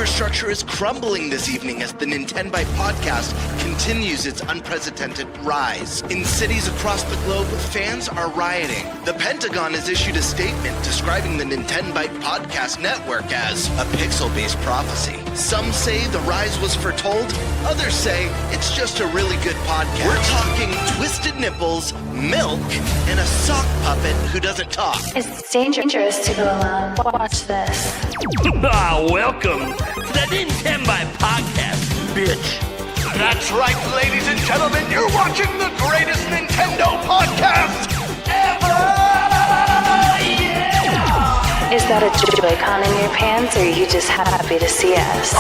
infrastructure is crumbling this evening as the NintenByte Podcast continues its unprecedented rise. In cities across the globe, fans are rioting. The Pentagon has issued a statement describing the NintenByte Podcast network as a pixel-based prophecy. Some say the rise was foretold, others say it's just a really good podcast. We're talking twisted nipples, milk, and a sock puppet who doesn't talk. It's dangerous to go alone. Watch this. Welcome to the NintenByte Podcast, bitch. That's right, ladies and gentlemen, you're watching the greatest Nintendo podcast ever! Yeah! Is that a Joy-Con in your pants, or are you just happy to see us?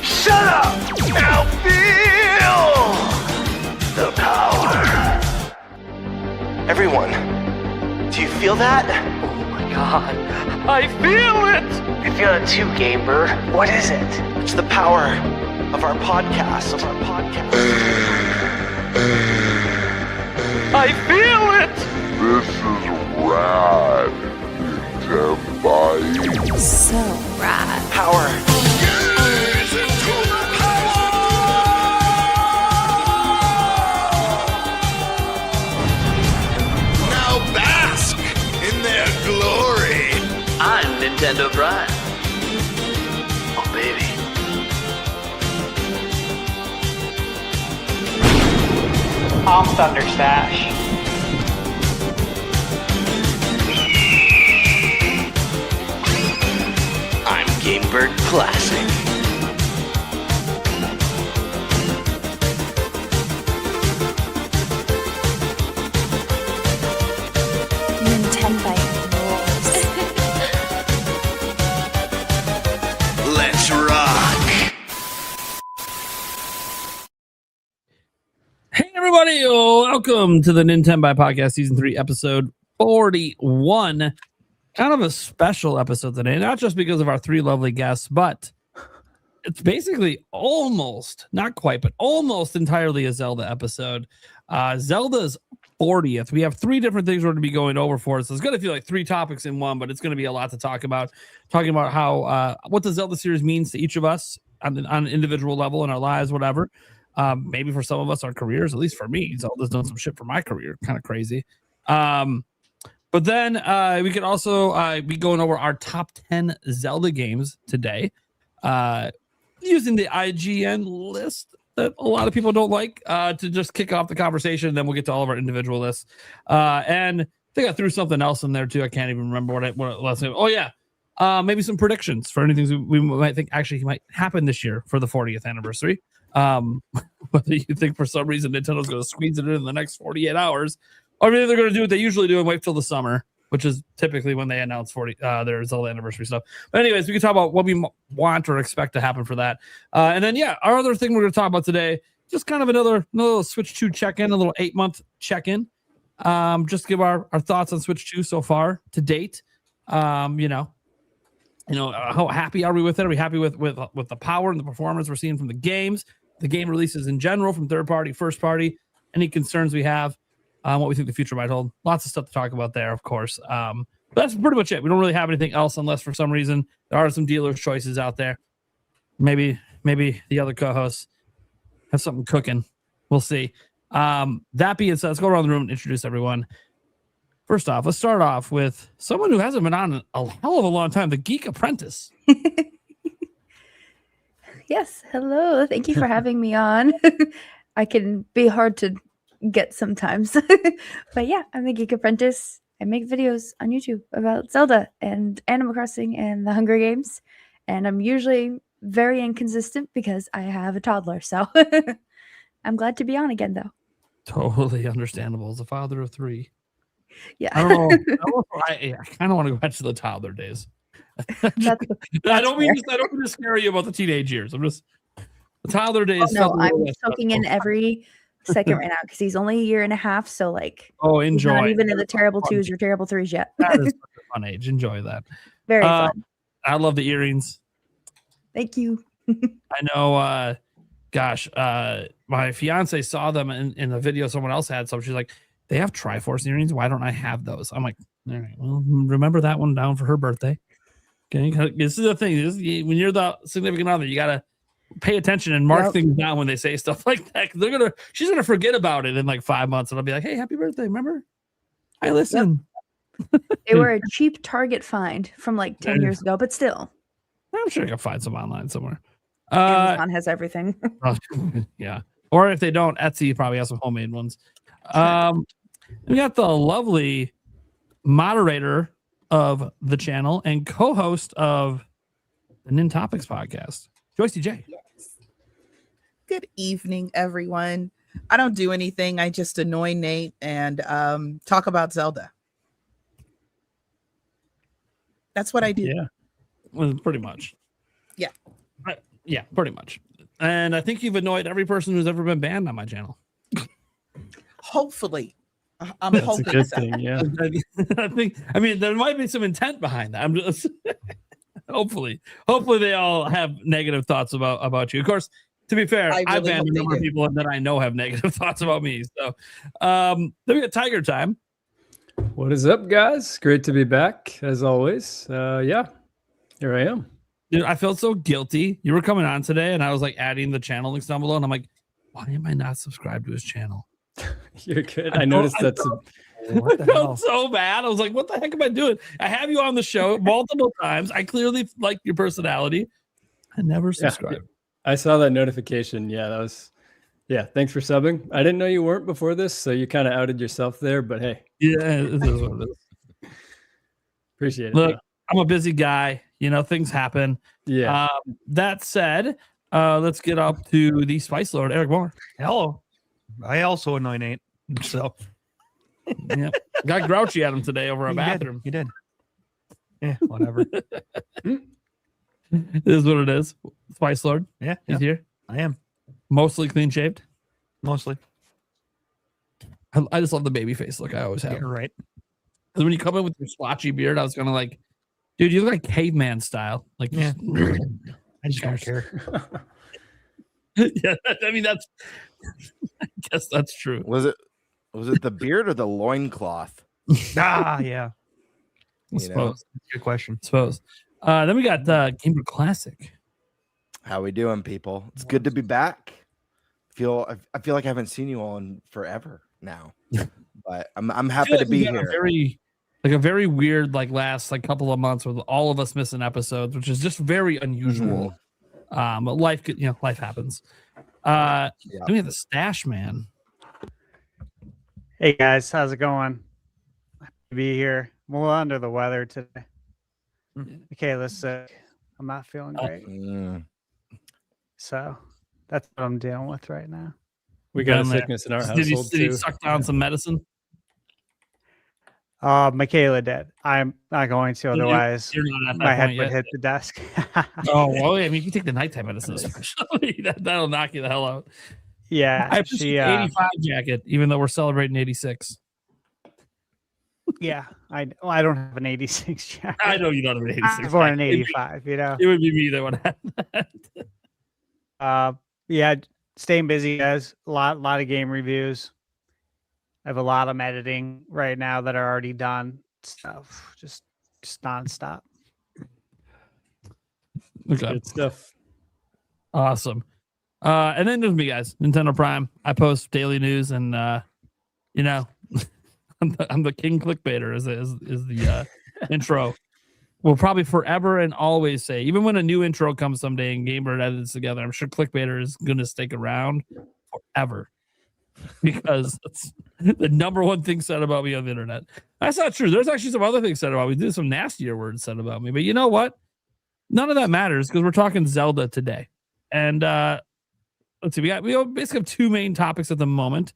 Shut up! Now feel the power. Everyone, do you feel that? Oh my god, I feel it! I feel it too, Gamer. What is it? It's the power of our podcast. I feel it! This is rad, NintenByte. So rad. Power. Now bask in their glory. I'm Nintendo Prime. Oh, baby. I'm ThunderStash. I'm Gamebird Classic. NintenByte rules. Let's rock. Hey everybody, welcome to the NintenByte Podcast Season 3, Episode 41. Kind of a special episode today, not just because of our three lovely guests, but it's basically almost, not quite, but almost entirely a Zelda episode. Zelda's 40th. We have three different things we're going to be going over for us. So it's going to feel like three topics in one, but it's going to be a lot to talk about. Talking about how what the Zelda series means to each of us on an individual level in our lives, whatever. Maybe for some of us, our careers, at least for me, Zelda's done some shit for my career. Kind of crazy. But then we could also be going over our top 10 Zelda games today using the IGN list that a lot of people don't like to just kick off the conversation. And then we'll get to all of our individual lists. And I think I threw something else in there too. I can't even remember what it was. Oh, yeah. Maybe some predictions for anything we might think actually might happen this year for the 40th anniversary. Whether you think for some reason Nintendo's going to squeeze it in the next 48 hours, or maybe they're going to do what they usually do and wait till the summer, which is typically when they announce their Zelda anniversary stuff. But anyways, we can talk about what we want or expect to happen for that. And then, yeah, our other thing we're going to talk about today, just kind of another Switch 2 check-in, a little 8-month check-in. Just give our thoughts on Switch 2 so far to date. How happy are we with it? Are we happy with the power and the performance we're seeing from the games, the game releases in general, from third party, first party, any concerns we have, what we think the future might hold? Lots of stuff to talk about there, of course. But that's pretty much it. We don't really have anything else unless for some reason there are some dealer's choices out there. Maybe the other co-hosts have something cooking. We'll see. That being said, let's go around the room and introduce everyone. First off, let's start off with someone who hasn't been on a hell of a long time, the Geek Apprentice. Yes, hello. Thank you for having me on. I can be hard to get sometimes. But yeah, I'm the Geek Apprentice. I make videos on YouTube about Zelda and Animal Crossing and the Hunger Games. And I'm usually very inconsistent because I have a toddler. So I'm glad to be on again, though. Totally understandable. As a father of three. Yeah. I don't know. I kind of want to go back to the toddler days. I don't mean to scare you about the teenage years. I'm just the toddler days. Oh, no, I'm soaking in every second right now because he's only a year and a half. So enjoy. He's not even in the terrible twos or terrible threes yet. That is such a fun age. Enjoy that. Very fun. I love the earrings. Thank you. I know. My fiance saw them in the video someone else had. So she's like, they have Triforce earrings. Why don't I have those? I'm like, all right, well, remember that one down for her birthday. Okay, this is the thing. When you're the significant other, you gotta pay attention and mark things down when they say stuff like that. She's gonna forget about it in like 5 months, and I'll be like, hey, happy birthday! Remember? I listen. They were a cheap Target find from like 10 years ago, but still. I'm sure I can find some online somewhere. Amazon has everything. Yeah. Or if they don't, Etsy probably has some homemade ones. We got the lovely moderator of the channel and co-host of the NinTopics podcast, JoycieJ. Yes. Good evening, everyone. I don't do anything. I just annoy Nate and talk about Zelda. That's what I do. Yeah. Well, pretty much. Yeah. Yeah, pretty much. And I think you've annoyed every person who's ever been banned on my channel. Hopefully. I'm That's hoping a good so. thing, yeah. I mean, there might be some intent behind that. I'm just hopefully they all have negative thoughts about you. Of course, to be fair, I I've really banned a hope they number of do. people that I know have negative thoughts about me. So then we got TigerTyme. What is up, guys? Great to be back, as always. Yeah, here I am. Dude, I felt so guilty. You were coming on today, and I was like adding the channel links down below, and I'm like, why am I not subscribed to his channel? You're good. I noticed that's I felt so bad. I was like, what the heck am I doing? I have you on the show multiple times. I clearly like your personality. I never subscribed. I saw that notification. Yeah, that was. Yeah, thanks for subbing. I didn't know you weren't before this, so you kind of outed yourself there. But hey, Yeah, it is what it is. appreciate it. Look, though. I'm a busy guy. You know, things happen. Yeah, That said, let's get up to the Spice Lord, Eric Moore. Hello. I also annoy Nate. So Yeah, got grouchy at him today over a bathroom. You did. Yeah, whatever. It is what it is. Spice Lord, Yeah, he's here. I am. Mostly clean shaved. Mostly. I just love the baby face look I always have. You're right. Because when you come in with your splotchy beard, I was kind of like, dude, you look like caveman style. Like, Yeah. I just don't care. Yeah, I mean, that's, I guess that's true. Was it the beard or the loincloth? Yeah. I suppose. Good question. Suppose. Then we got Gamer Classic. How we doing, people? It's good to be back. I feel like I haven't seen you all in forever now, but I'm happy to be here. A very weird last couple of months with all of us missing episodes, which is just very unusual. But life happens. Then we have the Stash Man. Hey guys, how's it going? Happy to be here. I'm a little under the weather today. Michaela's sick. I'm not feeling great. So that's what I'm dealing with right now. we got a Down there. sickness in our Did household he too. suck down some medicine? Michaela did. I'm not going to, otherwise You're not at that my head point would yet. hit the desk. Oh, well, I mean, if you take the nighttime medicine, especially, that'll knock you the hell out. Yeah, I appreciate she. the 85 jacket, even though we're celebrating 86. Yeah, I don't have an 86 jacket. I know you don't have an 86. I was born in jacket. 85. You know. It would be me that would have that. Yeah, staying busy, guys. A lot of game reviews. I have a lot of editing right now that are already done. Stuff just nonstop. Okay. Good stuff. Awesome. And then there's me, guys. Nintendo Prime. I post daily news, and I'm the king clickbaiter. Is the intro. We'll probably forever and always say, even when a new intro comes someday and Gamer edits together, I'm sure clickbaiter is going to stick around forever because it's the number one thing said about me on the internet. That's not true. There's actually some other things said about me. There's some nastier words said about me, but you know what? None of that matters because we're talking Zelda today. And let's see, we basically have two main topics at the moment.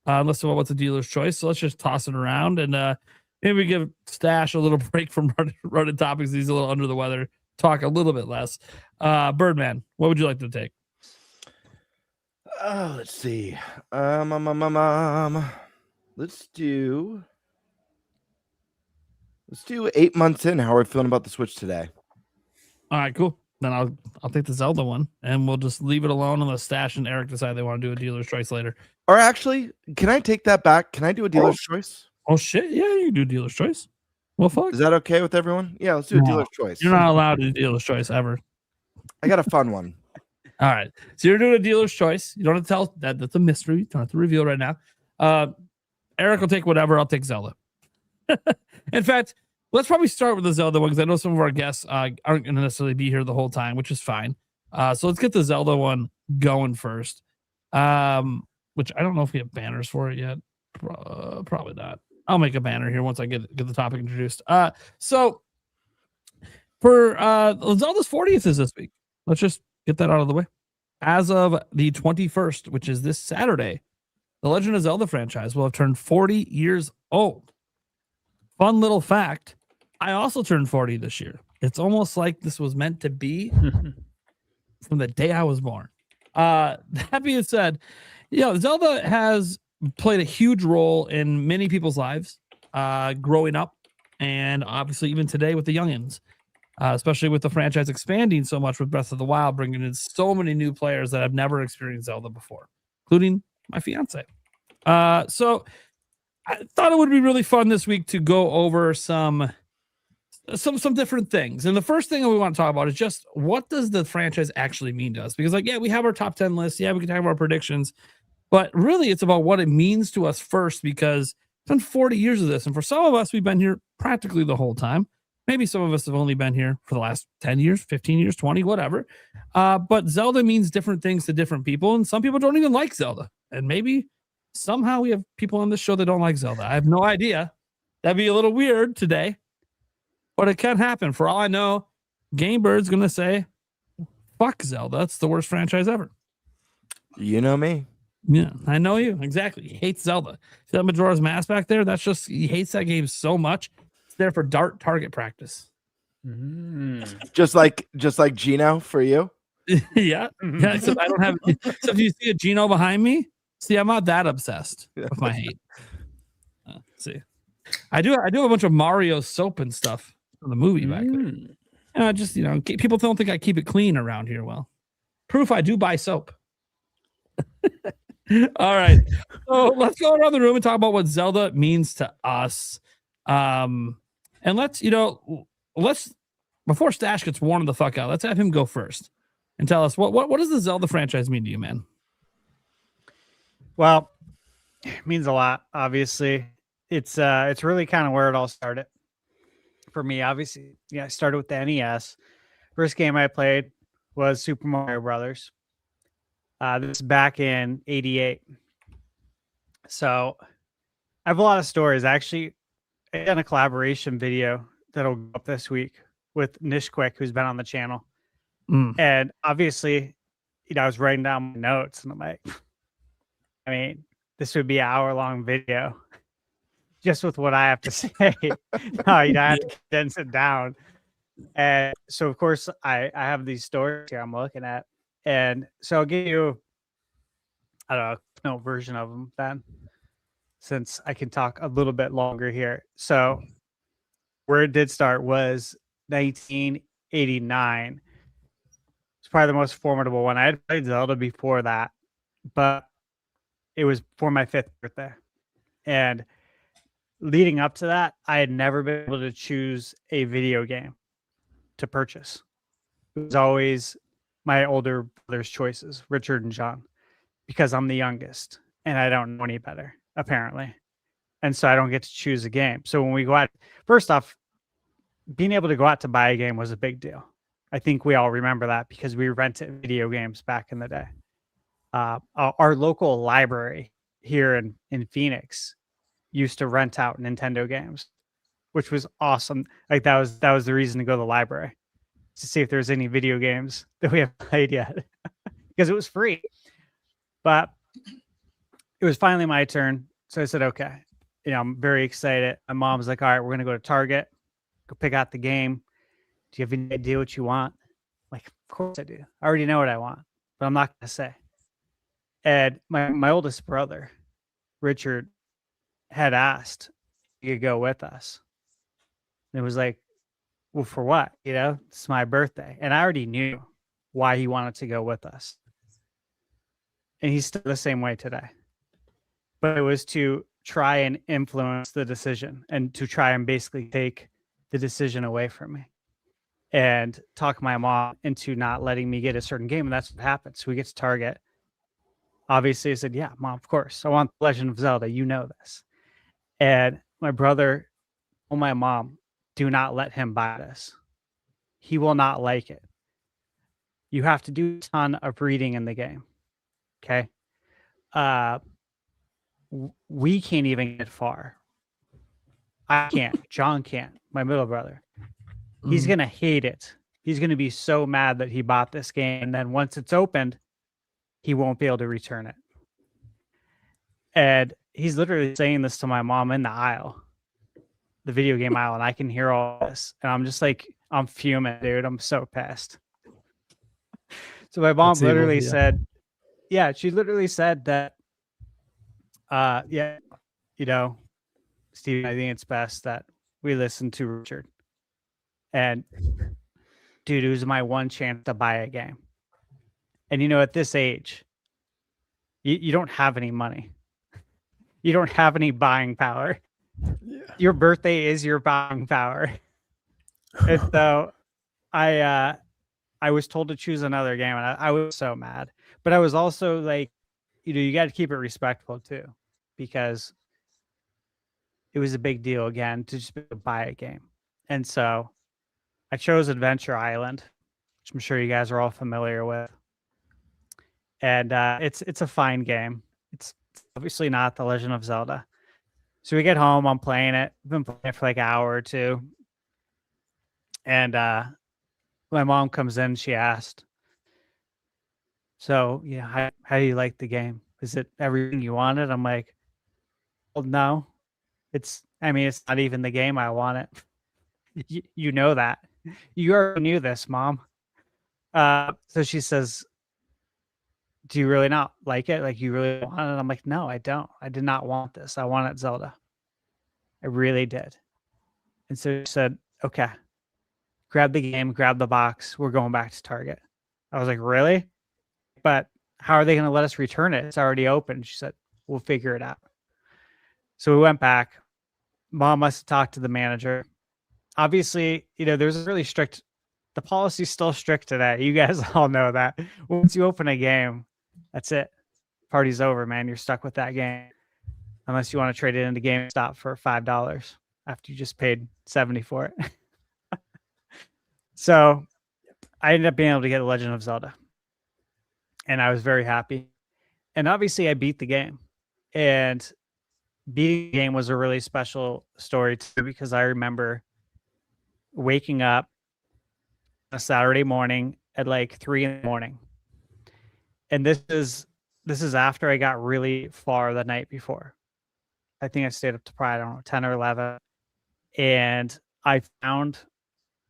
Let's talk about what's a dealer's choice. So let's just toss it around and maybe we give Stash a little break from running topics. He's a little under the weather. Talk a little bit less. Birdman, what would you like to take? Let's see. Let's do 8 months in. How are we feeling about the Switch today? All right, cool. then I'll take the Zelda one, and we'll just leave it alone unless Stash and Eric decide they want to do a dealer's choice later. Or actually, can I take that back? Can I do a dealer's choice? Oh shit! Yeah, you can do dealer's choice. Well, fuck. Is that okay with everyone? Yeah, let's do a dealer's choice. You're not allowed to do dealer's choice ever. I got a fun one. All right. So you're doing a dealer's choice. You don't have to tell that. That's a mystery. You don't have to reveal right now. Eric will take whatever. I'll take Zelda. In fact, let's probably start with the Zelda one because I know some of our guests aren't going to necessarily be here the whole time, which is fine. So let's get the Zelda one going first. Which I don't know if we have banners for it yet. Probably not. I'll make a banner here once I get the topic introduced. So for Zelda's 40th is this week. Let's just get that out of the way. As of the 21st, which is this Saturday, the Legend of Zelda franchise will have turned 40 years old. Fun little fact, I also turned 40 this year. It's almost like this was meant to be from the day I was born. That being said, Zelda has played a huge role in many people's lives growing up, and obviously even today with the youngins. Especially with the franchise expanding so much with Breath of the Wild, bringing in so many new players that have never experienced Zelda before, including my fiance. So I thought it would be really fun this week to go over some different things. And the first thing that we want to talk about is just what does the franchise actually mean to us? Because we have our top 10 lists. Yeah, we can talk about our predictions, but really it's about what it means to us first, because it's been 40 years of this. And for some of us, we've been here practically the whole time. Maybe some of us have only been here for the last 10 years, 15 years, 20, whatever. But Zelda means different things to different people, and some people don't even like Zelda. And maybe somehow we have people on this show that don't like Zelda. I have no idea. That'd be a little weird today, but it can happen. For all I know, Gamebird's going to say, fuck Zelda. It's the worst franchise ever. You know me. Yeah, I know you. Exactly. He hates Zelda. See that Majora's Mask back there? That's just, he hates that game so much. There for dart target practice. Just like Gino for you. Yeah. So I don't have. So do you see a Gino behind me? See, I'm not that obsessed with my hate. See, I do a bunch of Mario soap and stuff from the movie back there. Just people don't think I keep it clean around here. Well, proof I do buy soap. All right, so let's go around the room and talk about what Zelda means to us. And let's before Stash gets worn the fuck out, let's have him go first and tell us what does the Zelda franchise mean to you, man? Well, it means a lot. Obviously, it's really kind of where it all started for me. Obviously, I started with the NES. First game I played was Super Mario Brothers. This is back in '88. So I have a lot of stories. Actually, I done a collaboration video that'll go up this week with Nishquick, who's been on the channel. And obviously, I was writing down my notes, and I'm like, I mean, this would be an hour-long video just with what I have to say. No, I have to condense it down. And so, of course, I have these stories here I'm looking at. And so I'll give you, I don't know, version of them then, since I can talk a little bit longer here. So where it did start was 1989. It's probably the most formidable one. I had played Zelda before that, but it was for my 5th birthday. And leading up to that, I had never been able to choose a video game to purchase. It was always my older brother's choices, Richard and John, because I'm the youngest and I don't know any better, apparently. And so I don't get to choose a game. So when we go out, first off, being able to go out to buy a game was a big deal. I think we all remember that because we rented video games back in the day. Our local library here in Phoenix used to rent out Nintendo games, which was awesome. Like that was the reason to go to the library, to see if there's any video games that we haven't played yet, because it was free. But it was finally my turn. So I said, okay, I'm very excited. My mom's like, all right, we're going to go to Target, go pick out the game. Do you have any idea what you want? I'm like, of course I do. I already know what I want, but I'm not going to say. And my oldest brother, Richard, had asked if he could go with us. And it was like, well, for what? You know, it's my birthday. And I already knew why he wanted to go with us. And he's still the same way today. But it was to try and influence the decision and to try and basically take the decision away from me and talk my mom into not letting me get a certain game. And that's what happened. So we get to Target. Obviously, I said, yeah, Mom, of course. I want Legend of Zelda. You know this. And my brother told my mom, do not let him buy this. He will not like it. You have to do a ton of reading in the game. Okay. We can't even get far. I can't. John can't. My middle brother. He's going to hate it. He's going to be so mad that he bought this game. And then once it's opened, he won't be able to return it. And he's literally saying this to my mom in the aisle, the video game aisle. And I can hear all this. And I'm just like, I'm fuming, dude. I'm so pissed. So my mom literally said, yeah, she literally said that, yeah, you know, Steve, I think it's best that we listen to Richard. And dude, it was my one chance to buy a game. And you know, at this age, you don't have any money. You don't have any buying power. Yeah. Your birthday is your buying power. And so I was told to choose another game, and I was so mad. But I was also like, you know, you got to keep it respectful too, because it was a big deal again to just buy a game. And so I chose Adventure Island, which I'm sure you guys are all familiar with. And it's a fine game. It's obviously not The Legend of Zelda. So we get home, I'm playing it. I've been playing it for like an hour or two. And my mom comes in, she asked, so, yeah, how do you like the game? Is it everything you wanted? I'm like, well, no. It's not even the game I wanted. You know that. You already knew this, Mom. So she says, do you really not like it? Like, you really want it? I'm like, no, I don't. I did not want this. I wanted Zelda. I really did. And so she said, okay, grab the game, grab the box. We're going back to Target. I was like, really? But how are they going to let us return it? It's already open. She said, we'll figure it out. So we went back. Mom must have talked to the manager. Obviously, you know, there's a really strict, the policy's still strict today. You guys all know that. Once you open a game, that's it. Party's over, man. You're stuck with that game. Unless you want to trade it into GameStop for $5 after you just paid $70 for it. So I ended up being able to get Legend of Zelda. And I was very happy. And obviously I beat the game. And beating the game was a really special story too, because I remember waking up a Saturday morning at like 3 a.m. And this is after I got really far the night before. I think I stayed up to probably, I don't know, 10 or 11. And I found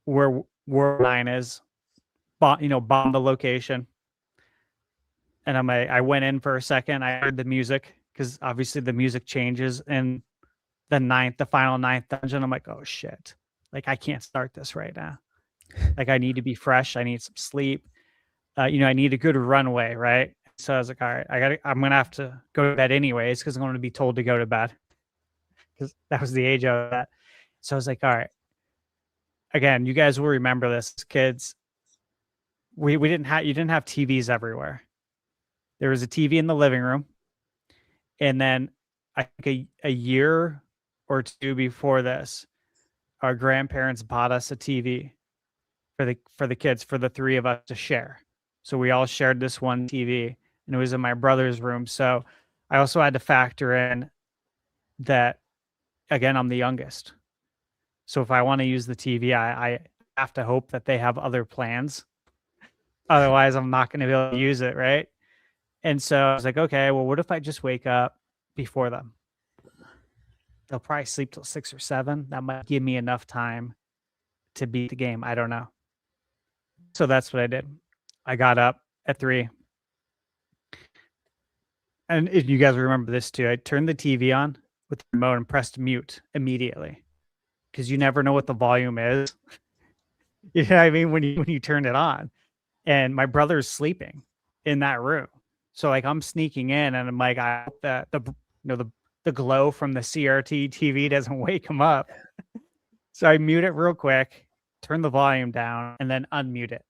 where World 9 is, bombed the location. And I went in for a second. I heard the music, because obviously the music changes in the final ninth dungeon. I'm like, oh shit. Like, I can't start this right now. Like, I need to be fresh. I need some sleep. I need a good runway, right? So I was like, all right, I'm going to have to go to bed anyways, because I'm going to be told to go to bed, because that was the age of that. So I was like, all right. Again, you guys will remember this, kids. You didn't have TVs everywhere. There was a TV in the living room. And then I think a year or two before this, our grandparents bought us a TV for the kids, for the three of us to share. So we all shared this one TV, and it was in my brother's room. So I also had to factor in that, again, I'm the youngest. So if I want to use the TV, I have to hope that they have other plans. Otherwise, I'm not going to be able to use it, right? And so I was like, okay, well, what if I just wake up before them? They'll probably sleep till 6 or 7. That might give me enough time to beat the game. I don't know. So that's what I did. I got up at 3. And if you guys remember this too, I turned the TV on with the remote and pressed mute immediately, because you never know what the volume is. You know what I mean? When you turn it on, and my brother's sleeping in that room. So like I'm sneaking in, and I'm like, I hope that the glow from the CRT TV doesn't wake him up. So I mute it real quick, turn the volume down, and then unmute it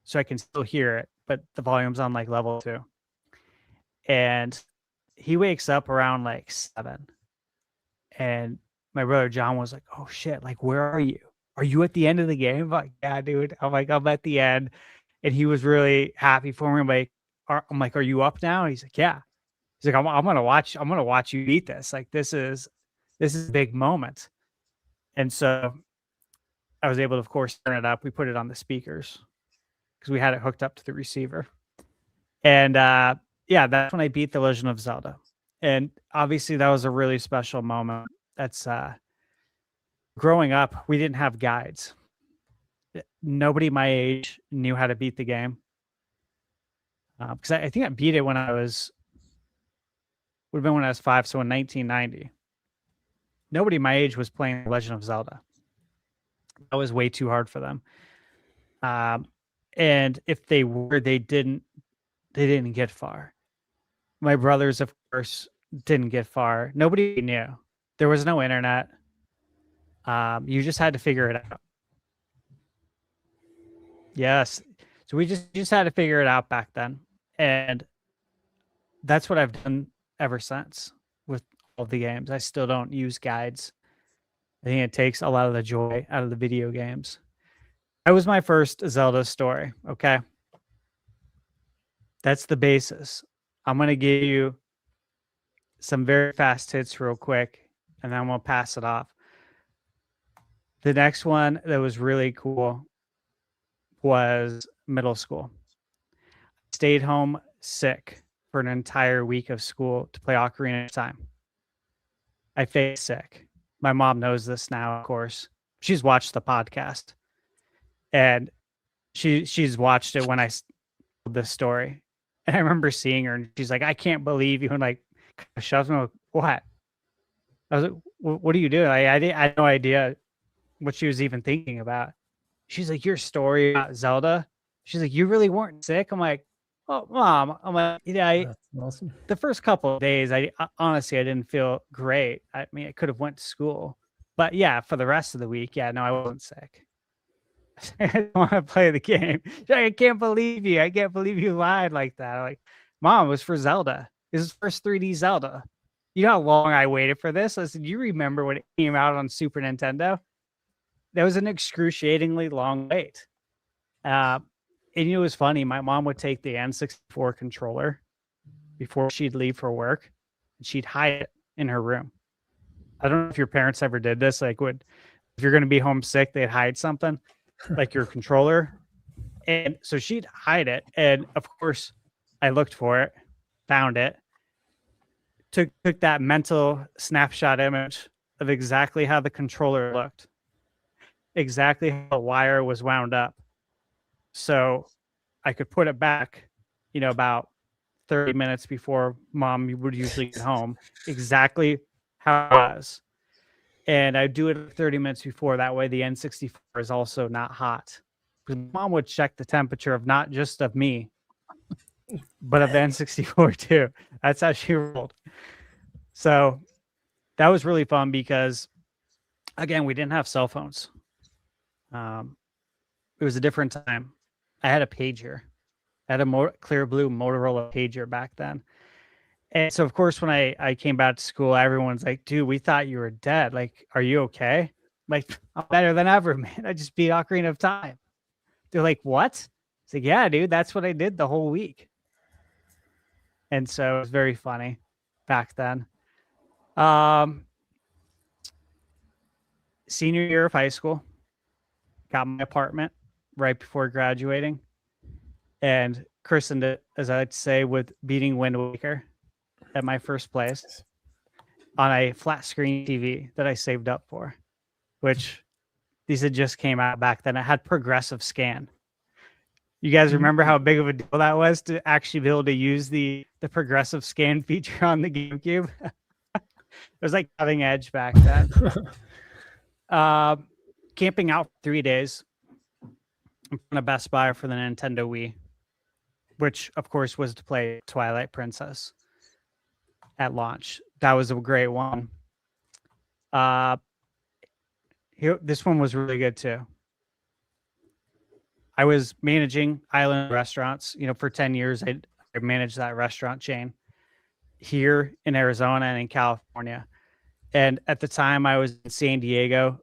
so I can still hear it, but the volume's on like level 2. And he wakes up around like 7. And my brother John was like, "Oh shit, like where are you? Are you at the end of the game?" I'm like, "Yeah, dude." I'm like, "I'm at the end." And he was really happy for me. I'm like, "Are you up now?" And he's like, "Yeah." He's like, I'm gonna watch you beat this. Like this is a big moment." And so I was able to, of course, turn it up. We put it on the speakers because we had it hooked up to the receiver. And yeah, that's when I beat The Legend of Zelda. And obviously that was a really special moment. That's growing up, we didn't have guides. Nobody my age knew how to beat the game. Because I think I beat it when I was 5, so in 1990. Nobody my age was playing The Legend of Zelda. That was way too hard for them. And if they were, they didn't get far. My brothers, of course, didn't get far. Nobody knew. There was no internet. You just had to figure it out. Yes. So we just had to figure it out back then. And that's what I've done ever since with all the games. I still don't use guides. I think it takes a lot of the joy out of the video games. That was my first Zelda story. Okay. That's the basis. I'm going to give you some very fast hits real quick, and then we'll pass it off. The next one that was really cool was middle school. Stayed home sick for an entire week of school to play Ocarina of Time. I faked sick. My mom knows this now, of course. She's watched the podcast. And she's watched it when I told this story. And I remember seeing her, and she's like, "I can't believe you." And like, shoves me, like, "What?" I was like, "What are you doing?" I had no idea what she was even thinking about. She's like, "Your story about Zelda." She's like, "You really weren't sick?" I'm like, "Oh, Mom." I'm like, "Yeah." That's awesome. The first couple of days, I honestly, I didn't feel great. I mean, I could have went to school, but yeah, for the rest of the week, yeah, no, I wasn't sick. I don't want to play the game. I can't believe you. I can't believe you lied like that. I'm like, "Mom, it was for Zelda. This is first 3D Zelda. You know how long I waited for this?" I said, "You remember when it came out on Super Nintendo? That was an excruciatingly long wait." And it was funny. My mom would take the N64 controller before she'd leave for work, and she'd hide it in her room. I don't know if your parents ever did this. Like, if you're going to be homesick, they'd hide something like your controller. And so she'd hide it. And of course, I looked for it, found it, took that mental snapshot image of exactly how the controller looked, exactly how the wire was wound up. So I could put it back, about 30 minutes before Mom would usually get home, exactly how it was. And I do it 30 minutes before. That way the N64 is also not hot. Because Mom would check the temperature of not just of me, but of the N64 too. That's how she rolled. So that was really fun because, again, we didn't have cell phones. It was a different time. I had a pager. I had a clear blue Motorola pager back then. And so, of course, when I came back to school, everyone's like, "Dude, we thought you were dead. Like, are you okay?" Like, "I'm better than ever, man. I just beat Ocarina of Time." They're like, "What?" It's like, "Yeah, dude, that's what I did the whole week." And so it was very funny back then. Senior year of high school, got my apartment right before graduating, and christened it, as I like to say, with beating Wind Waker at my first place on a flat screen TV that I saved up for, which these had just came out back then. It had progressive scan. You guys remember how big of a deal that was to actually be able to use the progressive scan feature on the GameCube? It was like cutting edge back then. Camping out for 3 days. in front of Best Buy for the Nintendo Wii, which of course was to play Twilight Princess at launch. That was a great one. This one was really good too. I was managing Island restaurants, for 10 years. I managed that restaurant chain here in Arizona and in California. And at the time I was in San Diego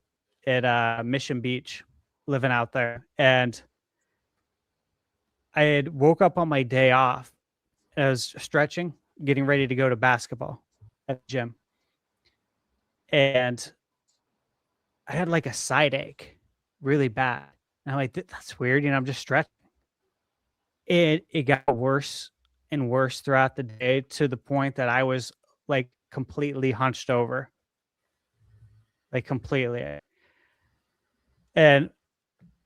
at Mission Beach, living out there. And I had woke up on my day off. I was stretching, getting ready to go to basketball at the gym. And I had like a side ache really bad. And I'm like, that's weird. I'm just stretching. It got worse and worse throughout the day to the point that I was like completely hunched over. Like completely. And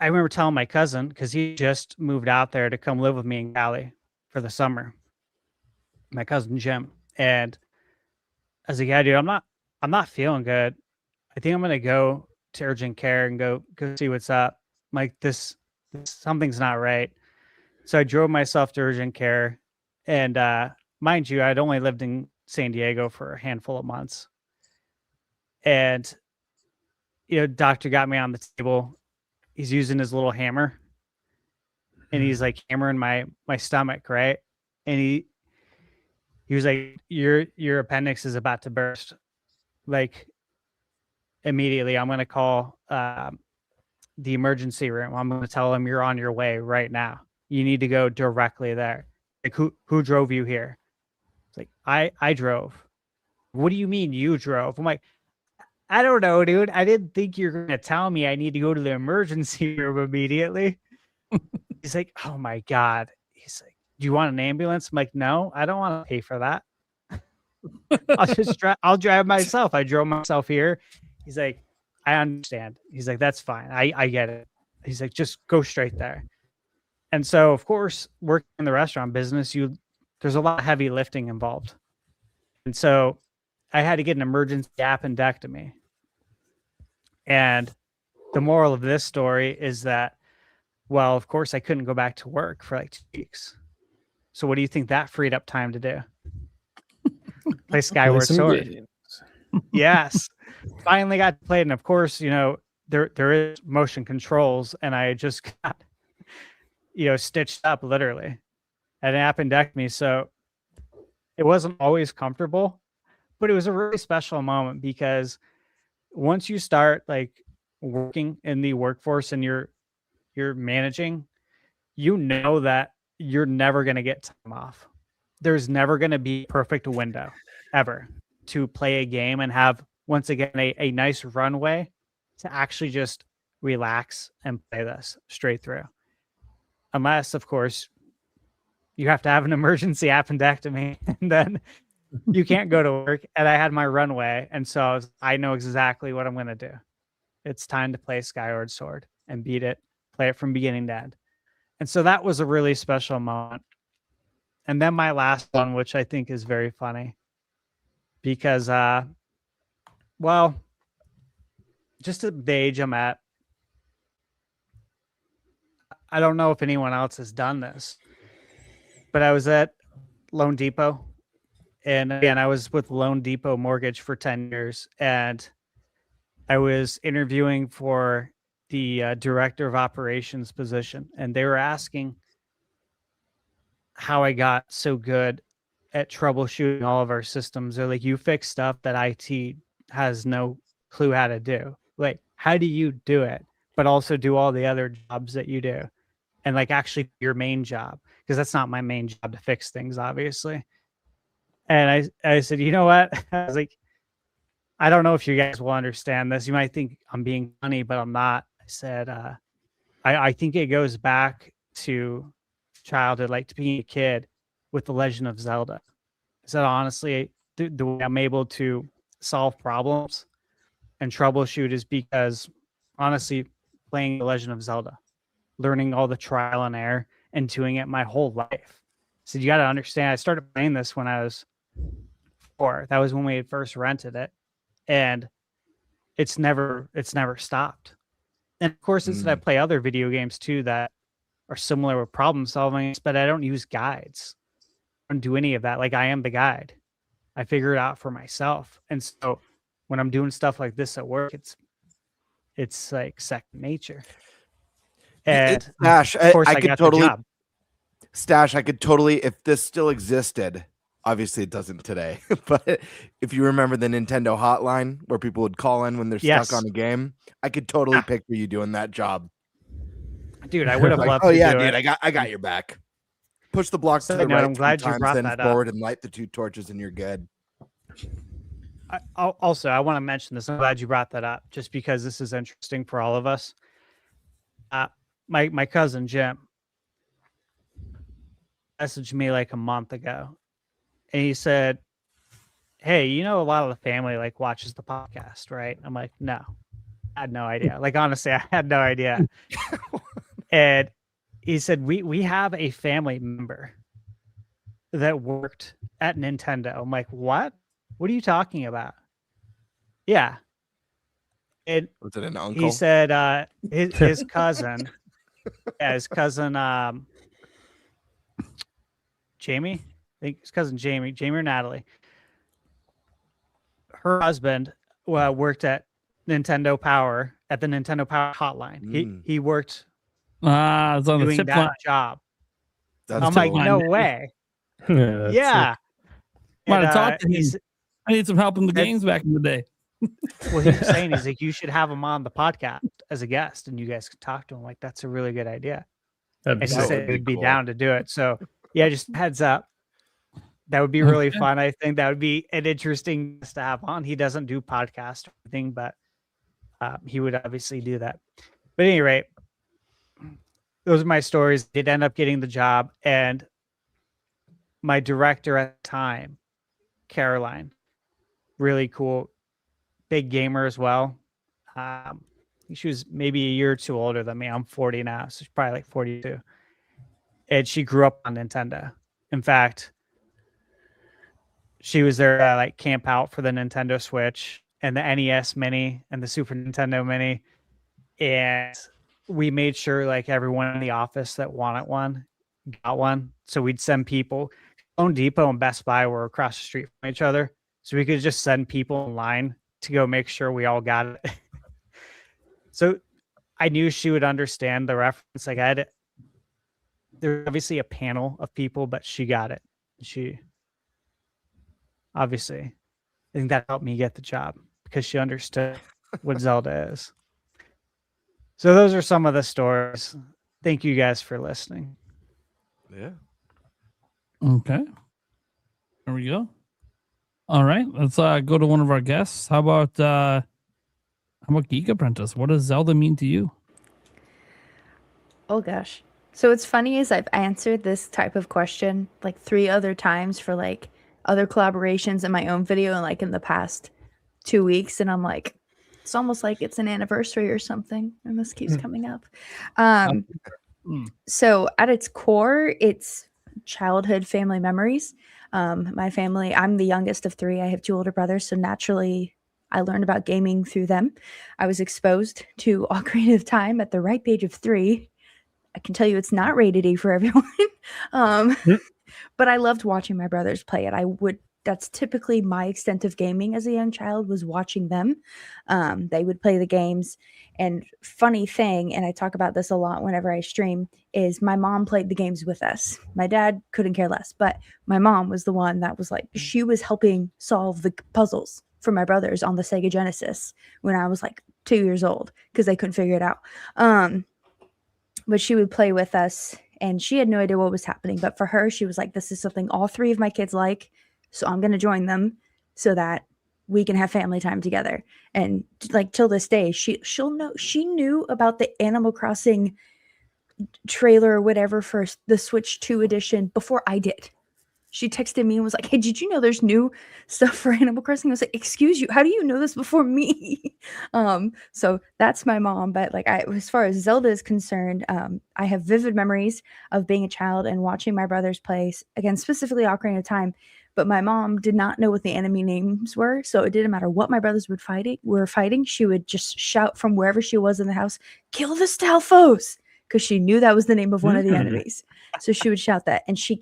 I remember telling my cousin, because he just moved out there to come live with me in Cali for the summer. My cousin Jim. And I was like, yeah, dude, I'm not feeling good. I think I'm gonna go to urgent care and go see what's up. I'm like, this something's not right. So I drove myself to urgent care, and mind you, I'd only lived in San Diego for a handful of months. And doctor got me on the table. He's using his little hammer, and he's like hammering my stomach, right? And he was like, your appendix is about to burst. Like immediately, I'm going to call the emergency room. I'm going to tell them you're on your way right now. You need to go directly there. Like, who drove you here? It's like, I drove. What do you mean you drove? I'm like, I don't know, dude. I didn't think you're going to tell me I need to go to the emergency room immediately. He's like, oh my God. He's like, do you want an ambulance? I'm like, no, I don't want to pay for that. I'll drive myself. I drove myself here. He's like, I understand. He's like, that's fine. I get it. He's like, just go straight there. And so, of course, working in the restaurant business, there's a lot of heavy lifting involved. And so I had to get an emergency appendectomy. And the moral of this story is that, well, of course, I couldn't go back to work for like 2 weeks. So what do you think that freed up time to do? Play Skyward Sword. Yes. Finally got to play it. And of course, there is motion controls, and I just got, stitched up literally at an appendectomy. So it wasn't always comfortable, but it was a really special moment, because once you start like working in the workforce and you're managing, that you're never going to get time off. There's never going to be a perfect window ever to play a game and have, once again, a nice runway to actually just relax and play this straight through. Unless, of course, you have to have an emergency appendectomy, and then you can't go to work. And I had my runway, and so I know exactly what I'm going to do. It's time to play Skyward Sword and beat it, play it from beginning to end. And so that was a really special moment. And then my last one, which I think is very funny, because, just at the age I'm at, I don't know if anyone else has done this, but I was at Loan Depot. And again, I was with Loan Depot Mortgage for 10 years, and I was interviewing for the director of operations position. And they were asking how I got so good at troubleshooting all of our systems. They're like, you fix stuff that IT has no clue how to do. Like, how do you do it, but also do all the other jobs that you do? And like actually your main job, because that's not my main job to fix things, obviously. And I said, you know what? I was like, I don't know if you guys will understand this. You might think I'm being funny, but I'm not. I said, I think it goes back to childhood, like to being a kid with the Legend of Zelda. I said, honestly, the way I'm able to solve problems and troubleshoot is because, honestly, playing the Legend of Zelda, learning all the trial and error and doing it my whole life. So you got to understand, I started playing this when I was 4. That was when we had first rented it. And it's never stopped. And of course, it's that I play other video games too that are similar with problem solving, but I don't use guides. I don't do any of that. Like, I am the guide. I figure it out for myself. And so when I'm doing stuff like this at work, it's like second nature. And Stash, of course, I could got totally the job. Stash. I could totally, if this still existed. Obviously, it doesn't today. But if you remember the Nintendo hotline where people would call in when they're stuck on a game, I could totally picture you doing that job. Dude, I would have Like, loved oh to yeah, do dude, it. I got your back. Push the blocks to the No, right. I'm glad 3 you times, brought then that forward up. and light the 2 torches, and you're good. I want to mention this. I'm glad you brought that up, just because this is interesting for all of us. My cousin Jim messaged me like a month ago, and he said, "Hey, you know, a lot of the family like watches the podcast, right?" I'm like, "No, I had no idea." Like, honestly, I had no idea. And he said, "We have a family member that worked at Nintendo." I'm like, "What? What are you talking about?" Yeah. And Was it an uncle? he said his cousin, his cousin Jamie, I think his cousin Jamie or Natalie, her husband worked at Nintendo Power at the Nintendo Power hotline. He worked it's on the doing tip that line. job. That's I'm like, cool. no way. That's Yeah. Want to And, talk to him? he's- I need some help in the games back in the day. Well, he was saying, he's like, you should have him on the podcast as a guest, and you guys could talk to him. Like, that's a really good idea. That'd be And he so said he'd be cool. down to do it. So yeah, just heads up. That would be really fun. I think that would be an interesting guest to have on. He doesn't do podcast or anything, but he would obviously do that. But at any rate, those are my stories. Did end up getting the job, and my director at the time, Caroline, really cool, big gamer as well. She was maybe a year or two older than me. I'm 40 now, so she's probably like 42. And she grew up on Nintendo. In fact, she was there like camp out for the Nintendo Switch and the NES Mini and the Super Nintendo Mini. And we made sure like everyone in the office that wanted one got one. So we'd send people. Home Depot and Best Buy were across the street from each other. So we could just send people in line to go make sure we all got it. So I knew she would understand the reference. Like, there's obviously a panel of people, but she got it. She obviously, I think that helped me get the job because she understood what Zelda is. So those are some of the stories. Thank you guys for listening. Yeah. Okay. There we go. All right. Let's go to one of our guests. How about Geek Apprentice? What does Zelda mean to you? Oh gosh. So what's funny is I've answered this type of question like 3 other times for like other collaborations in my own video and like in the past 2 weeks, and I'm like, it's almost like it's an anniversary or something, and this keeps coming up. So at its core, it's childhood family memories. My family, I'm the youngest of 3. I have 2 older brothers, so naturally I learned about gaming through them. I was exposed to Ocarina of Time at the ripe age of 3. I can tell you it's not rated E for everyone. But I loved watching my brothers play it. That's typically my extent of gaming as a young child, was watching them. They would play the games. And funny thing, and I talk about this a lot whenever I stream, is my mom played the games with us. My dad couldn't care less, but my mom was the one that was like, she was helping solve the puzzles for my brothers on the Sega Genesis when I was like 2 years old because they couldn't figure it out. But she would play with us, and she had no idea what was happening. But for her, she was like, this is something all 3 of my kids like, so I'm going to join them so that we can have family time together. And like till this day, she'll know. She knew about the Animal Crossing trailer or whatever for the Switch 2 edition before I did. She texted me and was like, hey, did you know there's new stuff for Animal Crossing? I was like, excuse you, how do you know this before me? So that's my mom. But like, as far as Zelda is concerned, I have vivid memories of being a child and watching my brothers play, again, specifically Ocarina of Time. but my mom did not know what the enemy names were. So it didn't matter what my brothers were fighting. She would just shout from wherever she was in the house, "Kill the Stalfos," because she knew that was the name of one of the enemies. So she would shout that, and she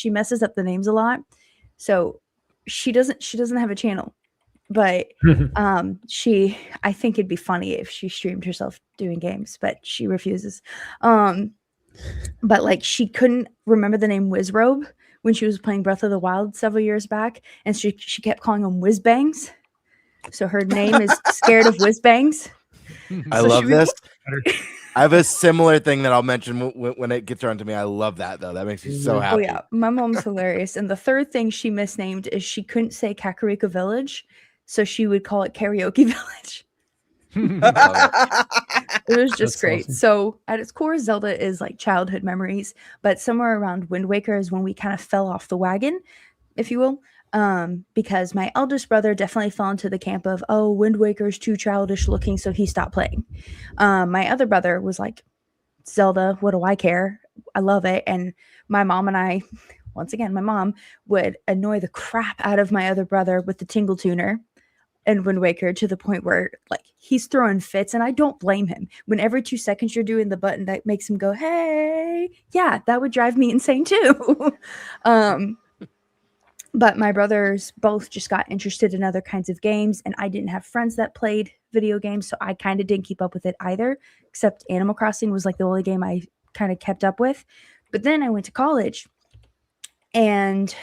messes up the names a lot. So she doesn't have a channel, but I think it'd be funny if she streamed herself doing games, but she refuses. But like she couldn't remember the name Wizrobe when she was playing Breath of the Wild several years back, and she kept calling him Whizbangs. So her name is Scared of Whizbangs. I love this. I have a similar thing that I'll mention when it gets around to me. I love that though. That makes me so happy. Oh yeah, my mom's hilarious. And the third thing she misnamed is she couldn't say Kakariko Village, so she would call it Karaoke Village. It was just great. Awesome. So at its core, Zelda is like childhood memories, but somewhere around Wind Waker is when we kind of fell off the wagon, if you will. Because my eldest brother definitely fell into the camp of, oh, Wind Waker's too childish looking, so he stopped playing. My other brother was like, Zelda, what do I care? I love it. And my mom and I, once again, my mom would annoy the crap out of my other brother with the Tingle Tuner and Wind Waker to the point where like he's throwing fits, and I don't blame him. When every 2 seconds you're doing the button that makes him go, hey, yeah, that would drive me insane too. But my brothers both just got interested in other kinds of games, and I didn't have friends that played video games, so I kind of didn't keep up with it either, except Animal Crossing was like the only game I kind of kept up with. But then I went to college, and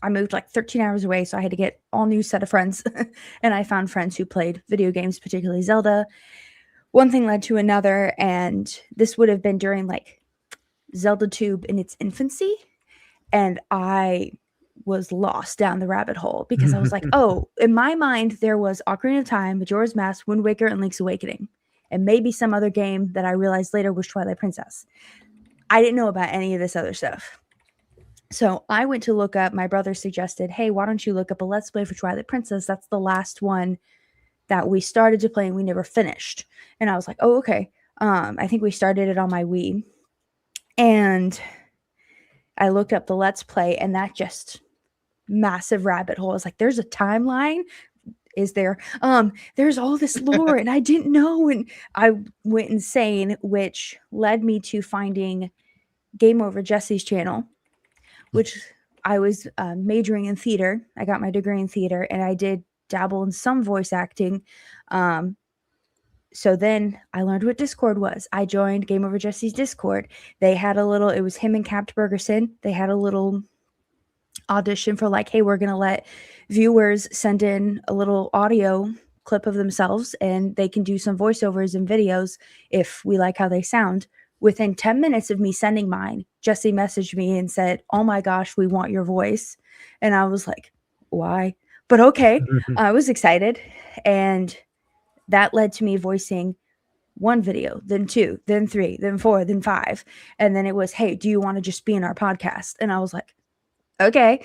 I moved like 13 hours away, so I had to get all new set of friends, and I found friends who played video games, particularly Zelda. One thing led to another, and this would have been during like Zelda Tube in its infancy, and I was lost down the rabbit hole because I was like, oh, in my mind, there was Ocarina of Time, Majora's Mask, Wind Waker, and Link's Awakening, and maybe some other game that I realized later was Twilight Princess. I didn't know about any of this other stuff. So I went to look up, my brother suggested, hey, why don't you look up a Let's Play for Twilight Princess? That's the last one that we started to play and we never finished. And I was like, oh, okay. I think we started it on my Wii. And I looked up the Let's Play, and that just massive rabbit hole. I was like, there's a timeline. Is there? There's all this lore, and I didn't know. And I went insane, which led me to finding Game Over Jesse's channel, which I was majoring in theater. I got my degree in theater, and I did dabble in some voice acting. So then I learned what Discord was. I joined Game Over Jesse's Discord. They had a little, it was him and Capt Bergerson. They had a little audition for like, hey, we're going to let viewers send in a little audio clip of themselves, and they can do some voiceovers and videos if we like how they sound. Within 10 minutes of me sending mine, Jesse messaged me and said, oh my gosh, we want your voice. And I was like, why? But okay. I was excited. And that led to me voicing one video, then 2, then 3, then 4, then 5. And then it was, hey, do you want to just be in our podcast? And I was like, okay.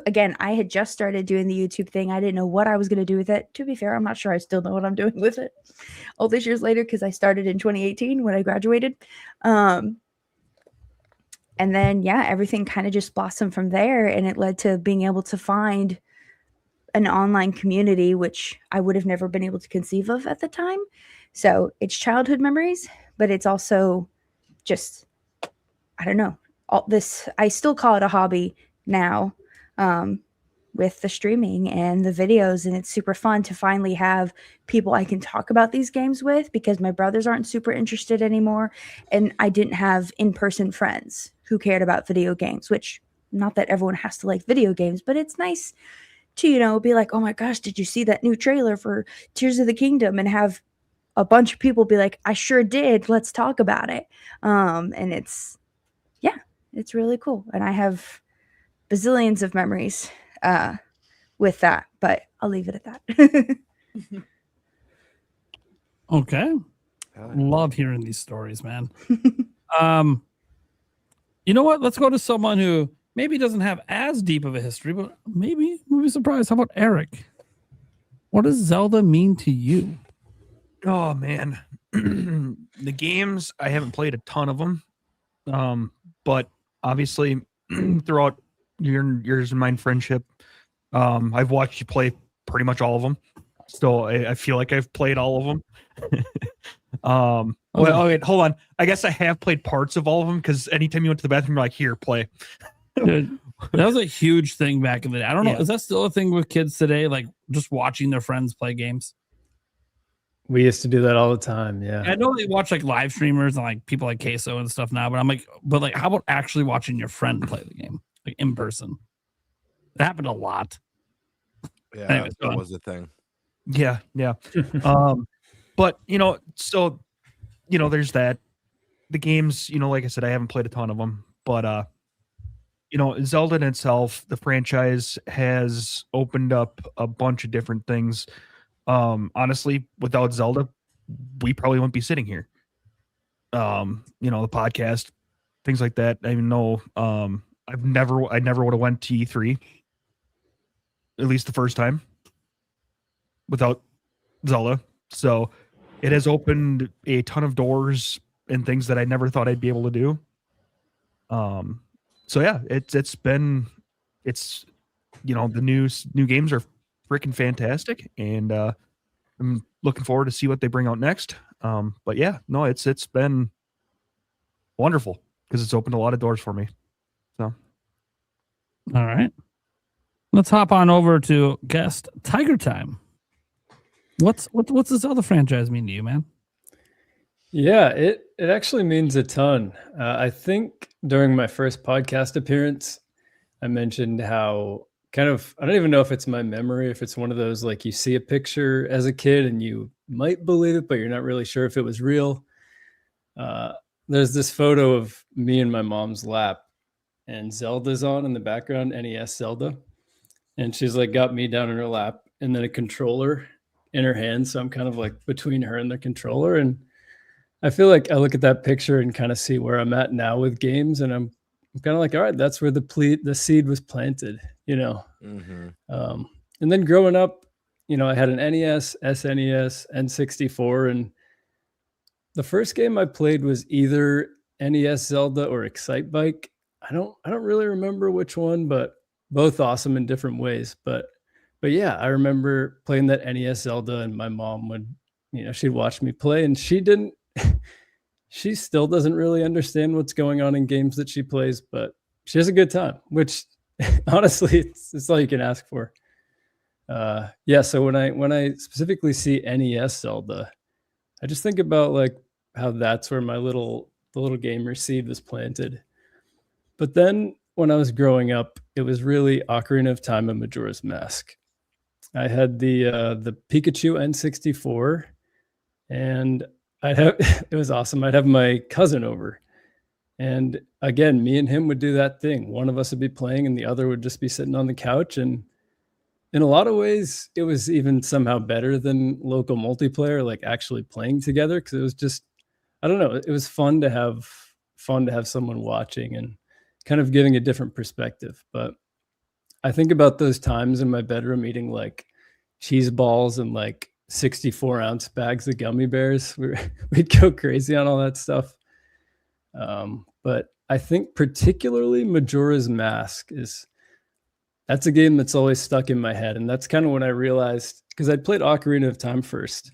Again, I had just started doing the YouTube thing. I didn't know what I was going to do with it. To be fair, I'm not sure I still know what I'm doing with it all these years later, because I started in 2018 when I graduated. And then, yeah, everything kind of just blossomed from there, and it led to being able to find an online community, which I would have never been able to conceive of at the time. So it's childhood memories, but it's also just, I don't know, all this, I still call it a hobby now, with the streaming and the videos. And it's super fun to finally have people I can talk about these games with, because my brothers aren't super interested anymore. And I didn't have in-person friends who cared about video games, which, not that everyone has to like video games, but it's nice to, you know, be like, oh my gosh, did you see that new trailer for Tears of the Kingdom? And have a bunch of people be like, I sure did. Let's talk about it. And it's, yeah, it's really cool. And I have bazillions of memories with that, but I'll leave it at that. Okay. Love hearing these stories, man. You know what? Let's go to someone who maybe doesn't have as deep of a history, but maybe we'll be surprised. How about Eric? What does Zelda mean to you? Oh, man. The games, I haven't played a ton of them. But obviously, throughout yours and mine friendship. I've watched you play pretty much all of them. Still, I feel like I've played all of them. Well, okay, hold on. I guess I have played parts of all of them because anytime you went to the bathroom, you're like, here, play. Dude, that was a huge thing back in the day. I don't know. Yeah. Is that still a thing with kids today? Like just watching their friends play games? We used to do that all the time. Yeah. I know they watch like live streamers and like people like Queso and stuff now, but I'm like, how about actually watching your friend play the game like in person? It happened a lot. Yeah, Anyways, go that on. was the thing. Yeah. But so there's that. The games, like I said, I haven't played a ton of them, but Zelda in itself, the franchise has opened up a bunch of different things. Honestly, without Zelda, we probably wouldn't be sitting here. The podcast, things like that. I know I never would have went to E3, at least the first time, without Zelda. So it has opened a ton of doors and things that I never thought I'd be able to do. So yeah, the new games are freaking fantastic, and I'm looking forward to see what they bring out next. But yeah, no, it's been wonderful because it's opened a lot of doors for me. So, all right, let's hop on over to guest TigerTyme. What's this other franchise mean to you, man? Yeah, it actually means a ton. I think during my first podcast appearance, I mentioned how I don't even know if it's my memory, if it's one of those like you see a picture as a kid and you might believe it, but you're not really sure if it was real. There's this photo of me in my mom's lap and Zelda's on in the background, NES Zelda. And she's like got me down in her lap and then a controller in her hand. So I'm kind of like between her and the controller. And I feel like I look at that picture and kind of see where I'm at now with games. And I'm kind of like, all right, that's where the seed was planted, Mm-hmm. And then growing up, I had an NES, SNES, N64, and the first game I played was either NES Zelda or Excite Bike. I don't really remember which one, but both awesome in different ways. But yeah, I remember playing that NES Zelda, and my mom would, she'd watch me play, and she still doesn't really understand what's going on in games that she plays, but she has a good time, which honestly, it's all you can ask for. So when I specifically see NES Zelda, I just think about like how that's where the little gamer seed was planted. But then when I was growing up, it was really Ocarina of Time and Majora's Mask. I had the Pikachu N64, and it was awesome. I'd have my cousin over, and again, me and him would do that thing. One of us would be playing and the other would just be sitting on the couch. And in a lot of ways, it was even somehow better than local multiplayer, like actually playing together. Cause it was just, I don't know. It was fun to have someone watching and kind of giving a different perspective. But I think about those times in my bedroom eating like cheese balls and like 64-ounce bags of gummy bears. We'd go crazy on all that stuff. But I think particularly Majora's Mask that's a game that's always stuck in my head. And that's kind of when I realized, because I played Ocarina of Time first,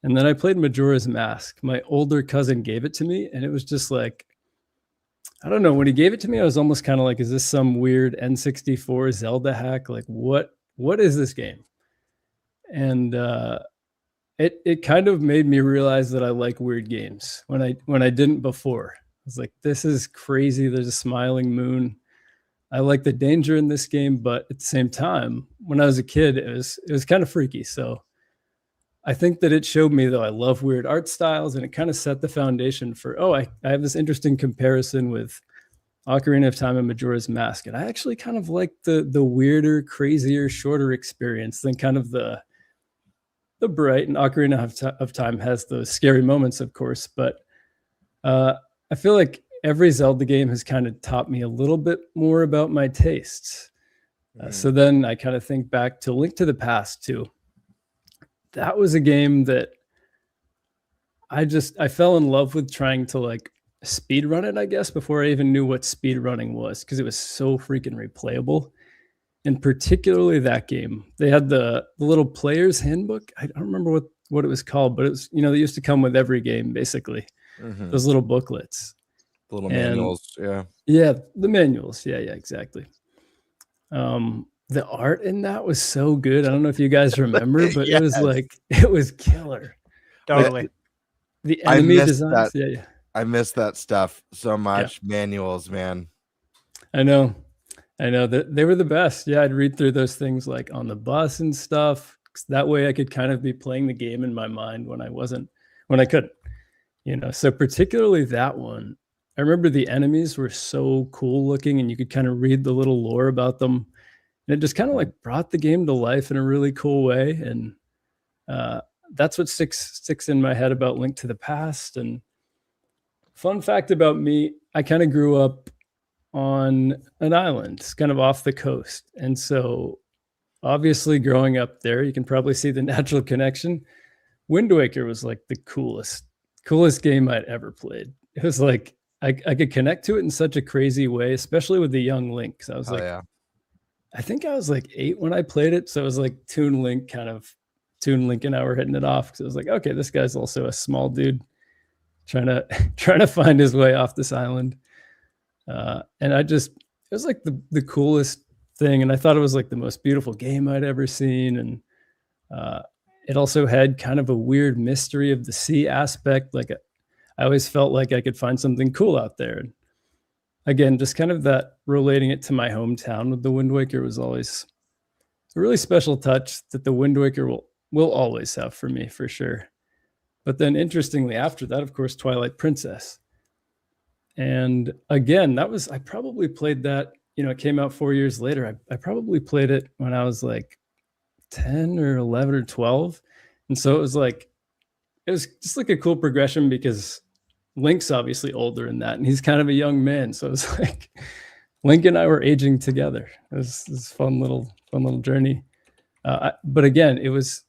and then I played Majora's Mask. My older cousin gave it to me, and it was just like, I don't know. When he gave it to me, I was almost kind of like, is this some weird N64 Zelda hack? Like, what is this game? And it kind of made me realize that I like weird games when I didn't before. I was like, this is crazy. There's a smiling moon. I like the danger in this game, but at the same time, when I was a kid, it was kind of freaky. So I think that it showed me, though, I love weird art styles, and it kind of set the foundation for, I have this interesting comparison with Ocarina of Time and Majora's Mask. And I actually kind of like the weirder, crazier, shorter experience than kind of the bright. And Ocarina of Time has those scary moments, of course, but I feel like every Zelda game has kind of taught me a little bit more about my tastes. So then I kind of think back to Link to the Past too. That was a game that I fell in love with, trying to like speed run it, I guess, before I even knew what speed running was, because it was so freaking replayable. And particularly that game, they had the little player's handbook. I don't remember what it was called, but it was, they used to come with every game, basically. Those little booklets. The little manuals, yeah. Yeah, the manuals. Yeah, exactly. The art in that was so good. I don't know if you guys remember, but Yes. it was killer. Totally. Like, the enemy designs. I miss that stuff so much. Yeah. Manuals, man. I know that they were the best. Yeah, I'd read through those things like on the bus and stuff. That way I could kind of be playing the game in my mind when I couldn't, so particularly that one. I remember the enemies were so cool looking, and you could kind of read the little lore about them. And it just kind of like brought the game to life in a really cool way. And that's what sticks in my head about Link to the Past. And fun fact about me, I kind of grew up on an island, kind of off the coast. And so obviously growing up there, you can probably see the natural connection. Wind Waker was like the coolest game I'd ever played. It was like, I could connect to it in such a crazy way, especially with the young Link. So I was I think I was like 8 when I played it. So it was like Toon Link and I were hitting it off. So I was like, okay, this guy's also a small dude trying to find his way off this island. And it was like the coolest thing. And I thought it was like the most beautiful game I'd ever seen. And it also had kind of a weird mystery of the sea aspect. Like I always felt like I could find something cool out there. And again, just kind of that relating it to my hometown with the Wind Waker was always a really special touch that the Wind Waker will always have for me, for sure. But then interestingly, after that, of course, Twilight Princess. And again, I probably played that, it came out 4 years later. I probably played it when I was like 10 or 11 or 12. And so it was just like a cool progression, because Link's obviously older in that, and he's kind of a young man. So it was like Link and I were aging together. It was this fun little journey. But again, it was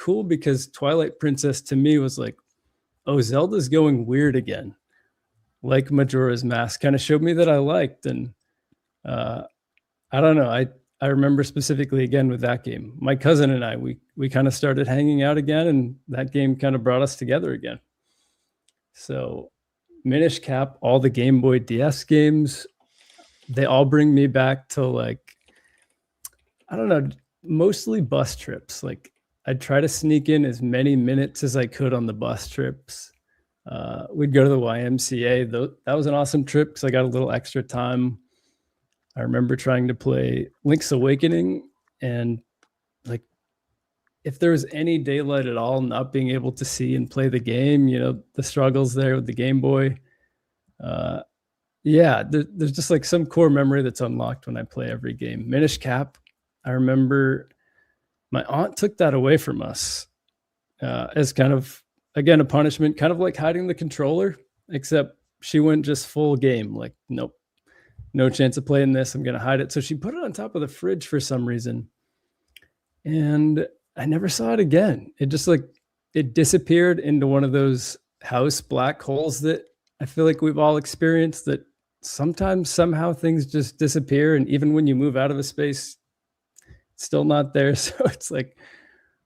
cool because Twilight Princess to me was like, oh, Zelda's going weird again. Like Majora's Mask kind of showed me that I liked. And I don't know. I remember specifically again with that game, my cousin and I, we kind of started hanging out again, and that game kind of brought us together again. So Minish Cap, all the Game Boy DS games, they all bring me back to like, I don't know, mostly bus trips. Like I'd try to sneak in as many minutes as I could on the bus trips. We'd go to the YMCA. That was an awesome trip because I got a little extra time. I remember trying to play Link's Awakening, and like if there was any daylight at all, not being able to see and play the game, the struggles there with the Game Boy. There's just like some core memory that's unlocked when I play every game. Minish Cap, I remember my aunt took that away from us as kind of, again, a punishment, kind of like hiding the controller, except she went just full game. Like, nope, no chance of playing this. I'm going to hide it. So she put it on top of the fridge for some reason. And I never saw it again. It just it disappeared into one of those house black holes that I feel like we've all experienced, that sometimes somehow things just disappear. And even when you move out of a space, it's still not there. So it's like,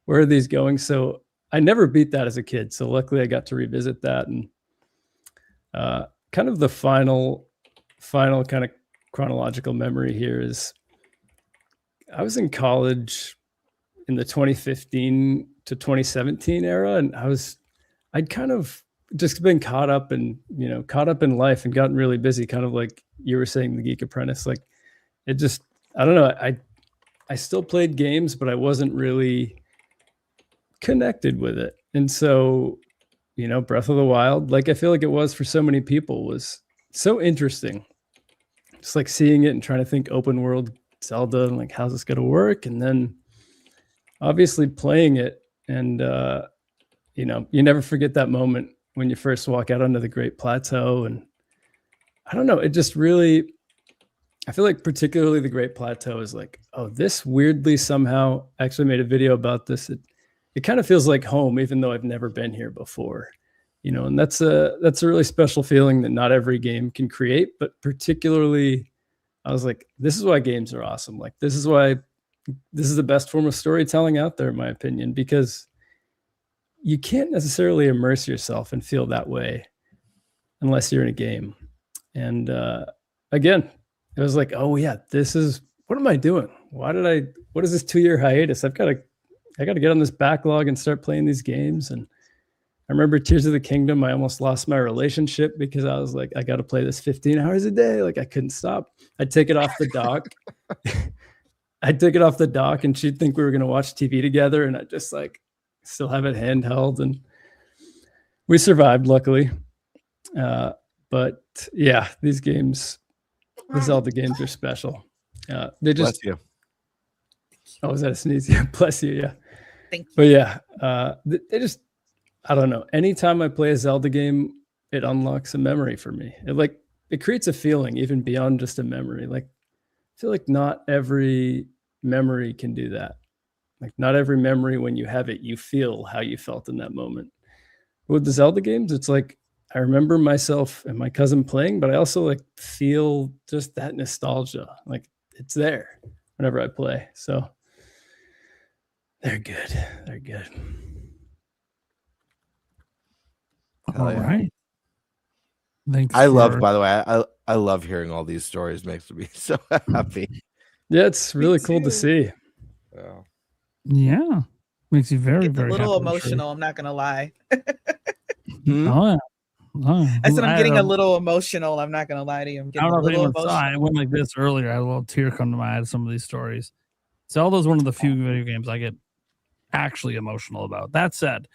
where are these going? So I never beat that as a kid. So luckily I got to revisit that. And kind of the final kind of chronological memory here is I was in college in the 2015 to 2017 era. And I'd kind of just been caught up in life and gotten really busy, kind of like you were saying, the Geek Apprentice. Like it just, I don't know. I still played games, but I wasn't really connected with it. And so, Breath of the Wild, like I feel like it was for so many people, was so interesting. Just like seeing it and trying to think open world Zelda and like, how's this going to work? And then obviously playing it, and you never forget that moment when you first walk out onto the Great Plateau. And I don't know, it just really, I feel like particularly the Great Plateau is like, oh, this weirdly somehow, I actually made a video about this. It kind of feels like home, even though I've never been here before. And that's a really special feeling that not every game can create, but particularly I was like, this is why games are awesome. Like, this is the best form of storytelling out there, in my opinion, because you can't necessarily immerse yourself and feel that way unless you're in a game. And again, it was like, oh yeah, what am I doing? What is this 2-year hiatus? I got to get on this backlog and start playing these games. And I remember Tears of the Kingdom. I almost lost my relationship because I was like, I got to play this 15 hours a day. Like, I couldn't stop. I'd take it off the dock. And she'd think we were going to watch TV together. And I just like still have it handheld, and we survived, luckily. But yeah, these games, the Zelda games are special. They just, Bless you. Oh, was that a sneeze? Yeah, bless you. Yeah. Thank you. But yeah, they just, I don't know. Anytime I play a Zelda game, it unlocks a memory for me. It creates a feeling even beyond just a memory. Like, I feel like not every memory can do that. Like, not every memory, when you have it, you feel how you felt in that moment. But with the Zelda games, it's like, I remember myself and my cousin playing, but I also like feel just that nostalgia. Like, it's there whenever I play. So they're good. They're good. All right. Thanks. By the way, I love hearing all these stories. Makes me so happy. Yeah, it's really cool to see. Yeah. Makes you very, It's a very little happy, emotional. I'm not gonna lie. Oh, yeah. I said I'm getting a little emotional. I'm not gonna lie to you. I'm I getting don't know a if little anyone saw. emotional. I went like this earlier. I had a little tear come to my eye at some of these stories. Zelda's one of the few video games I get actually emotional about. That said,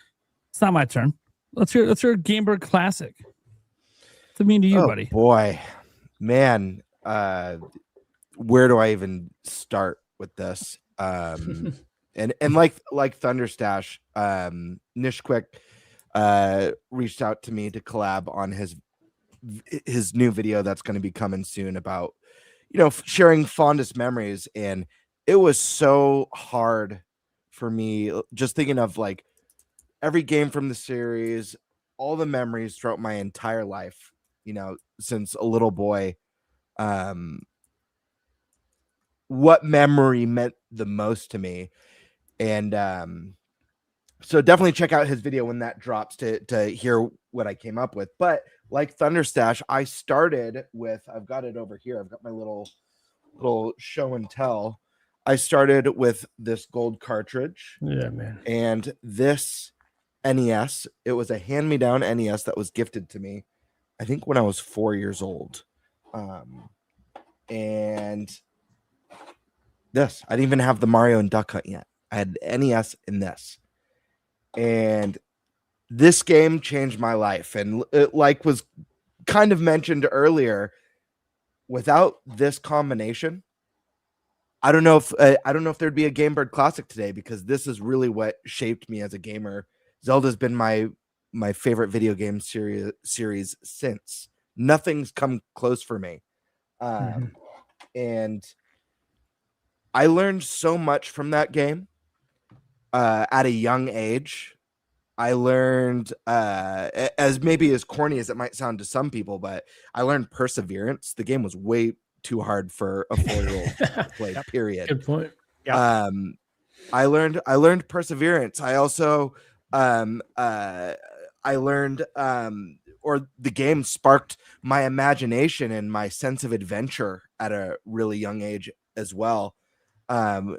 it's not my turn. Let's hear Game Bird Classic. What's it mean to you, buddy? Boy, man, where do I even start with this? And like ThunderStash, Nishquick reached out to me to collab on his new video that's going to be coming soon about, sharing fondest memories. And it was so hard for me just thinking of like every game from the series, all the memories throughout my entire life, since a little boy. What memory meant the most to me. And so definitely check out his video when that drops to hear what I came up with. But like ThunderStash, I started with, I've got it over here. I've got my little show and tell. I started with this gold cartridge. Yeah, man. And this NES, it was a hand-me-down NES that was gifted to me, I think when I was 4 years old. And this, I didn't even have the Mario and Duck Hunt yet. I had NES in this. And this game changed my life. And it, like was kind of mentioned earlier, without this combination, I don't know if there'd be a Game Bird Classic today, because this is really what shaped me as a gamer. Zelda's been my favorite video game series since. Nothing's come close for me. And I learned so much from that game at a young age. I learned, as corny as it might sound to some people, but I learned perseverance. The game was way too hard for a 4-year-old to play, period. Good point. Yeah. I learned perseverance. I also, I learned, or the game sparked my imagination and my sense of adventure at a really young age as well. And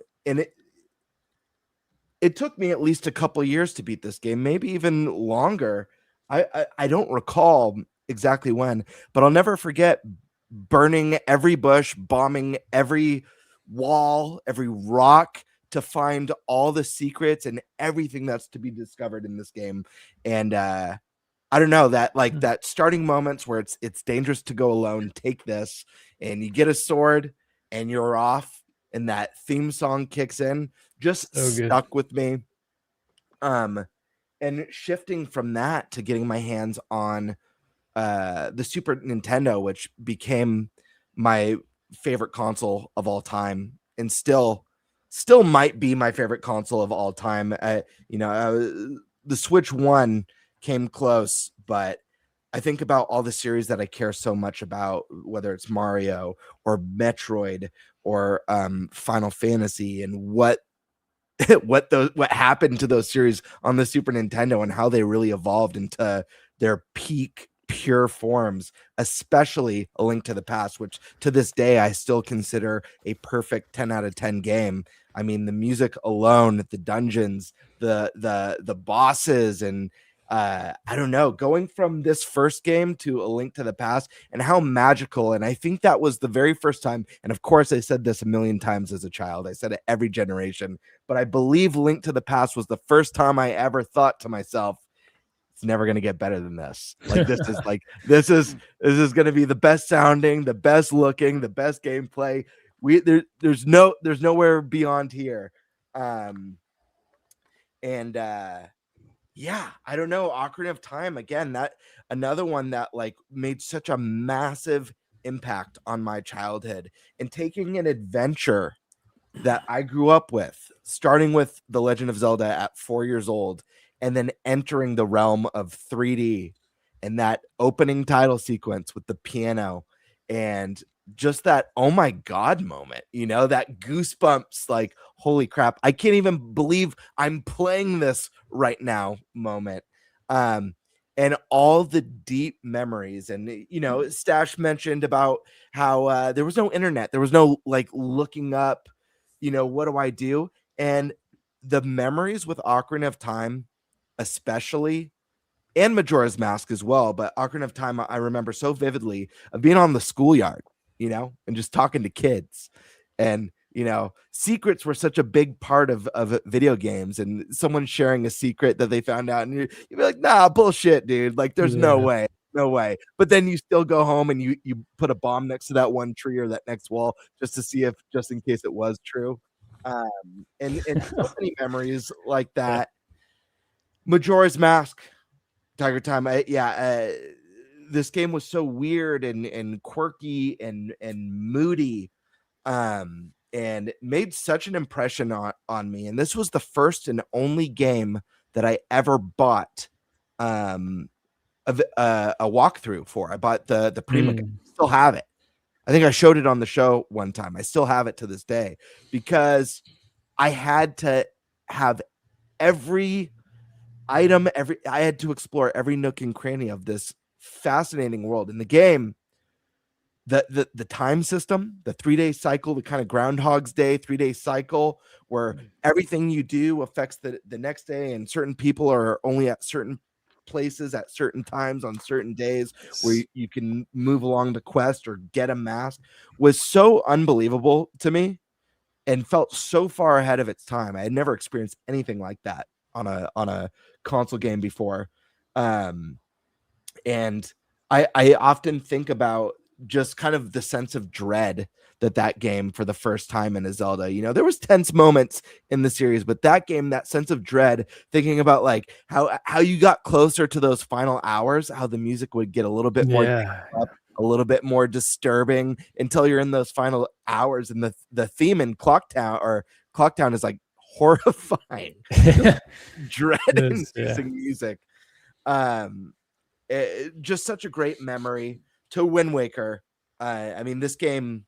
it took me at least a couple years to beat this game, maybe even longer. I don't recall exactly when, but I'll never forget burning every bush, bombing every wall, every rock to find all the secrets and everything that's to be discovered in this game. And I don't know, that like that starting moments where it's dangerous to go alone, take this, and you get a sword and you're off, and that theme song kicks in, just stuck with me. And shifting from that to getting my hands on the Super Nintendo, which became my favorite console of all time, and still might be my favorite console of all time. The Switch 1 came close, but I think about all the series that I care so much about, whether it's Mario or Metroid or Final Fantasy, and what happened to those series on the Super Nintendo and how they really evolved into their peak pure forms, especially A Link to the Past, which to this day I still consider a perfect 10 out of 10 game. I mean, the music alone, the dungeons, the bosses, and I don't know, going from this first game to A Link to the Past and how magical. And I think that was the very first time. And of course, I said this a million times as a child. I said it every generation, but I believe Link to the Past was the first time I ever thought to myself, it's never going to get better than this. Like this is going to be the best sounding, the best looking, the best gameplay. There's nowhere beyond here. Yeah, I don't know. Ocarina of Time, again, that another one that like made such a massive impact on my childhood, and taking an adventure that I grew up with, starting with The Legend of Zelda at 4 years old, and then entering the realm of 3D and that opening title sequence with the piano and just that, oh my God moment, that goosebumps, like, holy crap, I can't even believe I'm playing this right now moment. And all the deep memories. And, Stash mentioned about how there was no internet. There was no like looking up, what do I do? And the memories with Ocarina of Time, especially, and Majora's Mask as well. But Ocarina of Time, I remember so vividly of being on the schoolyard, and just talking to kids. And, secrets were such a big part of video games, and someone sharing a secret that they found out, and you'd be like, nah, bullshit, dude. Like, there's no way. But then you still go home and you put a bomb next to that one tree or that next wall just in case it was true. And so many memories like that. Majora's Mask, TigerTyme. This game was so weird and quirky and moody, and made such an impression on me. And this was the first and only game that I ever bought a walkthrough for. I bought the Prima game. Still have it. I think I showed it on the show one time. I still have it to this day because I had to have every item, I had to explore every nook and cranny of this fascinating world. In the game, the time system, the 3-day cycle, the kind of Groundhog's Day 3-day cycle where everything you do affects the next day, and certain people are only at certain places at certain times on certain days where you can move along the quest or get a mask, was so unbelievable to me and felt so far ahead of its time. I had never experienced anything like that on a console game before. And I often think about just kind of the sense of dread that game for the first time in a Zelda, there was tense moments in the series, but that game, that sense of dread, thinking about like how you got closer to those final hours, how the music would get a little bit more up, a little bit more disturbing until you're in those final hours. And the theme in Clock Town is like horrifying. Dread inducing music. Just such a great memory to Wind Waker. I mean, this game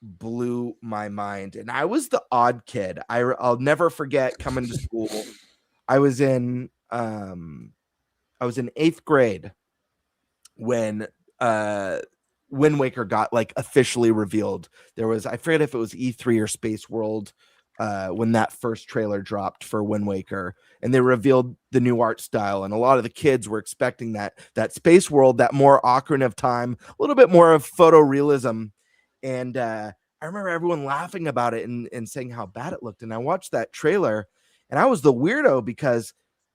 blew my mind, and I was the odd kid. I'll never forget coming to school. I was in 8th grade when Wind Waker got like officially revealed. There was, I forget if it was E3 or Space World, when that first trailer dropped for Wind Waker, and they revealed the new art style, and a lot of the kids were expecting that Space World, that more Ocarina of Time, a little bit more of photorealism. And I remember everyone laughing about it and saying how bad it looked. And I watched that trailer, and I was the weirdo because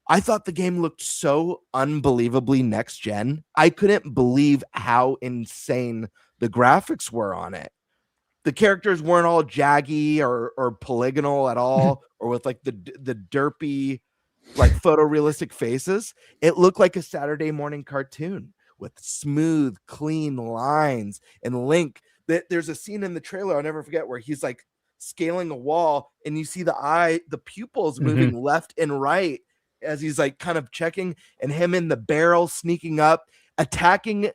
I thought the game looked so unbelievably next gen. I couldn't believe how insane the graphics were on it. The characters weren't all jaggy or polygonal at all, or with like the derpy, like photorealistic faces. It looked like a Saturday morning cartoon with smooth, clean lines. And Link, there's a scene in the trailer I'll never forget where he's like scaling a wall, and you see the pupils moving left and right. as he's like kind of checking, and him in the barrel sneaking up, attacking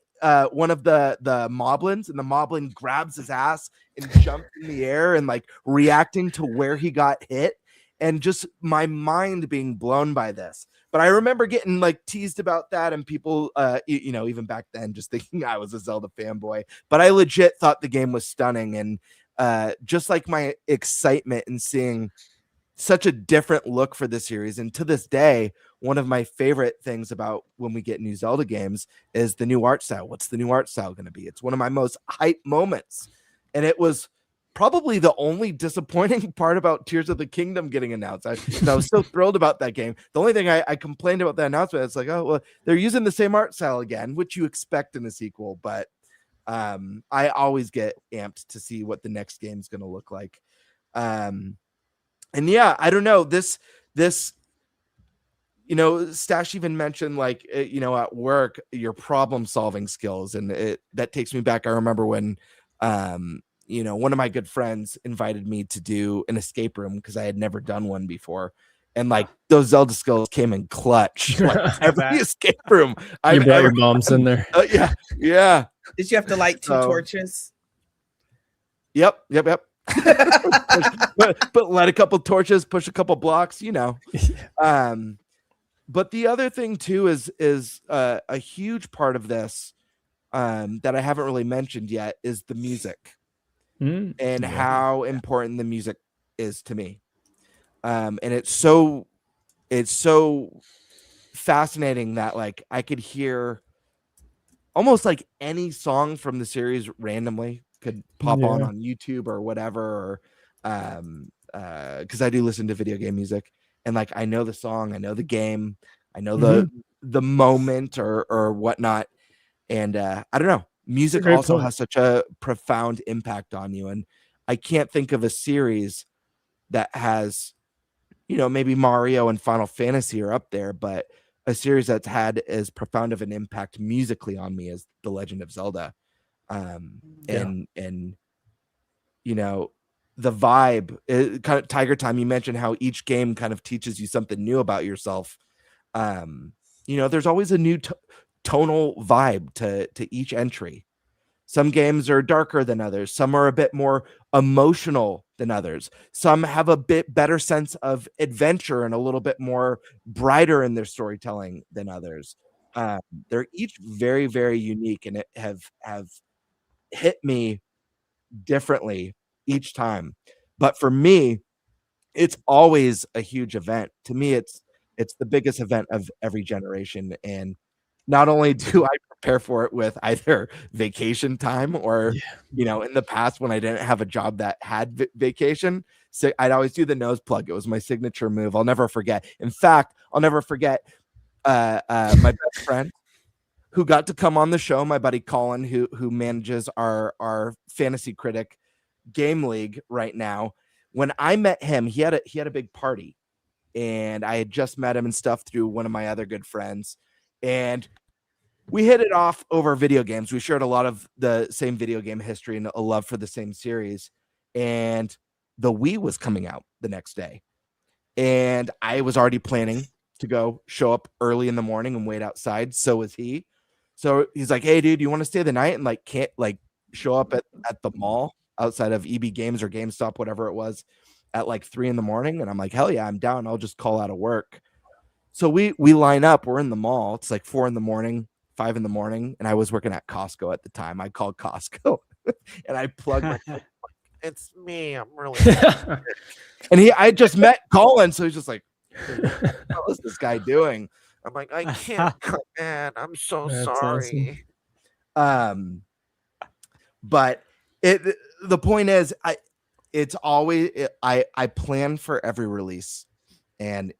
one of the moblins, and the moblin grabs his ass and jumps in the air and like reacting to where he got hit, and just my mind being blown by this. But I remember getting like teased about that, and people, even back then, just thinking I was a Zelda fanboy. But I legit thought the game was stunning, and just like my excitement in seeing such a different look for the series. And to this day, one of my favorite things about when we get new Zelda games is the new art style. What's the new art style going to be? It's one of my most hype moments, and it was probably the only disappointing part about Tears of the Kingdom getting announced. I was so thrilled about that game. The only thing I complained about the announcement, it's like, oh, well, they're using the same art style again, which you expect in a sequel. But I always get amped to see what the next game's going to look like. And yeah, I don't know. This, Stash even mentioned like, at work, your problem solving skills. And that takes me back. I remember when, one of my good friends invited me to do an escape room because I had never done one before. And like those Zelda skills came in clutch. Like every escape room. You brought your bombs in there. Yeah. Did you have to light two torches? Yep. but light a couple torches, push a couple blocks, But the other thing too is a huge part of this that I haven't really mentioned yet is the music. And how important the music is to me. And it's so fascinating that like I could hear almost like any song from the series randomly could pop on YouTube or whatever, or because I do listen to video game music, and like I know the song, I know the game, I know the moment or whatnot, and I don't know. Music also has such a profound impact on you. And I can't think of a series that has, maybe Mario and Final Fantasy are up there, but a series that's had as profound of an impact musically on me as The Legend of Zelda. And the vibe, kind of TigerTyme, you mentioned how each game kind of teaches you something new about yourself. There's always a new tonal vibe to each entry. Some games are darker than others. Some are a bit more emotional than others. Some have a bit better sense of adventure and a little bit more brighter in their storytelling than others. They're each very, very unique, and it have hit me differently each time. But for me, it's always a huge event. To me, it's the biggest event of every generation. And not only do I prepare for it with either vacation time or, in the past when I didn't have a job that had vacation, so I'd always do the nose plug. It was my signature move. I'll never forget. In fact, I'll never forget my best friend who got to come on the show, my buddy Colin, who manages our fantasy critic game league right now. When I met him, he had a big party, and I had just met him and stuff through one of my other good friends. And we hit it off over video games. We shared a lot of the same video game history and a love for the same series. And the Wii was coming out the next day. And I was already planning to go show up early in the morning and wait outside. So was he. So he's like, hey, dude, you want to stay the night and can't show up at the mall outside of EB Games or GameStop, whatever it was, at 3 a.m? And I'm like, hell yeah, I'm down. I'll just call out of work. So we line up. We're in the mall. It's 4 a.m, 5 a.m, and I was working at Costco at the time. I called Costco and I plugged my phone. It's me. I'm really and I just met Colin, so he's just like, what is this guy doing? I'm like, I can't come in. I'm so sorry. Awesome. But the point is, it's always I plan for every release, and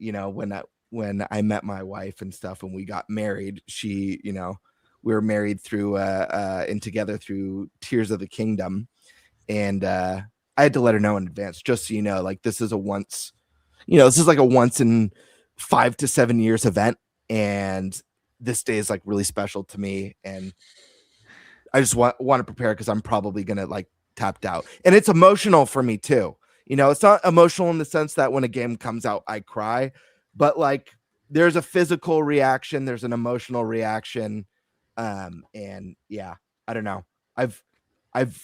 when I met my wife and stuff, and we got married, she, we were married through and together through Tears of the Kingdom, and I had to let her know in advance, just so you know, this is a once, this is a once in 5 to 7 years event, and this day is really special to me, and I just want to prepare because I'm probably gonna tapped out, and it's emotional for me too. It's not emotional in the sense that when a game comes out I cry, but there's a physical reaction, there's an emotional reaction, and yeah, I don't know. I've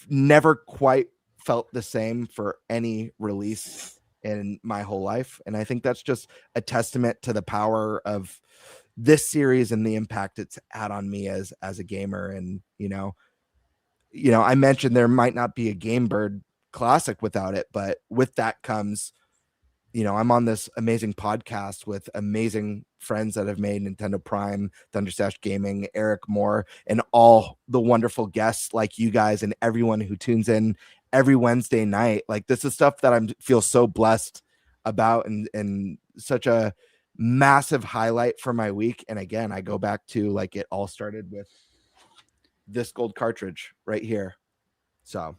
never quite felt the same for any release in my whole life, and I think that's just a testament to the power of this series and the impact it's had on me as a gamer. And you know, I mentioned there might not be a Game Bird Classic without it, but with that comes, you know, I'm on this amazing podcast with amazing friends that have made Nintendo Prime, ThunderStash Gaming, Eric Moore, and all the wonderful guests like you guys and everyone who tunes in every Wednesday night. Like, this is stuff that I feel so blessed about, and such a massive highlight for my week. And again, I go back to, like, it all started with this gold cartridge right here. So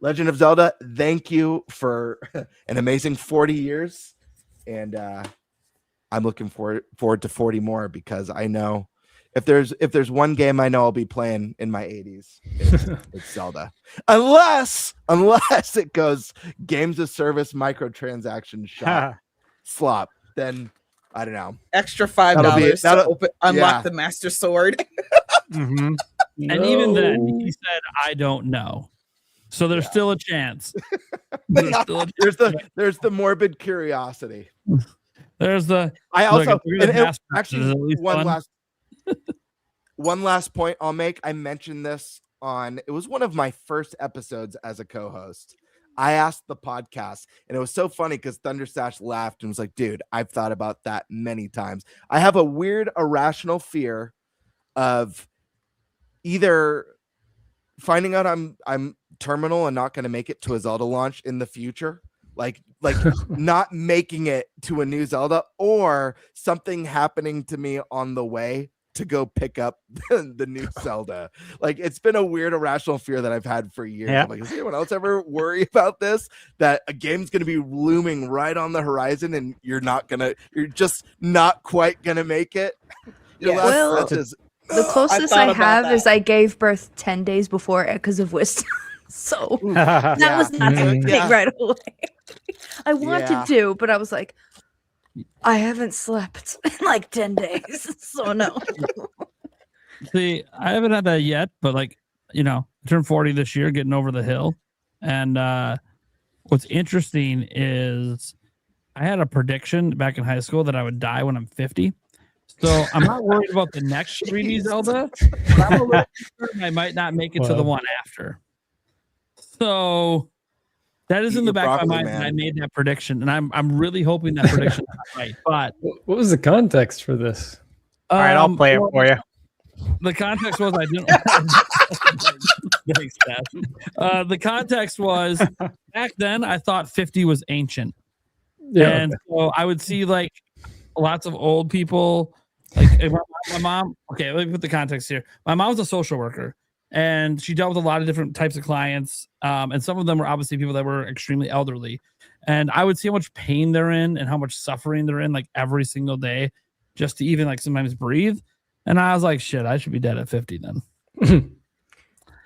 Legend of Zelda, thank you for an amazing 40 years. And I'm looking forward to 40 more, because I know if there's one game I know I'll be playing in my 80s, it's Zelda. Unless it goes games of service microtransaction slop, then I don't know. Extra $5 to unlock the Master Sword. Mm-hmm. And even then, he said, "I don't know." So there's still a chance. There's the morbid curiosity. There's the. I also actually one last point I'll make. I mentioned this it was one of my first episodes as a co-host. I asked the podcast, and it was so funny because ThunderStash laughed and was like, "Dude, I've thought about that many times. I have a weird irrational fear of either finding out I'm terminal and not going to make it to a Zelda launch in the future, like not making it to a new Zelda, or something happening to me on the way to go pick up the new Zelda." Like, it's been a weird irrational fear that I've had for years. Yeah. I'm like, does anyone else ever worry about this, that a game's going to be looming right on the horizon and you're just not quite going to make it? The closest I have is I gave birth 10 days before because of wisdom. So that was not something right away. I wanted to, but I was like, I haven't slept in like 10 days. So no. See, I haven't had that yet, but I turned 40 this year, getting over the hill. And what's interesting is I had a prediction back in high school that I would die when I'm 50. So I'm not worried about the next 3D Zelda, but I'm a little concerned I might not make it to the one after. So that is in the back of my mind that I made that prediction, and I'm really hoping that prediction is right. But what was the context for this? All right, I'll play it for you. The context was I didn't. Thanks, Dad. The context was back then I thought 50 was ancient, and so I would see like lots of old people. Like my mom. Okay, let me put the context here. My mom was a social worker, and she dealt with a lot of different types of clients. And some of them were obviously people that were extremely elderly. And I would see how much pain they're in and how much suffering they're in, like every single day, just to even like sometimes breathe. And I was like, shit, I should be dead at 50 then.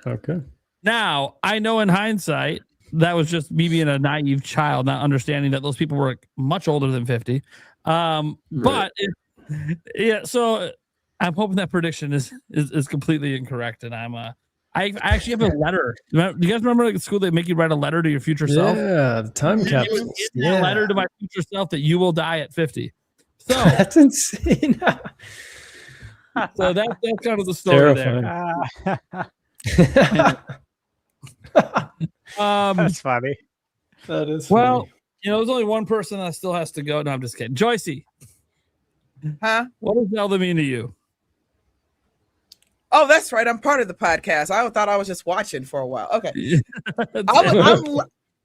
Okay. Now I know in hindsight that was just me being a naive child, not understanding that those people were much older than 50. But so I'm hoping that prediction is completely incorrect, and I actually have a letter. Do you guys remember at school they make you write a letter to your future self? Yeah, the time capsule. A letter to my future self that you will die at 50. So that's insane. So that's kind of the story there. That's funny. That is well. There's only one person that still has to go. No, I'm just kidding. Joycie. Huh? What does Zelda mean to you? Oh, that's right. I'm part of the podcast. I thought I was just watching for a while. Okay.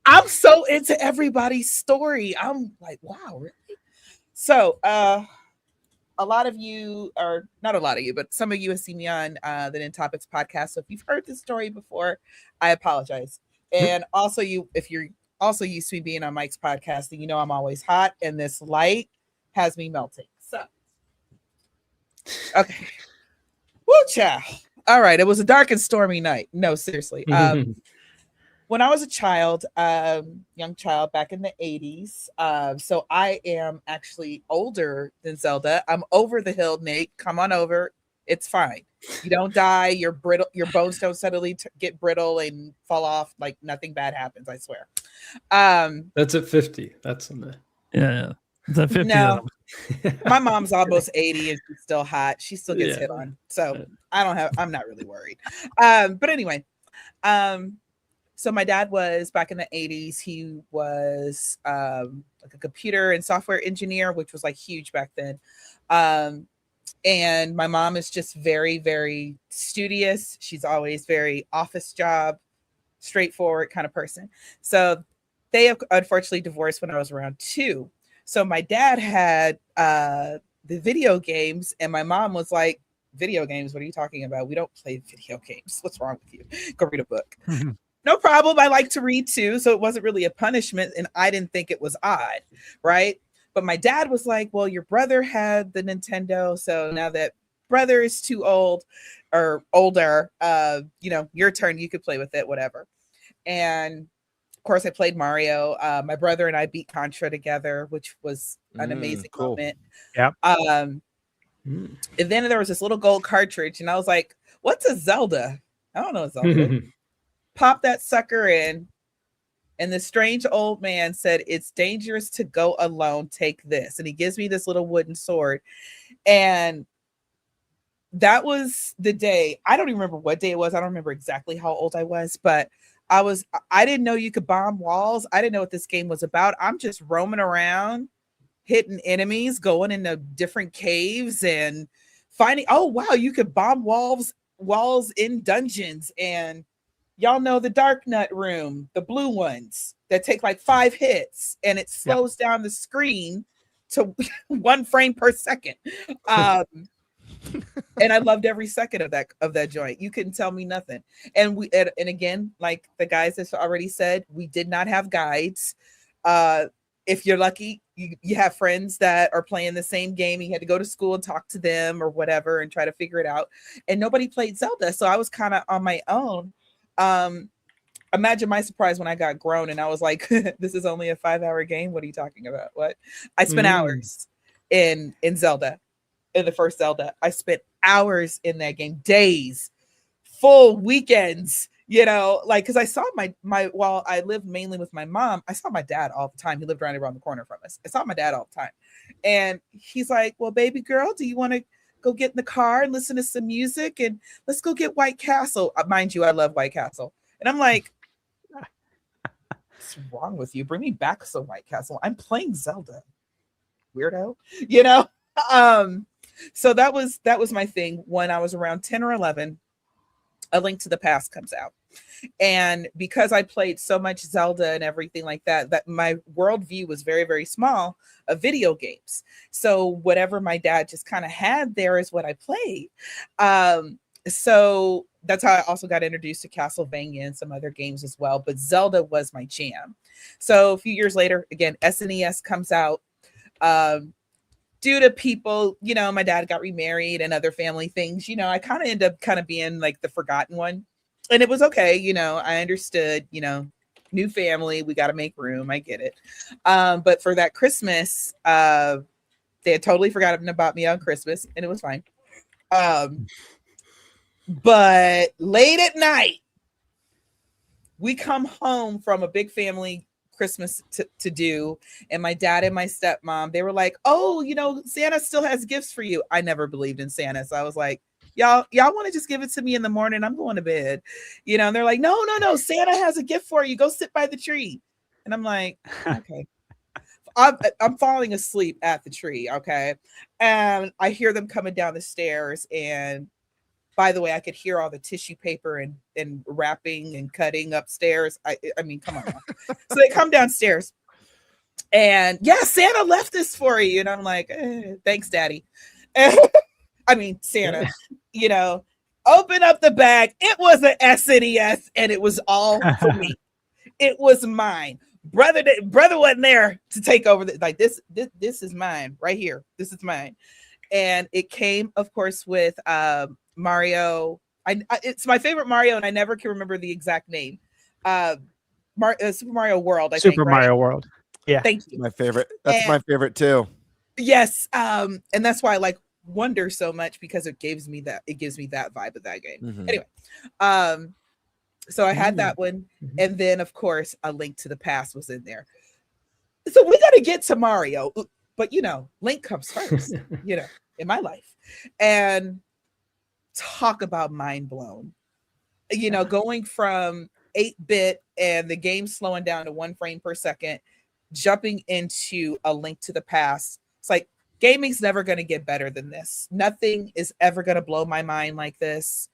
I'm so into everybody's story. I'm like, wow, really? So a lot of you, or not a lot of you, but some of you have seen me on the NinTopics podcast. So if you've heard this story before, I apologize. And also if you're also used to me being on Mike's podcast, and I'm always hot, and this light has me melting. So, okay. Woo, child. All right. It was a dark and stormy night. No, seriously. when I was a child, young child back in the 80s. So I am actually older than Zelda. I'm over the hill, Nate. Come on over. It's fine. You don't die. You're brittle. Your bones don't suddenly get brittle and fall off. Like nothing bad happens. I swear. That's at 50. That's in the Yeah. It's at 50. No, my mom's almost 80 and she's still hot. She still gets hit on. So I'm not really worried. But anyway, so my dad was back in the 80s. He was like a computer and software engineer, which was like huge back then. And my mom is just very, very studious. She's always very office job, straightforward kind of person. So they have unfortunately divorced when I was around 2. So my dad had the video games, and my mom was like, video games? What are you talking about? We don't play video games. What's wrong with you? Go read a book. No problem. I like to read too. So it wasn't really a punishment, and I didn't think it was odd, right? But my dad was like, well, your brother had the Nintendo. So now that brother is too old or older, your turn, you could play with it, whatever. And of course I played Mario. My brother and I beat Contra together, which was an amazing moment. Yep. And then there was this little gold cartridge, and I was like, what's a Zelda? I don't know a Zelda. Pop that sucker in. And the strange old man said, it's dangerous to go alone. Take this. And he gives me this little wooden sword. And that was the day. I don't even remember what day it was. I don't remember exactly how old I was, but I didn't know you could bomb walls. I didn't know what this game was about. I'm just roaming around, hitting enemies, going into different caves and finding, oh, wow, you could bomb walls in dungeons. And y'all know the Dark Nut room, the blue ones that take like 5 hits, and it slows down the screen to 1 frame per second. And I loved every second of that joint. You couldn't tell me nothing. And again, like the guys have already said, we did not have guides. If you're lucky, you have friends that are playing the same game. You had to go to school and talk to them or whatever and try to figure it out. And nobody played Zelda, so I was kind of on my own. Imagine my surprise when I got grown and I was like, this is only a 5-hour game. What are you talking about? What? I spent hours in Zelda, in the first Zelda. I spent hours in that game, days, full weekends, like, cause I saw my while I lived mainly with my mom, I saw my dad all the time. He lived right around the corner from us. I saw my dad all the time. And he's like, well, baby girl, do you want to go get in the car and listen to some music and let's go get White Castle? Mind you, I love White Castle. And I'm like, what's wrong with you? Bring me back some White Castle. I'm playing Zelda. Weirdo. So that was my thing. When I was around 10 or 11, A Link to the Past comes out. And because I played so much Zelda and everything like that my worldview was very, very small of video games. So whatever my dad just kind of had there is what I played. So that's how I also got introduced to Castlevania and some other games as well. But Zelda was my jam. So a few years later, again, SNES comes out. Due to people, my dad got remarried and other family things, I kind of end up being like the forgotten one. And it was okay. I understood, new family, we got to make room. I get it. But for that Christmas, they had totally forgotten about me on Christmas, and it was fine. But late at night, we come home from a big family Christmas to do, and my dad and my stepmom, they were like, oh, Santa still has gifts for you. I never believed in Santa, so I was like, y'all want to just give it to me in the morning? I'm going to bed, and they're like, no, Santa has a gift for you. Go sit by the tree. And I'm like, okay. I'm falling asleep at the tree, okay? And I hear them coming down the stairs, and by the way, I could hear all the tissue paper and wrapping and cutting upstairs. I mean, come on. So they come downstairs, and Santa left this for you. And I'm like, thanks, Daddy. I mean, Santa, open up the bag. It was an SNES, and it was all for me. It was mine. Brother wasn't there to take over. This is mine right here. This is mine. And it came, of course, with Mario. It's my favorite Mario, and I never can remember the exact name. Super Mario World. I Super think, right? Mario World. Yeah. Thank you. My favorite. That's And- my favorite too. Yes, and that's why I like Wonder so much, because it gives me that vibe of that game. Mhm. Anyway, so I had that one, and then of course A Link to the Past was in there. So we got to get to Mario, but Link comes first, in my life. And talk about mind blown. Going from 8-bit and the game slowing down to 1 frame per second, jumping into A Link to the Past. It's like, gaming's never going to get better than this. Nothing is ever going to blow my mind like this.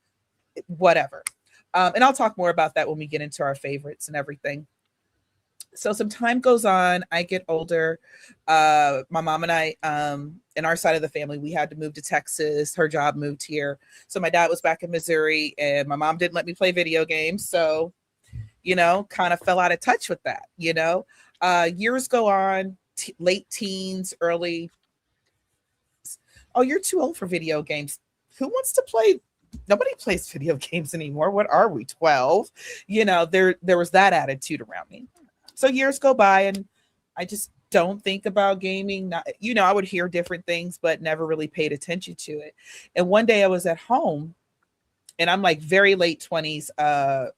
Whatever. And I'll talk more about that when we get into our favorites and everything. So some time goes on. I get older. My mom and I, in our side of the family, we had to move to Texas. Her job moved here. So my dad was back in Missouri, and my mom didn't let me play video games. So, kind of fell out of touch with that, years go on, late teens, early. Oh, you're too old for video games. Who wants to play? Nobody plays video games anymore. What are we, 12? There was that attitude around me. So years go by, and I just don't think about gaming. I would hear different things, but never really paid attention to it. And one day I was at home, and I'm like very late 20s,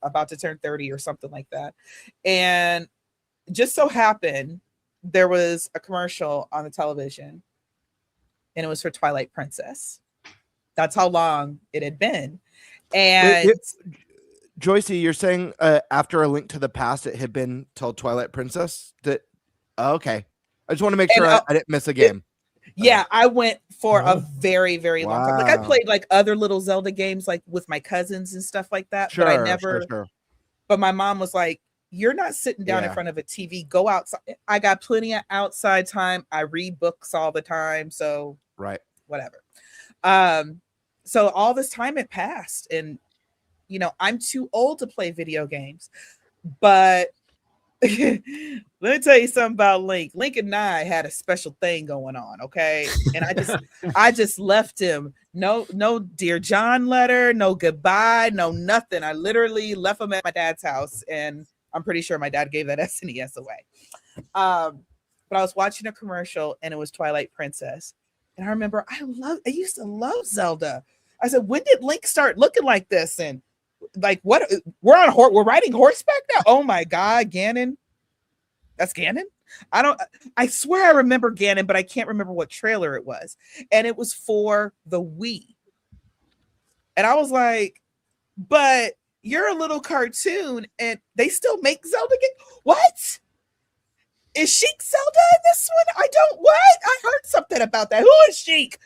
about to turn 30 or something like that. And just so happened, there was a commercial on the television, and it was for Twilight Princess. That's how long it had been. And Joycie, you're saying after A Link to the Past, it had been till Twilight Princess? Okay. I just want to make sure I didn't miss a game. Yeah, I went for a very, very long time. Like, I Wow. played like other little Zelda games, like with my cousins and stuff like that. But I never. Sure. But my mom was like, "You're not sitting down in front of a TV. Go outside." I got plenty of outside time. I read books all the time, so Right. whatever. So all this time had passed, and I'm too old to play video games. But let me tell you something about Link. Link and I had a special thing going on, okay? And I just left him. No Dear John letter, no goodbye, no nothing. I literally left him at my dad's house, and I'm pretty sure my dad gave that SNES away. But I was watching a commercial, and it was Twilight Princess. And I remember I used to love Zelda. I said, when did Link start looking like this? And like, what? We're riding horseback now. Oh my God, Ganon. That's Ganon. I swear I remember Ganon, but I can't remember what trailer it was. And it was for the Wii. And I was like, but you're a little cartoon, and they still make Zelda games. What? Is Sheik Zelda in this one? What? I heard something about that. Who is Sheik?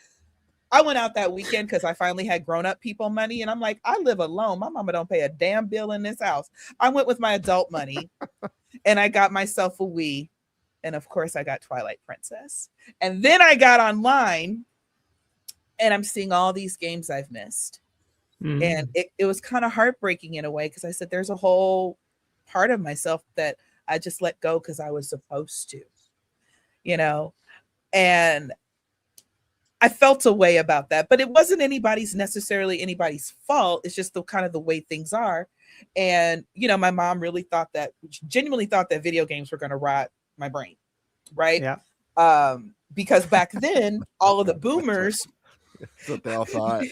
I went out that weekend because I finally had grown-up people money, and I'm like, I live alone. My mama don't pay a damn bill in this house. I went with my adult money, and I got myself a Wii, and of course I got Twilight Princess. And then I got online, and I'm seeing all these games I've missed. And it was kind of heartbreaking in a way, because I said there's a whole part of myself that I just let go because I was supposed to, and I felt a way about that, but it wasn't necessarily anybody's fault. It's just the kind of the way things are. And, my mom genuinely thought that video games were going to rot my brain. Right. Yeah. Because back then, all of the boomers. That's what they all thought.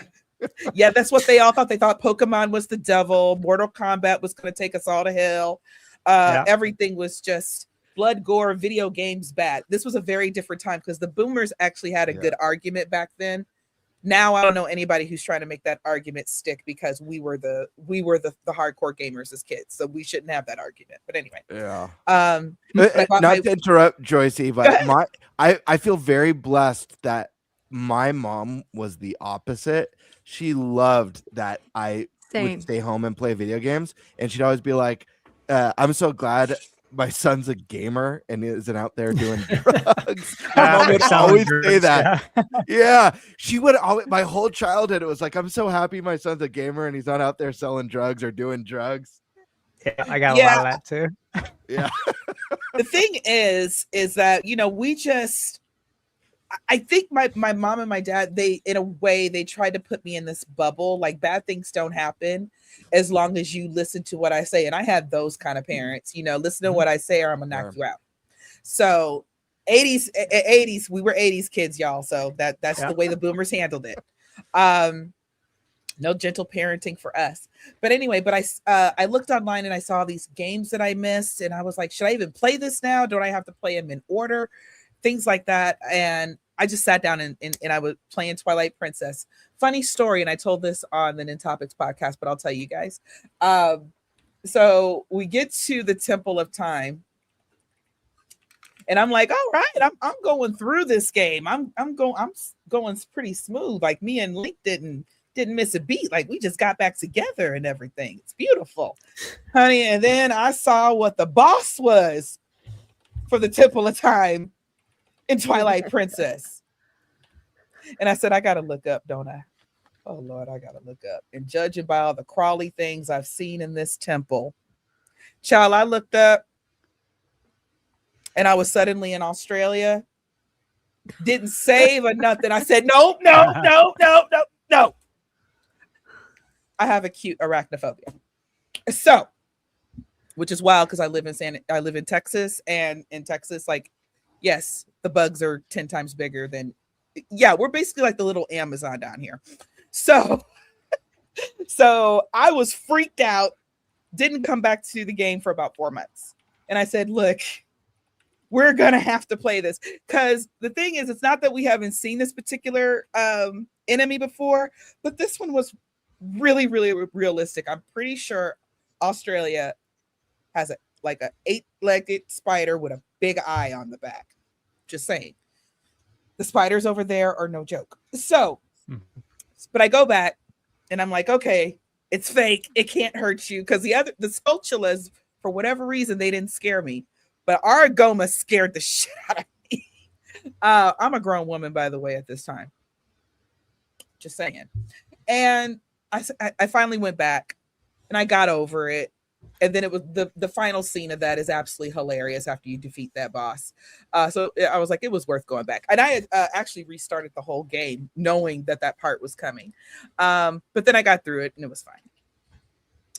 Yeah, that's what they all thought. They thought Pokemon was the devil. Mortal Kombat was going to take us all to hell. Everything was just blood, gore, video games bad. This was a very different time, because the boomers actually had a good argument back then. Now I don't know anybody who's trying to make that argument stick, because we were the hardcore gamers as kids, so we shouldn't have that argument. But anyway, not to interrupt, Joycie, but I feel very blessed that my mom was the opposite. She loved that I would stay home and play video games, and she'd always be like, I'm so glad my son's a gamer and isn't out there doing drugs. My mom would always say that. Yeah. She would always, my whole childhood, it was like, I'm so happy my son's a gamer and he's not out there selling drugs or doing drugs. Yeah, I got a lot of that too. Yeah. The thing is that, I think my mom and my dad, they, in a way, they tried to put me in this bubble. Like, bad things don't happen as long as you listen to what I say. And I had those kind of parents, you know, listen to what I say or I'm gonna knock you out. So 80s, we were 80s kids, y'all. So that's the way the boomers handled it. No gentle parenting for us. But anyway, I looked online and I saw these games that I missed. And I was like, should I even play this now? Don't I have to play them in order? Things like that. And I just sat down and I was playing Twilight Princess. Funny story, and I told this on the NintenByte podcast, but I'll tell you guys. So we get to the Temple of Time, and I'm like, all right, I'm going through this game. I'm going pretty smooth. Like, me and Link didn't miss a beat. Like, we just got back together and everything. It's beautiful, honey. And then I saw what the boss was for the Temple of Time in Twilight Princess. And I said, I gotta look up, don't I? Oh Lord, I gotta look up. And judging by all the crawly things I've seen in this temple, child, I looked up and I was suddenly in Australia. Didn't save or nothing. I said, no. I have acute arachnophobia. So, which is wild because I live in Texas, and in Texas, like, yes, the bugs are 10 times bigger than, we're basically like the little Amazon down here. So I was freaked out, didn't come back to the game for about 4 months. And I said, look, we're going to have to play this. Because the thing is, it's not that we haven't seen this particular enemy before, but this one was really, really realistic. I'm pretty sure Australia has like a 8-legged spider with a big eye on the back. Just saying. The spiders over there are no joke. So, but I go back and I'm like, okay, it's fake. It can't hurt you. Because the Skulltulas, for whatever reason, they didn't scare me. But Argoma scared the shit out of me. I'm a grown woman, by the way, at this time. Just saying. And I finally went back and I got over it. And then it was the final scene of that is absolutely hilarious after you defeat that boss. So I was like, it was worth going back. And I had actually restarted the whole game knowing that part was coming. But then I got through it and it was fine.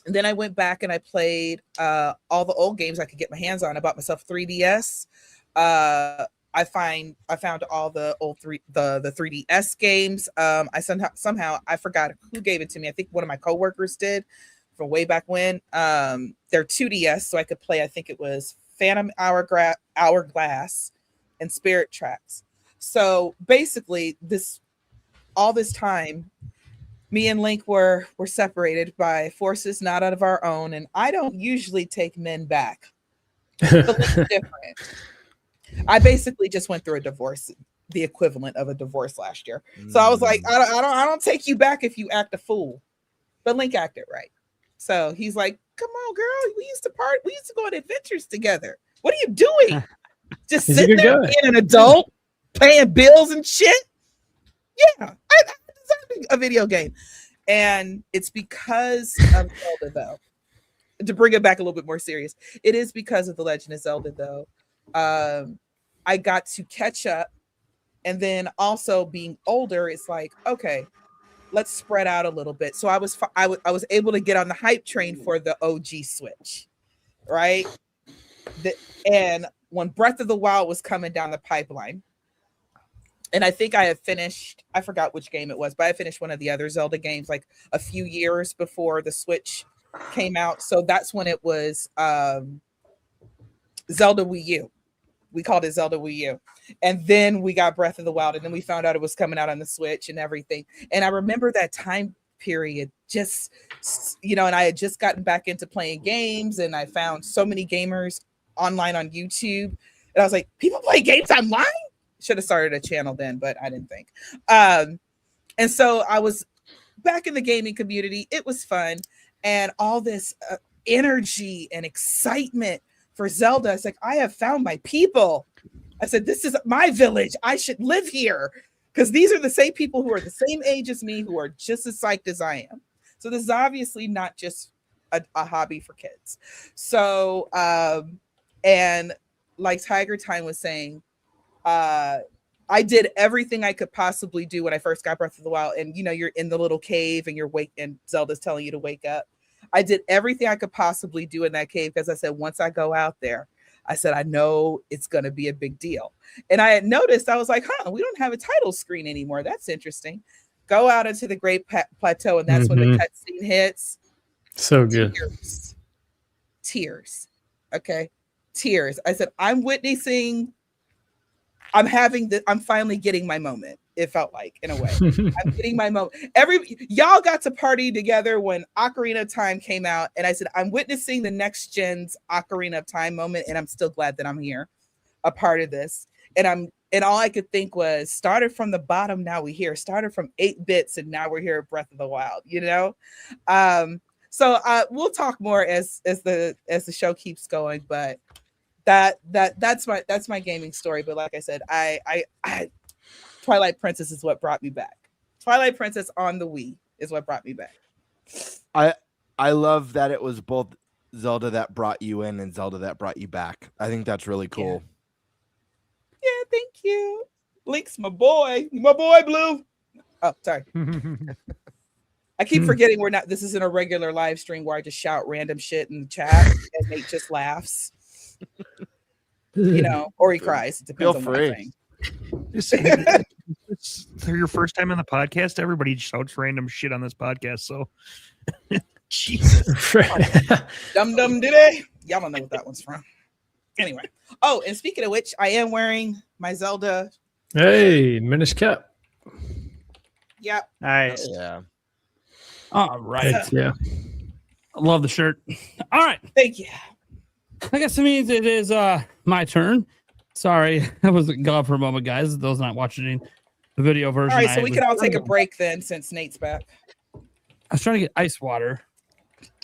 And then I went back and I played all the old games I could get my hands on. I bought myself 3DS. I found all the old the 3DS games. I somehow I forgot who gave it to me. I think one of my coworkers did. From way back when. They're 2DS, so I could play, I think it was Phantom Hourglass and Spirit Tracks. So basically, all this time, me and Link were separated by forces not out of our own, and I don't usually take men back. But Link's different. I basically just went through a divorce, the equivalent of a divorce last year. So I was like, I don't take you back if you act a fool. But Link acted right. So he's like, come on, girl. We used to go on adventures together. What are you doing? Just sitting there being an adult, paying bills and shit? Yeah, I designed a video game. And it's because of Zelda, though. To bring it back a little bit more serious, it is because of The Legend of Zelda, though. I got to catch up. And then also being older, it's like, okay, let's spread out a little bit. So I was able to get on the hype train for the OG Switch, right? And when Breath of the Wild was coming down the pipeline, and I think I had finished, I forgot which game it was, but I finished one of the other Zelda games like a few years before the Switch came out. So that's when it was Zelda Wii U. We called it Zelda Wii U. And then we got Breath of the Wild, and then we found out it was coming out on the Switch and everything. And I remember that time period, just, and I had just gotten back into playing games, and I found so many gamers online on YouTube. And I was like, people play games online? Should have started a channel then, but I didn't think. And so I was back in the gaming community. It was fun. And all this energy and excitement for Zelda. It's like, I have found my people. I said, this is my village. I should live here because these are the same people who are the same age as me, who are just as psyched as I am. So this is obviously not just a hobby for kids. So, and like TigerTyme was saying, I I did everything I could possibly do when I first got Breath of the Wild. And, you know, you're in the little cave and and Zelda's telling you to wake up. I did everything I could possibly do in that cave because I said, once I go out there, I said, I know it's going to be a big deal. And I had noticed, I was like, we don't have a title screen anymore. That's interesting. Go out into the Great Plateau, and that's when the cutscene hits. So good. Tears. Okay. Tears. I said, I'm finally getting my moment. It felt like, in a way, I'm getting my moment. Y'all got to party together when Ocarina of Time came out. And I said, I'm witnessing the next gen's Ocarina of Time moment. And I'm still glad that I'm here, a part of this. And all I could think was, started from the bottom. Now we here, started from 8 bits. And now we're here at Breath of the Wild, you know? So we'll talk more as the show keeps going, but that's my gaming story. But like I said, I Twilight Princess is what brought me back. Twilight Princess on the Wii is what brought me back. I love that it was both Zelda that brought you in and Zelda that brought you back. I think that's really cool. Yeah, thank you. Link's my boy Blue. Oh, sorry. I keep forgetting this isn't a regular live stream where I just shout random shit in the chat and Nate just laughs. You know, or he cries. It depends on what I'm saying. It's your first time on the podcast. Everybody shouts random shit on this podcast. So, Jesus, dum diddy. Y'all don't know what that one's from. Anyway. Oh, and speaking of which, I am wearing my Zelda. Hey, Minish Cap. Yep. Nice. Yeah. All right. Yeah. I love the shirt. All right. Thank you. I guess it means it is my turn. Sorry, I was gone for a moment, guys. Those not watching the video version. All right, so we can all take a break then, since Nate's back. I was trying to get ice water,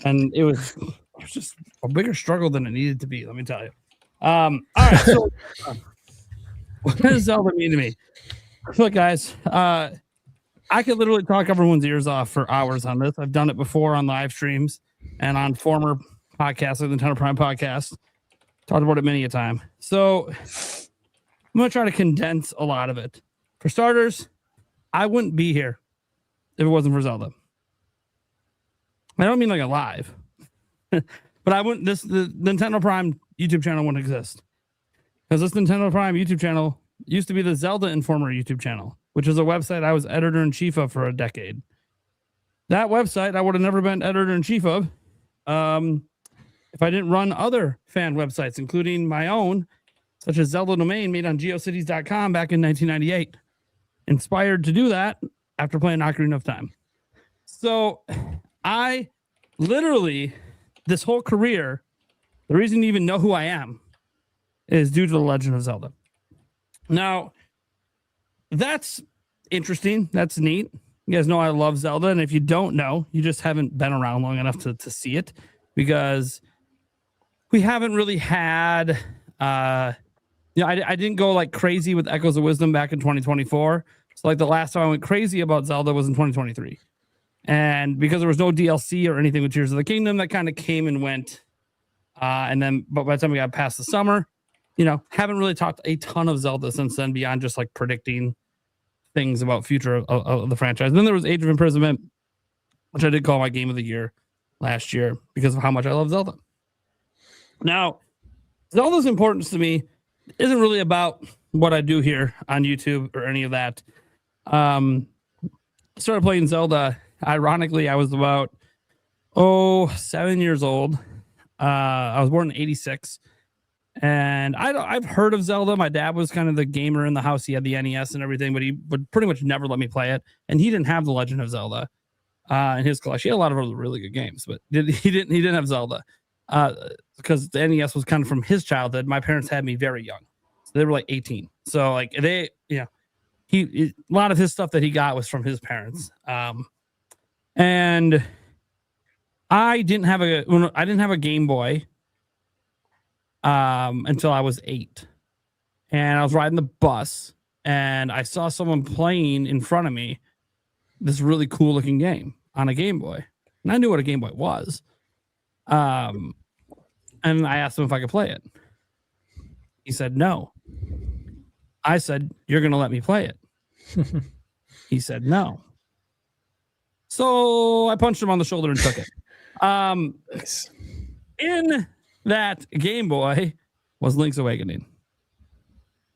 and it was just a bigger struggle than it needed to be. Let me tell you. All right, so what does Zelda mean to me? Look, guys, I could literally talk everyone's ears off for hours on this. I've done it before on live streams and on former podcasts, like the Nintendo Prime podcast. Talked about it many a time. So I'm going to try to condense a lot of it. For starters, I wouldn't be here if it wasn't for Zelda. I don't mean like alive, but I wouldn't. The Nintendo Prime YouTube channel wouldn't exist, because this Nintendo Prime YouTube channel used to be the Zelda Informer YouTube channel, which is a website I was editor-in-chief of for a decade. That website I would have never been editor-in-chief of if I didn't run other fan websites, including my own, such as Zelda Domain, made on geocities.com back in 1998. Inspired to do that after playing Ocarina of Time. So I literally, this whole career, the reason you even know who I am is due to the Legend of Zelda. Now, that's interesting. That's neat. You guys know I love Zelda, and if you don't know, you just haven't been around long enough to see it, because we haven't really had, I didn't go like crazy with Echoes of Wisdom back in 2024. So like the last time I went crazy about Zelda was in 2023. And because there was no DLC or anything with Tears of the Kingdom, that kind of came and went. But by the time we got past the summer, haven't really talked a ton of Zelda since then, beyond just like predicting things about future of the franchise. And then there was Age of Imprisonment, which I did call my game of the year last year because of how much I love Zelda. Now, Zelda's importance to me isn't really about what I do here on YouTube or any of that. I started playing Zelda. Ironically, I was about 7 years old. I was born in 86. And I've heard of Zelda. My dad was kind of the gamer in the house. He had the NES and everything, but he would pretty much never let me play it. And he didn't have the Legend of Zelda in his collection. He had a lot of other really good games, but he didn't have Zelda because the NES was kind of from his childhood. My parents had me very young, so they were like 18. So like a lot of his stuff that he got was from his parents. And I didn't have a Game Boy until I was 8, and I was riding the bus and I saw someone playing in front of me this really cool looking game on a Game Boy, and I knew what a Game Boy was. And I asked him if I could play it. He said no. I said, "You're going to let me play it." He said, "No." So I punched him on the shoulder and took it. Nice. In that Game Boy was Link's Awakening.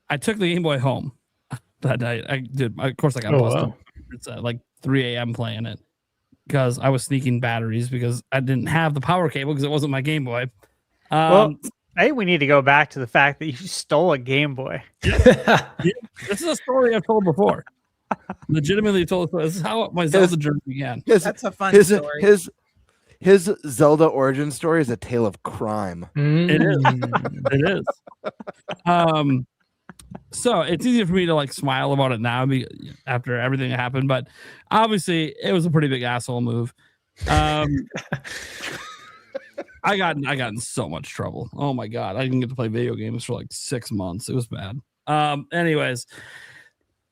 I took the Game Boy home that night. I did. Of course, I got busted. Wow. It's like 3 a.m. playing it because I was sneaking batteries because I didn't have the power cable because it wasn't my Game Boy. Well, I think we need to go back to the fact that you stole a Game Boy. Yeah, this is a story I've told before. Legitimately told. This is how my Zelda journey began. That's a fun story. His Zelda origin story is a tale of crime. It is. It is. So it's easier for me to like smile about it now after everything that happened, but obviously it was a pretty big asshole move. I got in so much trouble. Oh my god, I didn't get to play video games for like 6 months. It was bad. Anyways,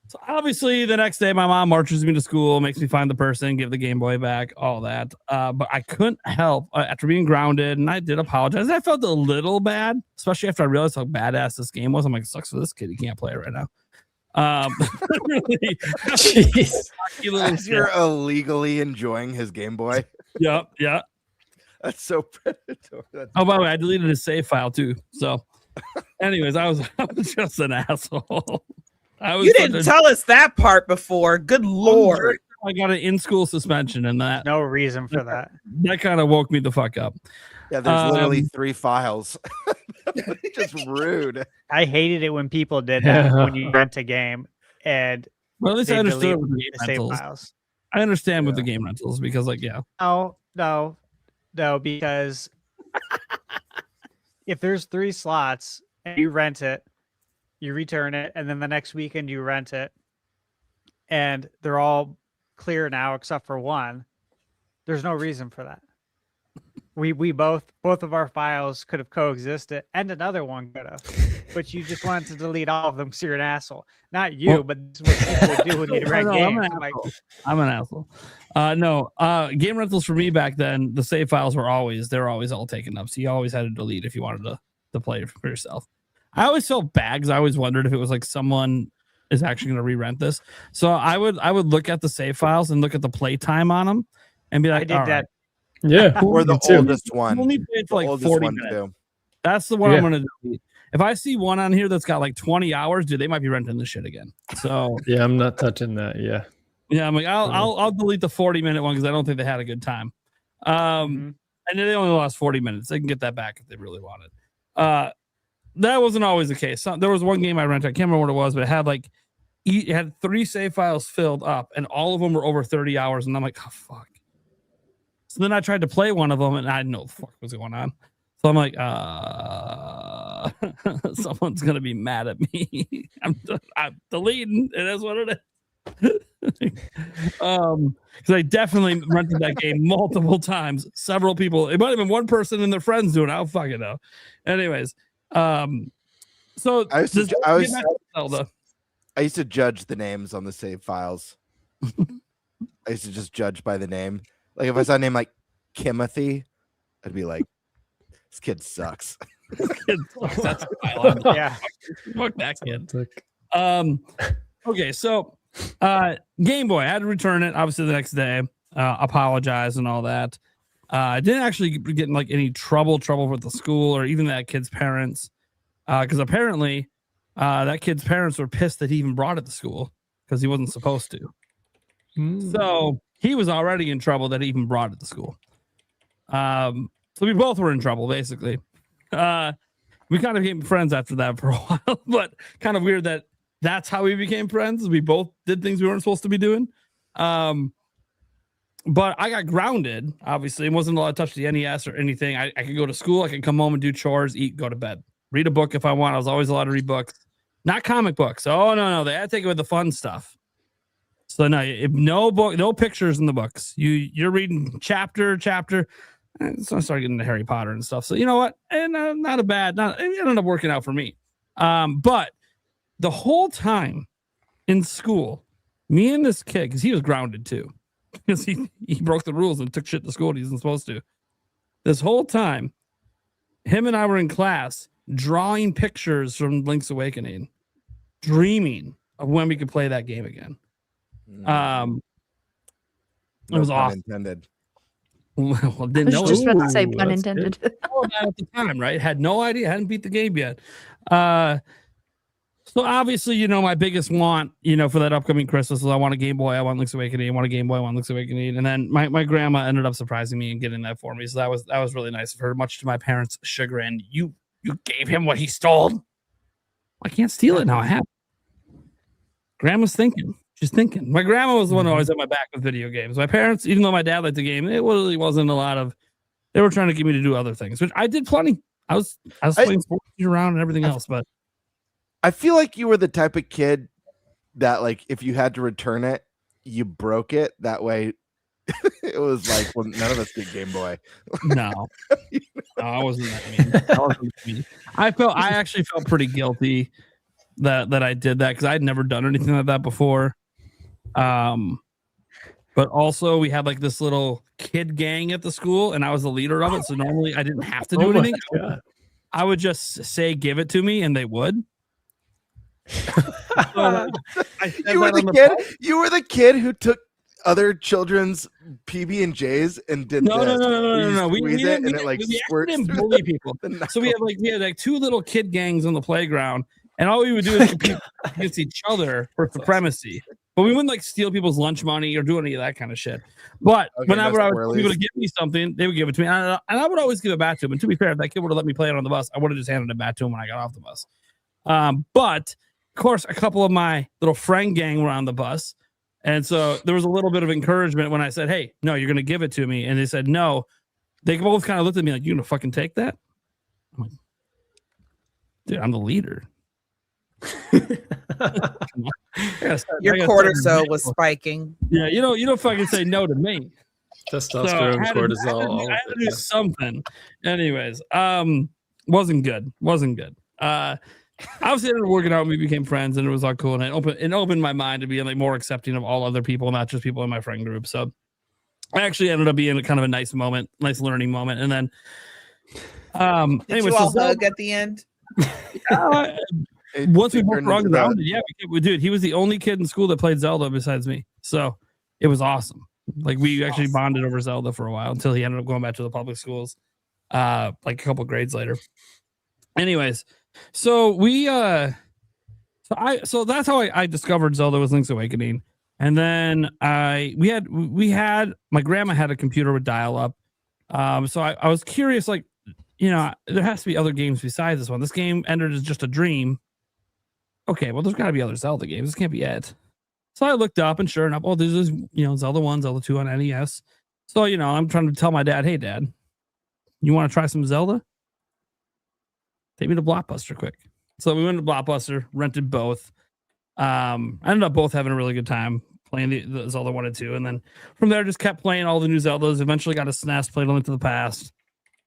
so obviously the next day my mom marches me to school, makes me find the person, give the Game Boy back, all that. But I couldn't help after being grounded, and I did apologize. I felt a little bad, especially after I realized how badass this game was. I'm like, sucks for this kid. He can't play it right now. Really, Jeez. You're illegally enjoying his Game Boy. Yep. That's so predatory. Oh, by the way, I deleted his save file too. So, anyways, I was just an asshole. You didn't tell us that part before. Good Lord. I got an in-school suspension and that. No reason for that. That kind of woke me the fuck up. Yeah, there's literally 3 files. Just rude. I hated it when people did that when you rent a game and well, at least I understood with the game save rentals. files. I understand with the game rentals because like No, because if there's 3 slots and you rent it, you return it, and then the next weekend you rent it, and they're all clear now except for one, there's no reason for that. We both of our files could have coexisted, and another one could have, but you just wanted to delete all of them because you're an asshole. Not you, but this is what people do when you rent games. I'm an asshole. No, game rentals for me back then, the save files were always all taken up, so you always had to delete if you wanted to play it for yourself. I always felt bad because I always wondered if it was like someone is actually going to re-rent this. So I would look at the save files and look at the play time on them and be like, I did that. Yeah, or the oldest one. Only played for like 40 minutes. Too. That's the one I'm going to delete. If I see one on here that's got like 20 hours, dude, they might be renting this shit again. So yeah, I'm not touching that. Yeah, I'm like, I'll delete the 40-minute one because I don't think they had a good time. And they only lost 40 minutes. They can get that back if they really want it. That wasn't always the case. There was one game I rented. I can't remember what it was, but it had 3 save files filled up, and all of them were over 30 hours. And I'm like, oh fuck. So then I tried to play one of them, and I didn't know what the fuck was going on. So I'm like, someone's gonna be mad at me. I'm deleting. It is what it is. Because I definitely rented that game multiple times. Several people. It might have been one person and their friends doing it. I don't fucking know. Anyways. So I used to judge the names on the save files. I used to just judge by the name. Like if I saw a name like Kimothy, I'd be like, this kid sucks. That's yeah. Fuck that kid. Okay, so Game Boy, I had to return it obviously the next day, apologize and all that. I didn't actually get in like any trouble with the school or even that kid's parents, because apparently that kid's parents were pissed that he even brought it to school because he wasn't supposed to. So he was already in trouble that he even brought it to school. So we both were in trouble basically. We kind of became friends after that for a while, but kind of weird that that's how we became friends. We both did things we weren't supposed to be doing. But I got grounded, obviously, and wasn't allowed to touch the NES or anything. I could go to school. I could come home and do chores, eat, go to bed. Read a book if I want. I was always allowed to read books. Not comic books. Oh, no. They had to take it with the fun stuff. So no book, no pictures in the books. You're reading chapter. And so I started getting into Harry Potter and stuff. So you know what? And it ended up working out for me. But the whole time in school, me and this kid, because he was grounded too. Because he broke the rules and took shit to school he wasn't supposed to. This whole time, him and I were in class drawing pictures from Link's Awakening dreaming of when we could play that game again. No It was pun awesome. intended. Well, I didn't was know just it. about to say Ooh, pun that's intended. All that at the time, right? Had no idea, hadn't beat the game yet. So obviously, you know, my biggest want, you know, for that upcoming Christmas was I want a Game Boy, I want Link's Awakening, I want a Game Boy, I want Link's Awakening. And then my grandma ended up surprising me and getting that for me. So that was really nice of her, much to my parents' chagrin. You gave him what he stole. I can't steal it now. I have. Grandma's thinking. She's thinking. My grandma was the one who always had my back with video games. My parents, even though my dad liked the game, it really wasn't a lot of. They were trying to get me to do other things, which I did plenty. I was playing sports around and everything else, but I feel like you were the type of kid that, like, if you had to return it, you broke it. That way, it was like, well, none of us get Game Boy. No, I wasn't that mean. I actually felt pretty guilty that I did that because I'd never done anything like that before. But also we had like this little kid gang at the school, and I was the leader of it. So normally I didn't have to do anything. I would just say, "Give it to me," and they would. You were the kid who took other children's PB&Js and did No. We didn't bully people. So we had like two little kid gangs on the playground, and all we would do is compete against each other for supremacy. But we wouldn't like steal people's lunch money or do any of that kind of shit. But whenever I was people to give me something, they would give it to me, and I would always give it back to him. And to be fair, if that kid would have let me play it on the bus, I would have just handed it back to him when I got off the bus. But of course, a couple of my little friend gang were on the bus. And so there was a little bit of encouragement when I said, "Hey, no, you're going to give it to me." And they said, "No." They both kind of looked at me like, "You going to fucking take that?" I'm like, "Dude, I'm the leader." Your cortisol was spiking. Yeah, you don't fucking say no to me. Testosterone, cortisol. I had to do something. Anyways, wasn't good. Obviously, it ended up working out. We became friends, and it was all cool. And it opened my mind to be like more accepting of all other people, not just people in my friend group. So, I actually ended up being a kind of a nice moment, nice learning moment. And then, did you all hug at the end? Once we both wrong rounded, yeah, dude, he was the only kid in school that played Zelda besides me. So it was awesome. Like we actually bonded over Zelda for a while until he ended up going back to the public schools, like a couple grades later. Anyways, so so that's how I discovered Zelda was Link's Awakening. And then we had my grandma had a computer with dial-up. So I was curious, like, you know, there has to be other games besides this one. This game ended as just a dream. Okay, well, there's got to be other Zelda games. This can't be it. So I looked up, and sure enough, there's Zelda 1, Zelda 2 on NES. So, you know, I'm trying to tell my dad, "Hey, Dad, you want to try some Zelda? Take me to Blockbuster quick." So we went to Blockbuster, rented both. I ended up both having a really good time playing the Zelda 1 and 2. And then from there, just kept playing all the new Zeldas. Eventually got a SNES, played A Link to the Past.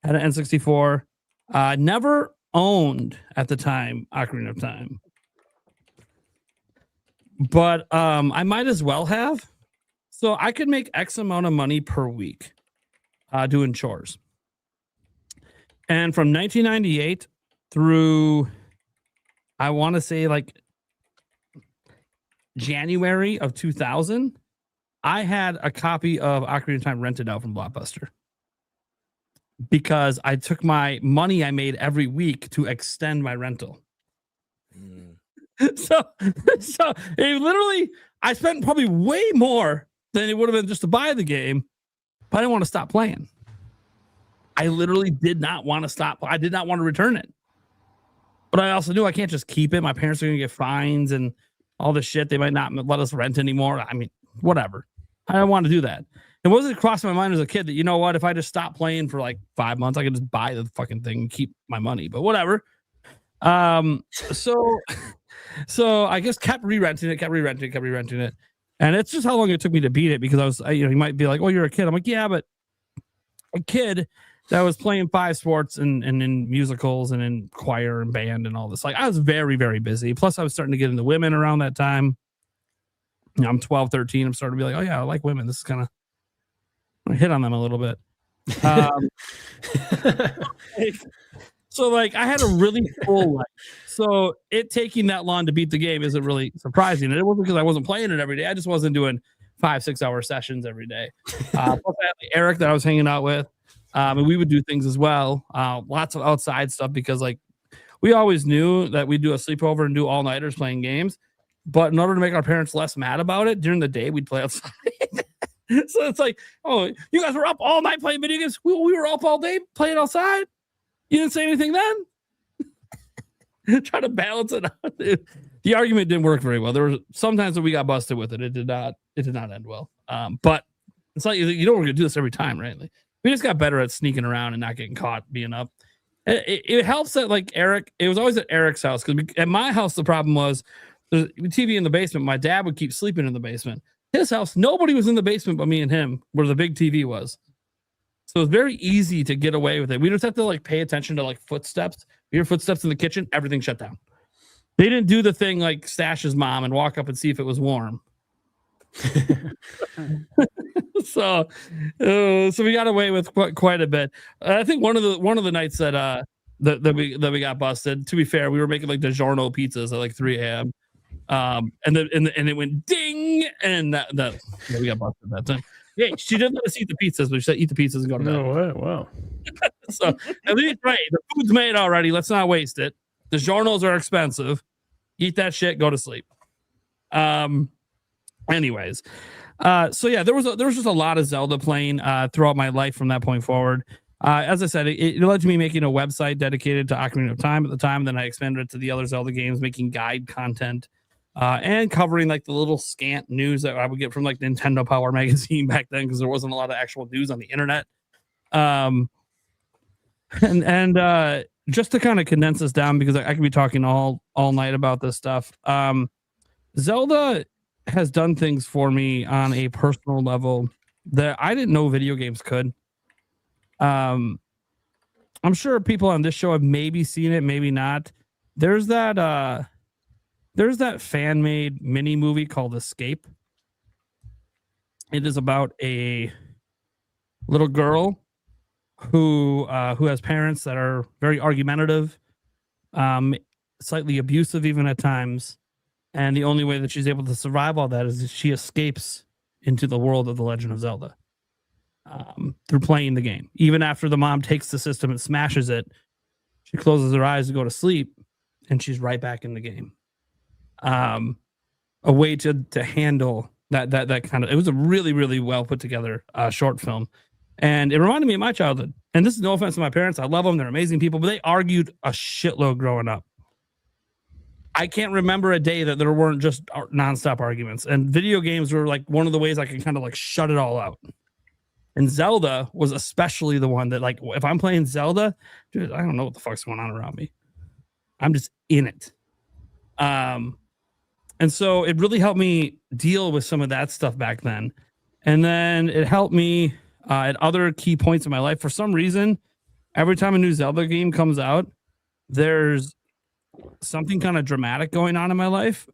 Had an N64. Never owned at the time Ocarina of Time. But I might as well have. So I could make X amount of money per week doing chores. And from 1998 through, I want to say like January of 2000, I had a copy of Ocarina of Time rented out from Blockbuster. Because I took my money I made every week to extend my rental. So it literally, I spent probably way more than it would have been just to buy the game, but I didn't want to stop playing. I literally did not want to stop. I did not want to return it. But I also knew I can't just keep it. My parents are going to get fines and all this shit. They might not let us rent anymore. I mean, whatever. I don't want to do that. It wasn't crossing my mind as a kid that, you know what, if I just stopped playing for like 5 months, I could just buy the fucking thing and keep my money. But whatever. So I guess kept re-renting it. And it's just how long it took me to beat it, because I was, you might be like, "Oh, you're a kid." I'm like, yeah, but a kid that was playing 5 sports and in musicals and in choir and band and all this. Like, I was very, very busy. Plus, I was starting to get into women around that time. You know, I'm 12, 13. I'm starting to be like, "Oh yeah, I like women. This is kind of, I hit on them a little bit." So like I had a really full life. So it taking that long to beat the game isn't really surprising. And it wasn't because I wasn't playing it every day. I just wasn't doing 5-6 hour sessions every day. Plus I had Eric that I was hanging out with. And we would do things as well. Lots of outside stuff because like we always knew that we'd do a sleepover and do all-nighters playing games. But in order to make our parents less mad about it, during the day we'd play outside. So it's like, oh, you guys were up all night playing video games. We were up all day playing outside. You didn't say anything then? Try to balance it out. The argument didn't work very well. There were sometimes that we got busted with it. It did not end well. But it's like you know we're gonna do this every time, right? Like, we just got better at sneaking around and not getting caught being up. It helps that like Eric. It was always at Eric's house because at my house the problem was there's TV in the basement. My dad would keep sleeping in the basement. His house, nobody was in the basement but me and him, where the big TV was. So it's very easy to get away with it. We just have to like pay attention to like footsteps. We hear footsteps in the kitchen, everything shut down. They didn't do the thing like Stash's mom and walk up and see if it was warm. So we got away with quite a bit. I think one of the nights that we got busted. To be fair, we were making like DiGiorno pizzas at like 3 a.m. And it went ding, and that we got busted that time. Yeah, she didn't let us eat the pizzas, but she said eat the pizzas and go to bed. No way! Wow. So at least right, the food's made already. Let's not waste it. The DiGiornos are expensive. Eat that shit. Go to sleep. Anyways, so yeah, there was just a lot of Zelda playing throughout my life from that point forward. As I said, it led to me making a website dedicated to Ocarina of Time at the time. Then I expanded it to the other Zelda games, making guide content. And covering like the little scant news that I would get from like Nintendo Power magazine back then because there wasn't a lot of actual news on the internet. And just to kind of condense this down because I could be talking all night about this stuff. Zelda has done things for me on a personal level that I didn't know video games could. I'm sure people on this show have maybe seen it, maybe not. There's that fan-made mini movie called Escape. It is about a little girl who has parents that are very argumentative, slightly abusive even at times, and the only way that she's able to survive all that is she escapes into the world of the Legend of Zelda through playing the game. Even after the mom takes the system and smashes it, she closes her eyes to go to sleep, and she's right back in the game. A way to handle that kind of, it was a really, really well put together short film. And it reminded me of my childhood. And this is no offense to my parents. I love them. They're amazing people, but they argued a shitload growing up. I can't remember a day that there weren't just nonstop arguments. And video games were like one of the ways I could kind of like shut it all out. And Zelda was especially the one that like, if I'm playing Zelda, dude, I don't know what the fuck's going on around me. I'm just in it. And so it really helped me deal with some of that stuff back then. And then it helped me at other key points in my life. For some reason, every time a new Zelda game comes out, there's something kind of dramatic going on in my life.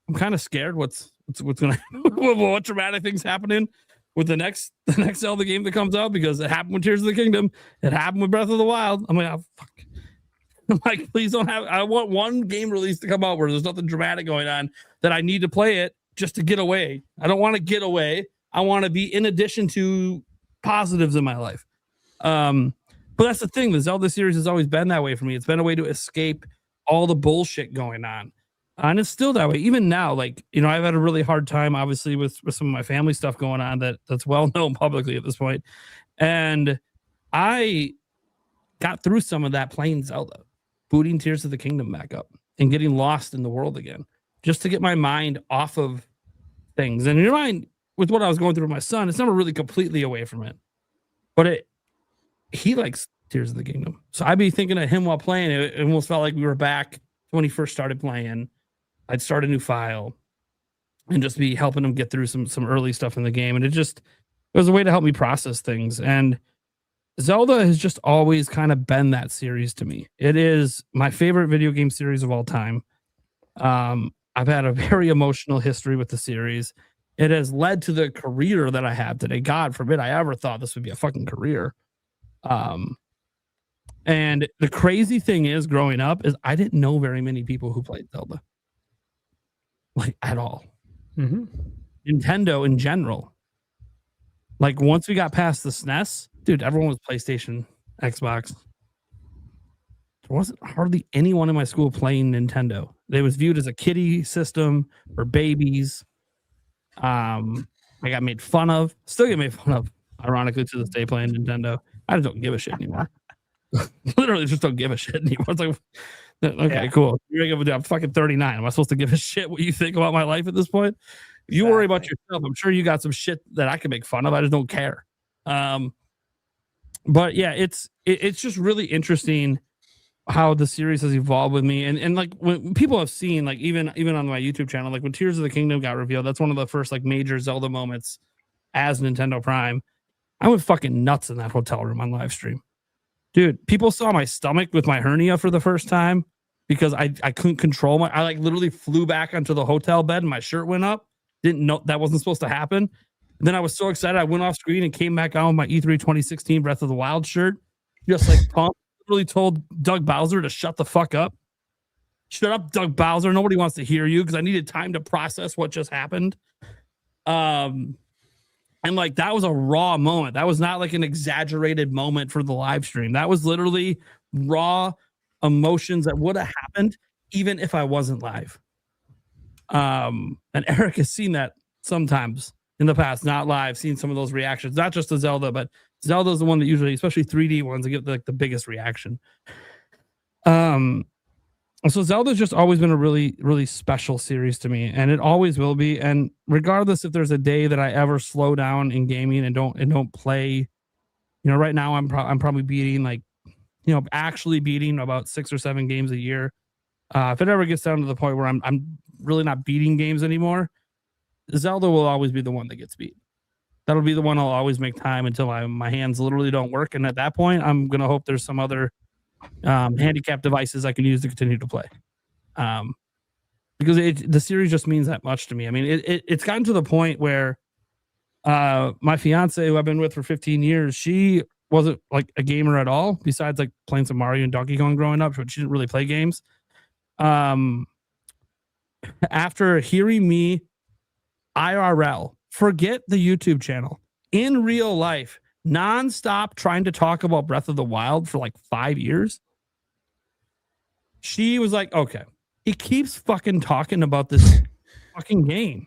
I'm kind of scared what's going to happen, what dramatic things happening with the next Zelda game that comes out, because it happened with Tears of the Kingdom. It happened with Breath of the Wild. I'm like, oh, fuck. I'm like, please don't have. I want one game release to come out where there's nothing dramatic going on that I need to play it just to get away. I don't want to get away. I want to be in addition to positives in my life. But that's the thing. The Zelda series has always been that way for me. It's been a way to escape all the bullshit going on. And it's still that way. Even now, like, you know, I've had a really hard time, obviously, with some of my family stuff going on that's well known publicly at this point. And I got through some of that playing Zelda, booting Tears of the Kingdom back up and getting lost in the world again, just to get my mind off of things. And your mind, with what I was going through with my son, it's never really completely away from it. But he likes Tears of the Kingdom. So I'd be thinking of him while playing it. It almost felt like we were back when he first started playing. I'd start a new file and just be helping him get through some early stuff in the game. And it was a way to help me process things. And Zelda has just always kind of been that series to me. It is my favorite video game series of all time. I've had a very emotional history with the series. It has led to the career that I have today. God forbid I ever thought this would be a fucking career. And the crazy thing is, growing up, is I didn't know very many people who played Zelda, like at all. Nintendo in general. Like once we got past the SNES, dude, everyone was PlayStation, Xbox. There wasn't hardly anyone in my school playing Nintendo. They was viewed as a kiddie system for babies. I got made fun of. Still get made fun of, ironically, to this day playing Nintendo. I just don't give a shit anymore. Literally just don't give a shit anymore. It's like, okay, cool. I'm fucking 39. Am I supposed to give a shit what you think about my life at this point? You worry about yourself. I'm sure you got some shit that I can make fun of. I just don't care. But yeah, it's just really interesting how the series has evolved with me. And like when people have seen, like even on my YouTube channel, like when Tears of the Kingdom got revealed, that's one of the first like major Zelda moments as Nintendo Prime. I went fucking nuts in that hotel room on live stream. Dude, people saw my stomach with my hernia for the first time because I couldn't control I like literally flew back onto the hotel bed and my shirt went up. Didn't know that wasn't supposed to happen. And then I was so excited. I went off screen and came back on with my E3 2016 Breath of the Wild shirt. Just like pumped. Literally told Doug Bowser to shut the fuck up. Shut up, Doug Bowser. Nobody wants to hear you because I needed time to process what just happened. And like that was a raw moment. That was not like an exaggerated moment for the live stream. That was literally raw emotions that would have happened even if I wasn't live. And Eric has seen that sometimes in the past, not live, seen some of those reactions, not just to Zelda, but Zelda's the one that usually, especially 3D ones, that get like the biggest reaction. So Zelda's just always been a really, really special series to me, and it always will be. And regardless if there's a day that I ever slow down in gaming and don't play, you know, right now I'm probably beating like, you know, actually beating about 6 or 7 games a year. If it ever gets down to the point where I'm really not beating games anymore, Zelda will always be the one that gets beat. That'll be the one I'll always make time until my hands literally don't work. And at that point, I'm gonna hope there's some other handicap devices I can use to continue to play, because the series just means that much to me. I mean, it's gotten to the point where my fiance, who I've been with for 15 years, she wasn't like a gamer at all, besides like playing some Mario and Donkey Kong growing up, but she didn't really play games. After hearing me IRL, forget the YouTube channel, in real life, nonstop trying to talk about Breath of the Wild for like 5 years, she was like, okay, he keeps fucking talking about this fucking game.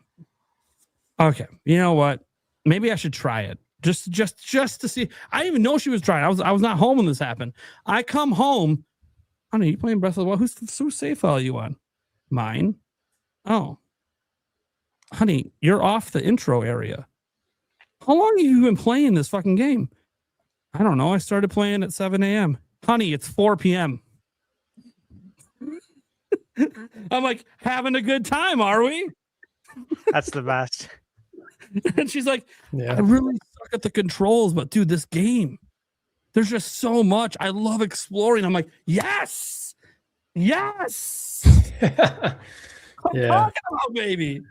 Okay, you know what? Maybe I should try it. Just to see. I didn't even know she was trying. I was not home when this happened. I come home. Honey, you playing Breath of the Wild? Whose save file are you on? Mine. Oh. Honey, you're off the intro area. How long have you been playing this fucking game? I don't know. I started playing at 7 a.m. Honey, it's 4 p.m. I'm like, having a good time, are we? That's the best. And she's like, I really suck at the controls, but dude, this game, there's just so much. I love exploring. I'm like, yes. Yeah. Talking about, baby.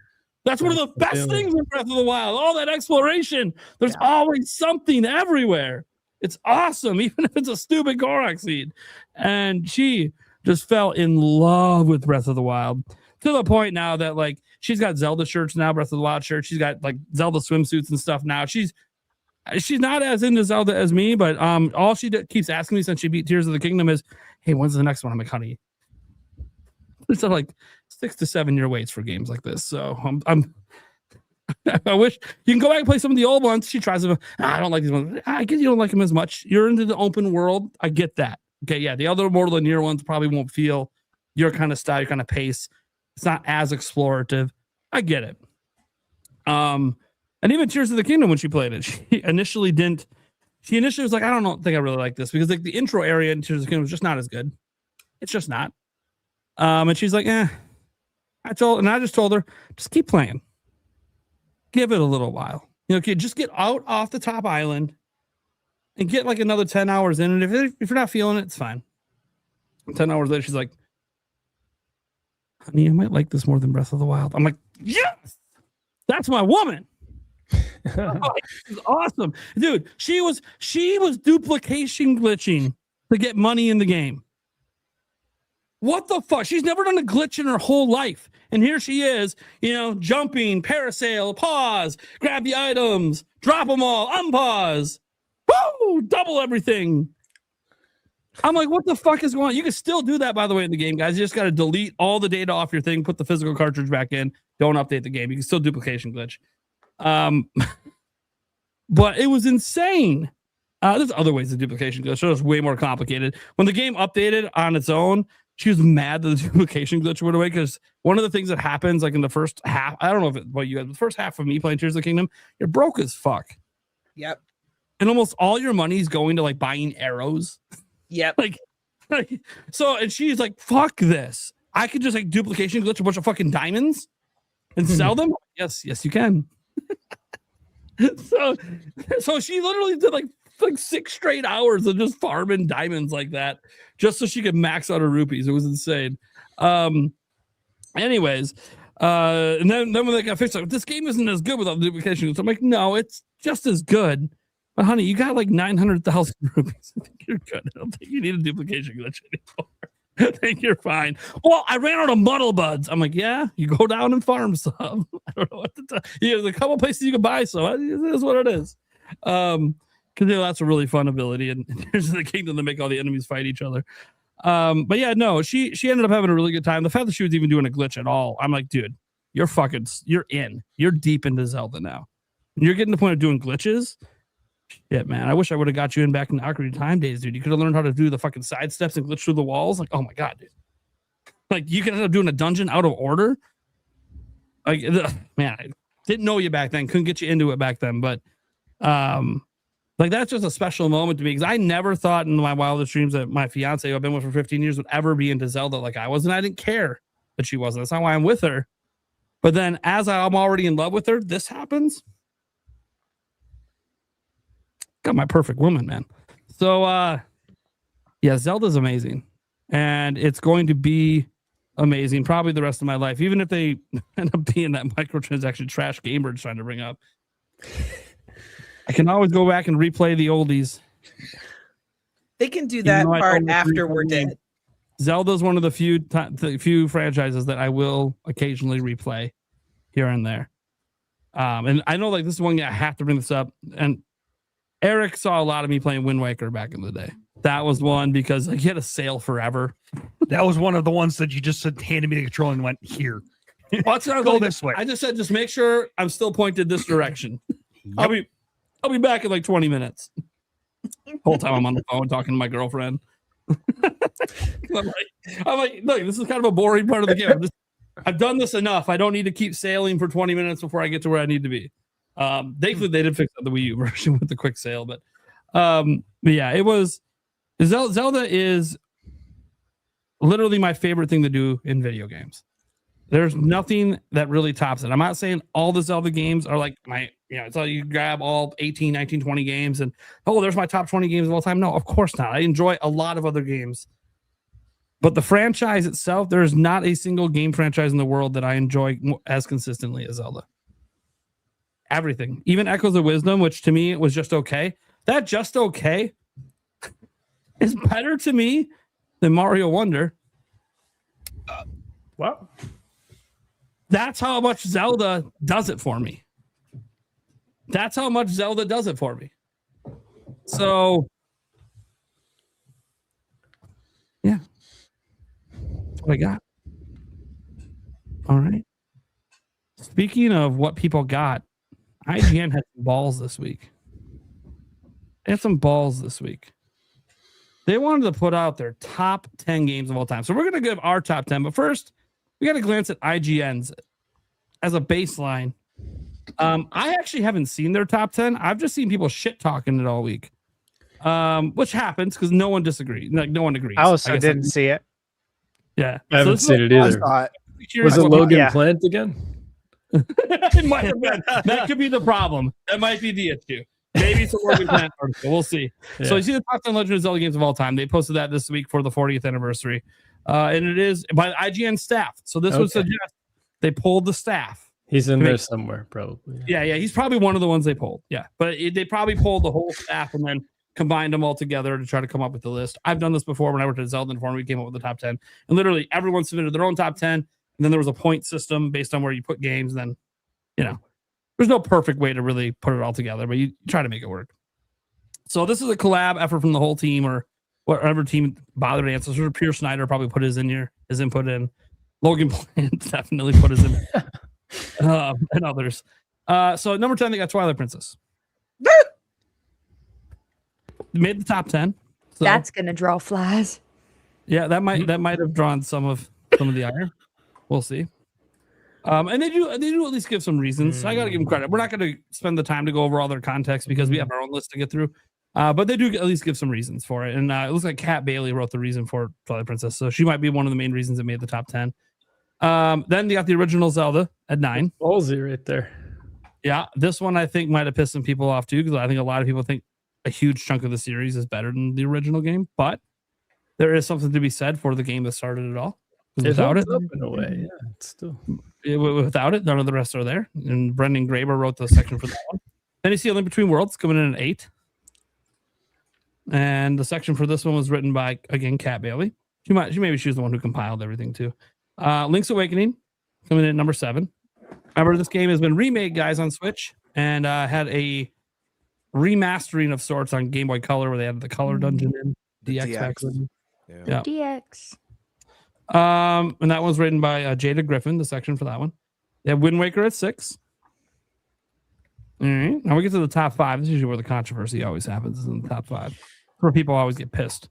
That's one of the best things in Breath of the Wild. All that exploration. There's always something everywhere. It's awesome, even if it's a stupid Korok seed. And she just fell in love with Breath of the Wild, to the point now that like she's got Zelda shirts now, Breath of the Wild shirts. She's got like Zelda swimsuits and stuff now. She's not as into Zelda as me, but all she keeps asking me since she beat Tears of the Kingdom is, hey, when's the next one? I'm like, honey, it's like 6 to 7 year waits for games like this. So I wish you can go back and play some of the old ones. She tries them. I don't like these ones. I guess you don't like them as much. You're into the open world. I get that. Okay, yeah, the other more linear ones probably won't feel your kind of style, your kind of pace. It's not as explorative. I get it. And even Tears of the Kingdom, when she played it, she initially was like, I don't think I really like this, because like the intro area in Tears of the Kingdom was just not as good. It's just not. And she's like, I just told her, just keep playing. Give it a little while. You know, okay, just get out off the top island and get like another 10 hours in. And if you're not feeling it, it's fine. 10 hours later, she's like, honey, I might like this more than Breath of the Wild. I'm like, yes, that's my woman. Oh, she's awesome, dude. She was duplication glitching to get money in the game. What the fuck? She's never done a glitch in her whole life. And here she is, jumping, parasail, pause, grab the items, drop them all, unpause. Woo! Double everything. I'm like, what the fuck is going on? You can still do that, by the way, in the game, guys. You just got to delete all the data off your thing, put the physical cartridge back in, don't update the game. You can still duplication glitch. But it was insane. There's other ways to duplication glitch. It was way more complicated. When the game updated on its own, she was mad that the duplication glitch went away because one of the things that happens, like in the first half, I don't know what you had, the first half of me playing Tears of the Kingdom, you're broke as fuck. Yep. And almost all your money is going to like buying arrows. Yep. And she's like, fuck this. I could just like duplication glitch a bunch of fucking diamonds and sell them. Yes, you can. So she literally did like 6 straight hours of just farming diamonds like that just so she could max out her rupees. It was insane. Anyways, and then when they got fixed, like, this game isn't as good without the duplication glitch. I'm like, no, it's just as good. But honey, you got like 900,000 rupees. I think you're good. I don't think you need a duplication glitch anymore. I think you're fine. Well, I ran out of muddle buds. I'm like, yeah, you go down and farm some. I don't know what to tell you. There's a couple places you can buy some. It is what it is. Because that's a really fun ability. And Tears of the Kingdom to make all the enemies fight each other. But yeah, no, she ended up having a really good time. The fact that she was even doing a glitch at all, I'm like, dude, you're deep into Zelda now. And you're getting to the point of doing glitches. Shit, man. I wish I would have got you in back in the Ocarina of Time days, dude. You could have learned how to do the fucking side steps and glitch through the walls. Like, oh my God, dude. Like, you could end up doing a dungeon out of order. Like, man, I didn't know you back then. Couldn't get you into it back then. But, like, that's just a special moment to me because I never thought in my wildest dreams that my fiance, who I've been with for 15 years, would ever be into Zelda like I was. And I didn't care that she wasn't. That's not why I'm with her. But then as I'm already in love with her, this happens. Got my perfect woman, man. So, yeah, Zelda's amazing. And it's going to be amazing probably the rest of my life, even if they end up being that microtransaction trash Gamebird's trying to bring up. I can always go back and replay the oldies. They can do that part after we're dead. Zelda's one of the few franchises that I will occasionally replay here and there. And I know like this is one I have to bring this up. And Eric saw a lot of me playing Wind Waker back in the day. That was one because like, he had a sale forever. That was one of the ones that you just handed me the controller and went, here. Go this way. I just said, just make sure I'm still pointed this direction. Yep. I'll be back in like 20 minutes. Whole time I'm on the phone talking to my girlfriend. I'm like, look, this is kind of a boring part of the game. I've done this enough. I don't need to keep sailing for 20 minutes before I get to where I need to be. Thankfully they did fix the Wii U version with the quick sale, but yeah, it was Zelda is literally my favorite thing to do in video games. There's nothing that really tops it. I'm not saying all the Zelda games are like it's all you grab all 18, 19, 20 games and there's my top 20 games of all time. No, of course not. I enjoy a lot of other games. But the franchise itself, there's not a single game franchise in the world that I enjoy as consistently as Zelda. Everything, even Echoes of Wisdom, which to me was just okay. That just okay is better to me than Mario Wonder. Wow. That's how much Zelda does it for me. That's how much Zelda does it for me. So, yeah. That's what I got. All right. Speaking of what people got, IGN had some balls this week. They had some balls this week. They wanted to put out their top 10 games of all time. So we're going to give our top 10. But first, we got to glance at IGN's as a baseline. I actually haven't seen their top 10. I've just seen people shit talking it all week, which happens because no one disagrees. Like, no one agrees. I also didn't see it. Yeah. I haven't seen it either. Was it Logan Plant again? It might have been. That could be the problem. That might be the issue. Maybe it's a Logan Plant article. We'll see. Yeah. So you see the top 10 Legend of Zelda games of all time. They posted that this week for the 40th anniversary. And it is by the IGN staff. So this would suggest they pulled the staff. He's in there somewhere, probably. Yeah. He's probably one of the ones they pulled. Yeah. But they probably pulled the whole staff and then combined them all together to try to come up with the list. I've done this before when I worked at Zelda Inform. We came up with the top 10, and literally everyone submitted their own top 10. And then there was a point system based on where you put games. And then, there's no perfect way to really put it all together, but you try to make it work. So this is a collab effort from the whole team, or whatever team bothered to answer. So Pierre Snyder probably put his input in. Logan Plant definitely put his in, and others. So number 10, they got Twilight Princess. Made the top 10. So, That's gonna draw flies. Yeah, that might have drawn some of the ire. We'll see. And they do at least give some reasons. So I got to give them credit. We're not going to spend the time to go over all their context because we have our own list to get through. But they do at least give some reasons for it. And it looks like Kat Bailey wrote the reason for Twilight Princess, so she might be one of the main reasons it made the top 10. Then you got the original Zelda at 9. Ballsy right there. Yeah, this one I think might have pissed some people off too, because I think a lot of people think a huge chunk of the series is better than the original game. But there is something to be said for the game that started it all. Without it, up in a way, yeah, it's still without it, none of the rest are there. And Brendan Graber wrote the section for that one. Then you see A Link Between Worlds coming in at 8. And the section for this one was written by, again, Kat Bailey. She was the one who compiled everything too. Link's Awakening coming in at number 7. Remember, this game has been remade, guys, on Switch, and had a remastering of sorts on Game Boy Color, where they had the color dungeon in DX back then. Yeah. DX. And that one's written by Jada Griffin, the section for that one. They have Wind Waker at 6. All right. Now we get to the top 5. This is usually where the controversy always happens, is in the top 5. Where people always get pissed.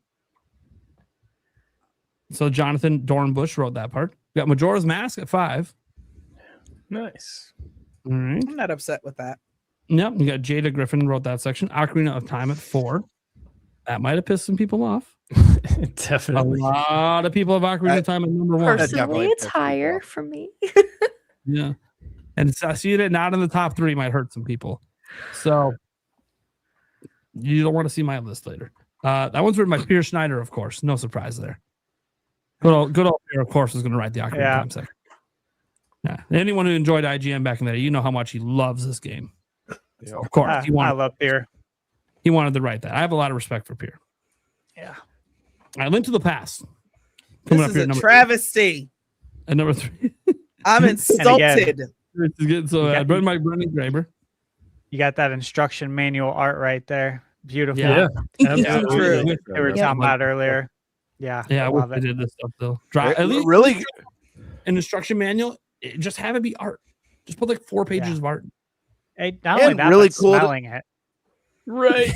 So Jonathan Dornbush wrote that part. We got Majora's Mask at 5. Nice. All right. I'm not upset with that. Yep. You got Jada Griffin wrote that section. Ocarina of Time at 4. That might have pissed some people off. Definitely. A lot of people have Ocarina of Time at number 1. Personally, it's higher for me. Yeah. And seeing it not in the top 3 might hurt some people. So you don't want to see my list later. That one's written by Pierre Snyder, of course. No surprise there. Good old Pierre, of course, is going to write the Ocarina of Time section. Yeah. Anyone who enjoyed IGN back in the day, you know how much he loves this game. So, of course. I love Pierre. He wanted to write that. I have a lot of respect for Pierre. Yeah. All right, Link to the Past. This is a travesty. At number 3. I'm insulted. It's getting so bad. Written by Brendan Graber. You got that instruction manual art right there. Beautiful. Yeah. True. They were talking about earlier. Yeah. Yeah, I love wish it. they did this stuff though. At least really an instruction manual. Just have it be art. Just put like 4 pages of art. Hey, not only that, really but cool smelling it. Right.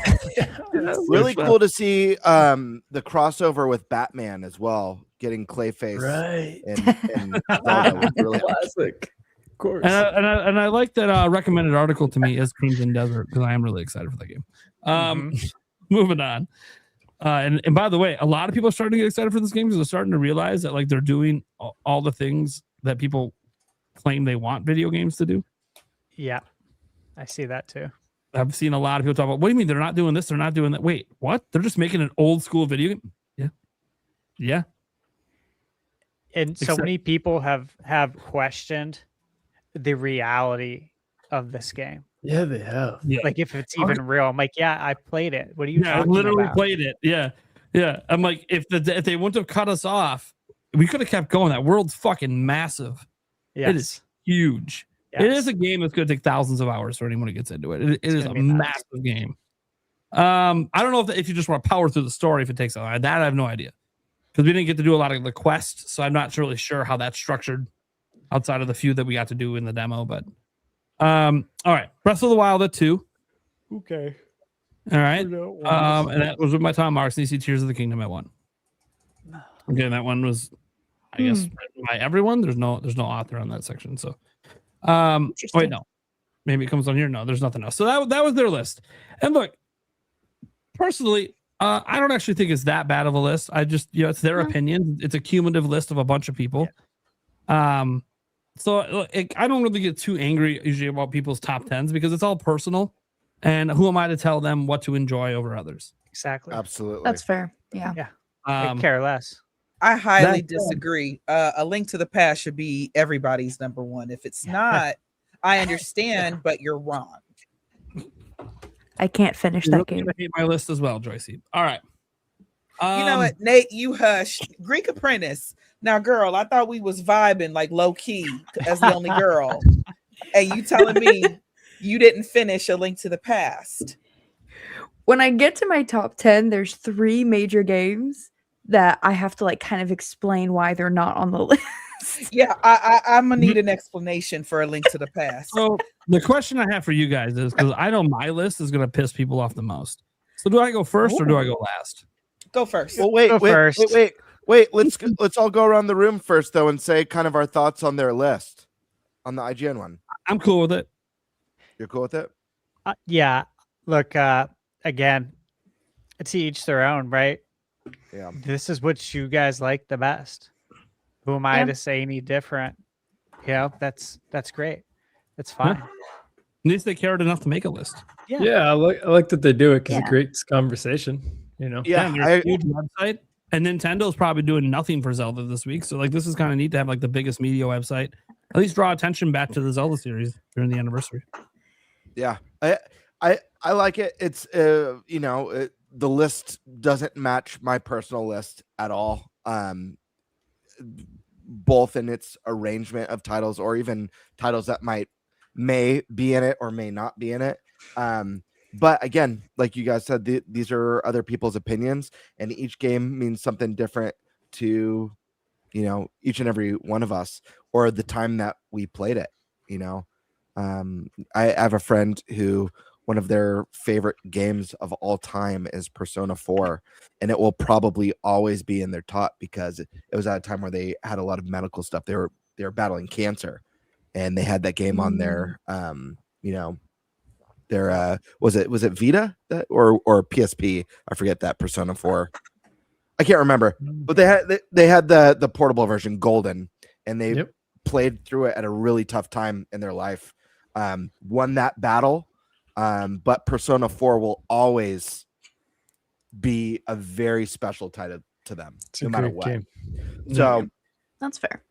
Really cool to see the crossover with Batman as well, getting Clayface. Right. And Zelda was really classic. Of course. And I like that recommended article to me is Crimson Desert, because I am really excited for that game. Moving on. And by the way, a lot of people are starting to get excited for this game because they're starting to realize that like they're doing all the things that people claim they want video games to do. Yeah, I see that too. I've seen a lot of people talk about, what do you mean they're not doing this? They're not doing that. Wait, what? They're just making an old school video game? Yeah. Yeah. And so many people have questioned the reality of this game. Yeah, they have. Yeah. Like if it's even real. I'm like, yeah, I played it. What are you I talking literally about? played it. Yeah. Yeah. I'm like, if they wouldn't have cut us off, we could have kept going. That world's fucking massive. Yes. It is huge. Yes. It is a game that's going to take thousands of hours for anyone who gets into it. It is a be nuts. massive game. I don't know if you just want to power through the story, if it takes a while. That I have no idea, because we didn't get to do a lot of the quests, so I'm not really sure how that's structured outside of the few that we got to do in the demo. But all right, Breath of the Wild at 2. Okay. All right, and that was with my Tom Marks. And you see Tears of the Kingdom at 1. Again, that one was, I guess, written by everyone. There's no author on that section. So, wait, no, maybe it comes on here. No, there's nothing else. So that was their list. And look, personally, I don't actually think it's that bad of a list. I just, it's their opinion. It's a cumulative list of a bunch of people. Yeah. So I don't really get too angry usually about people's top 10s because it's all personal. And who am I to tell them what to enjoy over others? Exactly. Absolutely. That's fair. Yeah. Yeah. I care less. I highly disagree. A Link to the Past should be everybody's number 1. If it's not, I understand, but you're wrong. I can't finish You're that really game. gonna hate my list as well, Joycey. All right. You know what, Nate? You hush. Greek Apprentice. Now, girl, I thought we was vibing like low key as the only girl, and you telling me you didn't finish A Link to the Past. When I get to my top 10, there's 3 major games that I have to like kind of explain why they're not on the list. Yeah, I'm gonna need an explanation for A Link to the Past. So the question I have for you guys is, because I know my list is gonna piss people off the most. So do I go first or do I go last? Go first. Well, wait. Let's all go around the room first, though, and say kind of our thoughts on their list, on the IGN one. I'm cool with it. You're cool with it? Yeah. Look, again, it's each their own, right? Yeah. This is what you guys like the best. Who am I to say any different? That's great. That's fine. At least they cared enough to make a list. Yeah, I like that they do it because it creates conversation. Yeah, there's a huge website, and Nintendo's probably doing nothing for Zelda this week. So like, this is kind of neat to have like the biggest media website. At least draw attention back to the Zelda series during the anniversary. Yeah, I like it. It's the list doesn't match my personal list at all. Both in its arrangement of titles or even titles that may be in it or may not be in it. But again, like you guys said, these are other people's opinions, and each game means something different to, each and every one of us, or the time that we played it. I have a friend who one of their favorite games of all time is Persona 4, and it will probably always be in their top because it was at a time where they had a lot of medical stuff. They were battling cancer, and they had that game on their their was it Vita or PSP? I forget that Persona 4. I can't remember, but they had the portable version, Golden, and they played through it at a really tough time in their life. Won that battle, but Persona 4 will always be a very special title to them, no matter what. Game. So that's fair.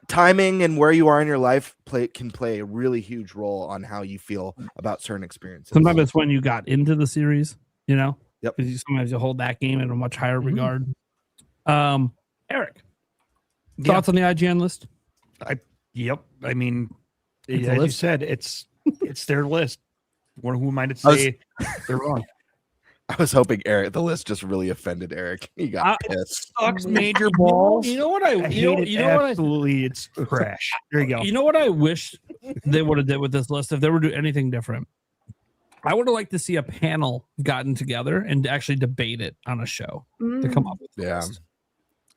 Timing and where you are in your life can play a really huge role on how you feel about certain experiences. Sometimes it's when you got into the series, Yep. Because sometimes you hold that game in a much higher regard. Eric, thoughts on the IGN list? Yep. I mean, as you said, it's their list. Who am I to say they're wrong? I was hoping the list just really offended Eric. He got pissed. Sucks major balls. You know what absolutely, it's trash. There you go. You know what I wish they would have did with this list if they were doing anything different? I would have liked to see a panel gotten together and actually debate it on a show to come up with the list.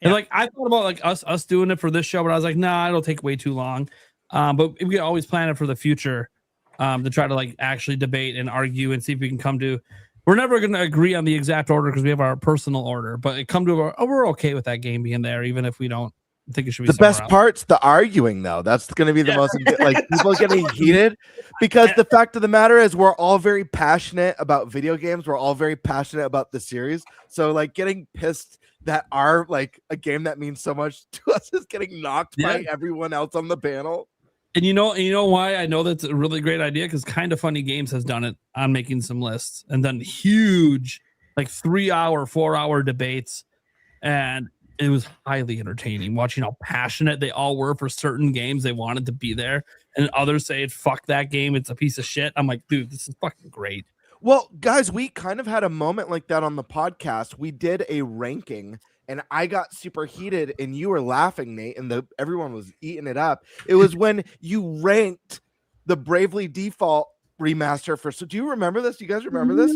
And like, I thought about like us doing it for this show, but I was like, nah, it'll take way too long. But we could always plan it for the future to try to like actually debate and argue and see if we can come to. We're never going to agree on the exact order because we have our personal order, but it come to we're okay with that game being there, even if we don't think it should be. The best part's the arguing, though. That's going to be the most like people getting heated because the fact of the matter is we're all very passionate about video games. We're all very passionate about the series. So like getting pissed that our like a game that means so much to us is getting knocked by everyone else on the panel. And you know why I know that's a really great idea? Because Kind of Funny Games has done it on making some lists and done huge, like 3-hour, 4-hour debates, and it was highly entertaining watching how passionate they all were for certain games they wanted to be there, and others say, "Fuck that game, it's a piece of shit." I'm like, dude, this is fucking great. Well, guys, we kind of had a moment like that on the podcast. We did a ranking. And I got super heated, and you were laughing, Nate, and everyone was eating it up. It was when you ranked the Bravely Default remaster for. So, do you remember this? Do you guys remember this?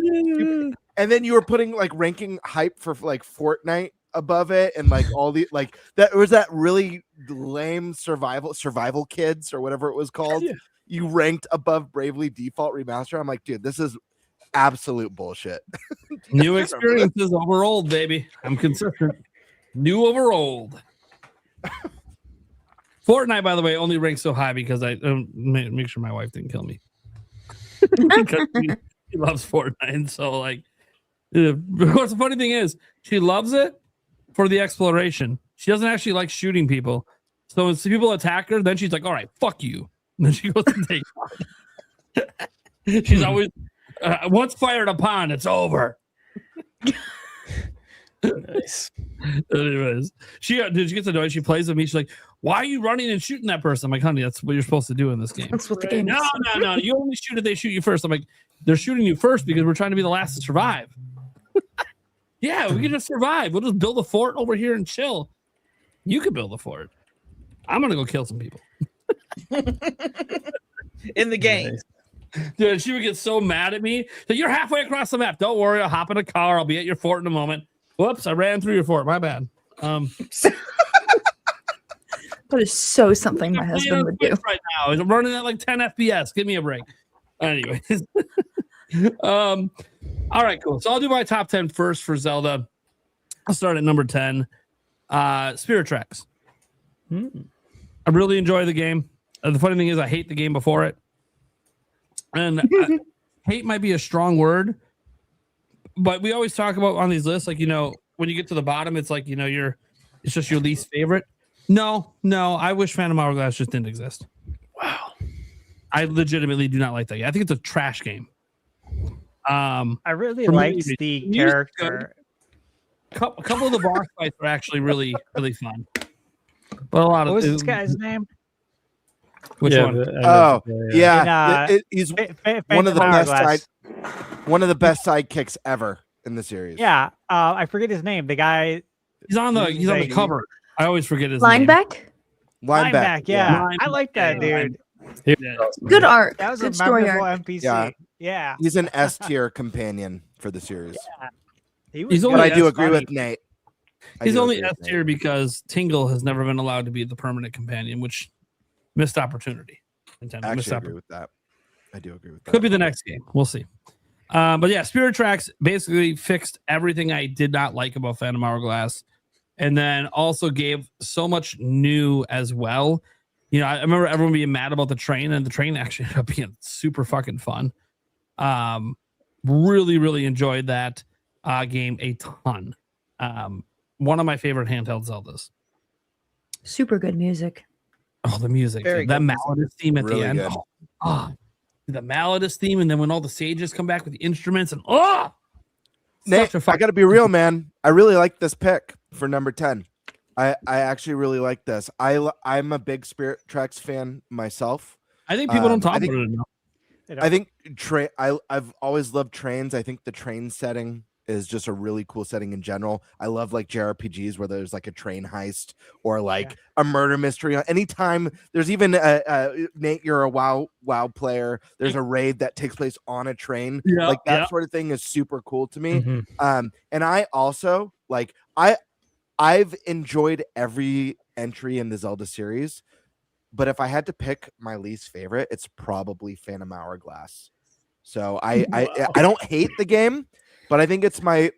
And then you were putting like ranking hype for like Fortnite above it, and like all the like that was that really lame survival kids or whatever it was called. Yeah. You ranked above Bravely Default remaster. I'm like, dude, this is absolute bullshit. New experiences over old, baby. I'm consistent. New over old. Fortnite, by the way, only ranks so high because I make sure my wife didn't kill me. Because she loves Fortnite. So, like, of course, the funny thing is, she loves it for the exploration. She doesn't actually like shooting people. So when people attack her, then she's like, all right, fuck you. And then she goes and takes off. She's always Once fired upon, it's over. Nice. Anyways, did you get to know it? She plays with me. She's like, "Why are you running and shooting that person?" I'm like, "Honey, that's what you're supposed to do in this game." That's what the game is. No. You only shoot if they shoot you first. I'm like, they're shooting you first because we're trying to be the last to survive. Yeah, we can just survive. We'll just build a fort over here and chill. You can build a fort. I'm gonna go kill some people in the game. Dude, she would get so mad at me. So you're halfway across the map. Don't worry, I'll hop in a car. I'll be at your fort in a moment. Whoops, I ran through your fort. My bad. That is so something my husband would do. Right now, I'm running at like 10 FPS. Give me a break. Anyways, all right, cool. So I'll do my top 10 first for Zelda. I'll start at number 10. Spirit Tracks. I really enjoy the game. The funny thing is, I hate the game before it. And hate might be a strong word, but we always talk about on these lists, like, when you get to the bottom, it's like, it's just your least favorite. No, I wish Phantom Hourglass just didn't exist. Wow. I legitimately do not like that. I think it's a trash game. I really liked the character. A couple of the boss fights are actually really, really fun. But a lot of what was this guy's name? Which one? He's one of the best sidekicks ever in the series. Yeah, I forget his name. The guy. He's on the cover. I always forget his name. Lineback. Yeah, I like that dude. Good art. That was good a story memorable art. NPC. Yeah. He's an S tier companion for the series. Yeah. But I do agree with Nate. He's only S tier because Tingle has never been allowed to be the permanent companion, which missed opportunity. I actually agree with that. I do agree with that. Could be the next game. We'll see. But yeah, Spirit Tracks basically fixed everything I did not like about Phantom Hourglass, and then also gave so much new as well. I remember everyone being mad about the train, and the train actually ended up being super fucking fun. Really, really enjoyed that game a ton. One of my favorite handheld Zeldas. Super good music. Oh, the music. That Malodus theme at the end. The Malodus theme, and then when all the sages come back with the instruments, and Nate, I got to be real, man. I really like this pick for number 10. I actually really like this. I'm a big Spirit Tracks fan myself. I think people don't talk about it enough. I think I've always loved trains. I think the train setting is just a really cool setting in general. I love like JRPGs where there's like a train heist or like a murder mystery. Anytime there's even Nate, you're a WoW player. There's a raid that takes place on a train. Like that sort of thing is super cool to me. And I also like I've enjoyed every entry in the Zelda series, but if I had to pick my least favorite, it's probably Phantom Hourglass. So I don't hate the game, but I think it's my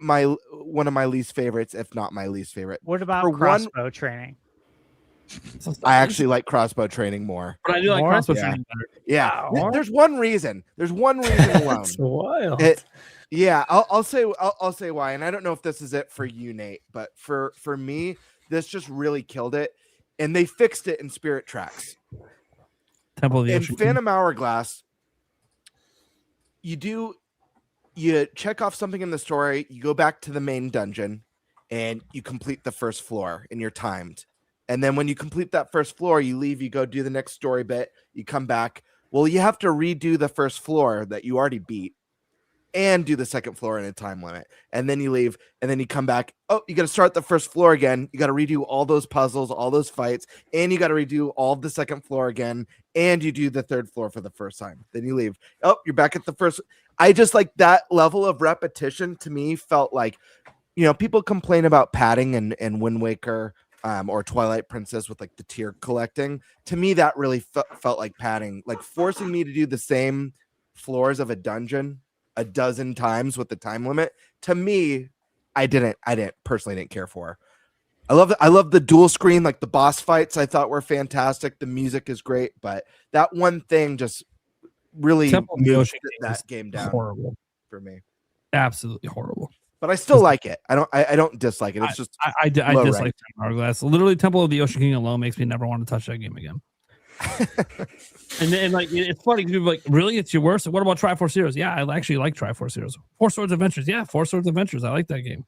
one of my least favorites, if not my least favorite. What about crossbow training? I actually like crossbow training more. But I do like crossbow training better. Yeah. There's one reason. There's one reason alone. It's wild. I'll say why, and I don't know if this is it for you, Nate, but for me, this just really killed it, and they fixed it in Spirit Tracks. Temple of the Ocean. In Phantom Hourglass, you check off something in the story, you go back to the main dungeon, and you complete the first floor, and you're timed. And then when you complete that first floor, you leave, you go do the next story bit, you come back. Well, you have to redo the first floor that you already beat and do the second floor in a time limit. And then you leave, and then you come back. Oh, you got to start the first floor again. You got to redo all those puzzles, all those fights, and you got to redo all the second floor again. And you do the third floor for the first time. Then you leave. Oh, you're back at the first. I just like that level of repetition to me felt like, people complain about padding and Wind Waker or Twilight Princess with like the tier collecting. To me, that really felt like padding, like forcing me to do the same floors of a dungeon a dozen times with the time limit. To me, I personally didn't care for. I love the dual screen, like the boss fights I thought were fantastic. The music is great, but that one thing just really moved that game down horrible for me. Absolutely horrible. But I still like it. I don't dislike it. It's just I dislike Temple Hourglass. Literally, Temple of the Ocean King alone makes me never want to touch that game again. And then like it's funny, people are like, really, it's your worst? What about Triforce Heroes? Yeah, I actually like Triforce Heroes. Four Swords Adventures. Yeah, Four Swords Adventures. I like that game.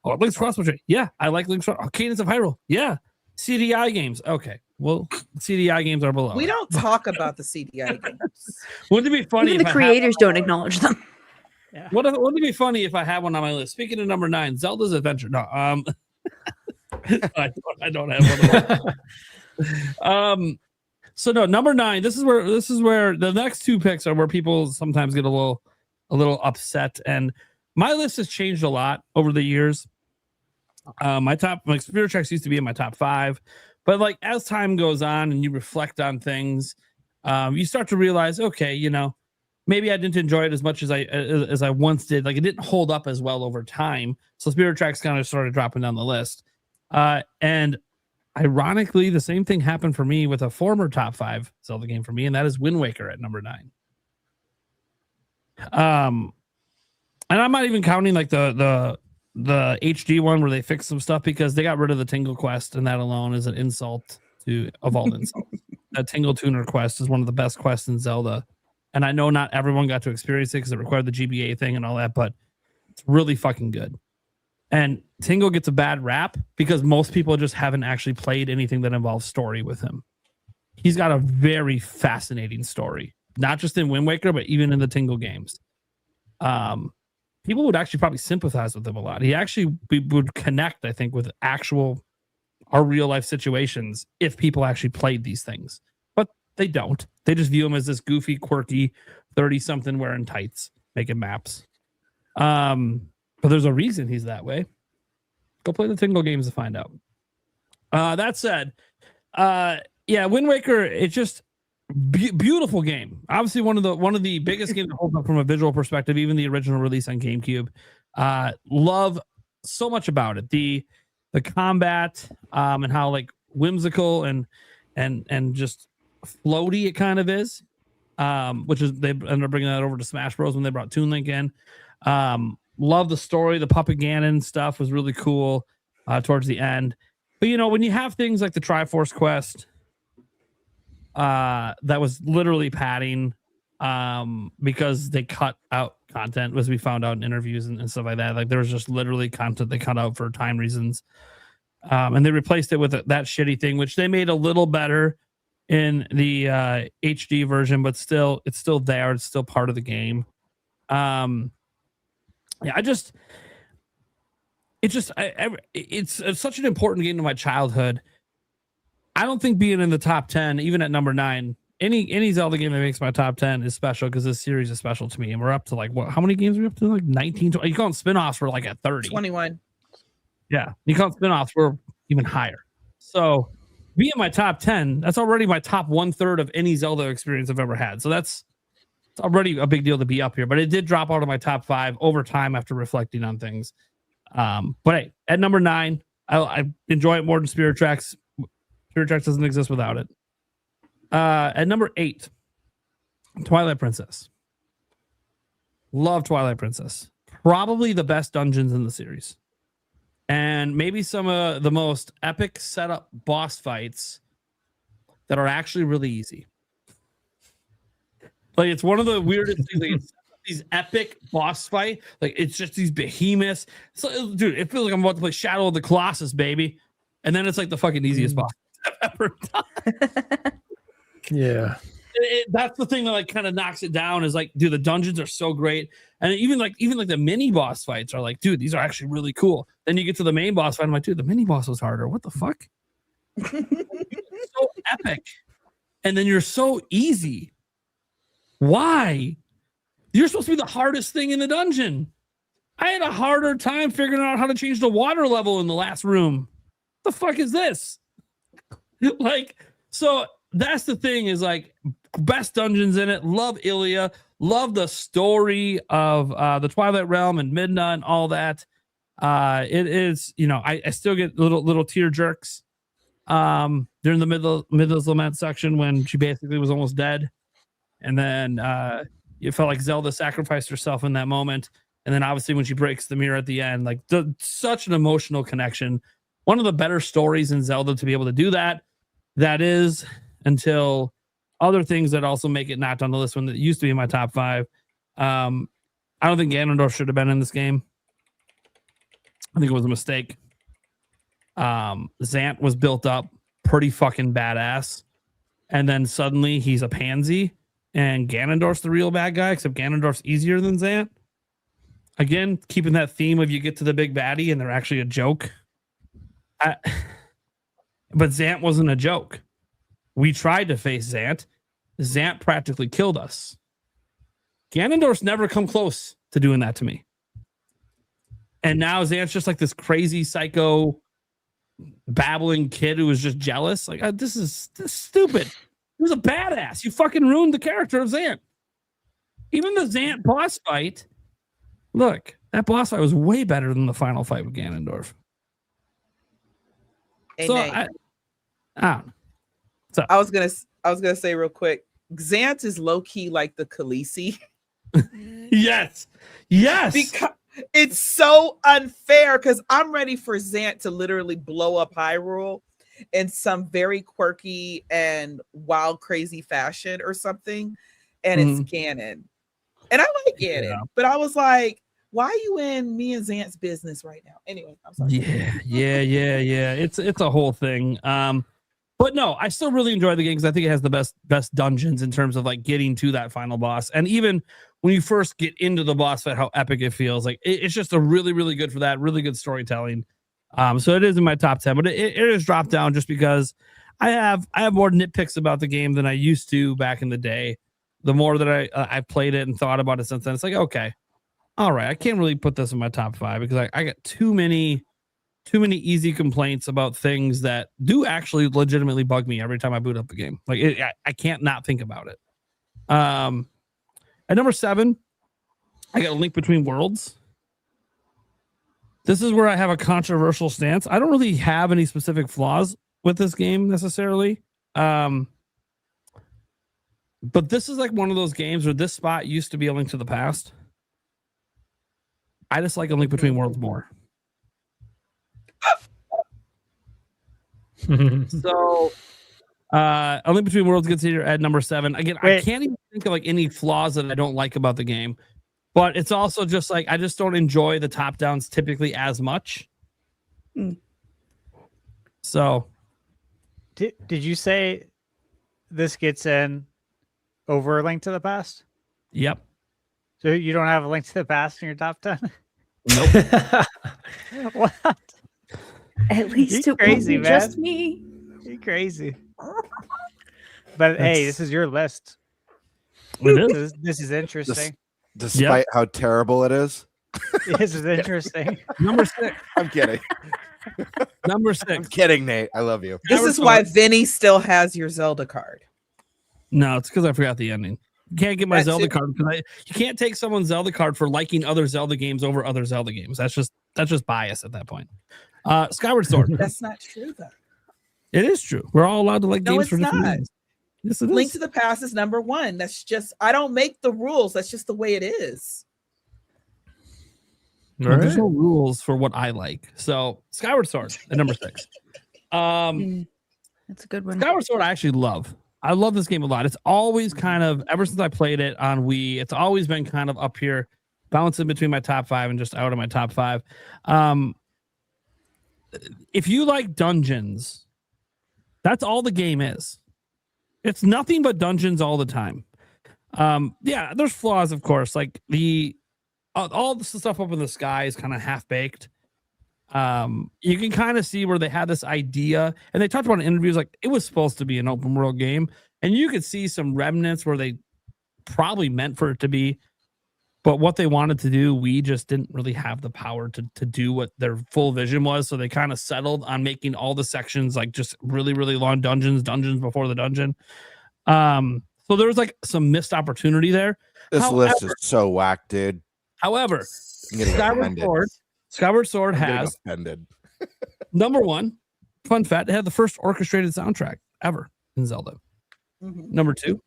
Oh, Link's Cross Country. Yeah, I like Link's Cross. Oh, Cadence of Hyrule. Yeah. CDI games. Okay. Well, CDI games are below. We don't talk about the CDI games. Wouldn't it be funny Even if the creators don't acknowledge them. Yeah. Wouldn't it be funny if I had one on my list? Speaking of number 9, Zelda's Adventure. No, I don't have one. So no, number 9. This is where the next 2 picks are where people sometimes get a little upset, and my list has changed a lot over the years. My Spirit Tracks used to be in my top 5, but like as time goes on and you reflect on things, you start to realize, okay, you know, maybe I didn't enjoy it as much as I once did. Like it didn't hold up as well over time. So Spirit Tracks kind of started dropping down the list. And ironically, the same thing happened for me with a former top 5 Zelda game for me, and that is Wind Waker at number 9. And I'm not even counting like the HD one where they fixed some stuff, because they got rid of the Tingle Quest, and that alone is an insult of all insults. That Tingle Tuner quest is one of the best quests in Zelda. And I know not everyone got to experience it because it required the GBA thing and all that, but it's really fucking good. And Tingle gets a bad rap because most people just haven't actually played anything that involves story with him. He's got a very fascinating story, not just in Wind Waker, but even in the Tingle games. People would actually probably sympathize with him a lot. He actually would connect, I think, with our real life situations if people actually played these things. But they don't. They just view him as this goofy, quirky 30-something wearing tights, making maps. But there's a reason he's that way. Go play the Tingle games to find out. That said, Wind Waker, it's just beautiful game. Obviously, one of the biggest games to hold up from a visual perspective, even the original release on GameCube. Love so much about it. The combat, and how like whimsical and just floaty it kind of is. Which is, they ended up bringing that over to Smash Bros. When they brought Toon Link in. Love the story. The Puppet Ganon stuff was really cool towards the end. But, you know, when you have things like the Triforce Quest, that was literally padding because they cut out content, as we found out in interviews and stuff like that. Like there was just literally content they cut out for time reasons. And they replaced it with that shitty thing, which they made a little better in the HD version, but still, it's still there. It's still part of the game. It's such an important game to my childhood. I don't think being in the top 10, even at number 9, any Zelda game that makes my top 10 is special, because this series is special to me. And we're up to like, what? How many games are we up to? Like 19, 20? You call them spinoffs, we're like at 30. 21. Yeah. You call them spinoffs, we're even higher. So being in my top 10, that's already my top 1/3 of any Zelda experience I've ever had. So it's already a big deal to be up here, but it did drop out of my top 5 over time after reflecting on things. But hey, at number 9, I enjoy it more than Spirit Tracks. Spirit Tracks doesn't exist without it. At number 8, Twilight Princess. Love Twilight Princess. Probably the best dungeons in the series. And maybe some of the most epic setup boss fights that are actually really easy. Like, it's one of the weirdest things. Like, it's these epic boss fight. Like, it's just these behemoths. So, dude, it feels like I'm about to play Shadow of the Colossus, baby. And then it's like the fucking easiest boss I've ever done. Yeah. That's the thing that like kind of knocks it down, is like, dude, the dungeons are so great. And even like the mini boss fights are like, dude, these are actually really cool. Then you get to the main boss fight, I'm like, dude, the mini boss was harder. What the fuck? So epic. And then you're so easy. Why? You're supposed to be the hardest thing in the dungeon. I had a harder time figuring out how to change the water level in the last room. What the fuck is this? Like, so that's the thing, is like, best dungeons in it. Love Ilia. Love the story of the Twilight Realm and Midna and all that. It is, you know, I still get little tear jerks during the Midna's Lament section when she basically was almost dead. And then it felt like Zelda sacrificed herself in that moment. And then obviously when she breaks the mirror at the end, like such an emotional connection. One of the better stories in Zelda to be able to do that. That is until other things that also make it not on the list when it used to be in my top 5. I don't think Ganondorf should have been in this game. I think it was a mistake. Zant was built up pretty fucking badass, and then suddenly he's a pansy, and Ganondorf's the real bad guy, except Ganondorf's easier than Zant. Again, keeping that theme of you get to the big baddie and they're actually a joke. But Zant wasn't a joke. We tried to face Zant. Zant practically killed us. Ganondorf's never come close to doing that to me. And now Zant's just like this crazy psycho babbling kid who was just jealous. Like, this is stupid. He was a badass. You fucking ruined the character of Zant. Even the Zant boss fight. Look, that boss fight was way better than the final fight with Ganondorf. Hey, So Nate, I don't know. So I was gonna say real quick, Xant is low key like the Khaleesi. yes. Because it's so unfair, because I'm ready for Xant to literally blow up Hyrule in some very quirky and wild, crazy fashion or something, and it's Ganon. And I like Ganon, but I was like, why are you in me and Xant's business right now? Anyway, I'm sorry. Yeah. It's a whole thing. But no, I still really enjoy the game because I think it has the best dungeons in terms of like getting to that final boss. And even when you first get into the boss fight, how epic it feels. Like it's just a really, really good for that. Really good storytelling. So it is in my top 10, but it is dropped down just because I have more nitpicks about the game than I used to back in the day. The more that I played it and thought about it since then, it's like, okay, all right, I can't really put this in my top 5 because I got too many easy complaints about things that do actually legitimately bug me every time I boot up the game. Like I can't not think about it. At number 7, I got A Link Between Worlds. This is where I have a controversial stance. I don't really have any specific flaws with this game necessarily. But this is like one of those games where this spot used to be A Link to the Past. I just like A Link Between Worlds more. So A Link Between Worlds gets here at number 7. Again, I can't even think of like any flaws that I don't like about the game. But it's also just like I just don't enjoy the top downs typically as much. So Did you say this gets in over A Link to the Past? Yep. So you don't have A Link to the Past in your top 10? Nope. What? At least You're it crazy, won't be man. just me. You're crazy. But hey, this is your list. It is. This is interesting. Despite how terrible it is. This is interesting. Number 6. I'm kidding. Number I'm 6. kidding, Nate. I love you. This is why Vinny still has your Zelda card. No, it's because I forgot the ending. You can't get my That's Zelda it. card because you can't take someone's Zelda card for liking other Zelda games over other Zelda games. That's just bias at that point. Skyward Sword. That's not true, though. It is true. We're all allowed to like No, games it's for different not. reasons. Yes, it Link is. to the Past is number 1. That's just, I don't make the rules. That's just the way it is. Well, there's no rules for what I like. So Skyward Sword at number 6. That's a good one. Skyward Sword I actually love. I love this game a lot. It's always kind of, ever since I played it on Wii, it's always been kind of up here, bouncing between my top 5 and just out of my top 5. If you like dungeons, that's all the game is. It's nothing but dungeons all the time. Yeah, there's flaws, of course. Like all the stuff up in the sky is kind of half-baked. You can kind of see where they had this idea, and they talked about in interviews like it was supposed to be an open world game, and you could see some remnants where they probably meant for it to be, but what they wanted to do, we just didn't really have the power to do what their full vision was. So they kind of settled on making all the sections like just really, really long dungeons before the dungeon. So there was like some missed opportunity there. This list is so whack, dude. However, I'm getting offended. Skyward Sword I'm getting has offended. number 1, fun fact, it had the first orchestrated soundtrack ever in Zelda. Number 2,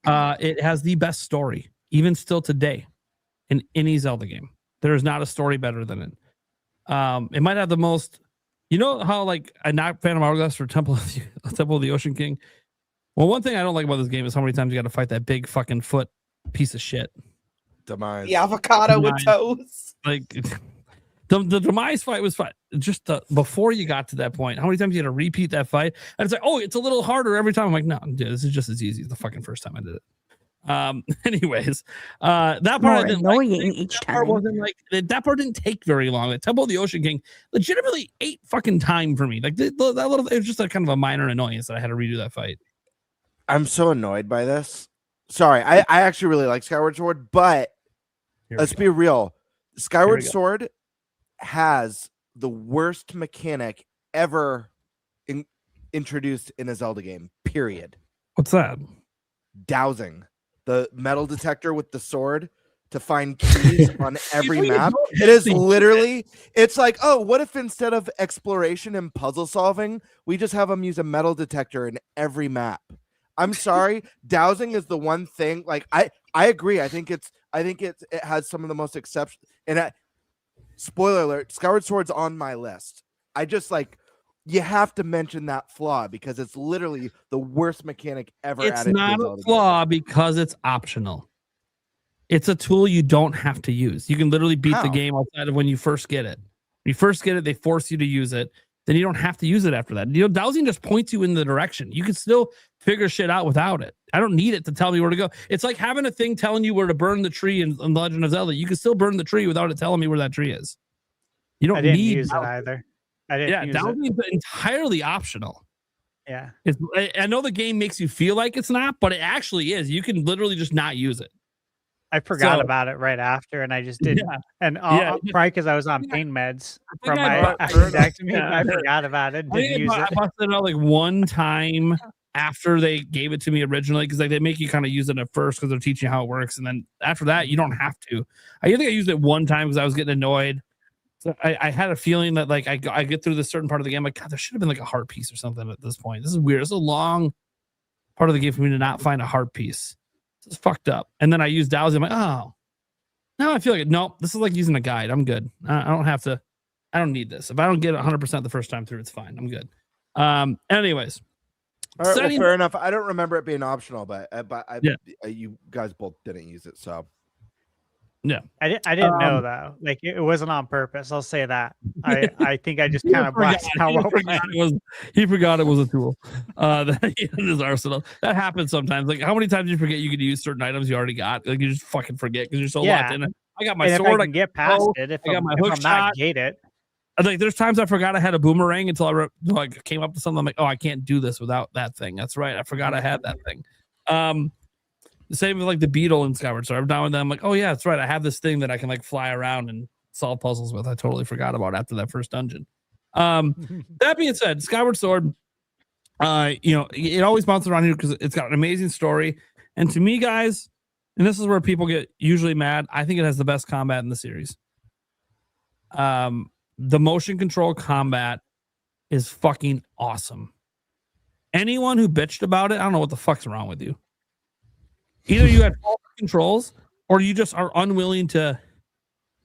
it has the best story, even still today, in any Zelda game. There is not a story better than it. It might have the most, you know how like a not Phantom Hourglass for Temple of the Ocean King, Well, one thing I don't like about this game is how many times you got to fight that big fucking foot piece of shit. Demise. The avocado with Demise. toes. Like the Demise fight was fun. Just before you got to that point, how many times you had to repeat that fight? And it's like, oh, it's a little harder every time. I'm like, no, dude, this is just as easy as the fucking first time I did it. Anyways, that part More I didn't annoying like. each That part time. wasn't like that part didn't take very long. The Temple of the Ocean King legitimately ate fucking time for me. Like that little, it was just a kind of a minor annoyance that I had to redo that fight. I'm so annoyed by this. Sorry, I actually really like Skyward Sword, but let's be real. Skyward Sword has the worst mechanic ever introduced in a Zelda game, period. What's that? Dowsing. The metal detector with the sword to find keys on every map. It is literally, it's like, oh, what if instead of exploration and puzzle solving, we just have them use a metal detector in every map? I'm sorry, dowsing is the one thing. Like I agree. I think it has some of the most exceptional. And spoiler alert, Skyward Sword's on my list. I just like, you have to mention that flaw because it's literally the worst mechanic ever. It's not a flaw because it's optional. It's a tool you don't have to use. You can literally beat the game outside of when you first get it. When you first get it, they force you to use it. Then you don't have to use it after that. You know, dowsing just points you in the direction. You can still figure shit out without it. I don't need it to tell me where to go. It's like having a thing telling you where to burn the tree in The Legend of Zelda. You can still burn the tree without it telling me where that tree is. You don't need use it either. I didn't use dowsing is entirely optional. Yeah. I know the game makes you feel like it's not, but it actually is. You can literally just not use it. I forgot about it right after, and I just didn't. Yeah. And probably because I was on pain meds from my bought- appendectomy, I forgot about it. Didn't use I it. busted it out like one time after they gave it to me originally because like they make you kind of use it at first because they're teaching you how it works, and then after that you don't have to. I think I used it one time because I was getting annoyed. So I had a feeling that like I get through this certain part of the game, like God, there should have been like a heart piece or something at this point. This is weird. It's a long part of the game for me to not find a heart piece. It's fucked up. And then I used dowsing. I'm like, oh, now I feel like nope. This is like using a guide. I'm good. I don't have to. I don't need this. If I don't get 100% the first time through, it's fine. I'm good. Anyways, all right, well, fair enough. I don't remember it being optional, but you guys both didn't use it, so. Yeah, I didn't know though. Like it wasn't on purpose. I'll say that. I think I just kind of blasted how well he forgot it was a tool that he had in his arsenal. That happens sometimes. Like how many times do you forget you could use certain items you already got? Like you just fucking forget because you're so locked in it. I got my sword. I can get past it. If I got my hook shot, not gate it. Like there's times I forgot I had a boomerang until I came up to something. I'm like, oh, I can't do this without that thing. That's right. I forgot I had that thing. The same with like the beetle in Skyward Sword. Every now and then I'm like, oh yeah, that's right. I have this thing that I can like fly around and solve puzzles with. I totally forgot about after that first dungeon. That being said, Skyward Sword, it always bounces around here because it's got an amazing story. And to me, guys, and this is where people get usually mad, I think it has the best combat in the series. The motion control combat is fucking awesome. Anyone who bitched about it, I don't know what the fuck's wrong with you. Either you had all controls or you just are unwilling to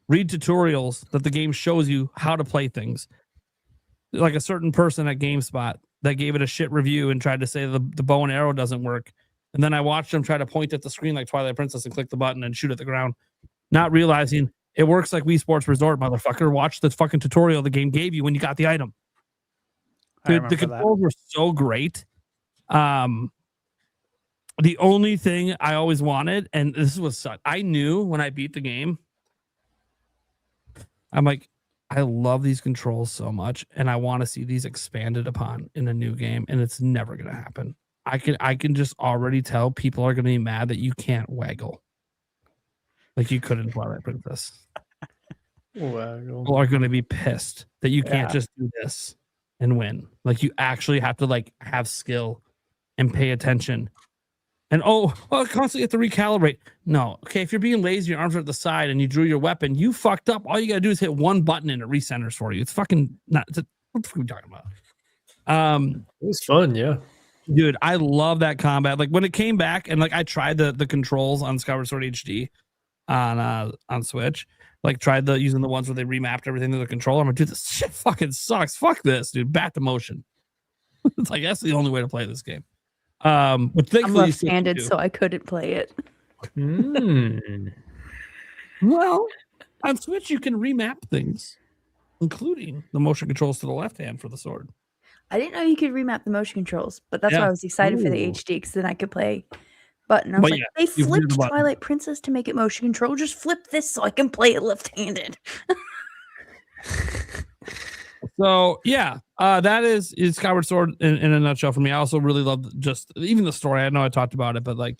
read tutorials that the game shows you how to play things. Like a certain person at GameSpot that gave it a shit review and tried to say the bow and arrow doesn't work. And then I watched him try to point at the screen like Twilight Princess and click the button and shoot at the ground, not realizing it works like Wii Sports Resort, motherfucker. Watch the fucking tutorial the game gave you when you got the item. Dude, the controls were so great. The only thing I always wanted, and this was such, I knew when I beat the game, I'm like, I love these controls so much, and I want to see these expanded upon in a new game, and it's never gonna happen. I can just already tell people are gonna be mad that you can't waggle like you could in Twilight Princess. Waggle. People are gonna be pissed that you can't just do this and win. Like you actually have to like have skill and pay attention. And constantly have to recalibrate. No, okay. If you're being lazy, your arms are at the side, and you drew your weapon, you fucked up. All you gotta do is hit one button, and it recenters for you. It's fucking not. What the fuck are we talking about? It was fun, yeah, dude. I love that combat. Like when it came back, and like I tried the controls on Skyward Sword HD on Switch. Like tried using the ones where they remapped everything to the controller. I'm like, dude, this shit fucking sucks. Fuck this, dude. Back to motion. It's like that's the only way to play this game. Which I'm thankfully left-handed, so I couldn't play it. Well, on Switch you can remap things, including the motion controls to the left hand for the sword. I didn't know you could remap the motion controls, but that's why Yeah. I was excited for the Ooh. HD because then I could play button. I was But like, yeah, they you can do flipped the button. Twilight Princess to make it motion control. Just flip this so I can play it left-handed. So yeah, that is Skyward Sword in a nutshell for me. I also really love just even the story. I know I talked about it, but like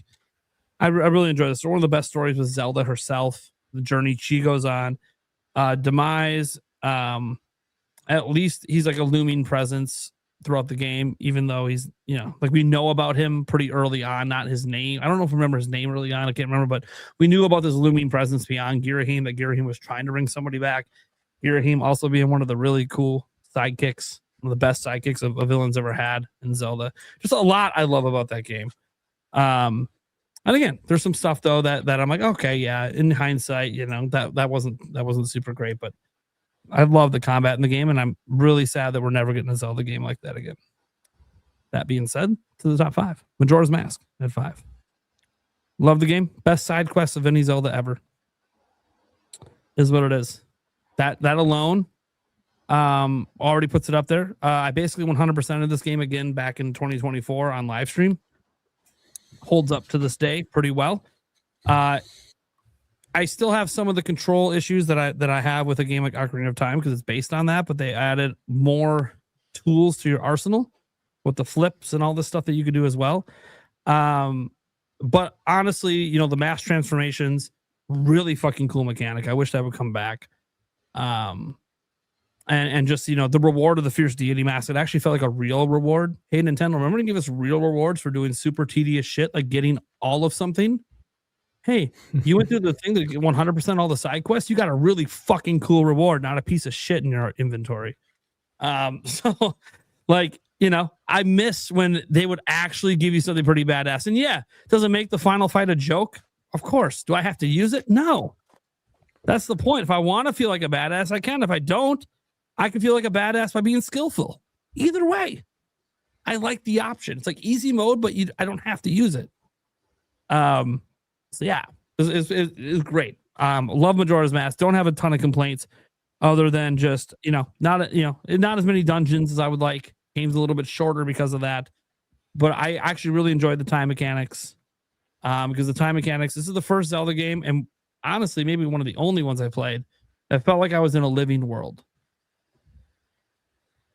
I really enjoy this. One of the best stories was Zelda herself, the journey she goes on. Demise, at least he's like a looming presence throughout the game, even though he's, like we know about him pretty early on, not his name. I don't know if I remember his name early on. I can't remember, but we knew about this looming presence beyond Girahim, that Girahim was trying to bring somebody back. Girahim also being one of the really cool sidekicks, one of the best sidekicks a villain's ever had in Zelda. Just a lot I love about that game. And again, there's some stuff though that I'm like, okay, yeah, in hindsight, that wasn't super great, but I love the combat in the game, and I'm really sad that we're never getting a Zelda game like that again. That being said, to the top 5. Majora's Mask at 5. Love the game. Best side quest of any Zelda ever. Is what it is. That alone already puts it up there. I basically 100% of this game again back in 2024 on live stream. Holds up to this day pretty well. I still have some of the control issues that I have with a game like Ocarina of Time because it's based on that, but they added more tools to your arsenal with the flips and all this stuff that you could do as well. But honestly, the mass transformations, really fucking cool mechanic. I wish that would come back. And just, the reward of the Fierce Deity Mask, it actually felt like a real reward. Hey, Nintendo, remember to give us real rewards for doing super tedious shit, like getting all of something? Hey, you went through the thing to get 100% all the side quests. You got a really fucking cool reward, not a piece of shit in your inventory. So like, I miss when they would actually give you something pretty badass. And yeah, does it make the final fight a joke? Of course. Do I have to use it? No. That's the point. If I want to feel like a badass, I can. If I don't, I can feel like a badass by being skillful. Either way, I like the option. It's like easy mode, but I don't have to use it. So yeah, it's great. Love Majora's Mask. Don't have a ton of complaints other than just, not as many dungeons as I would like. Game's a little bit shorter because of that. But I actually really enjoyed the time mechanics. Because the time mechanics, this is the first Zelda game, and honestly, maybe one of the only ones I played that felt like I was in a living world.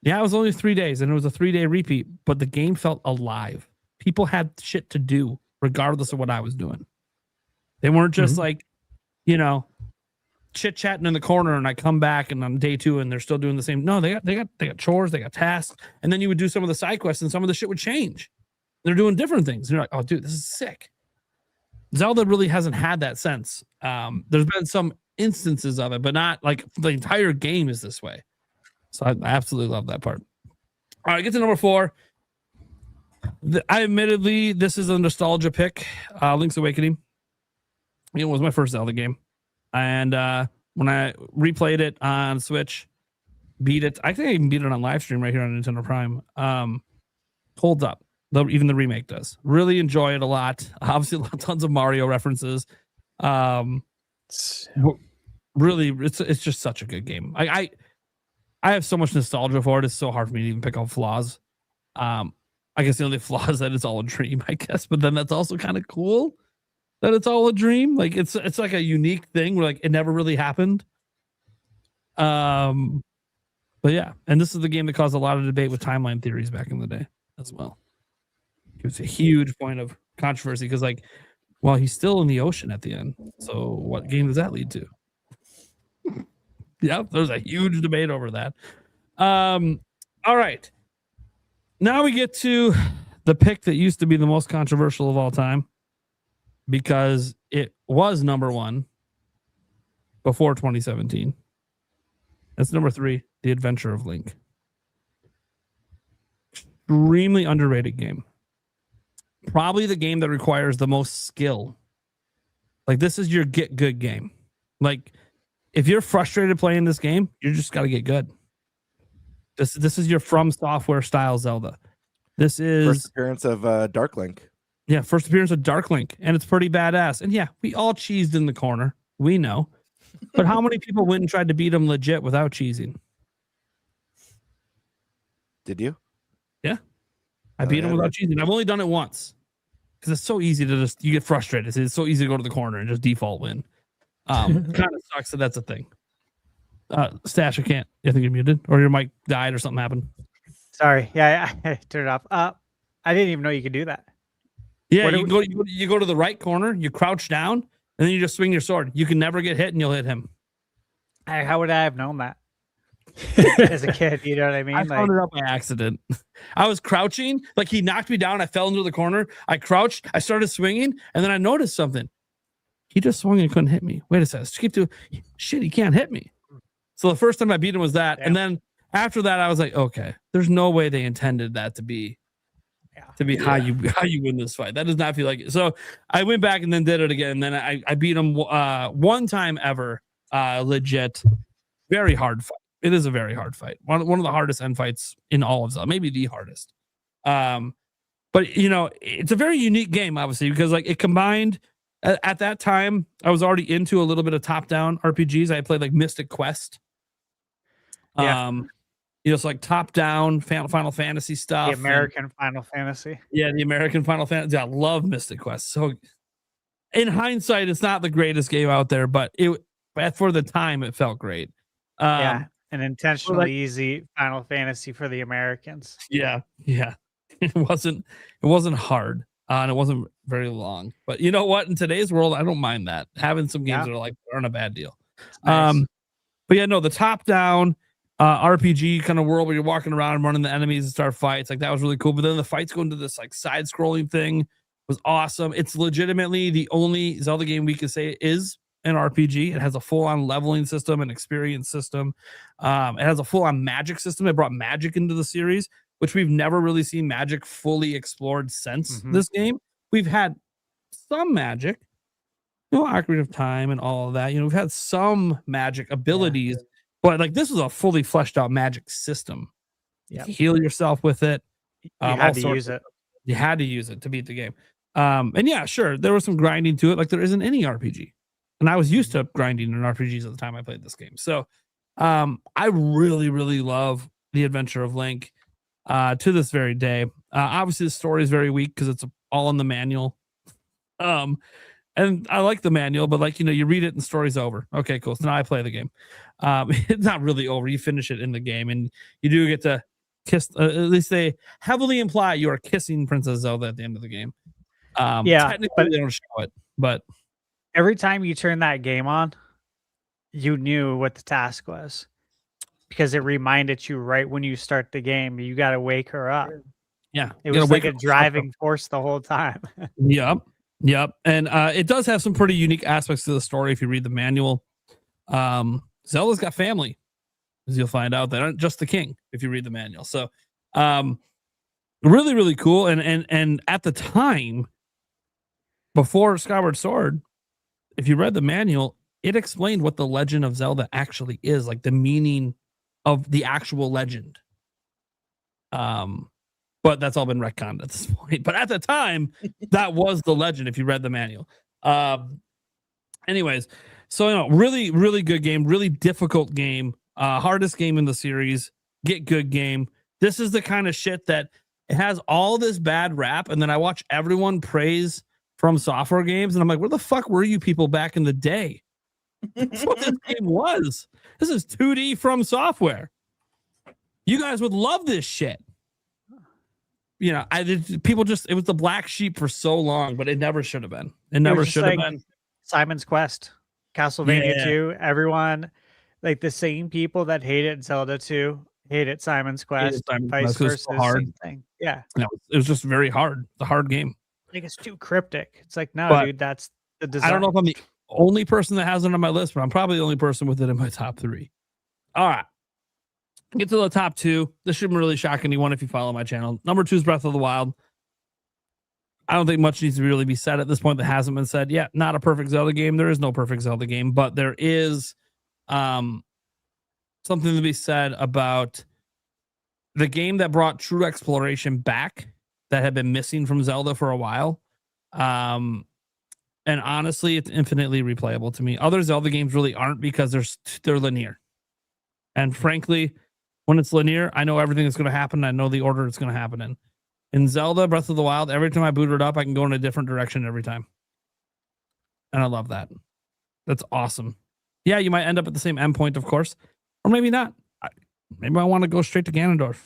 Yeah, it was only 3 days, and it was a 3-day repeat, but the game felt alive. People had shit to do, regardless of what I was doing. They weren't just like, chit-chatting in the corner, and I come back and on day 2 and they're still doing the same. No, they got chores, they got tasks, and then you would do some of the side quests and some of the shit would change. They're doing different things. And you're like, oh, dude, this is sick. Zelda really hasn't had that sense. There's been some instances of it, but not like the entire game is this way. So I absolutely love that part. All right, get to number 4. Admittedly, this is a nostalgia pick. Link's Awakening. It was my first Zelda game. And when I replayed it on Switch, beat it. I think I even beat it on live stream right here on Nintendo Prime. Holds up. Even the remake does. Really enjoy it a lot. Obviously, tons of Mario references. Really, it's just such a good game. I have so much nostalgia for it. It's so hard for me to even pick out flaws. I guess the only flaw is that it's all a dream, I guess. But then that's also kind of cool that it's all a dream. Like it's like a unique thing where like it never really happened. But yeah, and this is the game that caused a lot of debate with timeline theories back in the day as well. It was a huge point of controversy because he's still in the ocean at the end. So what game does that lead to? Yeah, there's a huge debate over that. All right. Now we get to the pick that used to be the most controversial of all time because it was number 1 before 2017. That's number 3, The Adventure of Link. Extremely underrated game. Probably the game that requires the most skill. Like this is your get good game. Like if you're frustrated playing this game, you just got to get good. This is your From Software style Zelda. This is First appearance of Dark Link. Yeah, first appearance of Dark Link, and it's pretty badass. And yeah, we all cheesed in the corner. We know. But how many people went and tried to beat him legit without cheesing? Did you? Yeah. I beat him without cheesing. I've only done it once. Because it's so easy to just, you get frustrated. It's so easy to go to the corner and just default win. Kind of sucks that that's a thing. Stash, I can't. I think you're muted, or your mic died, or something happened. Sorry. Yeah, I turned it off. I didn't even know you could do that. Yeah, you go to the right corner, you crouch down, and then you just swing your sword. You can never get hit, and you'll hit him. How would I have known that as a kid? You know what I mean? I found it out by accident. I was crouching, like he knocked me down. I fell into the corner. I crouched. I started swinging, and then I noticed something. He just swung and couldn't hit me. Wait a second. Skip to shit. He can't hit me. So the first time I beat him was that, and then after that, I was like, okay, there's no way they intended that to be how you win this fight. That does not feel like it. So I went back and then did it again. And then I beat him one time ever, legit. Very hard fight. It is a very hard fight. One of the hardest end fights in all of Zelda, maybe the hardest. But you know, it's a very unique game, obviously, because like it combined. At that time, I was already into a little bit of top-down RPGs. I played like Mystic Quest. You know, it's like top-down Final Fantasy stuff. The American Final Fantasy. Yeah, the American Final Fantasy. I love Mystic Quest. So, in hindsight, it's not the greatest game out there, but for the time, it felt great. An intentionally easy Final Fantasy for the Americans. Yeah. It wasn't hard. And it wasn't very long. But you know what? In today's world, I don't mind that. Having some games that aren't a bad deal. Nice. But yeah, no, the top-down RPG kind of world where you're walking around and running the enemies and start fights, like that was really cool. But then the fights go into this like side-scrolling thing was awesome. It's legitimately the only Zelda game we could say is an RPG. It has a full-on leveling system and experience system. It has a full-on magic system. It brought magic into the series, which we've never really seen magic fully explored since this game. We've had some magic, Ocarina of Time and all of that. We've had some magic abilities, but like this was a fully fleshed out magic system. You heal yourself with it. You had to use it. You had to use it to beat the game. And yeah, sure, there was some grinding to it, like there isn't any RPG. And I was used to grinding in RPGs at the time I played this game. So I really, really love the Adventure of Link. To this very day. Obviously the story is very weak because it's all in the manual. And I like the manual, but like, you read it and the story's over. Okay, cool. So now I play the game. It's not really over. You finish it in the game and you do get to kiss, at least they heavily imply you are kissing Princess Zelda at the end of the game. Technically they don't show it, but every time you turn that game on, you knew what the task was. Because it reminded you right when you start the game, you got to wake her up. Yeah. It was like a driving force the whole time. Yep. And it does have some pretty unique aspects to the story if you read the manual. Zelda's got family, as you'll find out. They aren't just the king if you read the manual. So really, really cool. And at the time, before Skyward Sword, if you read the manual, it explained what the Legend of Zelda actually is, like the meaning of the actual legend. But that's all been retconned at this point. But at the time, that was the legend if you read the manual. Anyways, so really, really good game, really difficult game, hardest game in the series. Get good game. This is the kind of shit that it has all this bad rap, and then I watch everyone praise From Software games, and I'm like, where the fuck were you people back in the day? That's what this game was. This is 2D From Software. You guys would love this shit. It was the black sheep for so long, but it never should have been. It never should have been. Simon's Quest, Castlevania 2, everyone, like the same people that hated Zelda 2, hated Simon's Quest, vice versa. Hard. Thing. Yeah. No, it was just very hard. It's a hard game. Like it's too cryptic. It's like, no, dude, that's the design. I don't know if I'm the only person that has it on my list, but I'm probably the only person with it in my top 3. All right. Get to the top 2. This shouldn't really shock anyone if you follow my channel. Number 2 is Breath of the Wild. I don't think much needs to really be said at this point that hasn't been said. Yeah, not a perfect Zelda game. There is no perfect Zelda game, but there is something to be said about the game that brought true exploration back that had been missing from Zelda for a while. And honestly, it's infinitely replayable to me. Other Zelda games really aren't because they're linear. And frankly, when it's linear, I know everything that's going to happen. I know the order it's going to happen in. In Zelda Breath of the Wild, every time I boot it up, I can go in a different direction every time. And I love that. That's awesome. Yeah, you might end up at the same endpoint, of course. Or maybe not. Maybe I want to go straight to Ganondorf.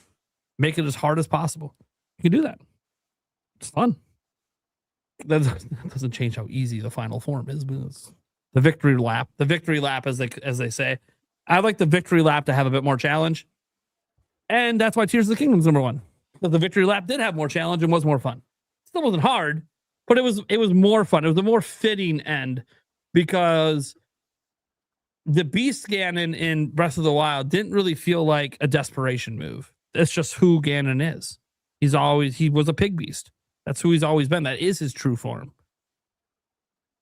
Make it as hard as possible. You can do that. It's fun. That doesn't change how easy the final form is. But it's the victory lap. The victory lap, as they say. I like the victory lap to have a bit more challenge. And that's why Tears of the Kingdom is number one. Because the victory lap did have more challenge and was more fun. Still wasn't hard, but it was more fun. It was a more fitting end because the beast Ganon in Breath of the Wild didn't really feel like a desperation move. That's just who Ganon is. He was a pig beast. That's who he's always been. That is his true form.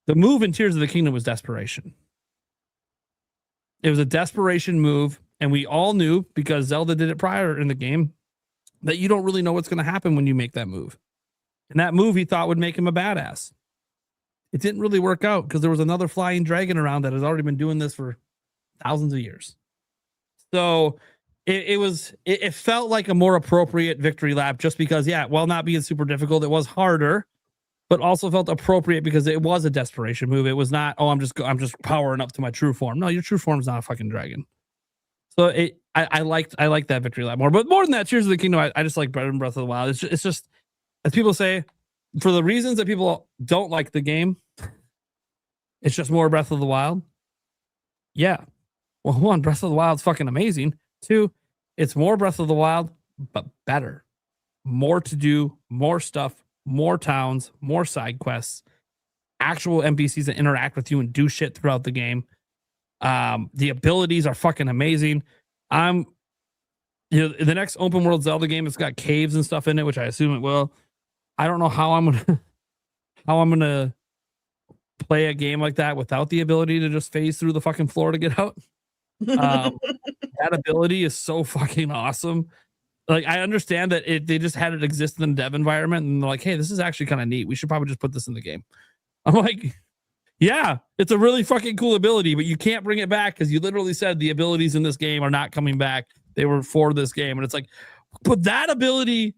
The move in Tears of the Kingdom was desperation. It was a desperation move, and we all knew, because Zelda did it prior in the game, that you don't really know what's going to happen when you make that move. And that move he thought would make him a badass. It didn't really work out because there was another flying dragon around that has already been doing this for thousands of years. So it felt like a more appropriate victory lap just because, while not being super difficult, it was harder, but also felt appropriate because it was a desperation move. It was not, I'm just powering up to my true form. No, your true form is not a fucking dragon. So I liked that victory lap more. But more than that, Tears of the Kingdom, I just like better than Breath of the Wild. It's just, as people say, for the reasons that people don't like the game, it's just more Breath of the Wild. Yeah. Well, one, Breath of the Wild is fucking amazing. Two, it's more Breath of the Wild, but better. More to do, more stuff, more towns, more side quests, actual NPCs that interact with you and do shit throughout the game. The abilities are fucking amazing. The next open world Zelda game, it's got caves and stuff in it, which I assume it will. I don't know how I'm gonna play a game like that without the ability to just phase through the fucking floor to get out. That ability is so fucking awesome. Like, I understand that they just had it exist in the dev environment, and they're like, hey, this is actually kind of neat. We should probably just put this in the game. I'm like, yeah, it's a really fucking cool ability, but you can't bring it back because you literally said the abilities in this game are not coming back. They were for this game. And it's like, but that ability,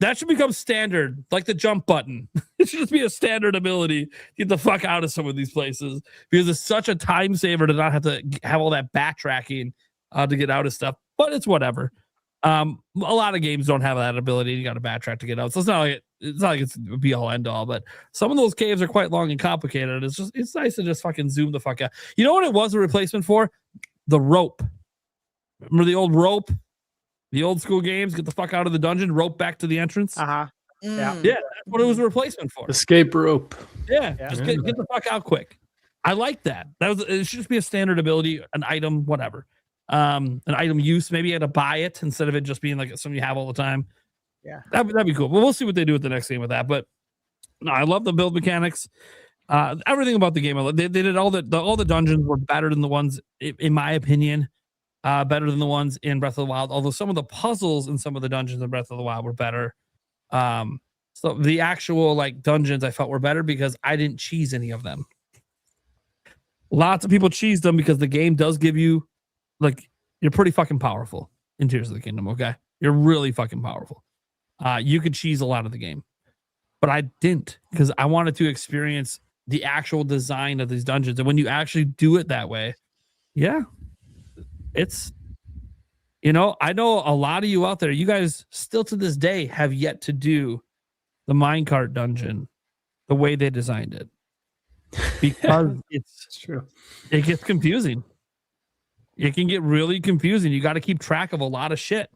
that should become standard, like the jump button. It should just be a standard ability. Get the fuck out of some of these places because it's such a time saver to not have to have all that backtracking to get out of stuff. But it's whatever. A lot of games don't have that ability. You got to backtrack to get out. So it's not like it's be all end all. But some of those caves are quite long and complicated. It's nice to just fucking zoom the fuck out. You know what it was a replacement for? The rope. Remember the old rope? The old school games, get the fuck out of the dungeon, rope back to the entrance. Yeah. Yeah, that's what it was a replacement for. Escape rope. Yeah. Just get the fuck out quick. I like that. It should just be a standard ability, an item, whatever. An item use. Maybe you had to buy it instead of it just being like something you have all the time. Yeah. That'd be cool. But we'll see what they do with the next game with that. But no, I love the build mechanics. Everything about the game. They did all the dungeons were better than the ones, in my opinion. Better than the ones in Breath of the Wild, although some of the puzzles in some of the dungeons in Breath of the Wild were better. So the actual like dungeons I felt were better because I didn't cheese any of them. Lots of people cheesed them because the game does give you, like, you're pretty fucking powerful in Tears of the Kingdom, okay? You're really fucking powerful. You could cheese a lot of the game. But I didn't because I wanted to experience the actual design of these dungeons. And when you actually do it that way, yeah. It's, I know a lot of you out there, you guys still to this day have yet to do the minecart dungeon the way they designed it. Because it's true. It gets confusing. It can get really confusing. You got to keep track of a lot of shit.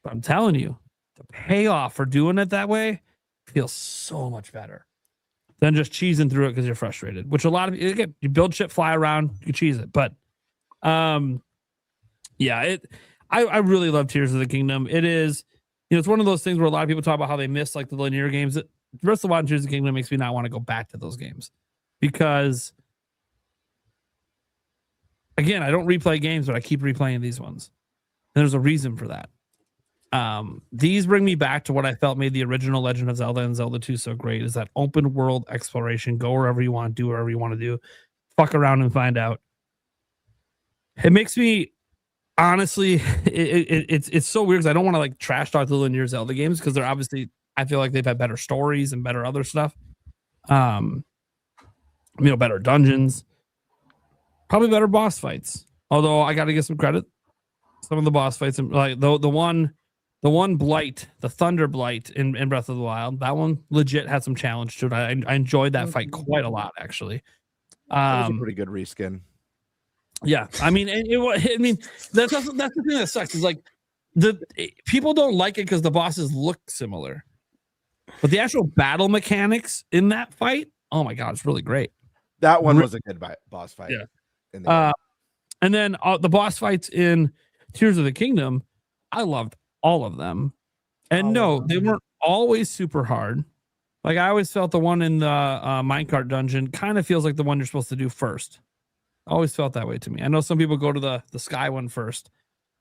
But I'm telling you, the payoff for doing it that way feels so much better than just cheesing through it because you're frustrated, which a lot of, again, you build shit, fly around, you cheese it. But yeah, I really love Tears of the Kingdom. It is, it's one of those things where a lot of people talk about how they miss like the linear games. The rest of the Wild and Tears of the Kingdom makes me not want to go back to those games because, again, I don't replay games, but I keep replaying these ones. And there's a reason for that. These bring me back to what I felt made the original Legend of Zelda and Zelda 2 so great, is that open world exploration. Go wherever you want, do whatever you want to do, fuck around and find out. It makes me, honestly, it's so weird because I don't want to like trash talk the linear Zelda games because they're obviously, I feel like they've had better stories and better other stuff. Better dungeons, probably better boss fights. Although I got to give some credit, some of the boss fights, like the one blight, the Thunder Blight in Breath of the Wild, that one legit had some challenge to it. I enjoyed that fight quite a lot, actually. That was a pretty good reskin. Yeah, I mean, that's the thing that sucks is like people don't like it because the bosses look similar, but the actual battle mechanics in that fight, oh my god, it's really great. That one was a good boss fight. Yeah. And then the boss fights in Tears of the Kingdom, I loved all of them. And they weren't always super hard. Like I always felt the one in the minecart dungeon kind of feels like the one you're supposed to do first. Always felt that way to me. I know some people go to the sky one first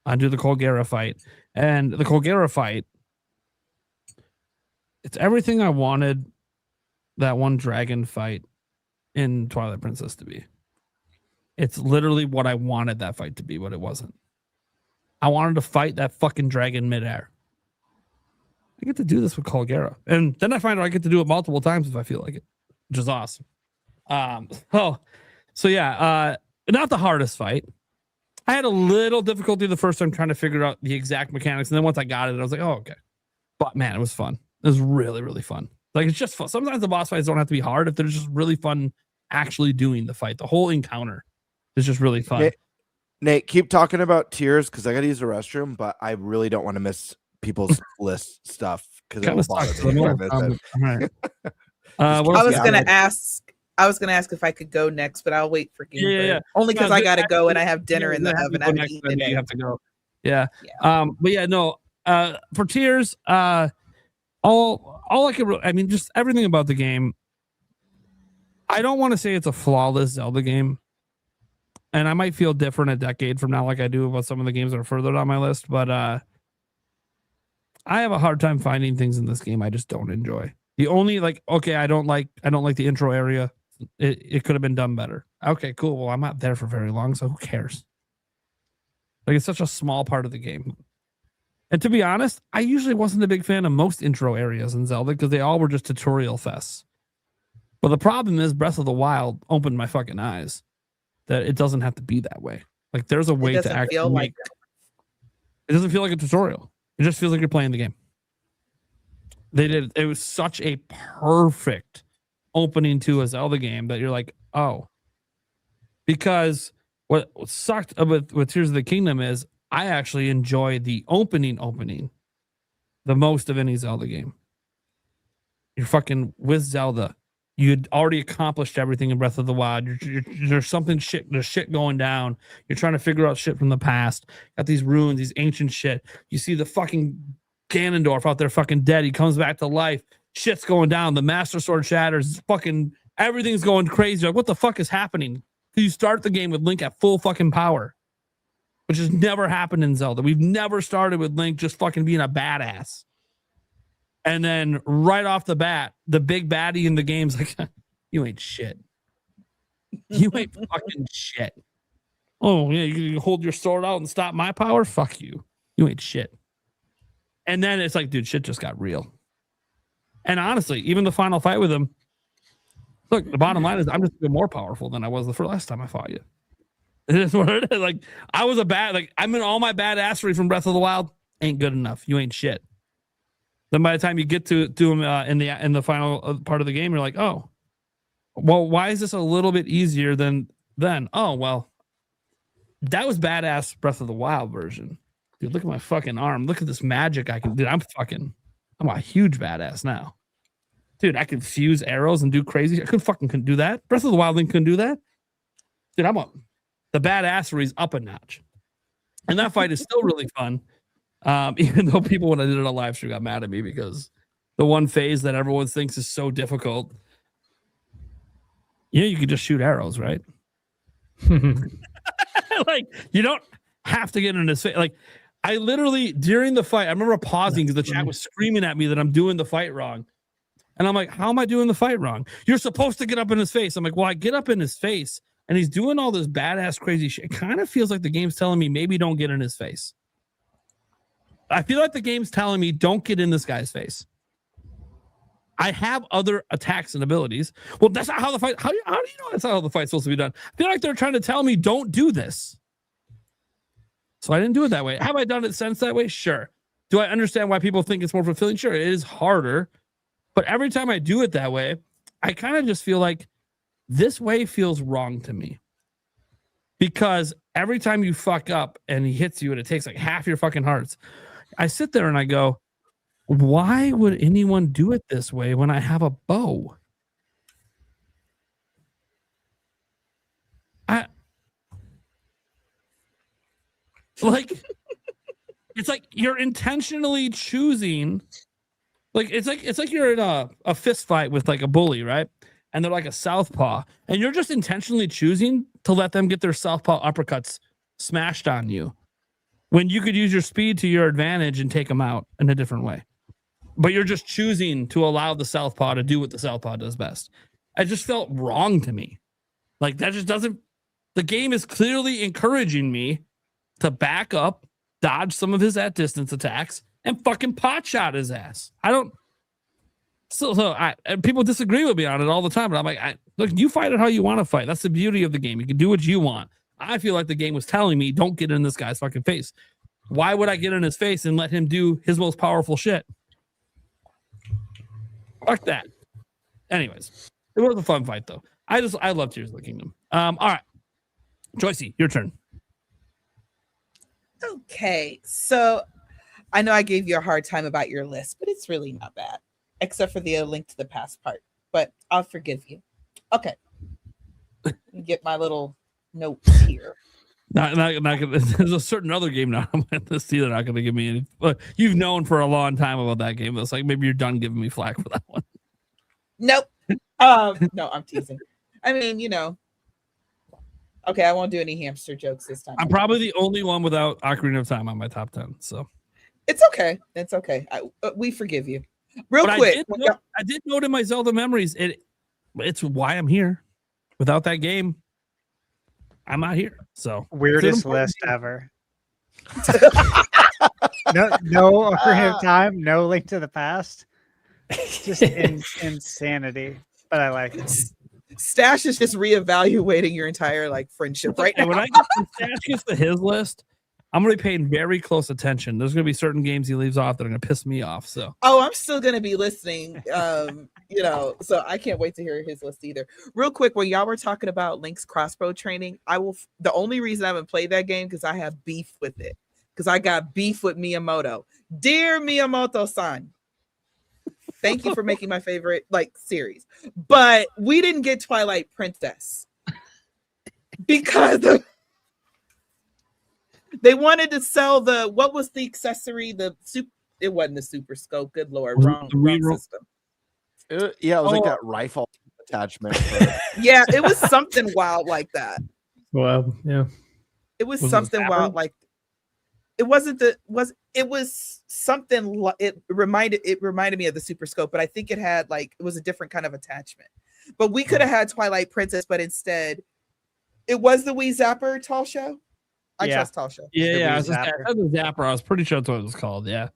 and do the Colgera fight. And the Colgera fight, it's everything I wanted that one dragon fight in Twilight Princess to be. It's literally what I wanted that fight to be, but it wasn't. I wanted to fight that fucking dragon midair. I get to do this with Colgera. And then I find out I get to do it multiple times if I feel like it, which is awesome. So yeah, not the hardest fight. I had a little difficulty the first time trying to figure out the exact mechanics. And then once I got it, I was like, oh, okay. But man, it was fun. It was really, really fun. Like it's just fun. Sometimes the boss fights don't have to be hard if they're just really fun actually doing the fight. The whole encounter is just really fun. Nate, keep talking about Tears because I got to use the restroom, but I really don't want to miss people's list stuff because it will bother me if I miss it. I was gonna ask if I could go next, but I'll wait for Game Bird. Only because I gotta go and I have dinner in the oven. I haven't eaten today. You have to go. Yeah. But yeah, no. For Tears, all I could, I mean, just everything about the game. I don't want to say it's a flawless Zelda game, and I might feel different a decade from now, like I do about some of the games that are further down my list. But I have a hard time finding things in this game I just don't enjoy. The only I don't like the intro area. It could have been done better. Okay, cool. Well, I'm not there for very long, so who cares? Like it's such a small part of the game. And to be honest, I usually wasn't a big fan of most intro areas in Zelda because they all were just tutorial fests. But the problem is Breath of the Wild opened my fucking eyes that it doesn't have to be that way. Like there's a way to actually make it doesn't feel like a tutorial. It just feels like you're playing the game. It was such a perfect opening to a Zelda game that you're like, oh. Because what sucked with Tears of the Kingdom is I actually enjoy the opening the most of any Zelda game. You're fucking with Zelda. You'd already accomplished everything in Breath of the Wild. There's shit going down. You're trying to figure out shit from the past. Got these ruins, these ancient shit. You see the fucking Ganondorf out there fucking dead. He comes back to life. Shit's going down. The Master Sword shatters. Fucking everything's going crazy. Like, what the fuck is happening? You start the game with Link at full fucking power, which has never happened in Zelda. We've never started with Link just fucking being a badass. And then right off the bat, the big baddie in the game's like, you ain't shit. You ain't fucking shit. Oh, yeah, you hold your sword out and stop my power? Fuck you. You ain't shit. And then it's like, dude, shit just got real. And honestly, even the final fight with him, look, the bottom line is I'm just even more powerful than I was the last time I fought you. It is what it is. Like, I'm in all my badassery from Breath of the Wild. Ain't good enough. You ain't shit. Then by the time you get to him in the final part of the game, you're like, oh, well, why is this a little bit easier than then? Oh, well, that was badass Breath of the Wild version. Dude, look at my fucking arm. Look at this magic I can do. I'm a huge badass now. Dude, I can fuse arrows and do crazy. I couldn't do that. Breath of the Wild Link couldn't do that. Dude, the badassery's up a notch. And that fight is still really fun. Even though people, when I did it on live stream, got mad at me because the one phase that everyone thinks is so difficult. Yeah, you can just shoot arrows, right? Like, you don't have to get into this. Like, I literally, during the fight, I remember pausing because the chat was screaming at me that I'm doing the fight wrong. And I'm like, how am I doing the fight wrong? You're supposed to get up in his face. I'm like, well, I get up in his face and he's doing all this badass crazy shit. It kind of feels like the game's telling me maybe don't get in his face. I feel like the game's telling me don't get in this guy's face. I have other attacks and abilities. Well, that's not how the fight. How do you know that's not how the fight's supposed to be done? I feel like they're trying to tell me don't do this. So I didn't do it that way. Have I done it since that way? Sure. Do I understand why people think it's more fulfilling? Sure. It is harder. But every time I do it that way, I kind of just feel like this way feels wrong to me. Because every time you fuck up and he hits you and it takes like half your fucking hearts, I sit there and I go, why would anyone do it this way when I have a bow? It's like you're intentionally choosing. Like it's like you're in a fist fight with like a bully, right? And they're like a southpaw, and you're just intentionally choosing to let them get their southpaw uppercuts smashed on you, when you could use your speed to your advantage and take them out in a different way. But you're just choosing to allow the southpaw to do what the southpaw does best. It just felt wrong to me. Like that just doesn't. The game is clearly encouraging me to back up, dodge some of his at distance attacks, and fucking pot shot his ass. I don't. And people disagree with me on it all the time, but I'm like, look, you fight it how you want to fight. That's the beauty of the game. You can do what you want. I feel like the game was telling me, don't get in this guy's fucking face. Why would I get in his face and let him do his most powerful shit? Fuck that. Anyways, it was a fun fight though. I love Tears of the Kingdom. All right, Joycie, your turn. Okay, so I know I gave you a hard time about your list, but it's really not bad, except for the link to the past part. But I'll forgive you. Okay, get my little notes here. Not gonna, there's a certain other game now on my list too. They're not going to give me any. But you've known for a long time about that game. It's like maybe you're done giving me flack for that one. Nope. No, I'm teasing. I mean, okay, I won't do any hamster jokes this time. I'm probably the only one without Ocarina of Time on my top 10. So it's okay. It's okay. We forgive you. Real quick. I did note in my Zelda memories. It's why I'm here. Without that game, I'm not here. So weirdest list ever. No Ocarina of Time, no Link to the Past. Just insanity. But I like it. Stash is just reevaluating your entire friendship right now. When Stash gets to his list, I'm going to be paying very close attention. There's going to be certain games he leaves off that are going to piss me off. So I'm still going to be listening. So I can't wait to hear his list either. Real quick, when y'all were talking about Link's crossbow training, the only reason I haven't played that game because I have beef with it. Because I got beef with Miyamoto. Dear Miyamoto-san, thank you for making my favorite series. But we didn't get Twilight Princess because they wanted to sell what was the accessory? It wasn't the super scope. Good Lord, wrong system. It was like that rifle attachment. Yeah, it was something wild like that. Well, yeah. It was something wild like. It wasn't it was something it reminded me of the super scope, but I think it had it was a different kind of attachment. But we could have had Twilight Princess, but instead it was the Wii Zapper Tall Show. I trust Tall Show. Yeah, I was the Zapper. I was pretty sure that's what it was called. Yeah.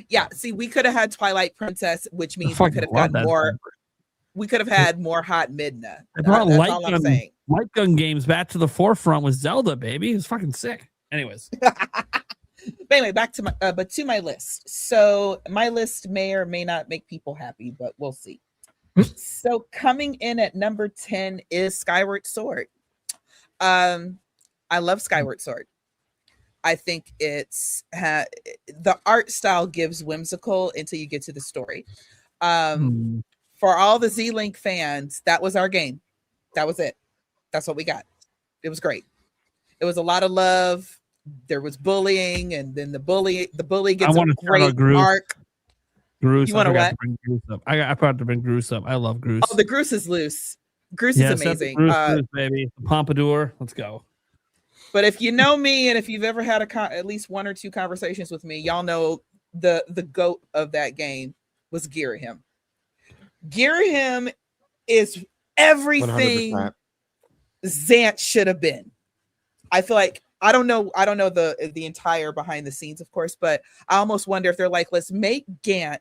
Yeah. See, we could have had Twilight Princess, which means we could have gotten more. We could have had more Hot Midna. That's all I'm saying. Light gun games back to the forefront with Zelda, baby. It's fucking sick. Anyways. But anyway, back to my list. So my list may or may not make people happy, but we'll see. So coming in at number 10 is Skyward Sword. I love Skyward Sword. I think it's the art style gives whimsical until you get to the story. For all the Z-Link fans, that was our game. That was it. That's what we got. It was great. It was a lot of love. There was bullying, and then the bully gets a great arc. Groose. You want to what? I forgot to bring Groose up. I love Groose. Oh, the Groose is loose. Groose is amazing. Groose, baby. The Pompadour. Let's go. But if you know me, and if you've ever had at least one or two conversations with me, y'all know the GOAT of that game was Girahim. Girahim is everything 100%. Zant should have been. I feel like I don't know the entire behind the scenes, of course, but I almost wonder if they're like, let's make Zant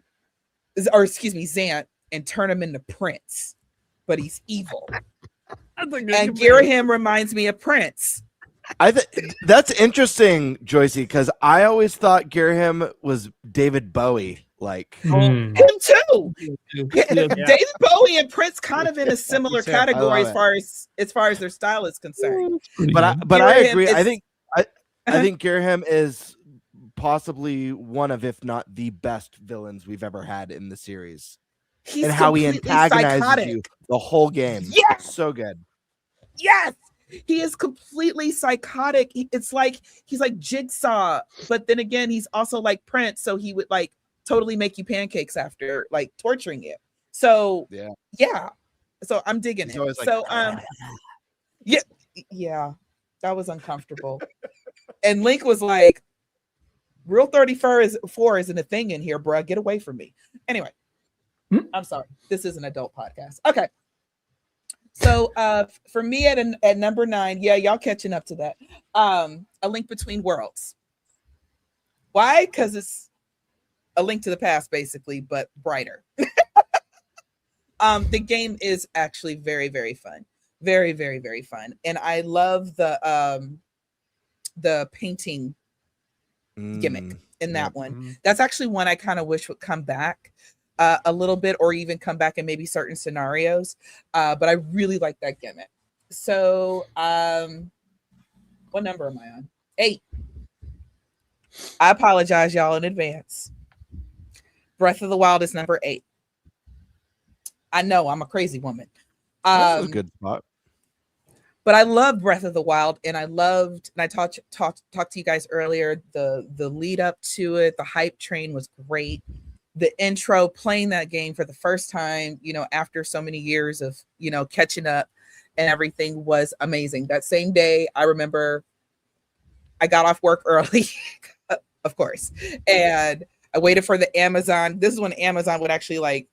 and turn him into Prince, but he's evil. And Girahim reminds me of Prince. That's interesting, Joycey, because I always thought Girahim was David Bowie. Like him too. David Bowie and Prince kind of in a similar category as far as their style is concerned. But I agree. I think Girahim is possibly one of, if not the best villains we've ever had in the series. And how he antagonizes you the whole game. Yes, so good. Yes. He is completely psychotic. It's like he's like Jigsaw, but then again, he's also like Prince. So he would like totally make you pancakes after like torturing you. So yeah. So I'm digging it. Like, so yeah, that was uncomfortable. And Link was like, "Real 34 isn't a thing in here, bruh. Get away from me." Anyway, I'm sorry. This is an adult podcast. Okay. So for me at number 9, y'all catching up to that. A Link Between Worlds. Why? Because it's a link to the past, basically, but brighter. The game is actually very, very fun. Very, very, very fun. And I love the painting gimmick in that one. That's actually one I kind of wish would come back a little bit, or even come back in maybe certain scenarios. But I really like that gimmick. So what number am I on? 8. I apologize, y'all, in advance. Breath of the Wild is number 8. I know I'm a crazy woman. That's a good spot. But I love Breath of the Wild, and I talked to you guys earlier. The lead up to it, the hype train was great. The intro, playing that game for the first time, after so many years of, catching up and everything, was amazing. That same day, I remember I got off work early, of course, and I waited for the Amazon. This is when Amazon would actually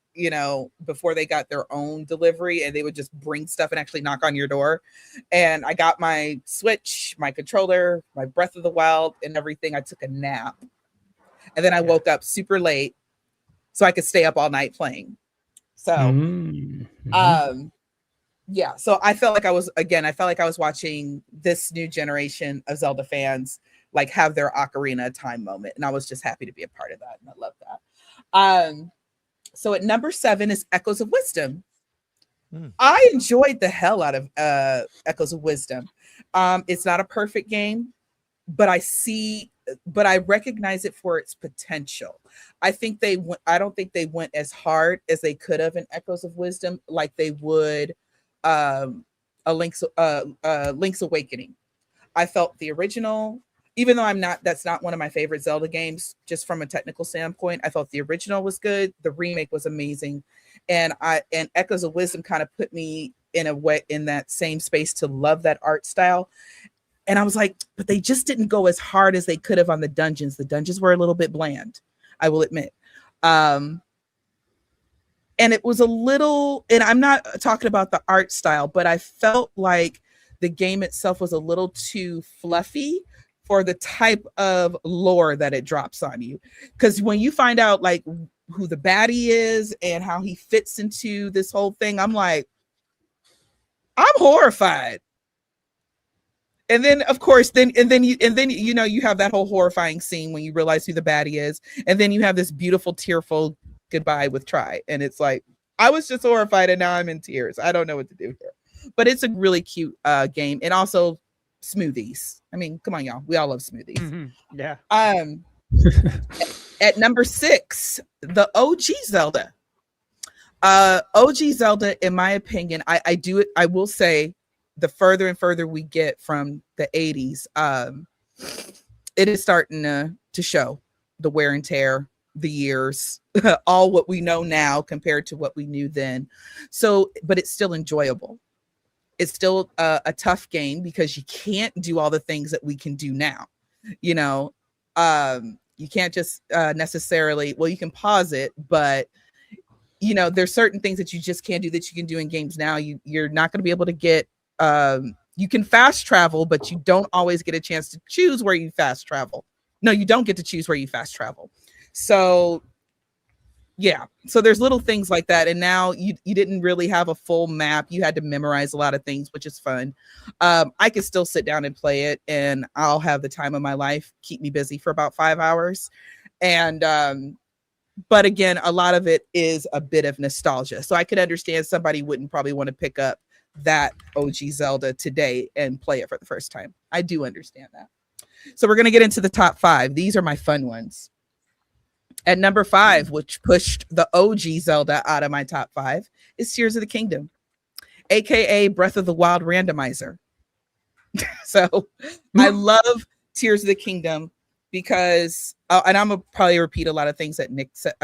before they got their own delivery, and they would just bring stuff and actually knock on your door. And I got my Switch, my controller, my Breath of the Wild, and everything. I took a nap, and then I woke up super late so I could stay up all night playing. So, so I felt like I was watching this new generation of Zelda fans like have their Ocarina of Time moment, and I was just happy to be a part of that, and I love that. So at number 7 is Echoes of Wisdom. I enjoyed the hell out of Echoes of Wisdom. It's not a perfect game, but I recognize it for its potential. I don't think they went as hard as they could have in Echoes of Wisdom, like they would a Link's Awakening. I felt the original, even though that's not one of my favorite Zelda games, just from a technical standpoint, I thought the original was good. The remake was amazing. And Echoes of Wisdom kind of put me in that same space to love that art style. And I was like, but they just didn't go as hard as they could have on the dungeons. The dungeons were a little bit bland, I will admit. And it was a little, and I'm not talking about the art style, but I felt like the game itself was a little too fluffy for the type of lore that it drops on you. Because when you find out like who the baddie is and how he fits into this whole thing, I'm like, I'm horrified. And then of course, you have that whole horrifying scene when you realize who the baddie is. And then you have this beautiful, tearful goodbye with Tri. And it's like, I was just horrified and now I'm in tears. I don't know what to do here. But it's a really cute game. And also smoothies. I mean, come on, y'all. We all love smoothies. Yeah. At number 6, the OG Zelda. OG Zelda, in my opinion, I will say, the further and further we get from the 80s, it is starting to show the wear and tear, the years, all what we know now compared to what we knew then. So, but it's still enjoyable. It's still a tough game because you can't do all the things that we can do now. You know, you can't just necessarily, well, you can pause it, but you know, there's certain things that you just can't do that you can do in games now. You're not going to be able to get, you can fast travel, but you don't always get a chance to choose where you fast travel. No, you don't get to choose where you fast travel. So yeah, so there's little things like that. And now you didn't really have a full map. You had to memorize a lot of things, which is fun. I can still sit down and play it, and I'll have the time of my life, keep me busy for about 5 hours. And but again, a lot of it is a bit of nostalgia. So I could understand somebody wouldn't probably want to pick up that OG Zelda today and play it for the first time. I do understand that. So we're going to get into the top 5. These are my fun ones. At number 5, which pushed the OG Zelda out of my top 5, is Tears of the Kingdom, aka Breath of the Wild randomizer. So I love Tears of the Kingdom because, and I'm gonna probably repeat a lot of things that Nick said.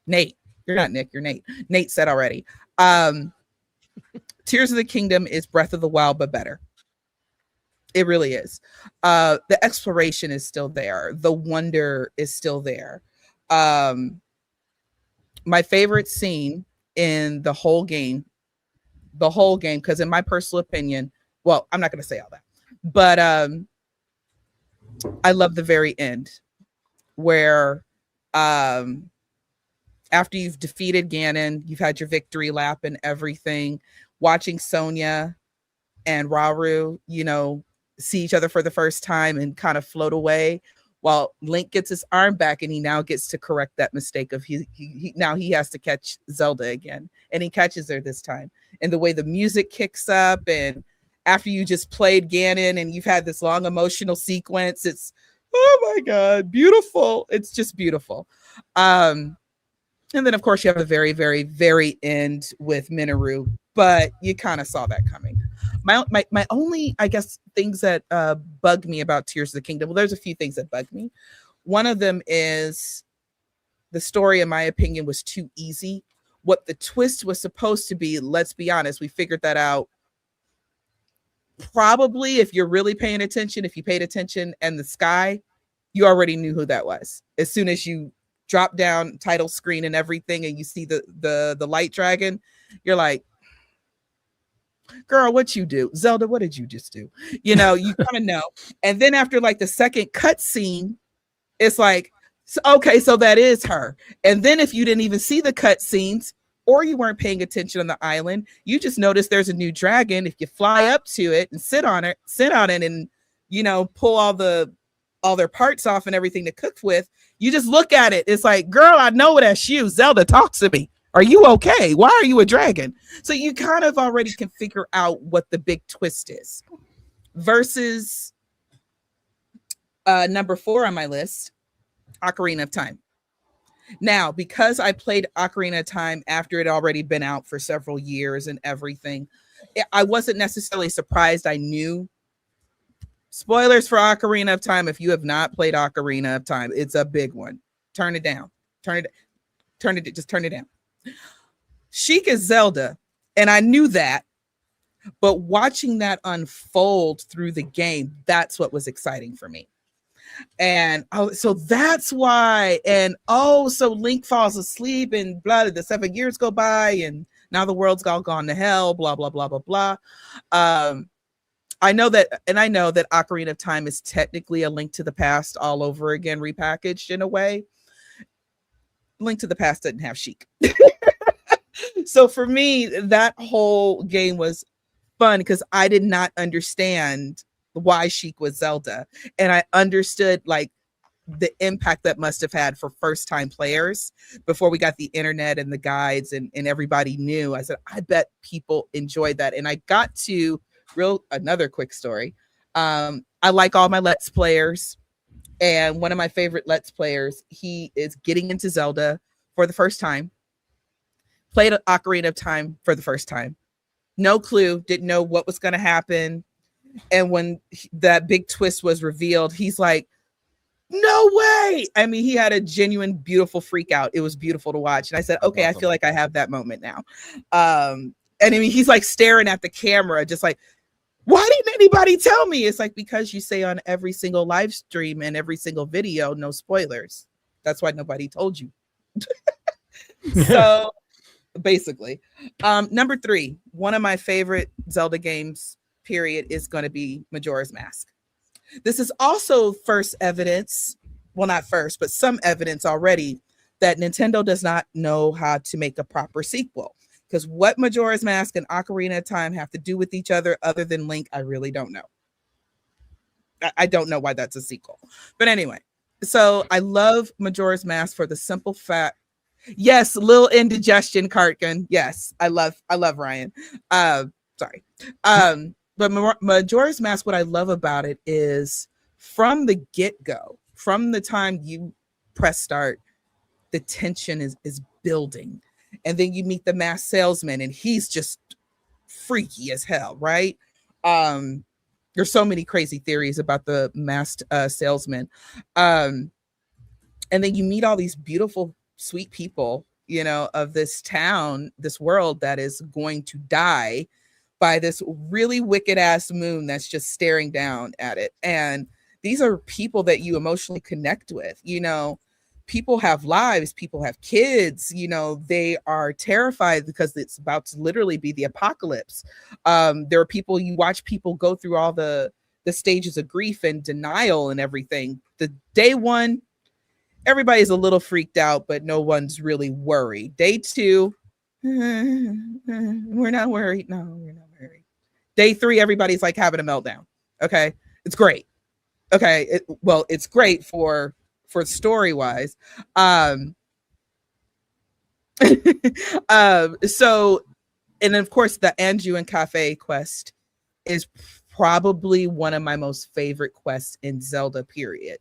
Nate, you're not Nick, you're Nate. Nate said already. Tears of the Kingdom is Breath of the Wild, but better. It really is. The exploration is still there. The wonder is still there. My favorite scene in the whole game, because in my personal opinion, well, I'm not going to say all that, but I love the very end where after you've defeated Ganon, you've had your victory lap and everything, watching Sonya and Rauru, you know, see each other for the first time and kind of float away while Link gets his arm back, and he now gets to correct that mistake of he now he has to catch Zelda again, and he catches her this time. And the way the music kicks up, and after you just played Ganon and you've had this long emotional sequence, it's, oh my God, beautiful. It's just beautiful. And then of course you have the very, very, very end with Minoru, but you kind of saw that coming. My only, I guess, things that bug me about Tears of the Kingdom, well, there's a few things that bug me. One of them is the story, in my opinion, was too easy. What the twist was supposed to be, let's be honest, we figured that out probably, if you're really paying attention, if you paid attention, and the sky, you already knew who that was. As soon as you drop down title screen and everything and you see the light dragon, you're like, girl, what you do? Zelda, what did you just do? You know, you kind of know. And then after like the second cut scene, it's like, okay, so that is her. And then if you didn't even see the cut scenes, or you weren't paying attention on the island, you just noticed there's a new dragon. If you fly up to it and sit on it and, you know, pull all their parts off and everything to cook with, you just look at it. It's like, girl, I know that's you. Zelda, talk to me. Are you okay? Why are you a dragon? So you kind of already can figure out what the big twist is. Versus number 4 on my list, Ocarina of Time. Now, because I played Ocarina of Time after it had already been out for several years and everything, I wasn't necessarily surprised. I knew. Spoilers for Ocarina of Time. If you have not played Ocarina of Time, it's a big one. Turn it down. Just turn it down. Sheik is Zelda, and I knew that, but watching that unfold through the game, that's what was exciting for me. And so that's why. And so Link falls asleep and blah, the 7 years go by and now the world's all gone to hell, blah, blah, blah, blah, blah. I know that Ocarina of Time is technically a Link to the Past all over again, repackaged in a way. Link to the Past didn't have Sheik. So for me, that whole game was fun because I did not understand why Sheik was Zelda. And I understood like the impact that must have had for first time players before we got the internet and the guides and everybody knew. I said, I bet people enjoyed that. And I got to another quick story. I like all my Let's Players. And one of my favorite Let's Players, he is getting into Zelda for the first time. Played Ocarina of Time for the first time. No clue, didn't know what was going to happen. And when that big twist was revealed, he's like, no way. I mean, he had a genuine, beautiful freak out. It was beautiful to watch. And I said, okay, I feel like I have that moment now. And I mean, he's like staring at the camera, just like, why didn't anybody tell me? It's like, because you say on every single live stream and every single video, no spoilers. That's why nobody told you. So basically, number 3, one of my favorite Zelda games, period, is going to be Majora's Mask. This is also first evidence, well, not first, but some evidence already that Nintendo does not know how to make a proper sequel. Because what Majora's Mask and Ocarina of Time have to do with each other than Link, I really don't know. I don't know why that's a sequel. But anyway, so I love Majora's Mask for the simple fact. Yes, little indigestion, Cartkin. Yes, I love Ryan. Sorry. But Majora's Mask, what I love about it is from the get-go, from the time you press start, the tension is building. And then you meet the masked salesman, and he's just freaky as hell, right? There's so many crazy theories about the masked salesman. And then you meet all these beautiful, sweet people, you know, of this town, this world that is going to die by this really wicked ass moon that's just staring down at it. And these are people that you emotionally connect with. You know, people have lives, people have kids, you know, they are terrified because it's about to literally be the apocalypse. There are people, you watch people go through all the stages of grief and denial and everything. The day 1, everybody's a little freaked out, but no one's really worried. Day 2, we're not worried. No, we're not worried. Day 3, everybody's like having a meltdown. Okay. It's great. Okay. It's great for story wise. So, and of course the Anju and Cafe quest is probably one of my most favorite quests in Zelda, period.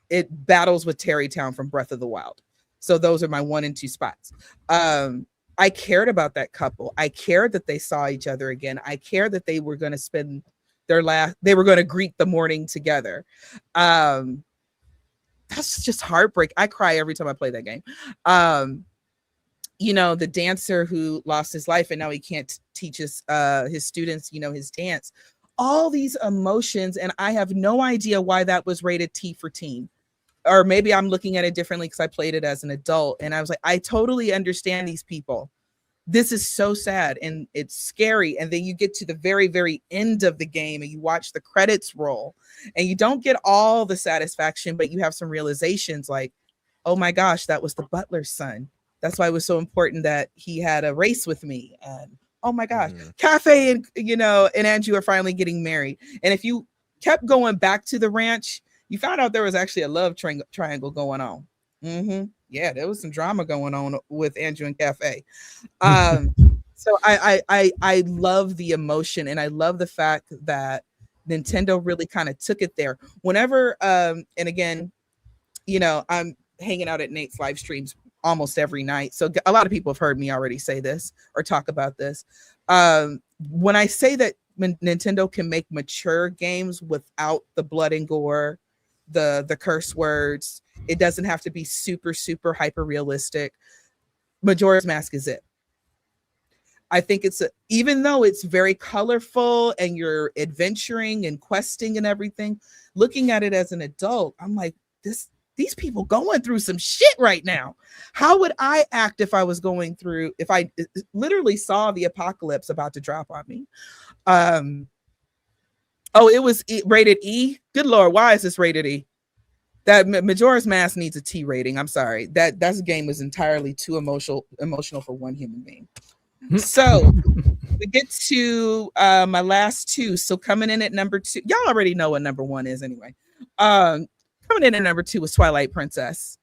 It battles with Terrytown from Breath of the Wild. So those are my 1 and 2 spots. I cared about that couple. I cared that they saw each other again. I cared that they were going to spend they were going to greet the morning together. That's just heartbreak. I cry every time I play that game. You know, the dancer who lost his life and now he can't teach his students, you know, his dance. All these emotions, and I have no idea why that was rated T for teen. Or maybe I'm looking at it differently because I played it as an adult. And I was like, I totally understand these people. This is so sad and it's scary. And then you get to the very, very end of the game and you watch the credits roll and you don't get all the satisfaction, but you have some realizations like, oh my gosh, that was the butler's son. That's why it was so important that he had a race with me. And oh my gosh, Cafe and, you know, and Anju are finally getting married. And if you kept going back to the ranch, you found out there was actually a love triangle going on. Yeah, there was some drama going on with Anju and Cafe. So I love the emotion and I love the fact that Nintendo really kind of took it there. Whenever, and again, you know, I'm hanging out at Nate's live streams almost every night. So a lot of people have heard me already say this or talk about this. When I say that Nintendo can make mature games without the blood and gore, the curse words, it doesn't have to be super, super hyper realistic. Majora's Mask is it. I think even though it's very colorful and you're adventuring and questing and everything, looking at it as an adult, I'm like, these people going through some shit right now. How would I act if I literally saw the apocalypse about to drop on me? Oh, it was rated E. Good Lord, why is this rated E? That Majora's Mask needs a T rating. I'm sorry. That game was entirely too emotional for one human being. So we get to my last 2. So coming in at number 2, y'all already know what number 1 is anyway. Coming in at number 2 was Twilight Princess.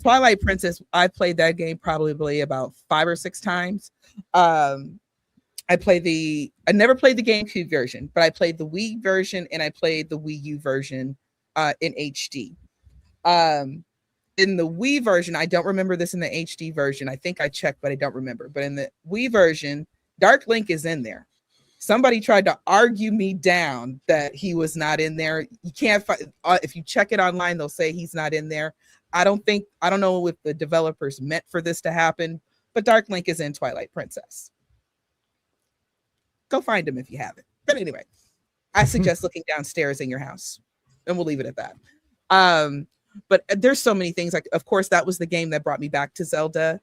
Twilight Princess, I played that game probably about 5 or 6 times. I never played the GameCube version, but I played the Wii version and I played the Wii U version in HD. In the Wii version, I don't remember this in the HD version. I think I checked, but I don't remember. But in the Wii version, Dark Link is in there. Somebody tried to argue me down that he was not in there. You can't find, if you check it online, they'll say he's not in there. I don't know if the developers meant for this to happen, but Dark Link is in Twilight Princess. Go find them if you haven't. But anyway, I suggest looking downstairs in your house, and we'll leave it at that. But there's so many things. Like, of course, that was the game that brought me back to Zelda,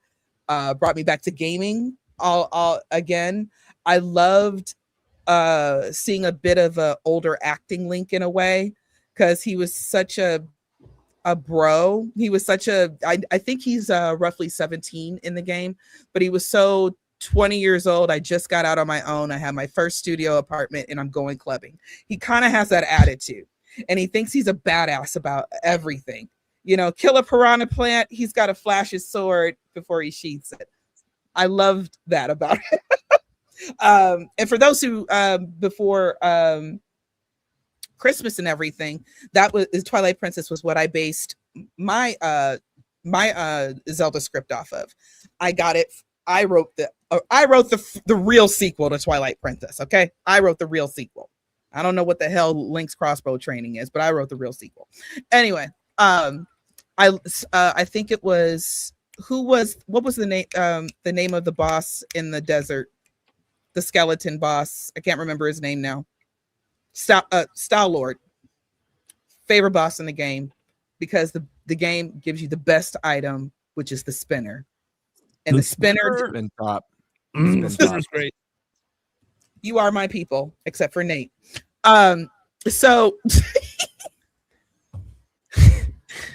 brought me back to gaming. All again, I loved seeing a bit of a older acting Link in a way, because he was such a bro. He was such a, I think he's roughly 17 in the game, but he was so 20 years old. I just got out on my own. I have my first studio apartment and I'm going clubbing. He kind of has that attitude, and he thinks he's a badass about everything. You know, kill a piranha plant, he's got to flash his sword before he sheaths it. I loved that about it. And for those who before Christmas and everything, that was Twilight Princess was what I based my Zelda script off of. I got it. I wrote the real sequel to Twilight Princess. Okay, I wrote the real sequel. I don't know what the hell Link's crossbow training is, but I wrote the real sequel. Anyway, I think it was what was the name of the boss in the desert, the skeleton boss. I can't remember his name now. Style Lord, favorite boss in the game, because the game gives you the best item, which is the spinner. And the spinner Spin top. Spinner's great. You are my people, except for Nate. So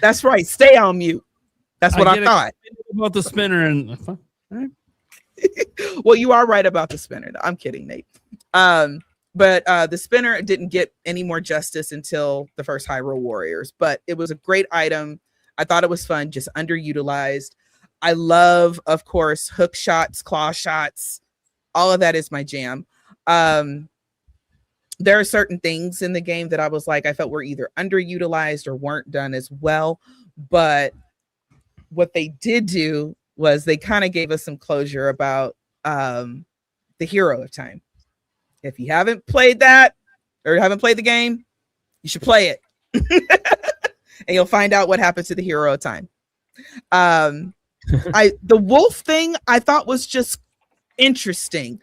that's right. Stay on mute. That's what I thought about the spinner. And right. Well, you are right about the spinner. I'm kidding, Nate. But the spinner didn't get any more justice until the first Hyrule Warriors, but it was a great item. I thought it was fun, just underutilized. I love, of course, hook shots, claw shots. All of that is my jam. There are certain things in the game that I was like, I felt were either underutilized or weren't done as well. But what they did do was they kind of gave us some closure about the Hero of Time. If you haven't played that or haven't played the game, you should play it. And you'll find out what happened to the Hero of Time. The wolf thing I thought was just interesting,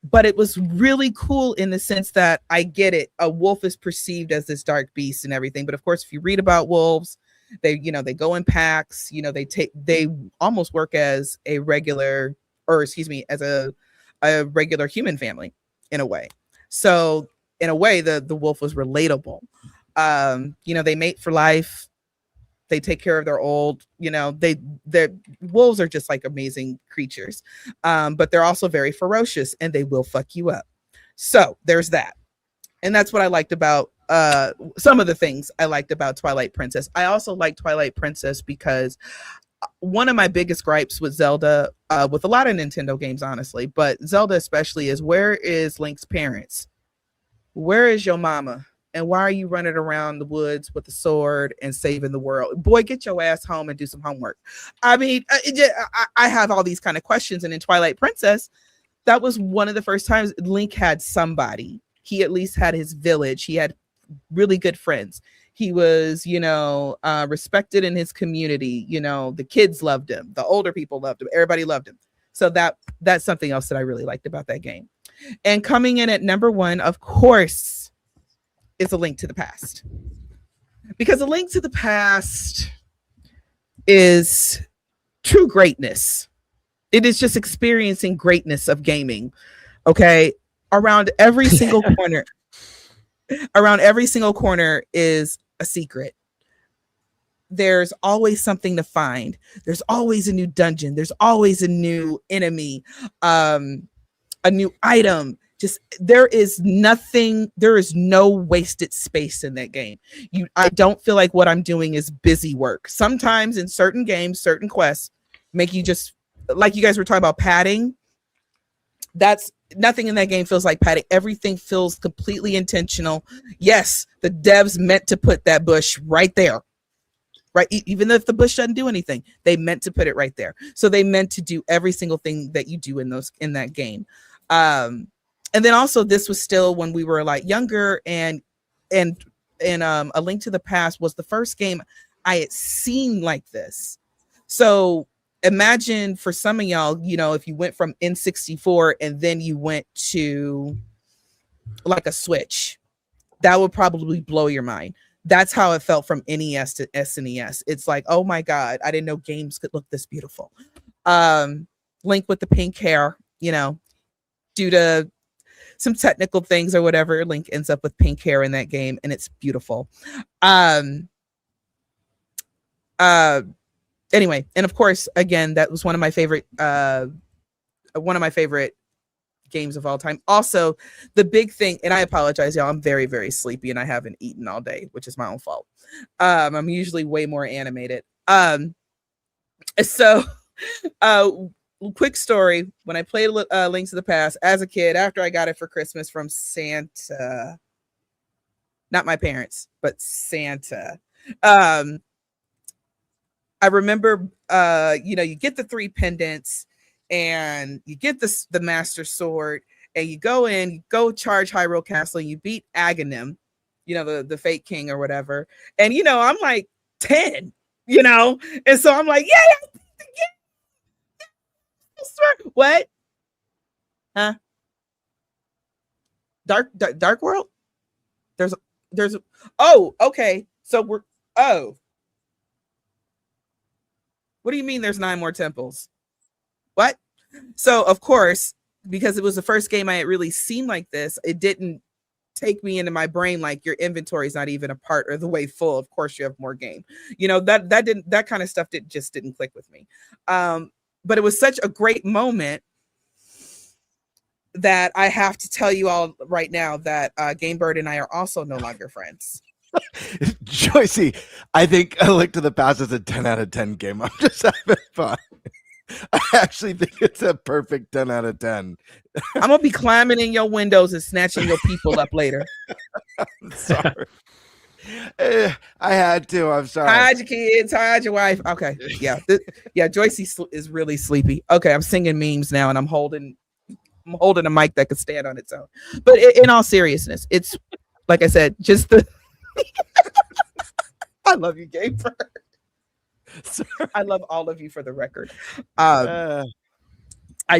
but it was really cool in the sense that I get it. A wolf is perceived as this dark beast and everything. But of course, if you read about wolves, they go in packs, they almost work as a regular, as a regular human family in a way. So in a way, the wolf was relatable. They mate for life. They take care of their old, their wolves are just like amazing creatures. But they're also very ferocious and they will fuck you up. So there's that. And that's what I liked about some of the things I liked about Twilight Princess. I also like Twilight Princess because one of my biggest gripes with Zelda, with a lot of Nintendo games, honestly, but Zelda especially, is where is Link's parents? Where is your mama? And why are you running around the woods with a sword and saving the world? Boy, get your ass home and do some homework. I mean, I have all these kind of questions. And in Twilight Princess, that was one of the first times Link had somebody. He at least had his village. He had really good friends. He was, respected in his community. The kids loved him. The older people loved him. Everybody loved him. So that's something else that I really liked about that game. And coming in at number 1, of course, is A Link to the Past. Because A Link to the Past is true greatness. It is just experiencing greatness of gaming. Okay. Around every single corner is a secret. There's always something to find. There's always a new dungeon. There's always a new enemy, a new item. There is no wasted space in that game. I don't feel like what I'm doing is busy work. Sometimes in certain games, certain quests make you just, like you guys were talking about padding. That's nothing in that game feels like padding. Everything feels completely intentional. Yes, the devs meant to put that bush right there. Right, even if the bush doesn't do anything, they meant to put it right there. So they meant to do every single thing that you do in that game. And then also, this was still when we were like younger, and A Link to the Past was the first game I had seen like this. So imagine for some of y'all, if you went from N64 and then you went to like a Switch. That would probably blow your mind. That's how it felt from NES to SNES. It's like, oh my God, I didn't know games could look this beautiful. Link with the pink hair, you know, due to some technical things or whatever, Link ends up with pink hair in that game, and it's beautiful. Anyway, and of course, again, that was one of my favorite games of all time. Also, the big thing, and I apologize, y'all, I'm very, very sleepy and I haven't eaten all day, which is my own fault. I'm usually way more animated. So quick story, when I played Link to the Past as a kid, after I got it for Christmas from Santa, not my parents, but Santa, I remember, you know, you get the 3 pendants and you get the Master Sword, and you go charge Hyrule Castle, and you beat Aghanim, you know, the Fate King or whatever. And, you know, I'm like 10, you know, and so I'm like, yeah. What? Huh? Dark World? There's oh, okay. So what do you mean there's 9 more temples? What? So of course, because it was the first game I had really seen like this, it didn't take me into my brain like your inventory is not even a part or the way full. Of course you have more game. You know, that kind of stuff just didn't click with me. But it was such a great moment that I have to tell you all right now that Gamebird and I are also no longer friends. Joycie, I think A Link to the Past is a 10 out of 10 game. I'm just having fun. I actually think it's a perfect 10 out of 10. I'm going to be climbing in your windows and snatching your people up later. I'm sorry. I had to. I'm sorry. Hide your kids, hide your wife. Okay. Yeah. Joycie is really sleepy. Okay. I'm singing memes now, and I'm holding a mic that could stand on its own. But in all seriousness, it's like I said, just the. I love you, Gaber. I love all of you for the record. I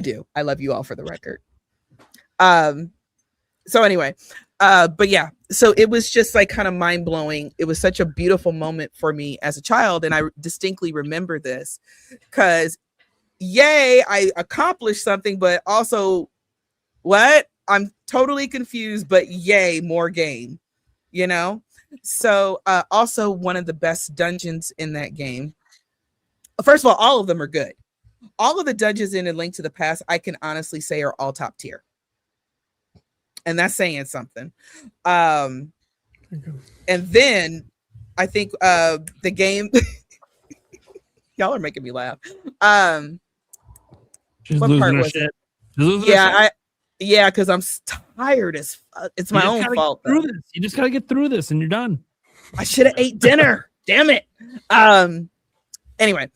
do. I love you all for the record. So anyway, but yeah, so it was just like kind of mind blowing. It was such a beautiful moment for me as a child. And I distinctly remember this because yay, I accomplished something, but also what? I'm totally confused, but yay, more game, you know? So also one of the best dungeons in that game. First of all of them are good. All of the dungeons in A Link to the Past, I can honestly say are all top tier. And that's saying something. And then I think the game, y'all are making me laugh. She's what part was shit. it? Yeah, because I'm tired as fuck. It's my own fault. You just gotta get through this and you're done. I should have ate dinner. Damn it. Anyway.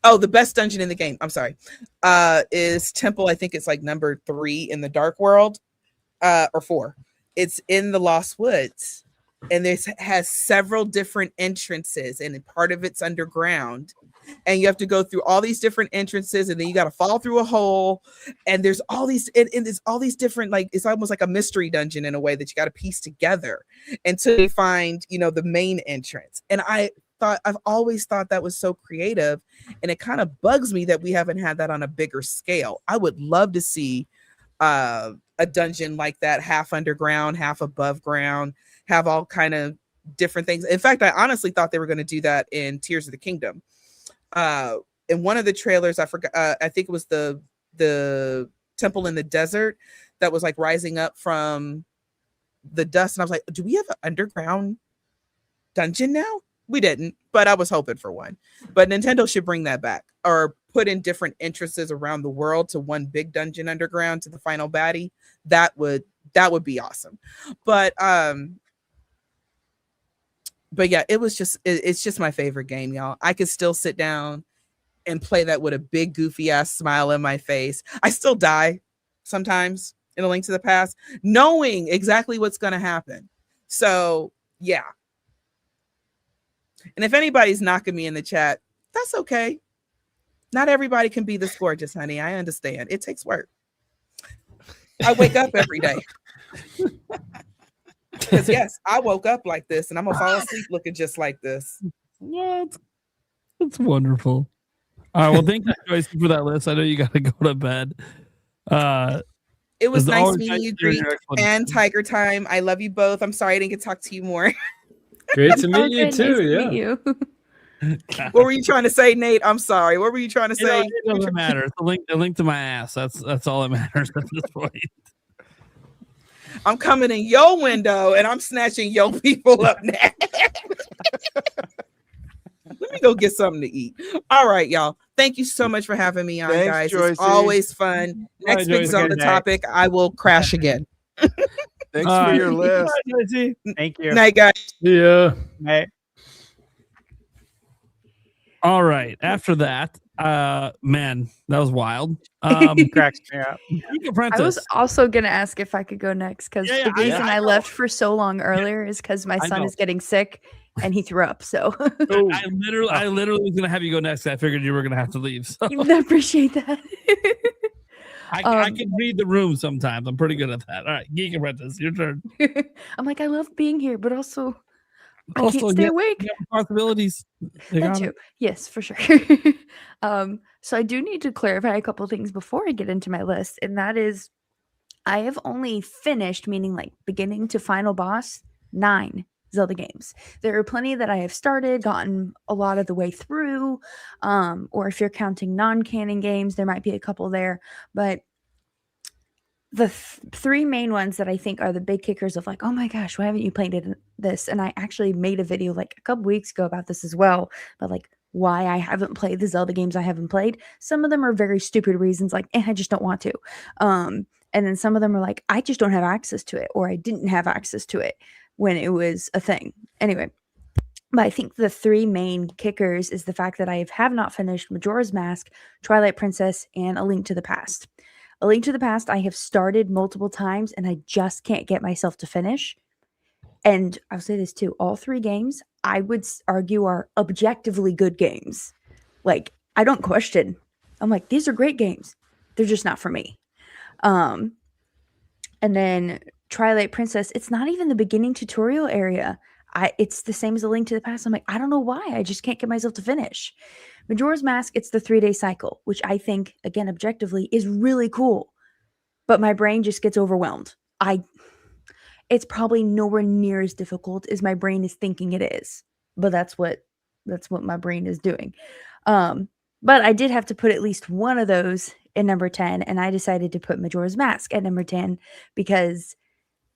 Oh, the best dungeon in the game, I'm sorry, is Temple. I think it's like number 3 in the Dark World, or 4. It's in the Lost Woods, and this has several different entrances, and part of it's underground, and you have to go through all these different entrances, and then you got to fall through a hole, and there's all these, and there's all these different, like, it's almost like a mystery dungeon in a way that you got to piece together until you find, you know, the main entrance. And I've always thought that was so creative, and it kind of bugs me that we haven't had that on a bigger scale. I would love to see a dungeon like that, half underground, half above ground, have all kind of different things. In fact, I honestly thought they were going to do that in Tears of the Kingdom. In one of the trailers, I forgot. I think it was the temple in the desert that was like rising up from the dust, and I was like, "Do we have an underground dungeon now?" We didn't, but I was hoping for one. But Nintendo should bring that back, or put in different entrances around the world to one big dungeon underground to the final baddie. That would be awesome. But yeah, it's just my favorite game, y'all. I could still sit down and play that with a big goofy ass smile in my face. I still die sometimes in A Link to the Past, knowing exactly what's going to happen. So yeah. And if anybody's knocking me in the chat, that's okay. Not everybody can be this gorgeous, honey. I understand. It takes work. I wake up every day. Because yes, I woke up like this, and I'm gonna fall asleep looking just like this. What? That's wonderful. All right. Well, thank you, Joycie, for that list. I know you got to go to bed. It was It's nice always meeting nice you, to hear Greek your and TigerTyme. I love you both. I'm sorry I didn't get to talk to you more. Great to meet you Nice too. to Yeah. meet you. What were you trying to say, Nate? I'm sorry. What were you trying to You know, say? it doesn't matter. It's a link to my ass. That's all that matters at this point. I'm coming in your window and I'm snatching your people up now. Let me go get something to eat. All right, y'all. Thank you so much for having me on, Thanks, guys. Joycie. It's always fun. Next Bye, week Joycie. on the topic, I will crash again. Thanks for your list. Bye, Joycie. Thank you. Night, guys. Yeah. Night. All right. After that, man, that was wild. Cracks me up. Geek I Apprentice. was also gonna ask if I could go next because Yeah, the reason I I know. left for so long earlier is because my I son know. is getting sick and he threw up. So I literally was gonna have you go next. I figured you were gonna have to leave. So I appreciate that. I can read the room sometimes. I'm pretty good at that. All right, Geek Apprentice, your turn. I'm like, I love being here, but also I Also, can't stay yeah, awake. you have responsibilities. You That got too. it. Yes, for sure. So I do need to clarify a couple things before I get into my list, and that is I have only finished, meaning like beginning to final boss, 9 Zelda games. There are plenty that I have started, gotten a lot of the way through, or if you're counting non-canon games, there might be a couple there, but the 3 main ones that I think are the big kickers of like, oh my gosh, why haven't you played this? And I actually made a video like a couple weeks ago about this as well, but like why I haven't played the Zelda games I haven't played. Some of them are very stupid reasons, like I just don't want to. And then some of them are like, I just don't have access to it, or I didn't have access to it when it was a thing. Anyway, but I think the 3 main kickers is the fact that I have not finished Majora's Mask, Twilight Princess, and A Link to the Past. A Link to the Past I have started multiple times and I just can't get myself to finish. And I'll say this too, all 3 games I would argue are objectively good games. Like I don't question. I'm like, these are great games. They're just not for me. And then Twilight Princess, it's not even the beginning tutorial area. It's the same as A Link to the Past. I'm like, I don't know why. I just can't get myself to finish. Majora's Mask, it's the 3-day cycle, which I think, again, objectively, is really cool. But my brain just gets overwhelmed. It's probably nowhere near as difficult as my brain is thinking it is. But that's what my brain is doing. But I did have to put at least one of those in number 10, and I decided to put Majora's Mask at number 10 because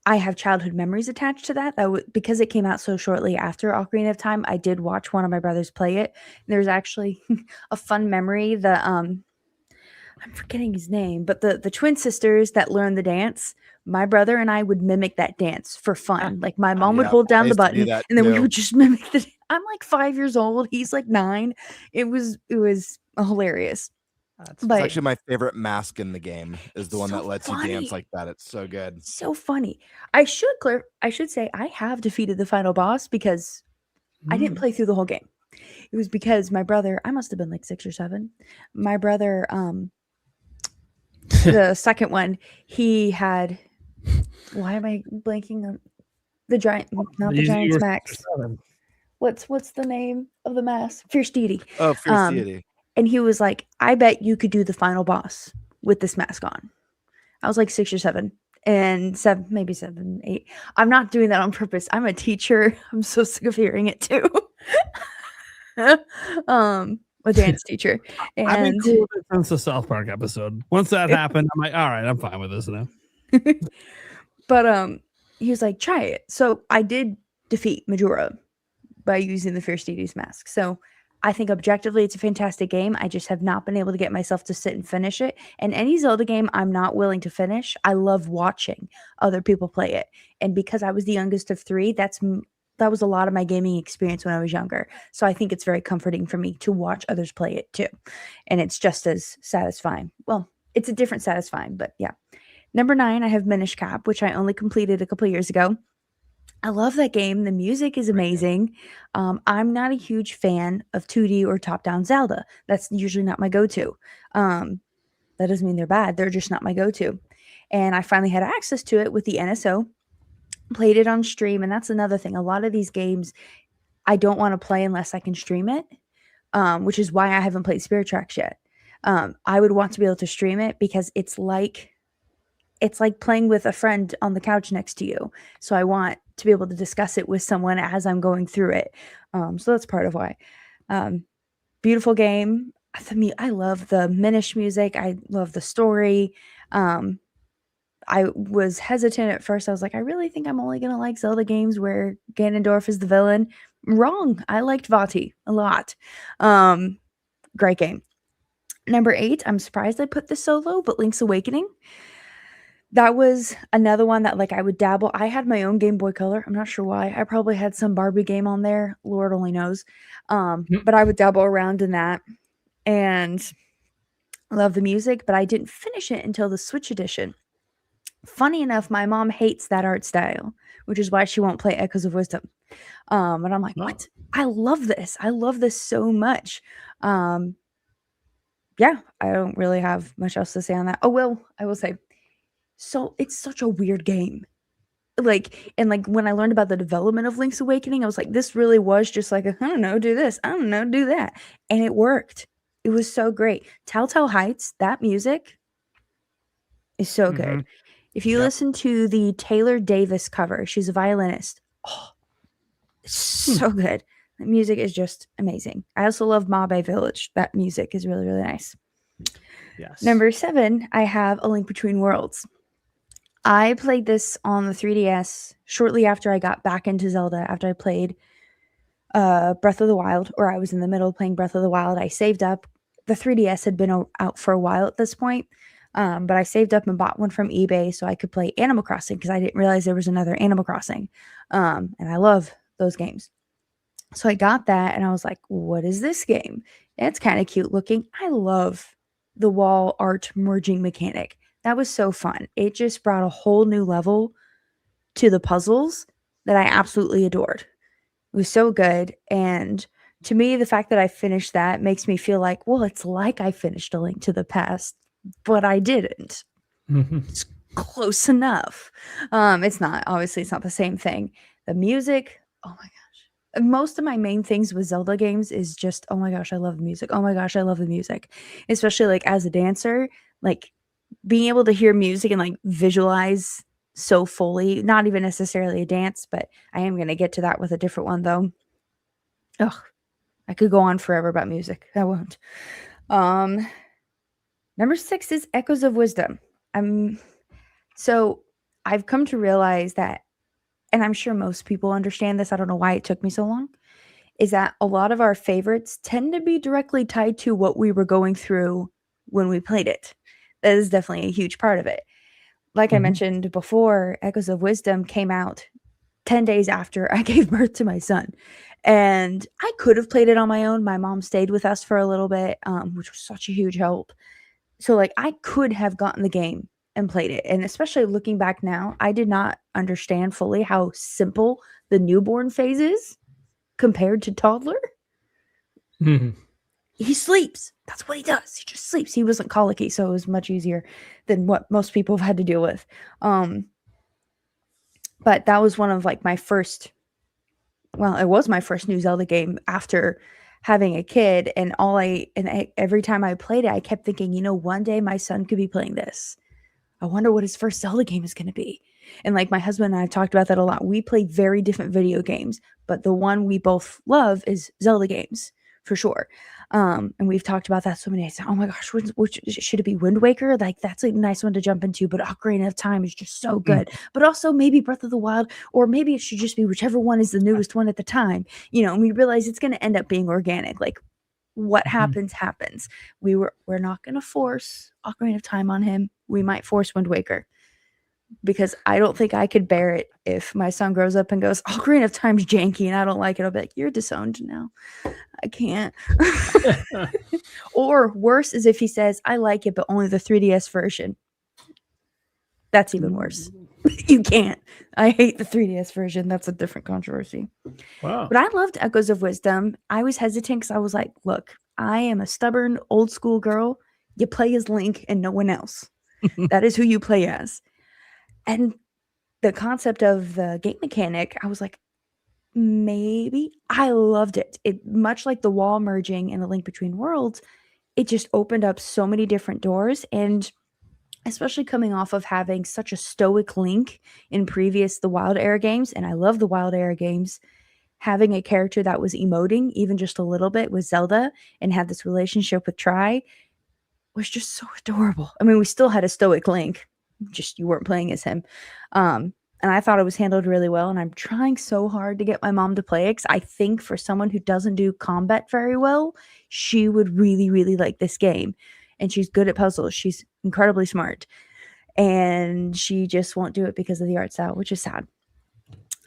I have childhood memories attached to that. Because it came out so shortly after Ocarina of Time, I did watch one of my brothers play it. There's actually a fun memory. I'm forgetting his name, but the twin sisters that learned the dance, my brother and I would mimic that dance for fun. Like my mom would hold down the button and then we would just mimic the. I'm like 5 years old. He's like 9. It was hilarious. It's actually my favorite mask in the game is the one so that lets funny. you dance like that. It's so good. So funny. I should say I have defeated the final boss because I didn't play through the whole game. It was because my brother, I must have been like 6 or 7. My brother, the second one, he had. Why am I blanking on the giant? Not the Giant's Max. What's the name of the mask? Fierce Deity. Oh, Fierce Deity. And he was like, I bet you could do the final boss with this mask on. I was like 6 or 7 and 7, maybe 7, 8. I'm not doing that on purpose. I'm a teacher. I'm so sick of hearing it too. A dance teacher. And I've been cool with it since the South Park episode. Once that happened, I'm like, all right, I'm fine with this now. But he was like, try it. So I did defeat Majora by using the Fierce Deity's mask. So I think objectively it's a fantastic game. I just have not been able to get myself to sit and finish it. And any Zelda game I'm not willing to finish, I love watching other people play it. And because I was the youngest of 3, that was a lot of my gaming experience when I was younger. So I think it's very comforting for me to watch others play it too. And it's just as satisfying. Well, it's a different satisfying, but yeah. Number 9, I have Minish Cap, which I only completed a couple years ago. I love that game. The music is amazing. I'm not a huge fan of 2D or top-down Zelda. That's usually not my go-to. That doesn't mean they're bad. They're just not my go-to. and I finally had access to it with the NSO. Played it on stream, and that's another thing. A lot of these games I don't want to play unless I can stream it, which is why I haven't played Spirit Tracks yet. I would want to be able to stream it because it's like playing with a friend on the couch next to you. So I want to be able to discuss it with someone as I'm going through it. So that's part of why. Beautiful game. I love the Minish music. I love the story. I was hesitant at first. I was like, I really think I'm only going to like Zelda games where Ganondorf is the villain. Wrong. I liked Vati a lot. Great game. Number 8, I'm surprised I put this so low, but Link's Awakening. That was another one that like I would dabble. I had my own Game Boy Color. I'm not sure why. I probably had some Barbie game on there. Lord only knows. But I would dabble around in that and love the music, but I didn't finish it until the Switch edition. Funny enough, my mom hates that art style, which is why she won't play Echoes of Wisdom. And I'm like, what? I love this. I love this so much. Yeah, I don't really have much else to say on that. Oh, well, I will say, so it's such a weird game. Like when I learned about the development of Link's Awakening, I was like, this really was just like, I don't know, do this. I don't know, do that. And it worked. It was so great. Telltale Heights, that music is so good. If you listen to the Taylor Davis cover, she's a violinist. Oh, it's so good. The music is just amazing. I also love Mabe Village. That music is really, really nice. Yes. Number 7, I have A Link Between Worlds. I played this on the 3DS shortly after I got back into Zelda, after I played Breath of the Wild, or I was in the middle of playing Breath of the Wild. I saved up. The 3DS had been out for a while at this point. But I saved up and bought one from eBay so I could play Animal Crossing because I didn't realize there was another Animal Crossing. And I love those games. So I got that and I was like, what is this game? It's kind of cute looking. I love the wall art merging mechanic. That was so fun. It just brought a whole new level to the puzzles that I absolutely adored. It was so good. And to me, the fact that I finished that makes me feel like, well, it's like I finished A Link to the Past, but I didn't. It's close enough. It's not. Obviously, it's not the same thing. The music, oh my gosh. Most of my main things with Zelda games is just, oh my gosh, I love the music. Oh my gosh, I love the music. Especially like as a dancer, like being able to hear music and like visualize so fully, not even necessarily a dance, but I am going to get to that with a different one though. Ugh, I could go on forever about music. I won't. Number 6 is Echoes of Wisdom. So I've come to realize that, and I'm sure most people understand this, I don't know why it took me so long, is that a lot of our favorites tend to be directly tied to what we were going through when we played it. That is definitely a huge part of it. Like I mentioned before, Echoes of Wisdom came out 10 days after I gave birth to my son. And I could have played it on my own. My mom stayed with us for a little bit, which was such a huge help. So like I could have gotten the game and played it. And especially looking back now, I did not understand fully how simple the newborn phase is compared to toddler. He sleeps. That's what he does. He just sleeps. He wasn't colicky, so it was much easier than what most people have had to deal with. But that was one of like my first, well, it was my first new Zelda game after having a kid, and every time I played it, I kept thinking, you know, one day my son could be playing this. I wonder what his first Zelda game is going to be. And like my husband and I have talked about that a lot. We play very different video games, but the one we both love is Zelda games for sure. And we've talked about that so many times. Oh my gosh, which should it be Wind Waker? Like that's a nice one to jump into, but Ocarina of Time is just so good. But also maybe Breath of the Wild, or maybe it should just be whichever one is the newest one at the time. You know, and we realize it's going to end up being organic. Like what happens. We're not going to force Ocarina of Time on him. We might force Wind Waker, because I don't think I could bear it if my son grows up and goes, Ocarina of Time's janky and I don't like it. I'll be like, you're disowned now. I can't. Or worse is if he says, I like it, but only the 3DS version. That's even worse. You can't. I hate the 3DS version. That's a different controversy. Wow. But I loved Echoes of Wisdom. I was hesitant because I was like, look, I am a stubborn old school girl. You play as Link and no one else. That is who you play as. And the concept of the game mechanic, I was like, maybe. I loved it. It much like the wall merging and the Link Between Worlds, it just opened up so many different doors. And especially coming off of having such a stoic Link in previous the Wild Era games, and I love the Wild Era games, having a character that was emoting even just a little bit with Zelda and had this relationship with Tri was just so adorable. I mean, we still had a stoic Link, just you weren't playing as him. And I thought it was handled really well, and I'm trying so hard to get my mom to play it, because I think for someone who doesn't do combat very well, she would really, really like this game. And she's good at puzzles. She's incredibly smart. And she just won't do it because of the art style, which is sad.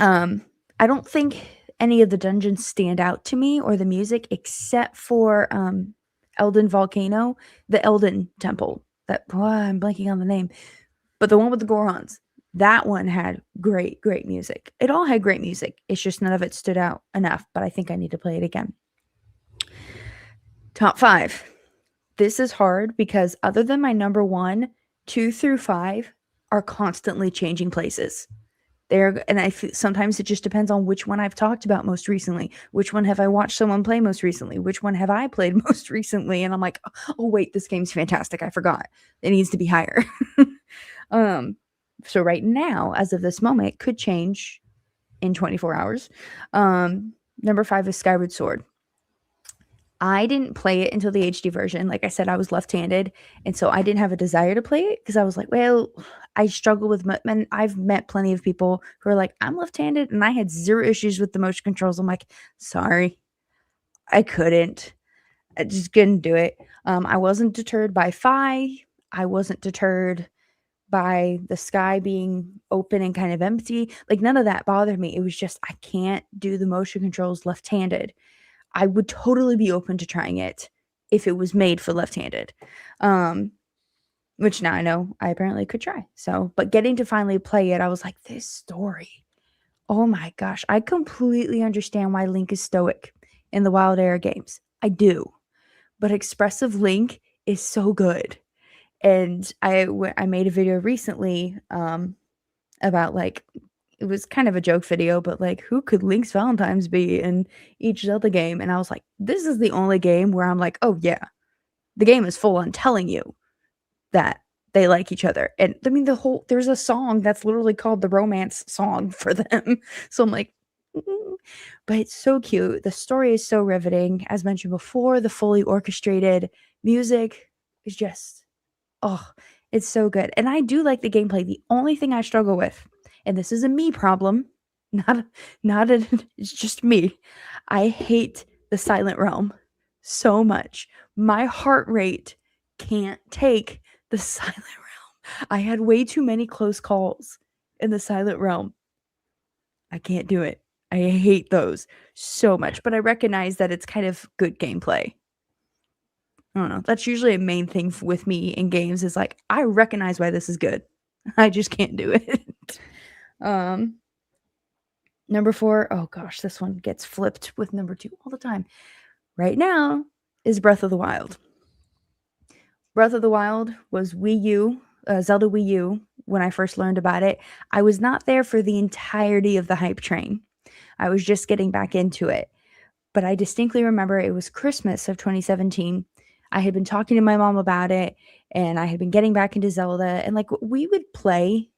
I don't think any of the dungeons stand out to me or the music, except for Elden Volcano, the Elden Temple. I'm blanking on the name. But the one with the Gorons, that one had great, great music. It all had great music. It's just none of it stood out enough, but I think I need to play it again. Top 5. This is hard because other than my number 1, 2 through 5 are constantly changing places. Sometimes it just depends on which one I've talked about most recently. Which one have I watched someone play most recently? Which one have I played most recently? And I'm like, oh wait, this game's fantastic. I forgot. It needs to be higher. So right now, as of this moment, it could change in 24 hours. Number 5 is Skyward Sword. I didn't play it until the HD version. Like I said, I was left-handed, and so I didn't have a desire to play it because I was like, well, I struggle with and I've met plenty of people who are like, I'm left-handed, and I had 0 issues with the motion controls. I'm like, sorry, I couldn't. I just couldn't do it. I wasn't deterred by Fi. I wasn't deterred by the sky being open and kind of empty. Like, none of that bothered me. It was just, I can't do the motion controls left-handed. I would totally be open to trying it if it was made for left-handed, which now I know I apparently could try. So, but getting to finally play it, I was like, this story, oh my gosh, I completely understand why Link is stoic in the Wild Era games. I do, but Expressive Link is so good. And I made a video recently about, like, it was kind of a joke video, but like, who could Link's Valentine's be in each Zelda game? And I was like, this is the only game where I'm like, oh yeah, the game is full on telling you that they like each other. And I mean, there's a song that's literally called the romance song for them. So I'm like, but it's so cute. The story is so riveting. As mentioned before, the fully orchestrated music is just, oh, it's so good. And I do like the gameplay. The only thing I struggle with, and this is a me problem, it's just me. I hate the Silent Realm so much. My heart rate can't take the Silent Realm. I had way too many close calls in the Silent Realm. I can't do it. I hate those so much, but I recognize that it's kind of good gameplay. I don't know. That's usually a main thing with me in games, is like, I recognize why this is good. I just can't do it. Number 4, oh gosh, this one gets flipped with number 2 all the time. Right now is Breath of the Wild. Breath of the Wild was Wii U, Zelda Wii U, when I first learned about it. I was not there for the entirety of the hype train. I was just getting back into it. But I distinctly remember it was Christmas of 2017. I had been talking to my mom about it, and I had been getting back into Zelda, and like, we would play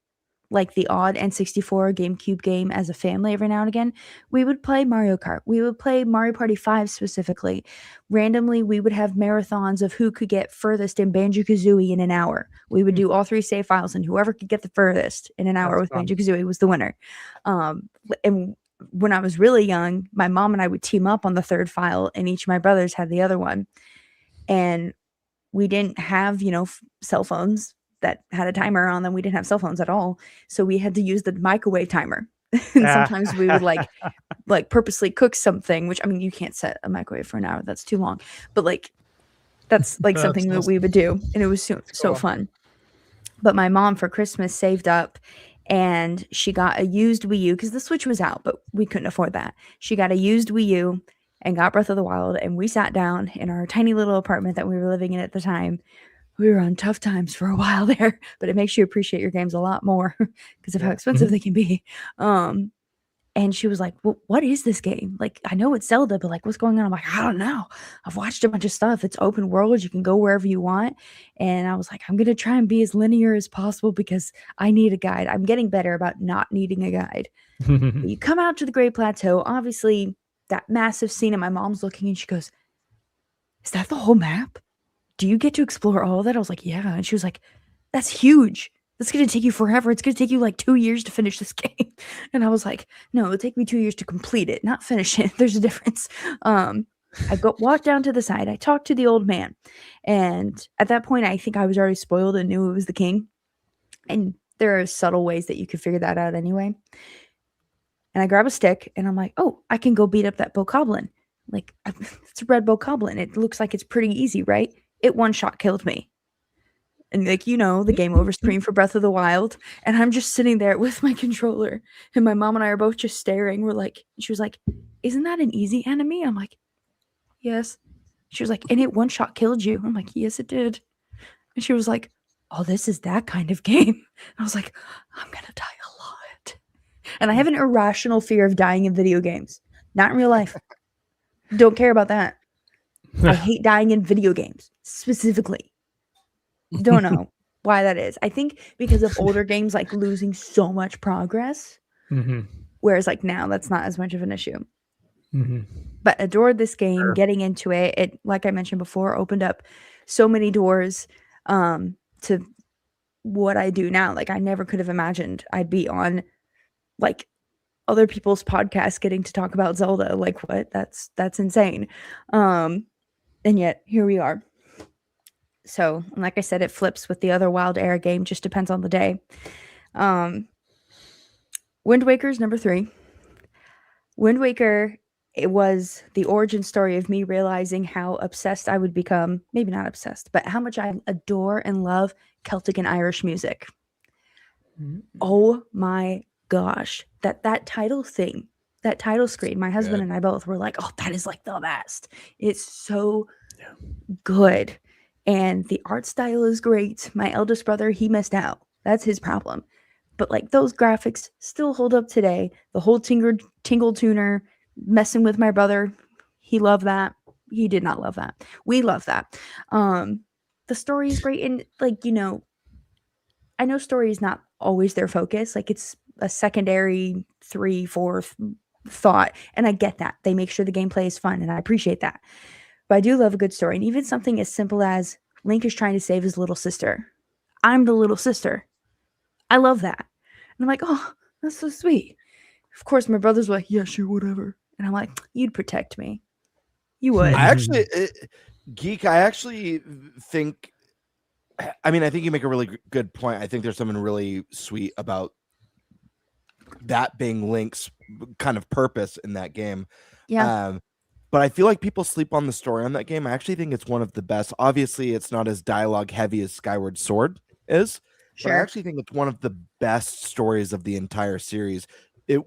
like the odd N64 GameCube game as a family every now and again. We would play Mario Kart. We would play Mario Party 5 specifically. Randomly, we would have marathons of who could get furthest in Banjo-Kazooie in an hour. We would do all 3 save files, and whoever could get the furthest in an hour with Banjo-Kazooie was the winner. And when I was really young, my mom and I would team up on the 3rd file, and each of my brothers had the other one. And we didn't have, cell phones that had a timer on them. We didn't have cell phones at all. So we had to use the microwave timer. And sometimes we would like purposely cook something, which, I mean, you can't set a microwave for an hour. That's too long. But like, that's like something that we would do. And it was so fun. But my mom for Christmas saved up, and she got a used Wii U, because the Switch was out, but we couldn't afford that. She got a used Wii U and got Breath of the Wild, and we sat down in our tiny little apartment that we were living in at the time. we were on tough times for a while there, but it makes you appreciate your games a lot more because of how expensive they can be. And she was like, well, what is this game? Like, I know it's Zelda, but like, what's going on? I'm like, I don't know. I've watched a bunch of stuff. It's open world. You can go wherever you want. And I was like, I'm going to try and be as linear as possible because I need a guide. I'm getting better about not needing a guide. But you come out to the Great Plateau, obviously that massive scene, and my mom's looking and she goes, is that the whole map? Do you get to explore all of that? I was like, yeah. And she was like, that's huge. That's going to take you forever. It's going to take you like 2 years to finish this game. And I was like, no, it'll take me 2 years to complete it, not finish it. There's a difference. I walked down to the side. I talked to the old man. And at that point, I think I was already spoiled and knew it was the king. And there are subtle ways that you could figure that out anyway. And I grab a stick and I'm like, oh, I can go beat up that bokoblin. Like, it's a red bokoblin. It looks like it's pretty easy, right? It one-shot killed me. And like, the game over screen for Breath of the Wild. And I'm just sitting there with my controller. And my mom and I are both just staring. She was like, isn't that an easy enemy? I'm like, yes. She was like, and it one-shot killed you. I'm like, yes, it did. And she was like, oh, this is that kind of game. And I was like, I'm going to die a lot. And I have an irrational fear of dying in video games. Not in real life. Don't care about that. I hate dying in video games, specifically. Don't know why that is. I think because of older games, like losing so much progress. Whereas like now, that's not as much of an issue. But adored this game, getting into it. It, like I mentioned before, opened up so many doors to what I do now. Like I never could have imagined I'd be on like other people's podcasts getting to talk about Zelda. Like what? That's insane. And yet here we are. So, like I said, it flips with the other Wild Era game. Just depends on the day. Wind Waker's number 3. Wind Waker, it was the origin story of me realizing how obsessed I would become. Maybe not obsessed, but how much I adore and love Celtic and Irish music. Oh my gosh. That title thing, that title screen, my husband and I both were like, oh, that is like the best. It's so good. And the art style is great. My eldest brother, he missed out. That's his problem. But like those graphics still hold up today. The whole tingle tuner, messing with my brother, he loved that. He did not love that. We love that. The story is great. And like, I know story is not always their focus. Like it's a secondary 3, 4th thought. And I get that. They make sure the gameplay is fun. And I appreciate that. But I do love a good story. And even something as simple as Link is trying to save his little sister. I'm the little sister. I love that. And I'm like, oh, that's so sweet. Of course, my brother's like, yeah, sure, whatever. And I'm like, you'd protect me. You would. I actually think, I think you make a really good point. I think there's something really sweet about that being Link's kind of purpose in that game. Yeah. But I feel like people sleep on the story on that game. I actually think it's one of the best. Obviously, it's not as dialogue heavy as Skyward Sword is. Sure. But I actually think it's one of the best stories of the entire series.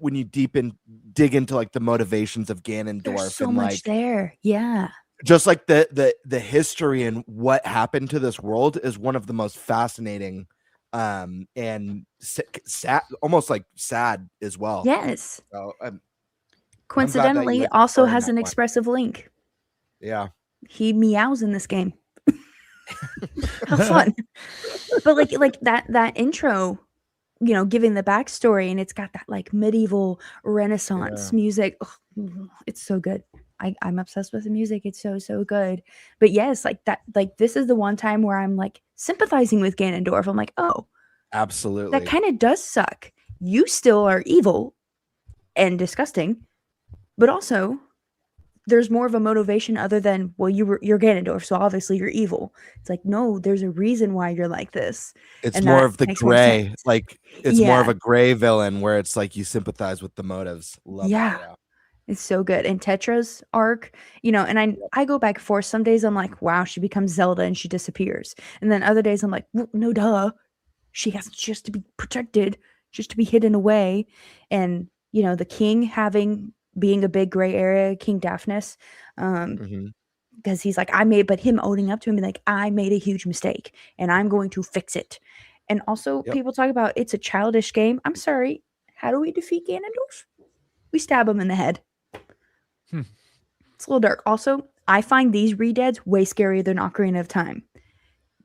When you dig into like the motivations of Ganondorf, there's so and much like there. Yeah. Just like the history and what happened to this world is one of the most fascinating and sad, almost like sad as well. Yes. So, coincidentally, also has an expressive Link. Yeah. He meows in this game. How fun. But like that intro, giving the backstory, and it's got that like medieval Renaissance music. Oh, it's so good. I'm obsessed with the music. It's so good. But yes, like that, like this is the one time where I'm like sympathizing with Ganondorf. I'm like, oh, absolutely. That kind of does suck. You still are evil and disgusting, but also there's more of a motivation other than, well, you're Ganondorf, so obviously you're evil. It's like, no, there's a reason why you're like this. It's more of the gray, like it's more of a gray villain where it's like you sympathize with the motives. Love that, yeah. It's so good. And Tetra's arc, and I go back and forth. Some days I'm like, wow, she becomes Zelda and she disappears. And then other days I'm like, well, no, duh. She has just to be protected, just to be hidden away. And, the king being a big gray area, King Daphnis, because he's like, but him owning up to him, like, I made a huge mistake and I'm going to fix it. And also people talk about it's a childish game. I'm sorry. How do we defeat Ganondorf? We stab him in the head. It's a little dark. Also, I find these redeads way scarier than Ocarina of Time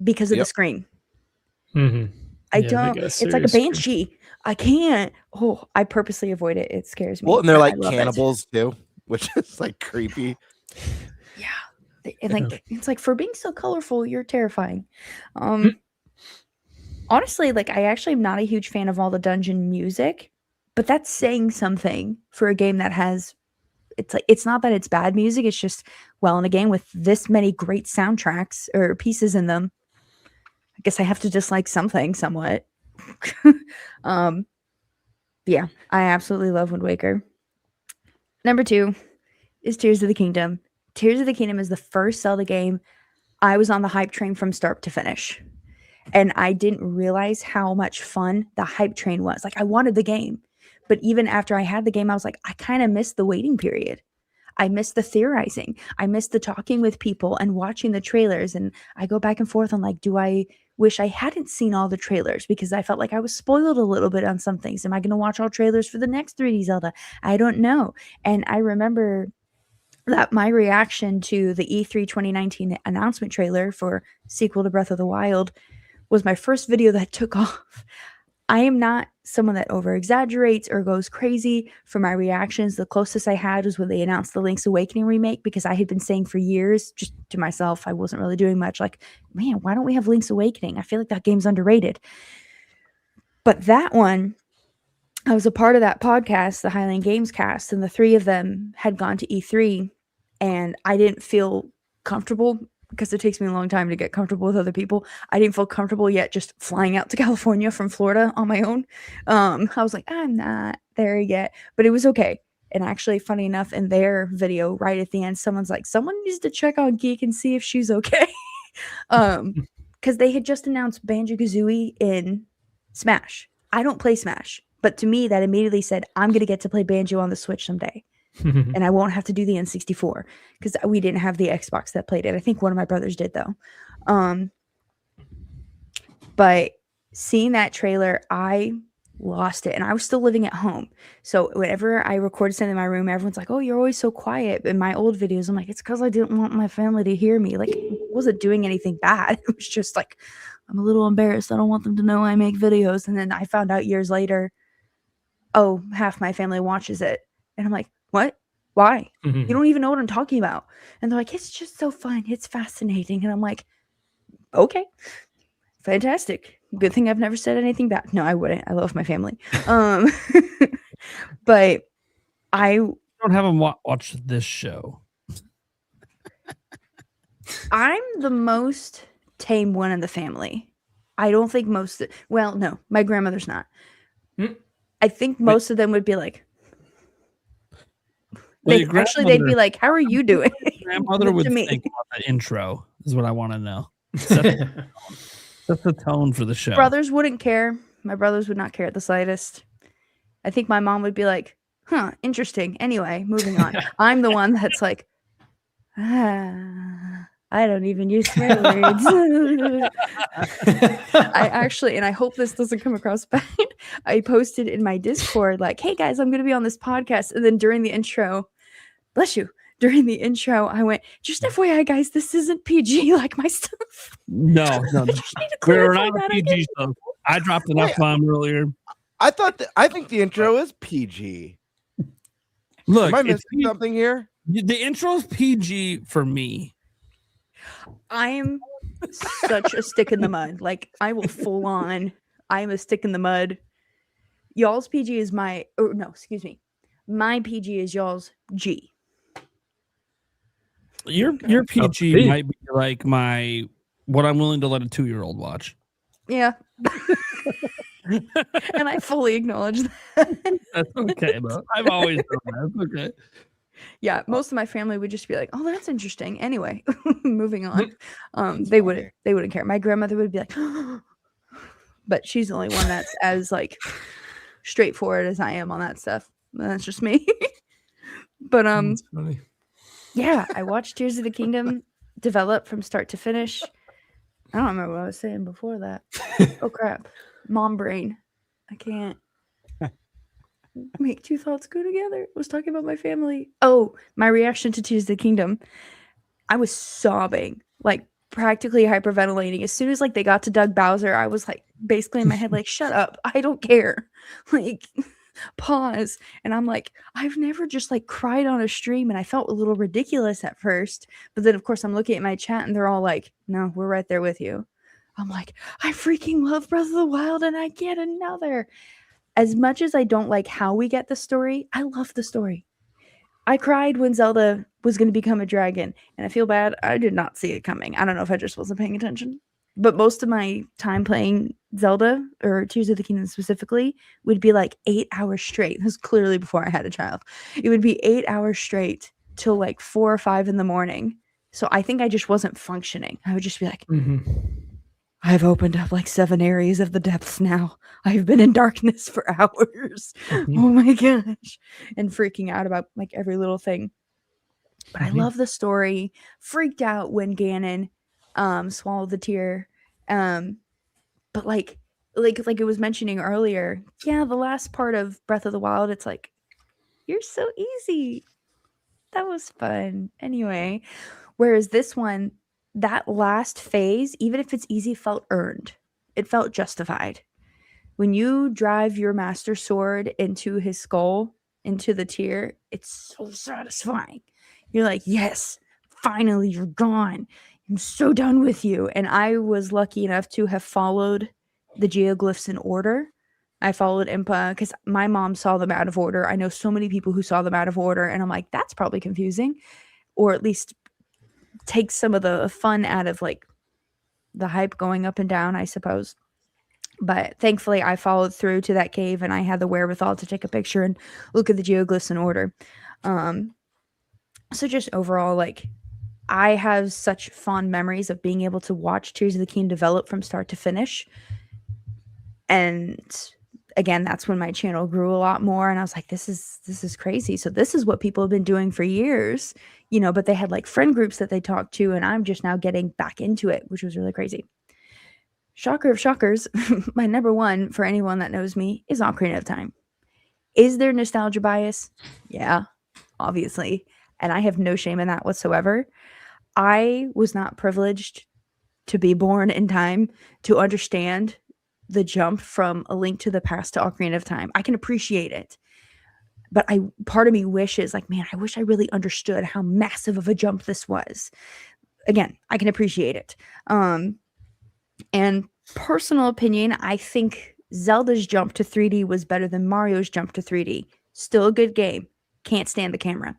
because of the scream. I don't. It's like a banshee. I can't. Oh, I purposely avoid it. It scares me. Well, and they're like cannibals too, which is like creepy. Yeah, and like it's like, for being so colorful, you're terrifying. Honestly, like, I actually am not a huge fan of all the dungeon music, but that's saying something for a game that has. It's like, it's not that it's bad music. It's just, well, in a game with this many great soundtracks or pieces in them, I guess I have to dislike something somewhat. Yeah, I absolutely love Wind Waker. Number 2 is Tears of the Kingdom. Tears of the Kingdom is the first Zelda game I was on the hype train from start to finish. And I didn't realize how much fun the hype train was. Like, I wanted the game. But even after I had the game, I was like, I kind of missed the waiting period. I missed the theorizing. I missed the talking with people and watching the trailers. And I go back and forth on, like, do I wish I hadn't seen all the trailers because I felt like I was spoiled a little bit on some things. Am I going to watch all trailers for the next 3D Zelda? I don't know. And I remember that my reaction to the E3 2019 announcement trailer for sequel to Breath of the Wild was my first video that took off. I am not someone that over exaggerates or goes crazy for my reactions. The closest I had was when they announced the Link's Awakening remake, because I had been saying for years, just to myself, I wasn't really doing much, like, man, why don't we have Link's Awakening? I feel like that game's underrated. But that one, I was a part of that podcast, the Highland Games cast, and the 3 of them had gone to E3, and I didn't feel comfortable, because it takes me a long time to get comfortable with other people. I didn't feel comfortable yet just flying out to California from Florida on my own. I was like, I'm not there yet, but it was okay. And actually, funny enough, in their video right at the end, someone's like, someone needs to check on Geek and see if she's okay. Because they had just announced Banjo-Kazooie in Smash. I don't play Smash, but to me, that immediately said, I'm going to get to play Banjo on the Switch someday. And I won't have to do the N64 because we didn't have the Xbox that played it. I think one of my brothers did, though. But seeing that trailer, I lost it. And I was still living at home. So whenever I recorded something in my room, everyone's like, oh, you're always so quiet. In my old videos, I'm like, it's because I didn't want my family to hear me. Like, I wasn't doing anything bad. It was just like, I'm a little embarrassed. I don't want them to know I make videos. And then I found out years later, oh, half my family watches it. And I'm like, what? Why? You don't even know what I'm talking about. And they're like, it's just so fun. It's fascinating. And I'm like, okay, fantastic. Good thing I've never said anything bad. No, I wouldn't. I love my family. But I don't have them watch this show. I'm the most tame one in the family. I don't think well, no, my grandmother's not. I think most of them would be like, they'd be like, how are you doing? Grandmother would think about the intro is what I want to know. That's the tone for the show. Brothers wouldn't care. My brothers would not care at the slightest. I think my mom would be like, huh, interesting. Anyway, moving on. I'm the one that's like, I don't even use swear words. I actually, and I hope this doesn't come across bad, I posted in my Discord like, hey guys, I'm going to be on this podcast. And then during the intro, bless you, during the intro, I went, just FYI guys, this isn't PG like my stuff. No. We're not a PG stuff. I dropped an F-bomb earlier. I think the intro is PG. Look, am I missing something here? The intro's PG for me. I'm such a stick in the mud. Like, I will full on. I'm a stick in the mud. Y'all's PG is my my PG is y'all's G. Your PG might be like what I'm willing to let a 2-year-old watch. Yeah. And I fully acknowledge that. That's okay, though. I've always done that. That's okay. Yeah, most of my family would just be like, "Oh, that's interesting." Anyway, moving on. They wouldn't care. My grandmother would be like, but she's the only one that's as like straightforward as I am on that stuff. That's just me. But That's funny. Yeah, I watched Tears of the Kingdom develop from start to finish. I don't remember what I was saying before that. Oh crap. Mom brain. I can't make two thoughts go together. I was talking about my family. Oh, my reaction to Tears of the Kingdom. I was sobbing, like practically hyperventilating. As soon as like they got to Doug Bowser, I was like basically in my head, like, shut up. I don't care. Like pause. And I'm like, I've never just like cried on a stream, and I felt a little ridiculous at first. But then of course I'm looking at my chat and they're all like, no, we're right there with you. I'm like, I freaking love Breath of the Wild and I get another. As much as I don't like how we get the story, I love the story. I cried when Zelda was going to become a dragon, and I feel bad. I did not see it coming. I don't know if I just wasn't paying attention. But most of my time playing Zelda, or Tears of the Kingdom specifically, would be like 8 hours straight. This was clearly before I had a child. It would be 8 hours straight till like 4 or 5 in the morning. So I think I just wasn't functioning. I would just be like, I've opened up like 7 areas of the depths now. I've been in darkness for hours. Oh my gosh. And freaking out about like every little thing. But I love the story. Freaked out when Ganon swallowed the tear. But like it was mentioning earlier, yeah, the last part of Breath of the Wild, it's like, you're so easy. That was fun. Anyway, whereas this one, that last phase, even if it's easy, felt earned. It felt justified. When you drive your master sword into his skull, into the tear, it's so satisfying. You're like, yes, finally, you're gone. I'm so done with you. And I was lucky enough to have followed the geoglyphs in order. I followed Impa because my mom saw them out of order. I know so many people who saw them out of order, and I'm like, that's probably confusing, or at least takes some of the fun out of like the hype going up and down, I suppose. But thankfully I followed through to that cave, and I had the wherewithal to take a picture and look at the geoglyphs in order. So just overall, like, I have such fond memories of being able to watch Tears of the Kingdom develop from start to finish. And again, that's when my channel grew a lot more, and I was like, this is crazy. So this is what people have been doing for years, you know, but they had like friend groups that they talked to, and I'm just now getting back into it, which was really crazy. Shocker of shockers, my number one for anyone that knows me is Ocarina of Time. Is there nostalgia bias? Yeah, obviously. And I have no shame in that whatsoever. I was not privileged to be born in time to understand the jump from A Link to the Past to Ocarina of Time. I can appreciate it. But part of me wishes, like, man, I wish I really understood how massive of a jump this was. Again, I can appreciate it. And personal opinion, I think Zelda's jump to 3D was better than Mario's jump to 3D. Still a good game. Can't stand the camera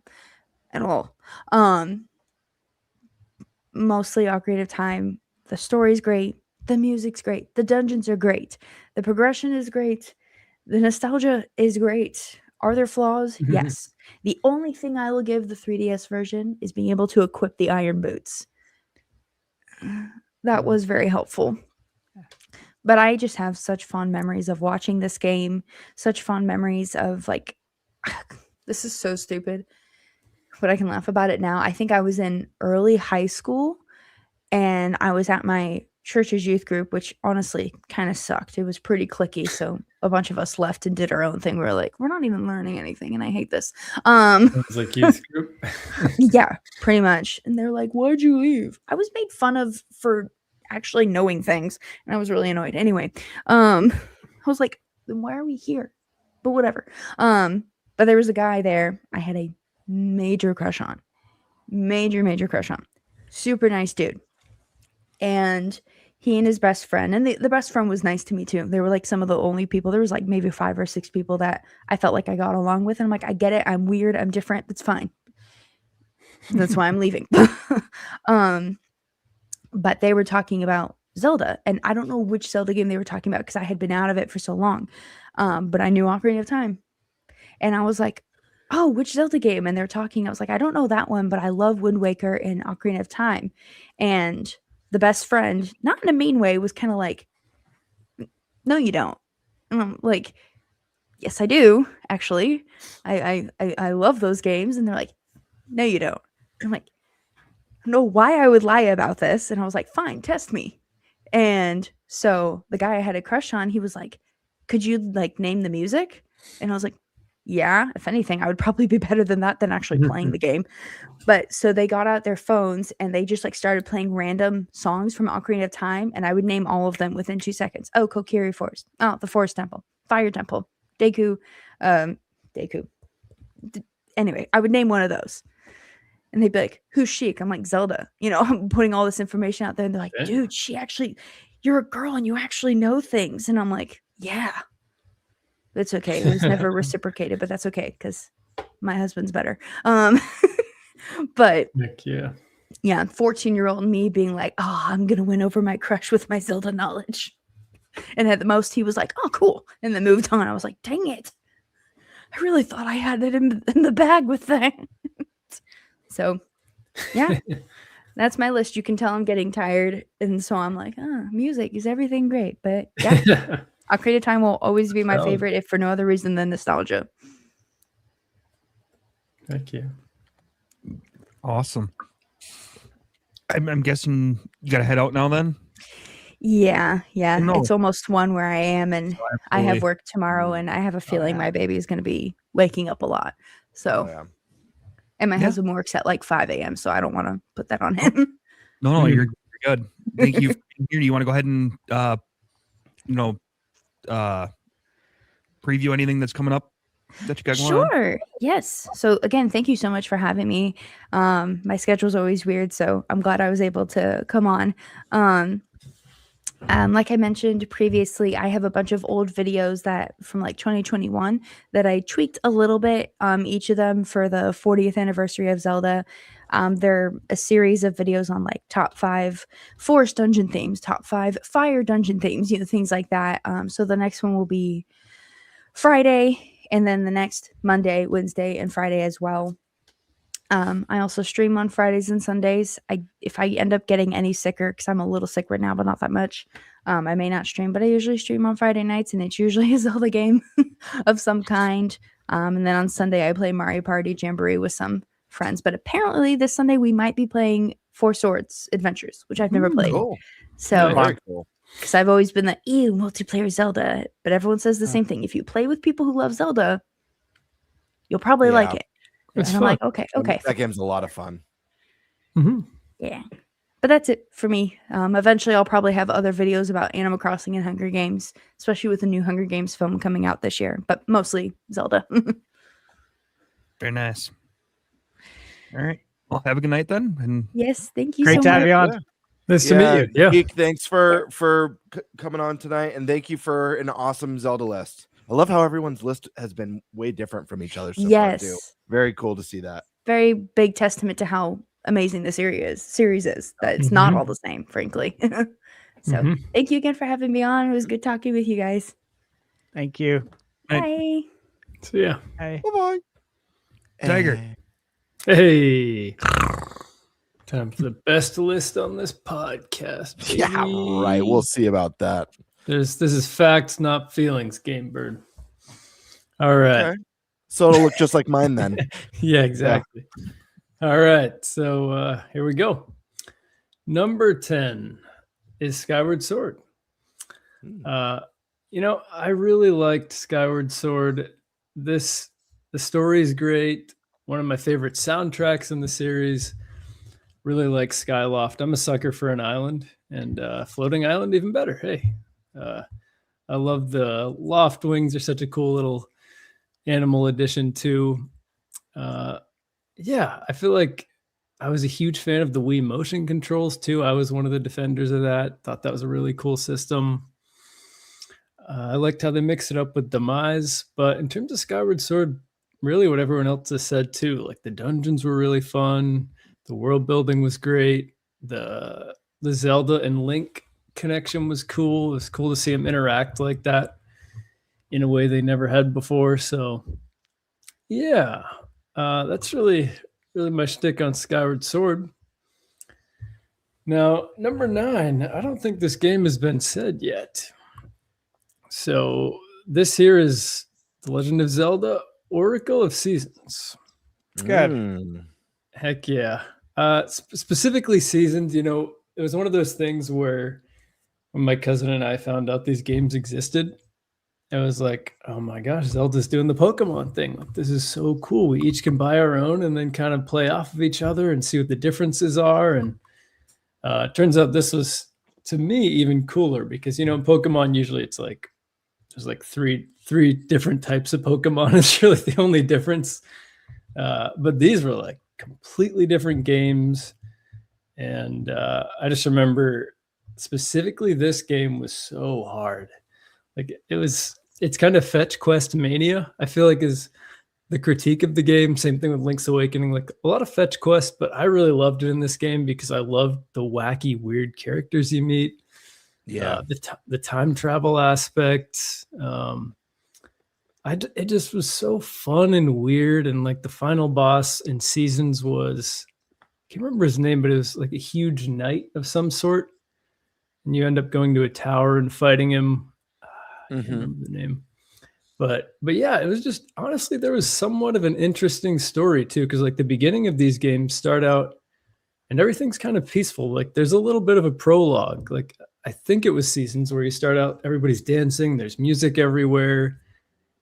at all. Mostly Ocarina of Time. The story's great. The music's great. The dungeons are great. The progression is great. The nostalgia is great. Are there flaws? Yes. The only thing I will give the 3DS version is being able to equip the iron boots. That was very helpful. But I just have such fond memories of watching this game. Such fond memories of, like, this is so stupid, but I can laugh about it now. I think I was in early high school, and I was at my church's youth group, which honestly kind of sucked. It was pretty cliquey, so a bunch of us left and did our own thing. We were like, we're not even learning anything, and I hate this. It was like youth group. Yeah, pretty much. And they're like, why'd you leave? I was made fun of for actually knowing things, and I was really annoyed. Anyway, I was like, then why are we here? But whatever. But there was a guy there I had a major crush on. Major crush on. Super nice dude. And he and his best friend, and the best friend was nice to me too. They were like some of the only people. There was like maybe 5 or 6 people that I felt like I got along with. And I'm like, I get it. I'm weird. I'm different. It's fine. That's why I'm leaving. But they were talking about Zelda, and I don't know which Zelda game they were talking about because I had been out of it for so long. But I knew Ocarina of Time. And I was like, oh, which Zelda game? And they're talking. I was like, I don't know that one, but I love Wind Waker and Ocarina of Time. And the best friend, not in a mean way, was kind of like, no, you don't. And I'm like, yes, I do, actually. I love those games. And they're like, no, you don't. I'm like, I don't know why I would lie about this. And I was like, fine, test me. And so the guy I had a crush on, he was like, could you like name the music? And I was like, yeah, if anything, I would probably be better than that than actually playing the game. But so they got out their phones and they just like started playing random songs from Ocarina of Time. And I would name all of them within 2 seconds. Oh, Kokiri Forest. Oh, the Forest Temple, Fire Temple, Deku. Anyway, I would name one of those. And they'd be like, who's Sheik? I'm like, Zelda. You know, I'm putting all this information out there. And they're like, dude, you're a girl and you actually know things. And I'm like, yeah. It's okay. It was never reciprocated, but that's okay because my husband's better. But Heck yeah. Yeah, 14-year-old me being like, oh, I'm going to win over my crush with my Zelda knowledge. And at the most, he was like, oh, cool. And then moved on. I was like, dang it. I really thought I had it in the bag with that. So, yeah, that's my list. You can tell I'm getting tired. And so I'm like, music is everything great. But yeah, Ocarina of Time will always be my favorite, if for no other reason than nostalgia. Thank you. Awesome. I'm guessing you got to head out now then? Yeah. No. It's almost 1 where I am, and I have work tomorrow, and I have a feeling my baby is going to be waking up a lot. So, and my husband works at like 5 a.m., so I don't want to put that on him. No, you're good. Thank you. Do you want to go ahead and, preview anything that's coming up that you got going on? Sure. Yes. So again, thank you so much for having me. My schedule's always weird, so I'm glad I was able to come on. Like I mentioned previously, I have a bunch of old videos that from like 2021 that I tweaked a little bit, each of them for the 40th anniversary of Zelda. They're a series of videos on like top 5 forest dungeon themes, top 5 fire dungeon themes, things like that. So the next one will be Friday, and then the next Monday, Wednesday, and Friday as well. I also stream on Fridays and Sundays. If I end up getting any sicker, because I'm a little sick right now, but not that much, I may not stream, but I usually stream on Friday nights, and it's usually a Zelda game of some kind. And then on Sunday, I play Mario Party Jamboree with some friends. But apparently this Sunday, we might be playing Four Swords Adventures, which I've never played. Cool. So, Very cool. Because I've always been like, ew, multiplayer Zelda. But everyone says the same thing. If you play with people who love Zelda, you'll probably like it. It's and I'm fun. like, okay. That game's a lot of fun. Mm-hmm. Yeah. But that's it for me. Eventually, I'll probably have other videos about Animal Crossing and Hunger Games, especially with the new Hunger Games film coming out this year. But mostly Zelda. Very nice. All right. Well, have a good night then. And yes, thank you Great so to have much. you on. Yeah. Nice to meet you. Yeah. Geek, thanks for coming on tonight, and thank you for an awesome Zelda list. I love how everyone's list has been way different from each other so far too. Very cool to see that. Very big testament to how amazing the series is. That it's not all the same, frankly. So thank you again for having me on. It was good talking with you guys. Thank you. Bye. See ya. Hey. Bye-bye. Tiger. Hey. Time for the best list on this podcast. Baby. Yeah, right. We'll see about that. This is facts, not feelings, Game Bird. All right. Okay. So it'll look just like mine then. Yeah, exactly. All right. So here we go. Number 10 is Skyward Sword. I really liked Skyward Sword. The story is great. One of my favorite soundtracks in the series. Really like Skyloft. I'm a sucker for an island, and floating island even better. Hey, I love the loft wings. They're such a cool little animal addition too. I feel like I was a huge fan of the Wii motion controls too. I was one of the defenders of that. Thought that was a really cool system. I liked how they mix it up with Demise, but in terms of Skyward Sword, really what everyone else has said too. Like the dungeons were really fun. The world building was great. The Zelda and Link connection was cool. It was cool to see them interact like that in a way they never had before. So, yeah, that's really my shtick on Skyward Sword. Now, number 9, I don't think this game has been said yet. So this here is The Legend of Zelda: Oracle of Seasons. It's good. Heck yeah. Specifically seasons, you know, it was one of those things where when my cousin and I found out these games existed, it was like, oh my gosh, Zelda's doing the Pokemon thing. Like, this is so cool. We each can buy our own and then kind of play off of each other and see what the differences are. And it turns out this was, to me, even cooler because, you know, in Pokemon, usually it's like, there's like three different types of Pokemon. It's really the only difference. But these were like completely different games. And I just remember specifically this game was so hard. Like it's kind of fetch quest mania, I feel like, is the critique of the game. Same thing with Link's Awakening, like a lot of fetch quest, but I really loved it in this game because I loved the wacky, weird characters you meet. Yeah. The time travel aspect. It just was so fun and weird. And like the final boss in Seasons was, I can't remember his name, but it was like a huge knight of some sort. And you end up going to a tower and fighting him. I can't remember the name. But yeah, it was just, honestly, there was somewhat of an interesting story too. Cause like the beginning of these games start out and everything's kind of peaceful. Like there's a little bit of a prologue. Like I think it was Seasons where you start out, everybody's dancing, there's music everywhere.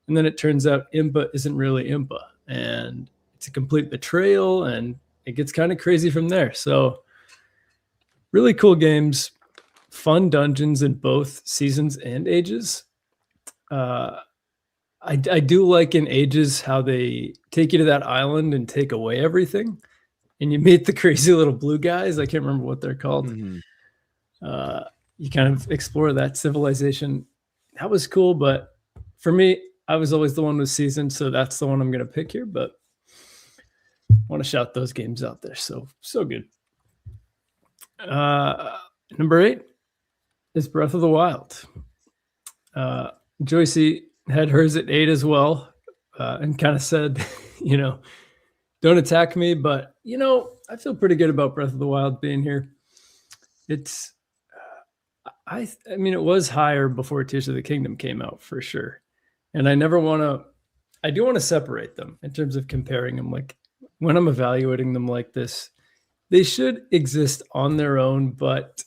And then it turns out Impa isn't really Impa. And it's a complete betrayal and it gets kind of crazy from there. So really cool games, fun dungeons in both Seasons and Ages. I do like in Ages how they take you to that island and take away everything. And you meet the crazy little blue guys. I can't remember what they're called. You kind of explore that civilization. That was cool. But for me, I was always the one with Seasons. So that's the one I'm going to pick here. But I want to shout those games out there. So good. Number 8 is Breath of the Wild. Joycie had hers at 8 as well, and kind of said, you know, don't attack me, but you know, I feel pretty good about Breath of the Wild being here. It's, I mean, it was higher before Tears of the Kingdom came out for sure, and I do want to separate them in terms of comparing them. Like when I'm evaluating them like this, they should exist on their own, but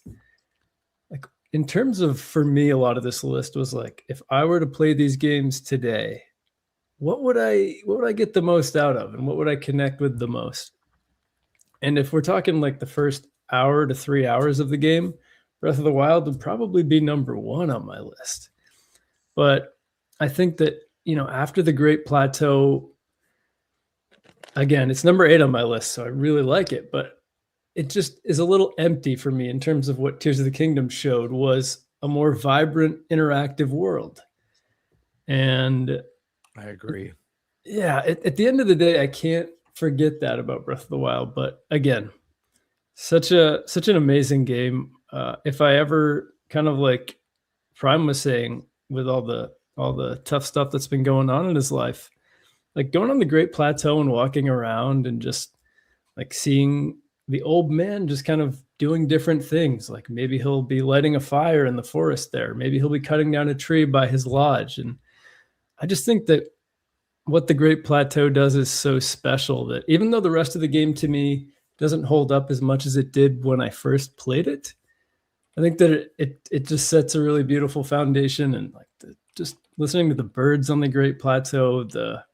in terms of, for me, a lot of this list was like, if I were to play these games today, what would I get the most out of, and what would I connect with the most? And if we're talking like the first hour to 3 hours of the game, Breath of the Wild would probably be number 1 on my list. But I think that, you know, after the Great Plateau, again, it's number 8 on my list, so I really like it, but it just is a little empty for me in terms of what Tears of the Kingdom showed was a more vibrant, interactive world. And I agree. Yeah, at the end of the day, I can't forget that about Breath of the Wild. But again, such an amazing game. If I ever kind of like Prime was saying, with all the tough stuff that's been going on in his life, like going on the Great Plateau and walking around and just like seeing the old man just kind of doing different things. Like maybe he'll be lighting a fire in the forest there. Maybe he'll be cutting down a tree by his lodge. And I just think that what the Great Plateau does is so special that even though the rest of the game to me doesn't hold up as much as it did when I first played it, I think that it just sets a really beautiful foundation. And like just listening to the birds on the Great Plateau, the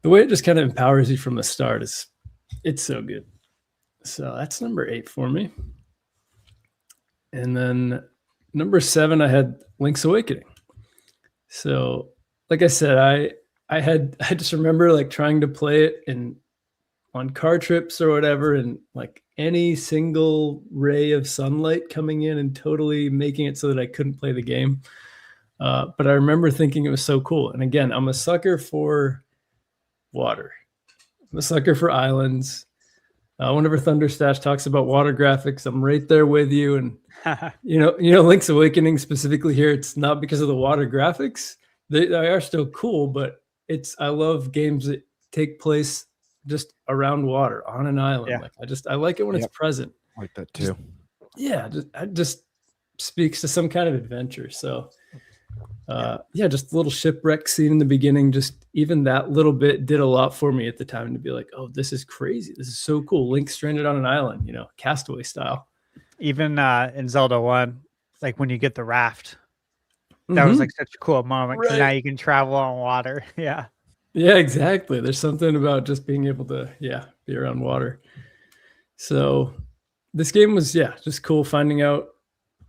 way it just kind of empowers you from the start it's so good. So that's number 8 for me. And then number 7, I had Link's Awakening. So like I said, I just remember like trying to play it on car trips or whatever, and like any single ray of sunlight coming in and totally making it so that I couldn't play the game. But I remember thinking it was so cool. And again, I'm a sucker for water. I'm a sucker for islands. Whenever ThunderStash talks about water graphics, I'm right there with you. And you know, Link's Awakening specifically here, it's not because of the water graphics. They are still cool, but I love games that take place just around water on an island. Yeah. Like I like it when it's present. I like that too. It just speaks to some kind of adventure. So Yeah, just the little shipwreck scene in the beginning. Just even that little bit did a lot for me at the time to be like, oh, this is crazy. This is so cool. Link stranded on an island, Castaway style. Even in Zelda 1, like when you get the raft, that was like such a cool moment because now you can travel on water. Yeah. Yeah, exactly. There's something about just being able to, be around water. So this game was, just cool finding out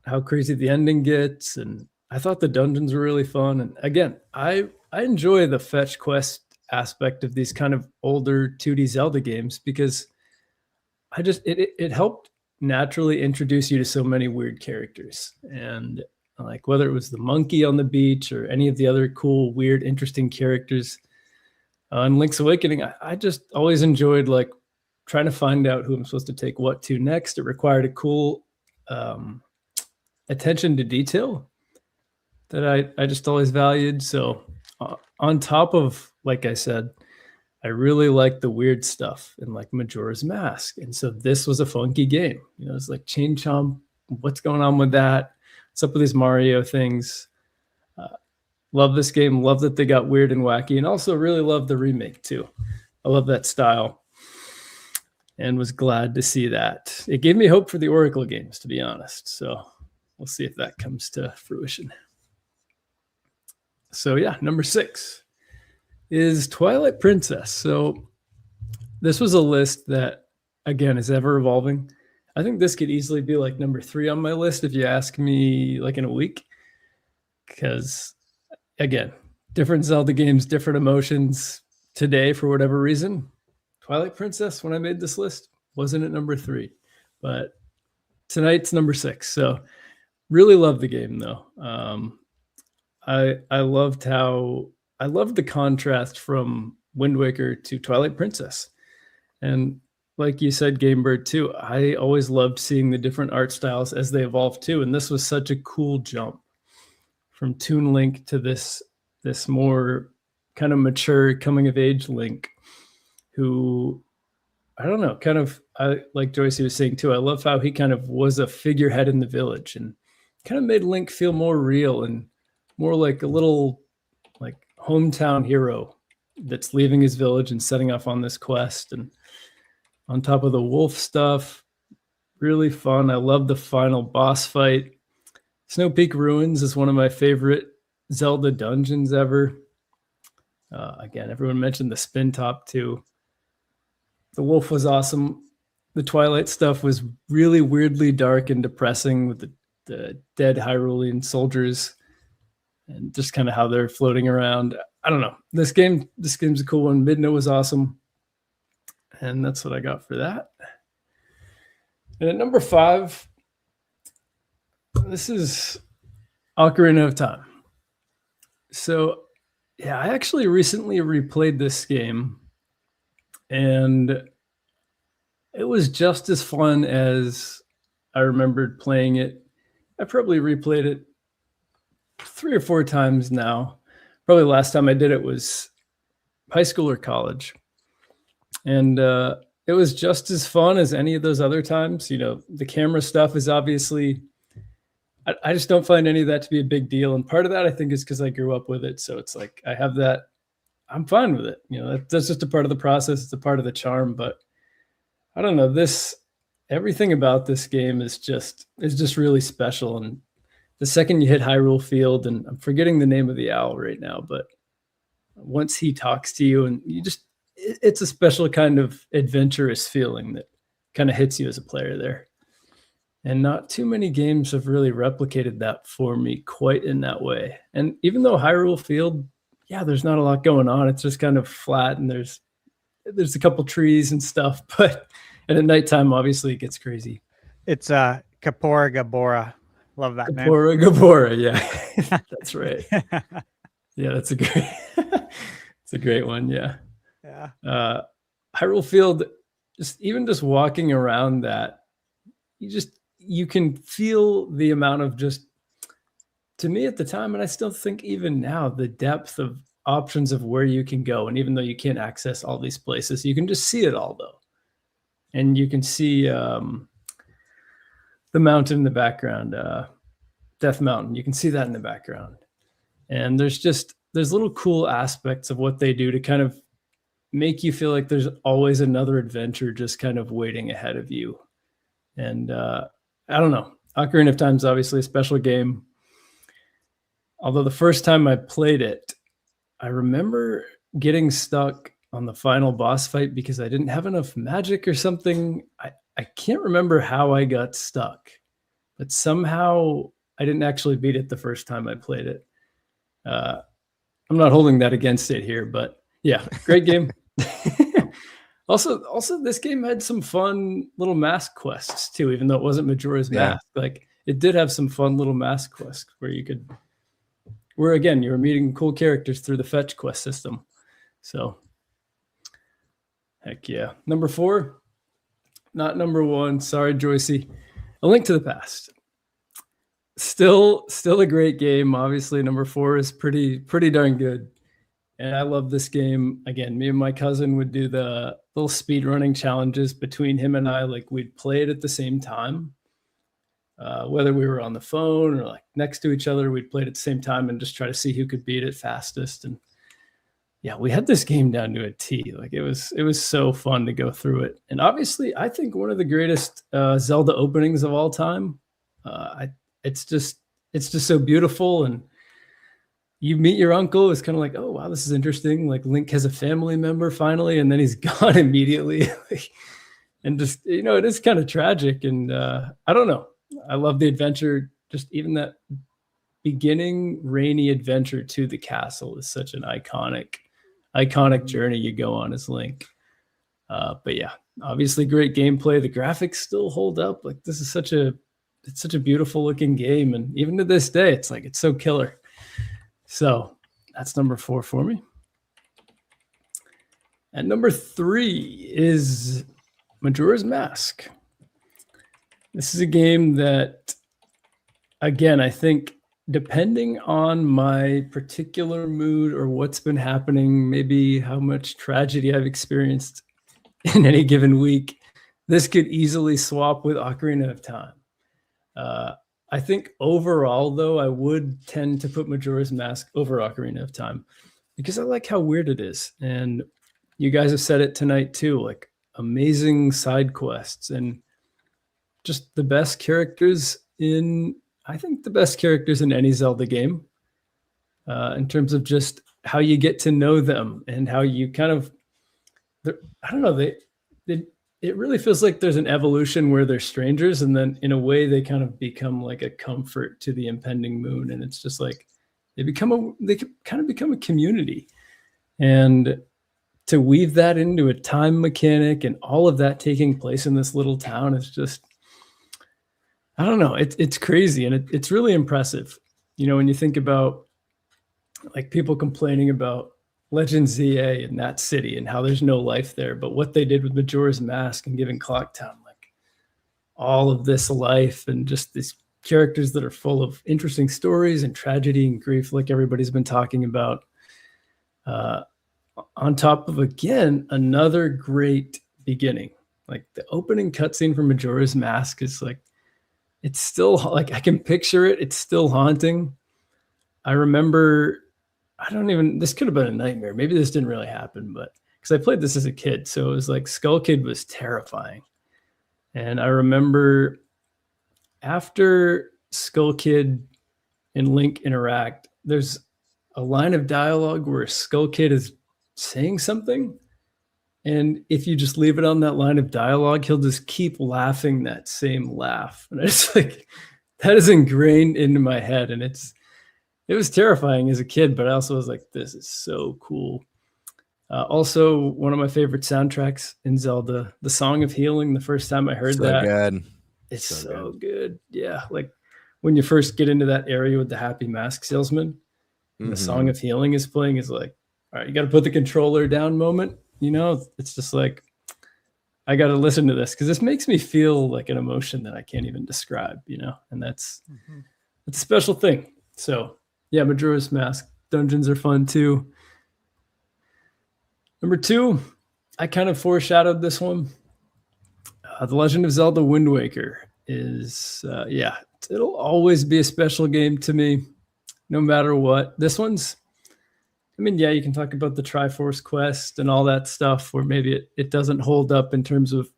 how crazy the ending gets. And I thought the dungeons were really fun. And again, I enjoy the fetch quest aspect of these kind of older 2D Zelda games because it helped naturally introduce you to so many weird characters. And like whether it was the monkey on the beach or any of the other cool, weird, interesting characters in Link's Awakening, I just always enjoyed like trying to find out who I'm supposed to take what to next. It required a cool attention to detail that I just always valued. So on top of, like I said, I really like the weird stuff in like Majora's Mask. And so this was a funky game. It's like Chain Chomp. What's going on with that? What's up with these Mario things? Love this game. Love that they got weird and wacky. And also really love the remake too. I love that style. And was glad to see that. It gave me hope for the Oracle games, to be honest. So we'll see if that comes to fruition. So number 6 is Twilight Princess. So this was a list that, again, is ever evolving. I think this could easily be like number 3 on my list if you ask me like in a week. Because, again, different Zelda games, different emotions. Today, for whatever reason, Twilight Princess, when I made this list, wasn't at number 3. But tonight's number 6. So really love the game, though. I loved the contrast from Wind Waker to Twilight Princess. And like you said, Gamebird, too, I always loved seeing the different art styles as they evolved, too. And this was such a cool jump from Toon Link to this more kind of mature coming-of-age Link who, I don't know, kind of, like Joycie was saying, too, I love how he kind of was a figurehead in the village and kind of made Link feel more real and more like a little like hometown hero that's leaving his village and setting off on this quest. And on top of the wolf stuff, really fun. I love the final boss fight. Snow Peak Ruins is one of my favorite Zelda dungeons ever. Again, everyone mentioned the spin top too. The wolf was awesome. The Twilight stuff was really weirdly dark and depressing with the dead Hyrulean soldiers and just kind of how they're floating around. I don't know. This game's a cool one. Midna was awesome. And that's what I got for that. And at number 5, this is Ocarina of Time. So, I actually recently replayed this game. And it was just as fun as I remembered playing it. I probably replayed it 3 or 4 times now. Probably the last time I did it was high school or college. And it was just as fun as any of those other times. The camera stuff is obviously, I just don't find any of that to be a big deal. And part of that, I think, is because I grew up with it. So it's like, I have that, I'm fine with it. That's just a part of the process. It's a part of the charm. But I don't know, everything about this game is just really special. And the second you hit Hyrule Field, and I'm forgetting the name of the owl right now, but once he talks to you and it's a special kind of adventurous feeling that kind of hits you as a player there. And not too many games have really replicated that for me quite in that way. And even though Hyrule Field, there's not a lot going on. It's just kind of flat and there's a couple trees and stuff, and at nighttime, obviously it gets crazy. It's Kapora Gabora. Love that name. Kapora Gabora, yeah. That's right. Yeah, that's a great one, yeah. Yeah. Hyrule Field, just walking around that, you can feel the amount of to me at the time, and I still think even now, the depth of options of where you can go. And even though you can't access all these places, you can just see it all though. And you can see the mountain in the background, Death Mountain. You can see that in the background. And there's little cool aspects of what they do to kind of make you feel like there's always another adventure just kind of waiting ahead of you. And I don't know. Ocarina of Time is obviously a special game. Although the first time I played it, I remember getting stuck on the final boss fight because I didn't have enough magic or something. I can't remember how I got stuck, but somehow I didn't actually beat it the first time I played it. I'm not holding that against it here, but yeah, great game. Also, this game had some fun little mask quests too, even though it wasn't Majora's Mask. Like, it did have some fun little mask quests where again, you were meeting cool characters through the fetch quest system. So, heck yeah. Number 4, not number 1. Sorry, Joycie. A Link to the Past. Still a great game. Obviously, number 4 is pretty darn good. And I love this game. Again, me and my cousin would do the little speed running challenges between him and I. Like, we'd play it at the same time. Whether we were on the phone or like next to each other, we'd play it at the same time and just try to see who could beat it fastest. And yeah, we had this game down to a T. Like, it was so fun to go through it. And obviously, I think one of the greatest Zelda openings of all time. It's just so beautiful. And you meet your uncle. It's kind of like, oh wow, this is interesting. Like, Link has a family member finally, and then he's gone immediately. And just, it is kind of tragic. And I don't know. I love the adventure. Just even that beginning rainy adventure to the castle is such an iconic journey you go on as Link. But yeah, obviously great gameplay. The graphics still hold up. Like, this is such a beautiful looking game. And even to this day, it's so killer. So that's number 4 for me. And number 3 is Majora's Mask. This is a game that, again, I think depending on my particular mood or what's been happening, maybe how much tragedy I've experienced in any given week, this could easily swap with Ocarina of Time. I think overall, though, I would tend to put Majora's Mask over Ocarina of Time because I like how weird it is. And you guys have said it tonight too, like amazing side quests and just the best characters in any Zelda game in terms of just how you get to know them and how you kind of, I don't know, it really feels like there's an evolution where they're strangers and then in a way they kind of become like a comfort to the impending moon. And it's just like, they kind of become a community. And to weave that into a time mechanic and all of that taking place in this little town is just, I don't know. It's crazy. And it's really impressive. When you think about like people complaining about Legend ZA in that city and how there's no life there, but what they did with Majora's Mask and giving Clocktown like all of this life and just these characters that are full of interesting stories and tragedy and grief, like everybody's been talking about, on top of, again, another great beginning. Like the opening cutscene from Majora's Mask is like, it's still like, I can picture it. It's still haunting. I remember, this could have been a nightmare. Maybe this didn't really happen, but because I played this as a kid. So it was like Skull Kid was terrifying. And I remember after Skull Kid and Link interact, there's a line of dialogue where Skull Kid is saying something. And if you just leave it on that line of dialogue, he'll just keep laughing that same laugh. And it's like, that is ingrained into my head. And it was terrifying as a kid, but I also was like, this is so cool. Also, one of my favorite soundtracks in Zelda, the Song of Healing. The first time I heard that, good. It's so good. Yeah, like when you first get into that area with the Happy Mask Salesman, and the Song of Healing is playing, is like, all right, you got to put the controller down moment. It's just like, I got to listen to this because this makes me feel like an emotion that I can't even describe, and it's a special thing. So yeah, Majora's Mask dungeons are fun too. Number 2, I kind of foreshadowed this one. The Legend of Zelda Wind Waker is, it'll always be a special game to me. no matter what. This one's, I mean, yeah, you can talk about the Triforce quest and all that stuff where maybe it doesn't hold up in terms of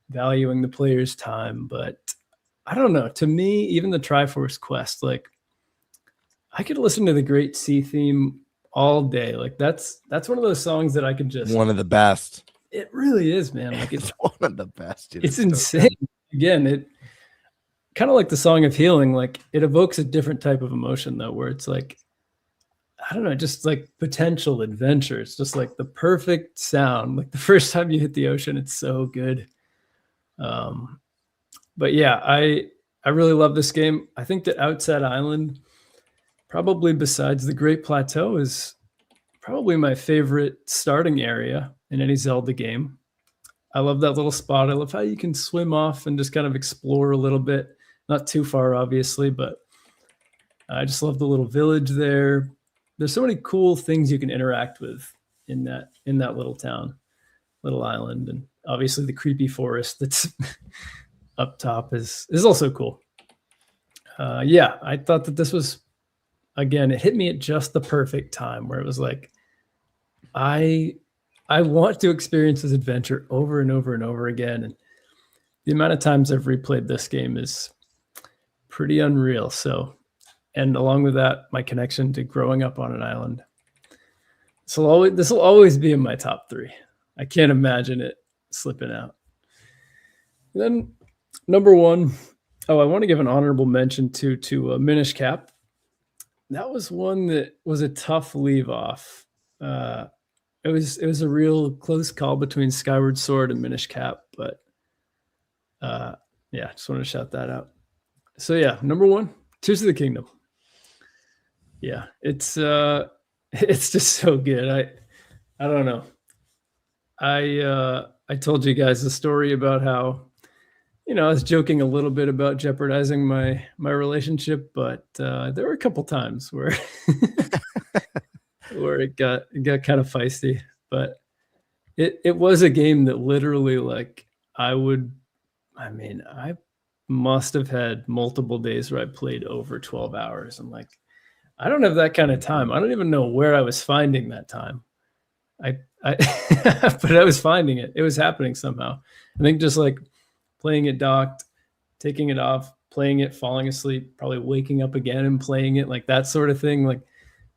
valuing the player's time, but I don't know. To me, even the Triforce quest, like I could listen to the Great Sea theme all day. Like that's one of those songs that I could just One of the best. It really is, man. Like It's one of the best. Dude. It's so insane. good. Again, it kind of like the Song of Healing, like it evokes a different type of emotion though, where it's like, I don't know, just like potential adventure. It's just like the perfect sound. Like the first time you hit the ocean, it's so good. But yeah, I really love this game. I think that Outside Island, probably besides the Great Plateau, is probably my favorite starting area in any Zelda game. I love that little spot. I love how you can swim off and just kind of explore a little bit. Not too far, obviously, but I just love the little village there. There's so many cool things you can interact with in that little town, little island, and obviously the creepy forest that's up top is also cool. Yeah, I thought that this was, again, it hit me at just the perfect time where it was like, I want to experience this adventure over and over and over again. And the amount of times I've replayed this game is pretty unreal. So, and along with that, my connection to growing up on an island. This will always be in my top 3. I can't imagine it slipping out. And then number 1, I want to give an honorable mention to Minish Cap. That was one that was a tough leave off. It was a real close call between Skyward Sword and Minish Cap, but yeah, just wanted to shout that out. So yeah, number 1, Tears of the Kingdom. Yeah, it's just so good. I don't know. I told you guys the story about how, I was joking a little bit about jeopardizing my relationship, but there were a couple times where where it got kind of feisty. But it was a game that literally, like, I must have had multiple days where I played over 12 hours. I'm like, I don't have that kind of time. I don't even know where I was finding that time. I but I was finding it. It was happening somehow. I think just like playing it docked, taking it off, playing it, falling asleep, probably waking up again and playing it, like that sort of thing. Like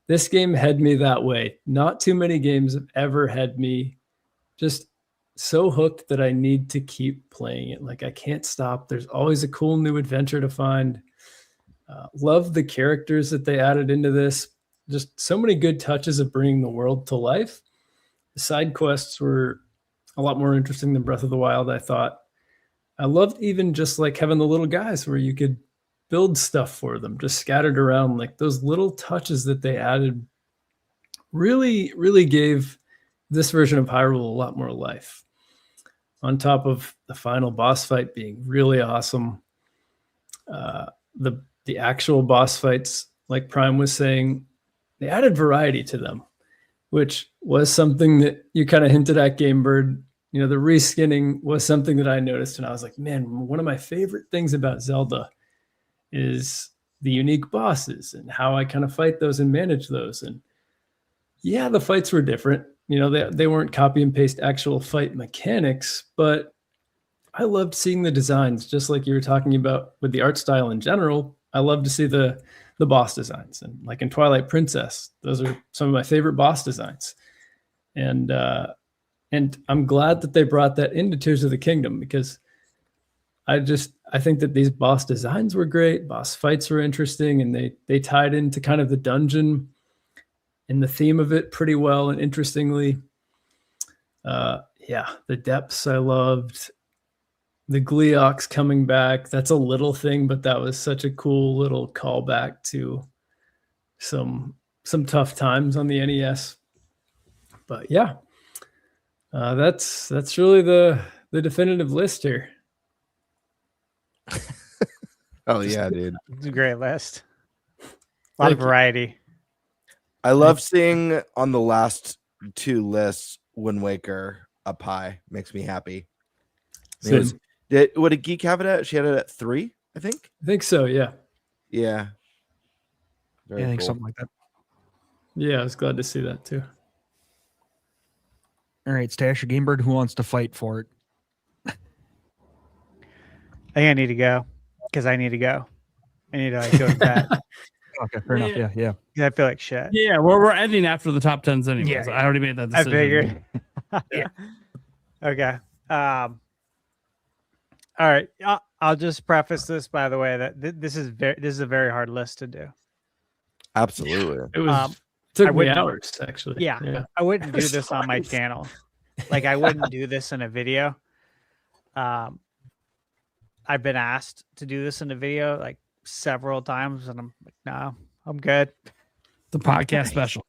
this game had me that way. Not too many games have ever had me just so hooked that I need to keep playing it. Like I can't stop. There's always a cool new adventure to find. Love the characters that they added into this. Just so many good touches of bringing the world to life. The side quests were a lot more interesting than Breath of the Wild, I thought. I loved even just like having the little guys where you could build stuff for them, just scattered around. Like those little touches that they added really, really gave this version of Hyrule a lot more life. On top of the final boss fight being really awesome. The actual boss fights, like Prime was saying, they added variety to them, which was something that you kind of hinted at, Game Bird. The reskinning was something that I noticed, and I was like, man, one of my favorite things about Zelda is the unique bosses and how I kind of fight those and manage those. And yeah, the fights were different. They weren't copy and paste actual fight mechanics, but I loved seeing the designs, just like you were talking about with the art style in general. I love to see the boss designs, and like in Twilight Princess, those are some of my favorite boss designs. And I'm glad that they brought that into Tears of the Kingdom, because I think that these boss designs were great. Boss fights were interesting, and they tied into kind of the dungeon and the theme of it pretty well and interestingly. Yeah, the depths I loved. The Gleeoks coming back, that's a little thing, but that was such a cool little callback to some tough times on the NES. But yeah, that's really the definitive list here. Oh yeah, dude. It's a great list. A lot of variety. I love seeing on the last 2 lists Wind Waker up high. Makes me happy. What did Geek have it at? She had it at 3, I think. I think so, yeah. Yeah. Very I think cool. something like that. Yeah, I was glad to see that too. All right, Stash or Gamebird, who wants to fight for it? I think I need to go because I need to go. I need to like go to bed. Okay, fair enough. Yeah, yeah. 'Cause I feel like shit. Yeah, we're ending after the top 10s anyways. Yeah, I already made that I decision. figured. Yeah. Okay. All right. I'll just preface this by the way that this is a very hard list to do. Absolutely. It was I took me wouldn't- hours actually. Yeah. I wouldn't do this on my channel. Like I wouldn't do this in a video. I've been asked to do this in a video like several times, and I'm like, no, I'm good. The podcast special.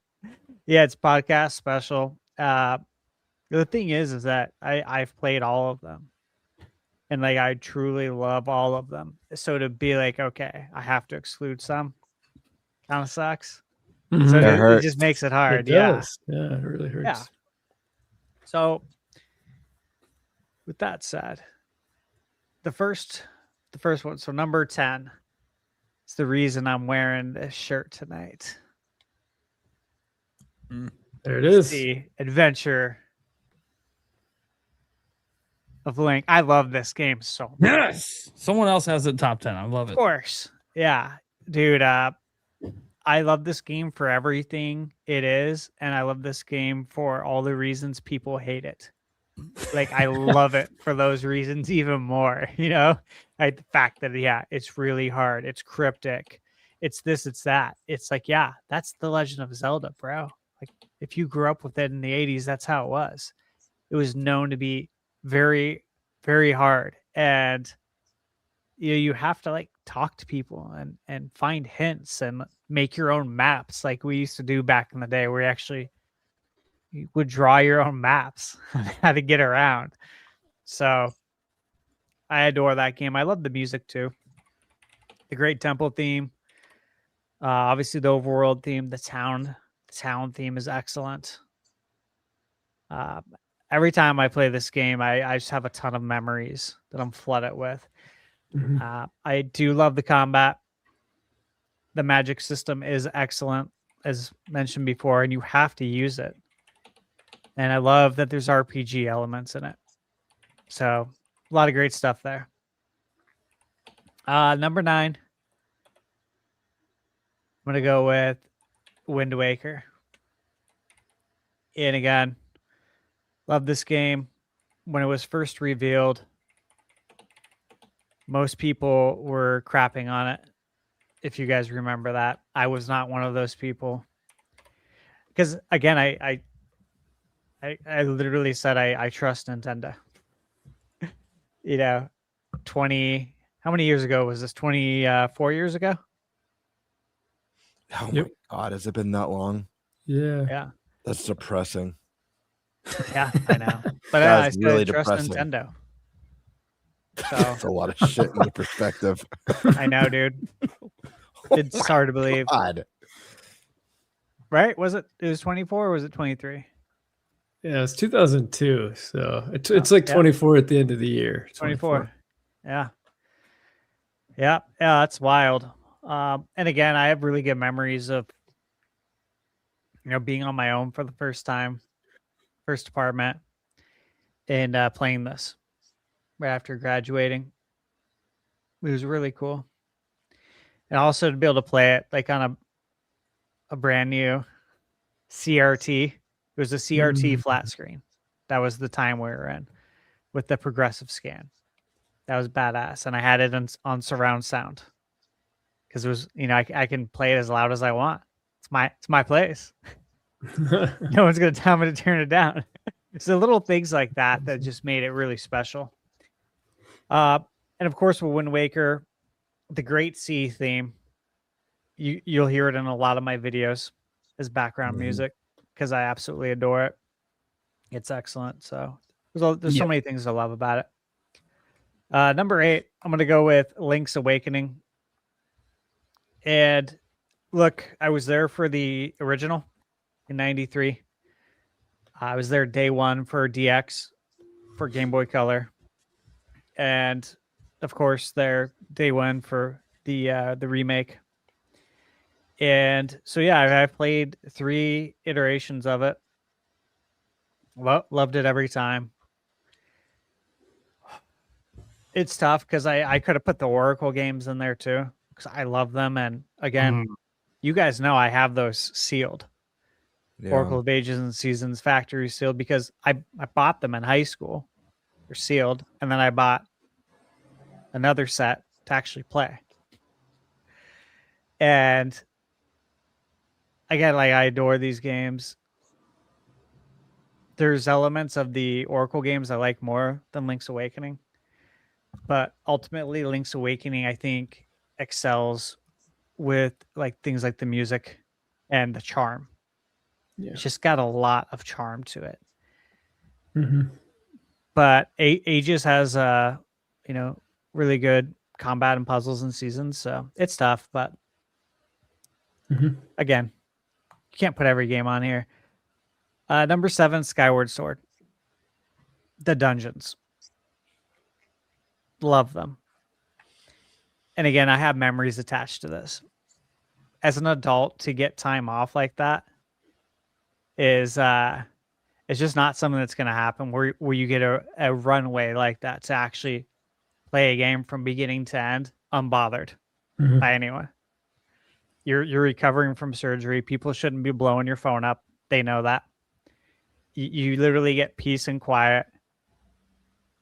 Yeah, it's podcast special. The thing is that I've played all of them, and like I truly love all of them. So to be like, okay, I have to exclude some, kind of sucks. So Mhm. It it hurts. just makes it It hard. Yeah. does. Yeah, it really hurts. Yeah. So with that said, the first one. So number 10 is the reason I'm wearing this shirt tonight. There it is. The Adventure of Link. I love this game so much. Yes. Someone else has it top 10. I love Of it. course. Yeah. Dude, I love this game for everything it is, and I love this game for all the reasons people hate it. Like I love it for those reasons even more, you know? Like the fact that it's really hard, it's cryptic, it's this, it's that. It's like, yeah, that's the Legend of Zelda, bro. Like if you grew up with it in the 80s, that's how it was. It was known to be very, very hard. And you have to like talk to people and find hints and make your own maps like we used to do back in the day where you would draw your own maps on how to get around. So I adore that game. I love the music too. The great temple theme. Obviously the overworld theme, the town theme is excellent. Every time I play this game, I just have a ton of memories that I'm flooded with. I do love the combat. The magic system is excellent, as mentioned before, and you have to use it. And I love that there's RPG elements in it. So a lot of great stuff there. Number 9. I'm going to go with Wind Waker. And again, love this game. When it was first revealed, most people were crapping on it. If you guys remember that, I was not one of those people. Because again, I literally said I trust Nintendo. You know, how many years ago was this? 24 years ago? Oh Yep. my God, has it been that long? Yeah. Yeah. That's depressing. Yeah, I know. But That I is still really trust depressing. Nintendo. So That's a lot of shit into perspective. I know, dude. It's hard to believe. God. Right? It was 24 or was it 23? Yeah, it's 2002. So it's like yeah. 24 at the end of the year. 24. Yeah. Yeah. Yeah. That's wild. And again, I have really good memories of, being on my own for the first time, first apartment, and playing this right after graduating. It was really cool. And also to be able to play it like on a brand new CRT. It was a CRT flat screen. That was the time we were in with the progressive scan. That was badass. And I had it on surround sound because it was, I can play it as loud as I want. It's my place. No one's going to tell me to turn it down. So little things like that just made it really special. And of course, with Wind Waker, the Great Sea theme, you'll hear it in a lot of my videos as background music because I absolutely adore it. It's excellent. So there's so many things I love about it. Number 8, I'm going to go with Link's Awakening. And look, I was there for the original in 93. I was there day 1 for DX for Game Boy Color. And of course, there day 1 for the remake. And so, yeah, I played 3 iterations of it. Loved it every time. It's tough because I could have put the Oracle games in there too, because I love them. And again, you guys know I have those sealed. Oracle of Ages and Seasons factory sealed, because I bought them in high school. They're sealed. And then I bought another set to actually play. And again, like, I adore these games. There's elements of the Oracle games I like more than Link's Awakening. But ultimately, Link's Awakening, I think, excels with like things like the music and the charm. Yeah. It's just got a lot of charm to it. Mm-hmm. But Aegis has really good combat and puzzles and seasons, so it's tough. But again, you can't put every game on here. Number 7, Skyward Sword. The dungeons. Love them. And again, I have memories attached to this. As an adult, to get time off like that is it's just not something that's going to happen where you get a runway like that to actually play a game from beginning to end unbothered by anyone. You're recovering from surgery. People shouldn't be blowing your phone up. They know that. You literally get peace and quiet.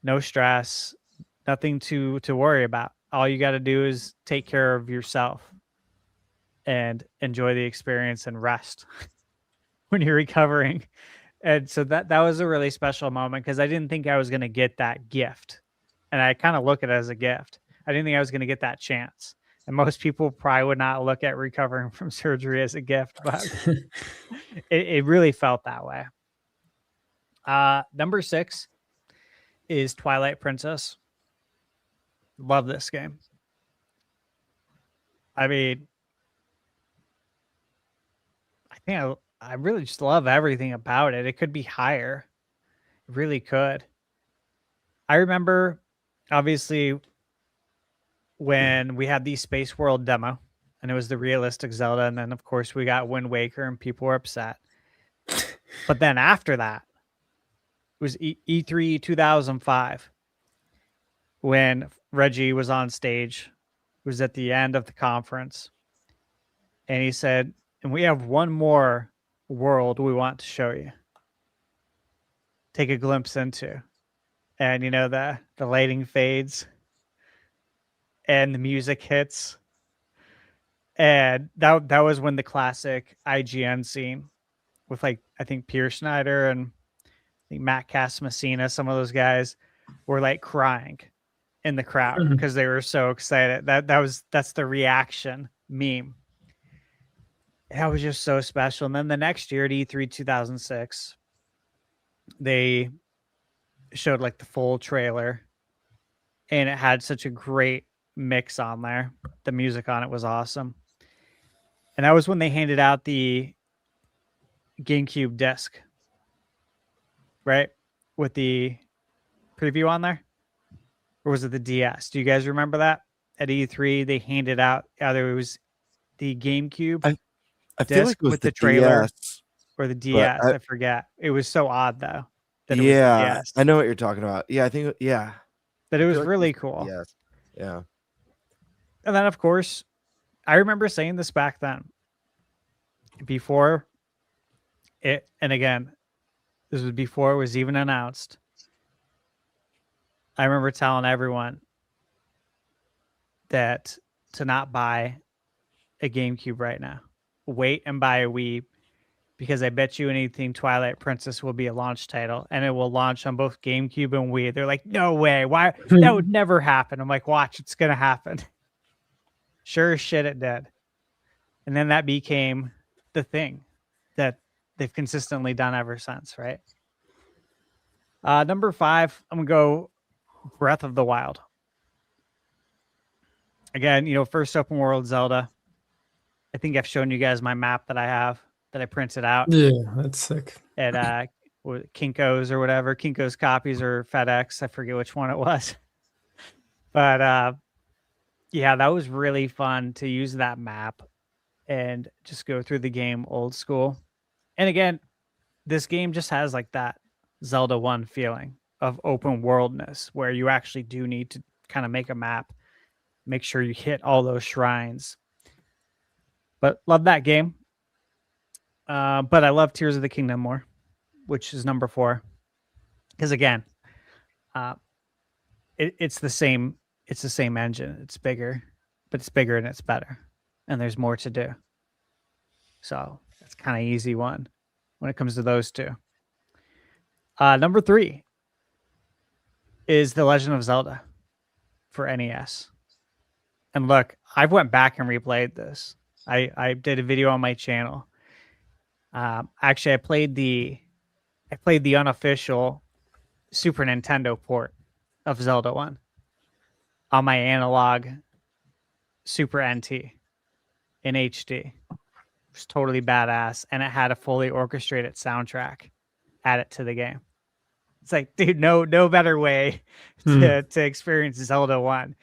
No stress. Nothing to worry about. All you got to do is take care of yourself and enjoy the experience and rest when you're recovering. And so that was a really special moment, because I didn't think I was going to get that gift. And I kind of look at it as a gift. I didn't think I was going to get that chance. And most people probably would not look at recovering from surgery as a gift, but it really felt that way. Number 6 is Twilight Princess. Love this game. I mean, I think I really just love everything about it. It could be higher. It really could. I remember, obviously, when we had the Space World demo, and it was the realistic Zelda, and then, of course, we got Wind Waker, and people were upset. But then after that, it was E3 2005, when Reggie was on stage. It was at the end of the conference. And he said, and we have one more world we want to show you. Take a glimpse into. And, the lighting fades. And the music hits. And that was when the classic IGN scene with, like, I think Pierre Schneider and I think Matt Casamassina, some of those guys were like crying in the crowd because they were so excited. That's the reaction meme. That was just so special. And then the next year at E3 2006, they showed like the full trailer, and it had such a great mix on there. The music on it was awesome. And that was when they handed out the GameCube disc, right? With the preview on there. Or was it the DS? Do you guys remember that? At E3, they handed out either it was the GameCube I feel like it was with the trailer DS, or the DS. I forget. It was so odd though. That it yeah, was the DS. I know what you're talking about. Yeah, I think But it was really cool. Yes, yeah. And then, of course, I remember saying this back then. Before it, and again, this was before it was even announced. I remember telling everyone that to not buy a GameCube right now. Wait and buy a Wii, because I bet you anything Twilight Princess will be a launch title, and it will launch on both GameCube and Wii. They're like, no way. Why? That would never happen. I'm like, watch, it's going to happen. Sure as shit it did. And then that became the thing that they've consistently done ever since, right? Number 5, I'm going to go Breath of the Wild. Again, first open world Zelda. I think I've shown you guys my map that I have that I printed out. Yeah, that's sick. At Kinko's or whatever. Kinko's Copies or FedEx. I forget which one it was. But yeah, that was really fun to use that map and just go through the game old school. And again, this game just has like that Zelda 1 feeling of open worldness where you actually do need to kind of make a map, make sure you hit all those shrines. But love that game. But I love Tears of the Kingdom more, which is number 4. Because again, it's the same engine. It's bigger, but it's bigger and it's better. And there's more to do. So that's kind of easy one when it comes to those two. Number 3 is The Legend of Zelda for NES. And look, I've went back and replayed this. I did a video on my channel. Actually, I played the unofficial Super Nintendo port of Zelda 1 on my analog Super NT in HD. It was totally badass, and it had a fully orchestrated soundtrack added to the game. It's like, dude, no better way to experience Zelda 1.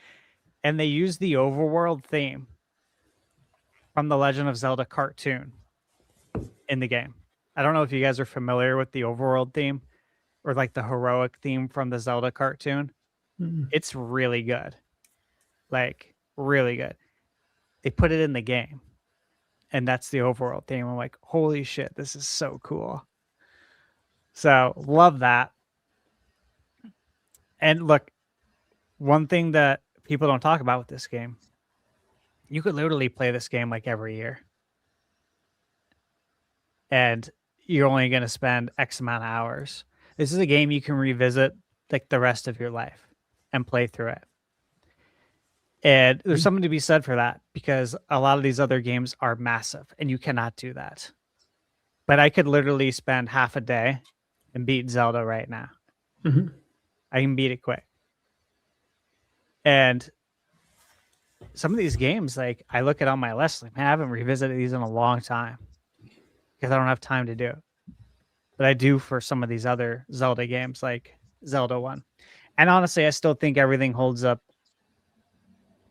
And they used the overworld theme from the Legend of Zelda cartoon in the game. I don't know if you guys are familiar with the overworld theme or like the heroic theme from the Zelda cartoon. It's really good. Like, really good. They put it in the game, and that's the overworld theme. I'm like, holy shit, this is so cool. So, love that. And look, one thing that people don't talk about with this game, you could literally play this game like every year. And you're only going to spend X amount of hours. This is a game you can revisit like the rest of your life and play through it. And there's something to be said for that, because a lot of these other games are massive and you cannot do that. But I could literally spend half a day and beat Zelda right now. I can beat it quick. And some of these games, like, I look at on my list, like, man, I haven't revisited these in a long time because I don't have time to do it. But I do for some of these other Zelda games, like Zelda 1. And honestly, I still think everything holds up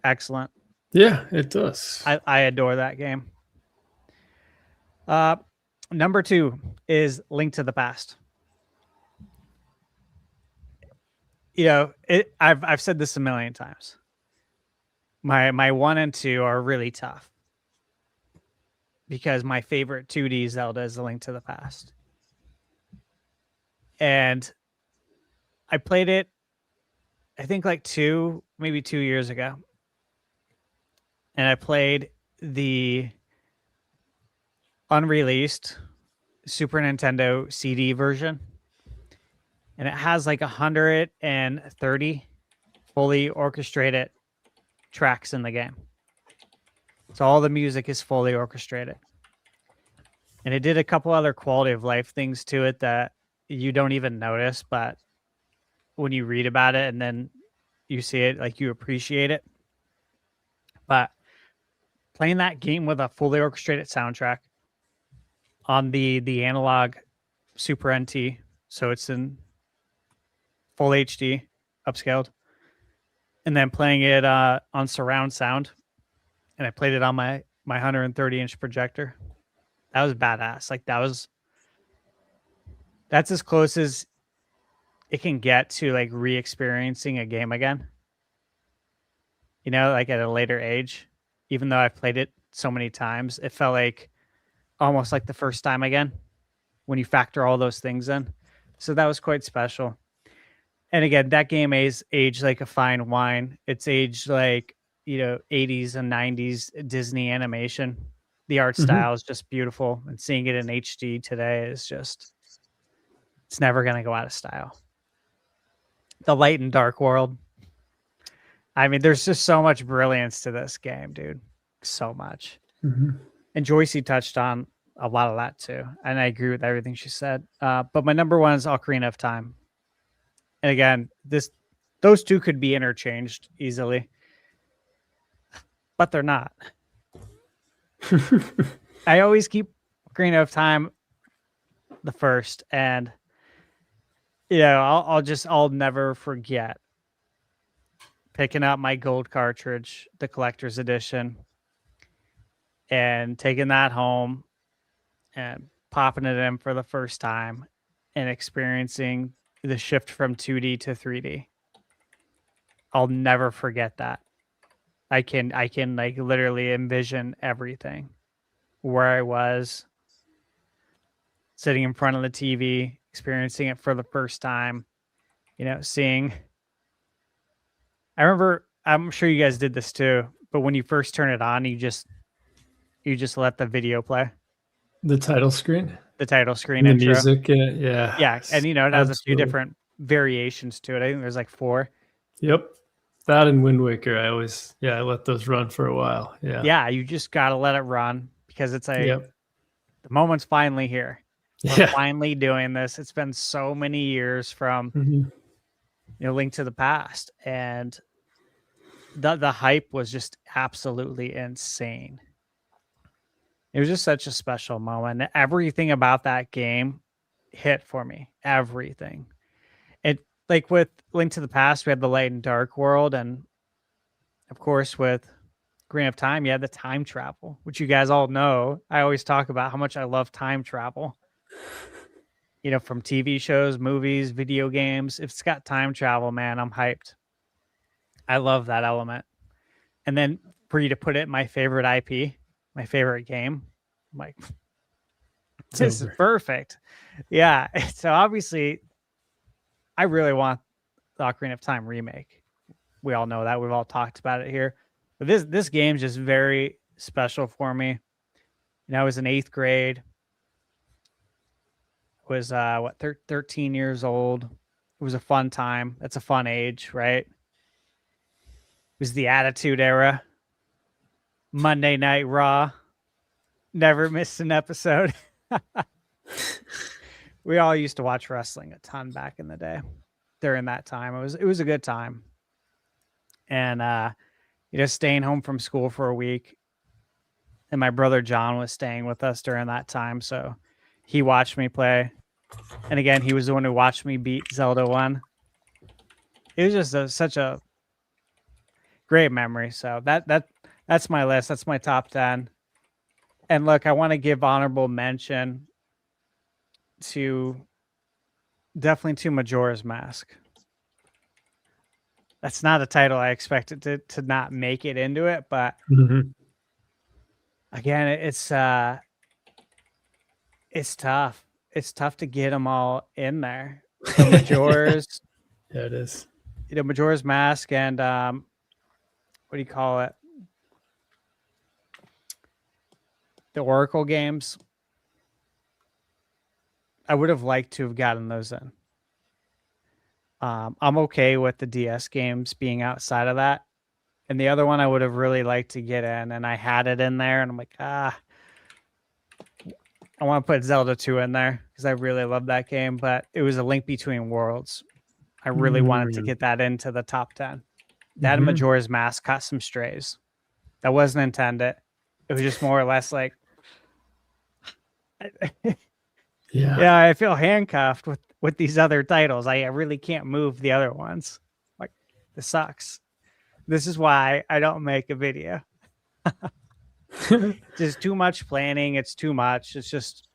excellent. Yeah, it does. I adore that game. Number 2 is Link to the Past. You know, I've said this a million times. My 1 and 2 are really tough because my favorite 2D Zelda is A Link to the Past. And I played it, I think like maybe 2 years ago. And I played the unreleased Super Nintendo CD version. And it has like 130 fully orchestrated tracks in the game. So all the music is fully orchestrated. And it did a couple other quality of life things to it that you don't even notice, but when you read about it and then you see it, like, you appreciate it. But playing that game with a fully orchestrated soundtrack on the analog Super NT, so it's in full HD, upscaled, and then playing it on surround sound, and I played it on my 130-inch projector. That was badass. Like, that's as close as it can get to like re-experiencing a game again. You know, like at a later age, even though I've played it so many times, it felt like almost like the first time again when you factor all those things in. So that was quite special. And again, that game is aged like a fine wine. It's aged like, 80s and 90s Disney animation. The art style is just beautiful. And seeing it in HD today is just, it's never going to go out of style. The light and dark world. I mean, there's just so much brilliance to this game, dude. So much. And Joycie touched on a lot of that too. And I agree with everything she said. But my number 1 is Ocarina of Time. And again, those two could be interchanged easily, but they're not. I always keep Ocarina of Time the first, and I'll never forget picking up my gold cartridge, the collector's edition, and taking that home and popping it in for the first time and experiencing the shift from 2D to 3D. I'll never forget that. I can like literally envision everything, where I was sitting in front of the TV, experiencing it for the first time, seeing. I remember, I'm sure you guys did this too, but when you first turn it on, you just let the video play. The title screen. The title screen And the intro. music. Yeah. Yeah. And it has a few Absolutely. different variations to it. I think there's like 4. Yep. That and Wind Waker, I let those run for a while. Yeah. Yeah, you just gotta let it run because it's the moment's finally here. We're finally doing this. It's been so many years from Link to the Past, and the hype was just absolutely insane. It was just such a special moment. Everything about that game hit for me. Everything. It, like with Link to the Past, we had the light and dark world, and of course with Green of Time, you had the time travel, which you guys all know. I always talk about how much I love time travel. From TV shows, movies, video games. If it's got time travel, man, I'm hyped. I love that element. And then for you to put it in my favorite IP, my favorite game, I'm like, this is perfect. Yeah. So obviously, I really want the Ocarina of Time remake. We all know that. We've all talked about it here. But this game's just very special for me. I was in 8th grade. Was 13 years old. It was a fun time. That's a fun age, right? It was the Attitude Era. Monday Night Raw. Never missed an episode. We all used to watch wrestling a ton back in the day. During that time, it was a good time. And staying home from school for a week, and my brother John was staying with us during that time, so he watched me play. And again, he was the one who watched me beat Zelda 1. It was just such a great memory. So that's my list. That's my top 10. And look, I want to give honorable mention to Majora's Mask. That's not a title I expected to not make it into it, but again, it's tough. It's tough to get them all in there. The Majora's, yeah, it is. Majora's Mask and what do you call it? The Oracle games. I would have liked to have gotten those in. I'm okay with the DS games being outside of that. And the other one I would have really liked to get in, and I had it in there, and I'm like, I want to put Zelda 2 in there because I really love that game, but it was A Link Between Worlds. I really wanted to get that into the top 10. That and Majora's Mask caught some strays. That wasn't intended. It was just more or less like, yeah, I feel handcuffed with these other titles. I really can't move the other ones. Like, this sucks. This is why I don't make a video. Just too much planning. It's too much. It's just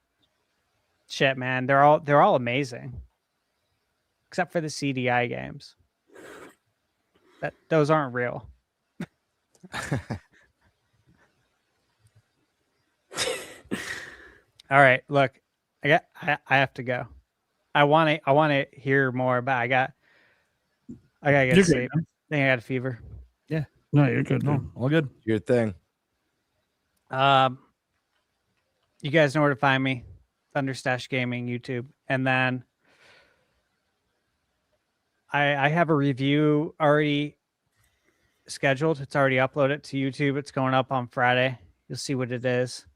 shit, man. They're all amazing, except for the CDI games. Those aren't real. All right, look, I have to go. I want to hear more, but I gotta get sleep. I think I got a fever. Yeah, no, you're good. No, all good. Your thing. You guys know where to find me. ThunderStash Gaming, YouTube. And then I have a review already scheduled. It's already uploaded to YouTube. It's going up on Friday. You'll see what it is.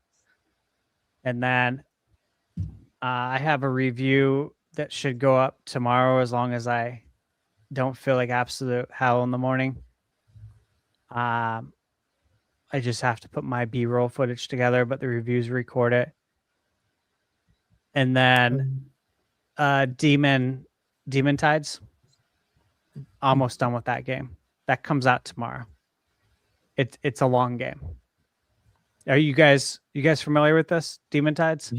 And then I have a review that should go up tomorrow as long as I don't feel like absolute hell in the morning. I just have to put my B-roll footage together, but the reviews record it. And then Demon Tides. Almost done with that game. That comes out tomorrow. It's a long game. Are you guys familiar with this? Demon Tides?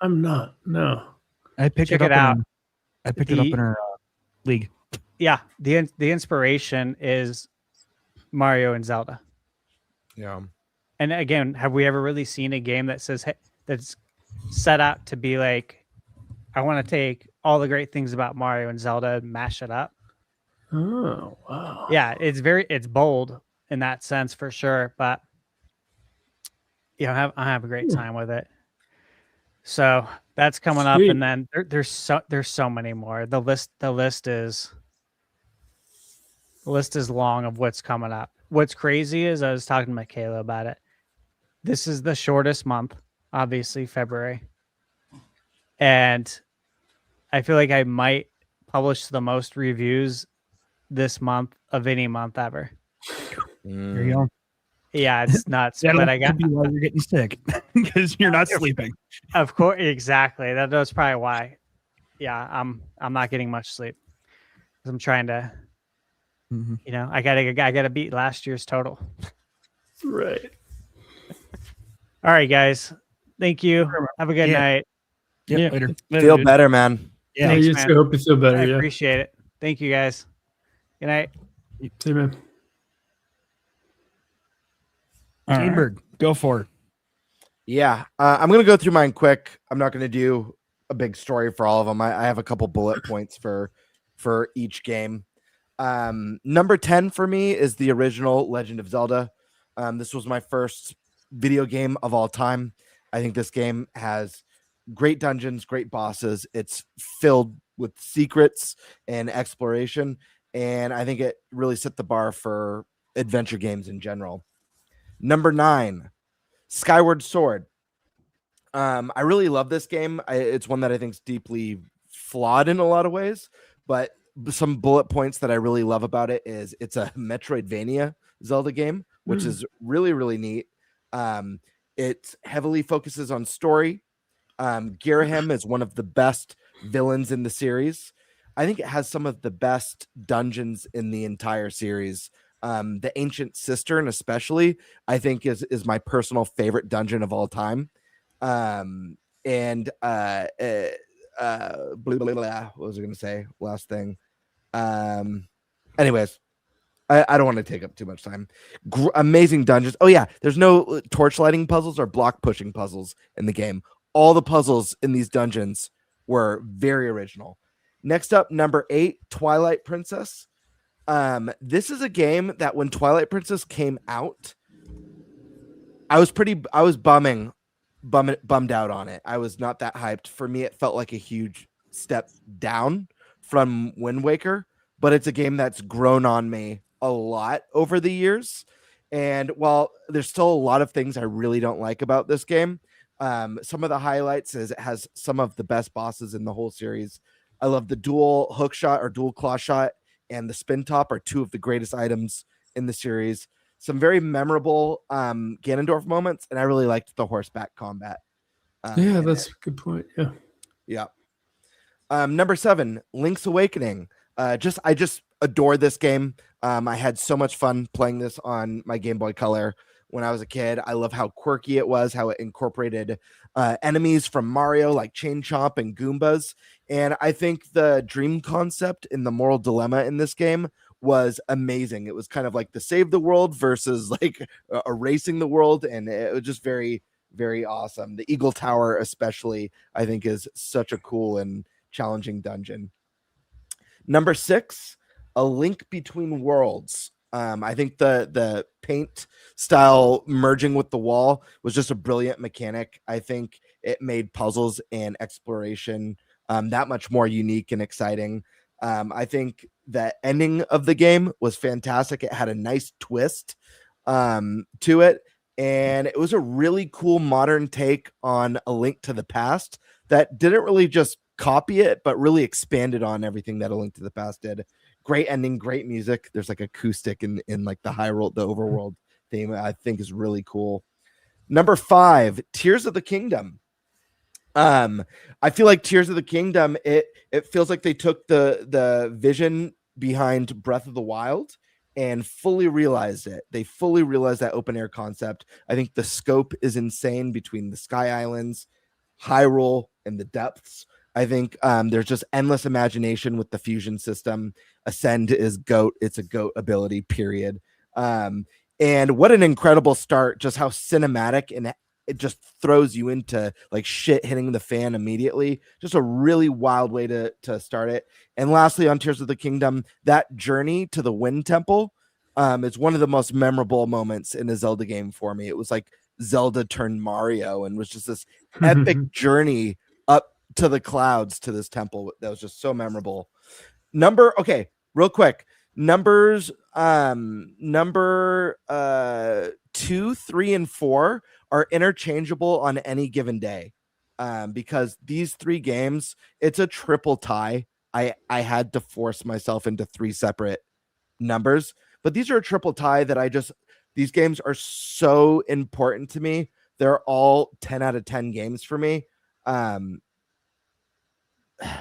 I'm not. No. I picked Check it up. it out. I picked it up in our league. Yeah, the inspiration is Mario and Zelda. Yeah. And again, have we ever really seen a game that says, hey, that's set out to be like, I want to take all the great things about Mario and Zelda and mash it up? Oh, wow. Yeah, it's bold in that sense for sure, but I have a great time with it. So that's coming up, and then there's so many more. The list is long of what's coming up. What's crazy is I was talking to Michaela about it. This is the shortest month, obviously February, and I feel like I might publish the most reviews this month of any month ever. There you go. Yeah, it's nuts. But I got be why you're getting sick because you're not sleeping. Of course, exactly. That's probably why. Yeah, I'm not getting much sleep because I'm trying to. I gotta beat last year's total. Right. All right, guys. Thank you. Have a good night. Yeah. Later. Feel better, man. Yeah, Thanks, you man. too. Hope you feel better. I Yeah. appreciate it. Thank you, guys. Good night. See you, man. Greenberg, go for it. Yeah, I'm gonna go through mine quick. I'm not gonna do a big story for all of them. I have a couple bullet points for each game. Number 10 for me is the original Legend of Zelda. This was my first video game of all time. I think this game has great dungeons, great bosses. It's filled with secrets and exploration, and I think it really set the bar for adventure games in general. Number 9, Skyward Sword. I really love this game. It's one that I think is deeply flawed in a lot of ways, but some bullet points that I really love about it is it's a Metroidvania Zelda game, which is really, really neat. It heavily focuses on story. Girahim is one of the best villains in the series. I think it has some of the best dungeons in the entire series. The Ancient Cistern, especially, I think is my personal favorite dungeon of all time. What was I going to say? Last thing. Anyways, I don't want to take up too much time. Amazing dungeons. Oh yeah, there's no torch lighting puzzles or block pushing puzzles in the game. All the puzzles in these dungeons were very original. Next up, number 8, Twilight Princess. This is a game that when Twilight Princess came out, I was bummed out on it. I was not that hyped. For me, it felt like a huge step down from Wind Waker, but it's a game that's grown on me a lot over the years. And while there's still a lot of things I really don't like about this game, some of the highlights is it has some of the best bosses in the whole series. I love the dual hook shot or dual claw shot and the spin top are two of the greatest items in the series. Some very memorable Ganondorf moments, and I really liked the horseback combat. Yeah, that's a good point. Yeah. Yeah. Number 7, Link's Awakening. I just adore this game. I had so much fun playing this on my Game Boy Color when I was a kid. I love how quirky it was, how it incorporated enemies from Mario like Chain Chomp and Goombas. And I think the dream concept in the moral dilemma in this game was amazing. It was kind of like the save the world versus like erasing the world. And it was just very, very awesome. The Eagle Tower especially, I think, is such a cool and challenging dungeon. Number 6, A Link Between Worlds. I think the paint style merging with the wall was just a brilliant mechanic. I think it made puzzles and exploration that much more unique and exciting. I think the ending of the game was fantastic. It had a nice twist to it, and it was a really cool modern take on A Link to the Past that didn't really just copy it, but really expanded on everything that A Link to the Past did. Great ending, great music. There's like acoustic in like the overworld theme. I think is really cool. Number 5, Tears of the Kingdom. I feel like Tears of the Kingdom, it feels like they took the vision behind Breath of the Wild and fully realized it. They fully realized that open air concept. I think the scope is insane between the Sky Islands, Hyrule, and the depths. I think there's just endless imagination with the fusion system. Ascend is GOAT. It's a GOAT ability, period. And what an incredible start, just how cinematic, and it just throws you into like shit hitting the fan immediately. Just a really wild way to start it. And lastly, on Tears of the Kingdom, that journey to the Wind Temple is one of the most memorable moments in a Zelda game for me. It was like Zelda turned Mario and was just this epic journey up to the clouds to this temple that was just so memorable. Real quick. Numbers 2, 3, and 4 are interchangeable on any given day. Because these 3 games, it's a triple tie. I had to force myself into 3 separate numbers, but these are a triple tie that these games are so important to me. They're all 10 out of 10 games for me.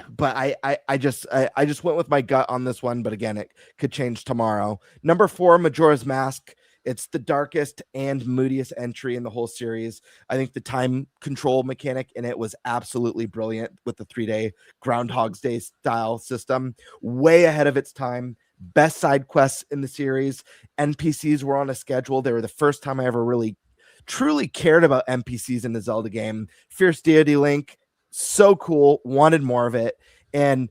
But I just went with my gut on this one, but again, it could change tomorrow. Number 4, Majora's Mask. It's the darkest and moodiest entry in the whole series. I think the time control mechanic in it was absolutely brilliant with the 3-day Groundhog's Day style system. Way ahead of its time. Best side quests in the series. NPCs were on a schedule. They were the first time I ever really truly cared about NPCs in the Zelda game. Fierce Deity Link, so cool. Wanted more of it. And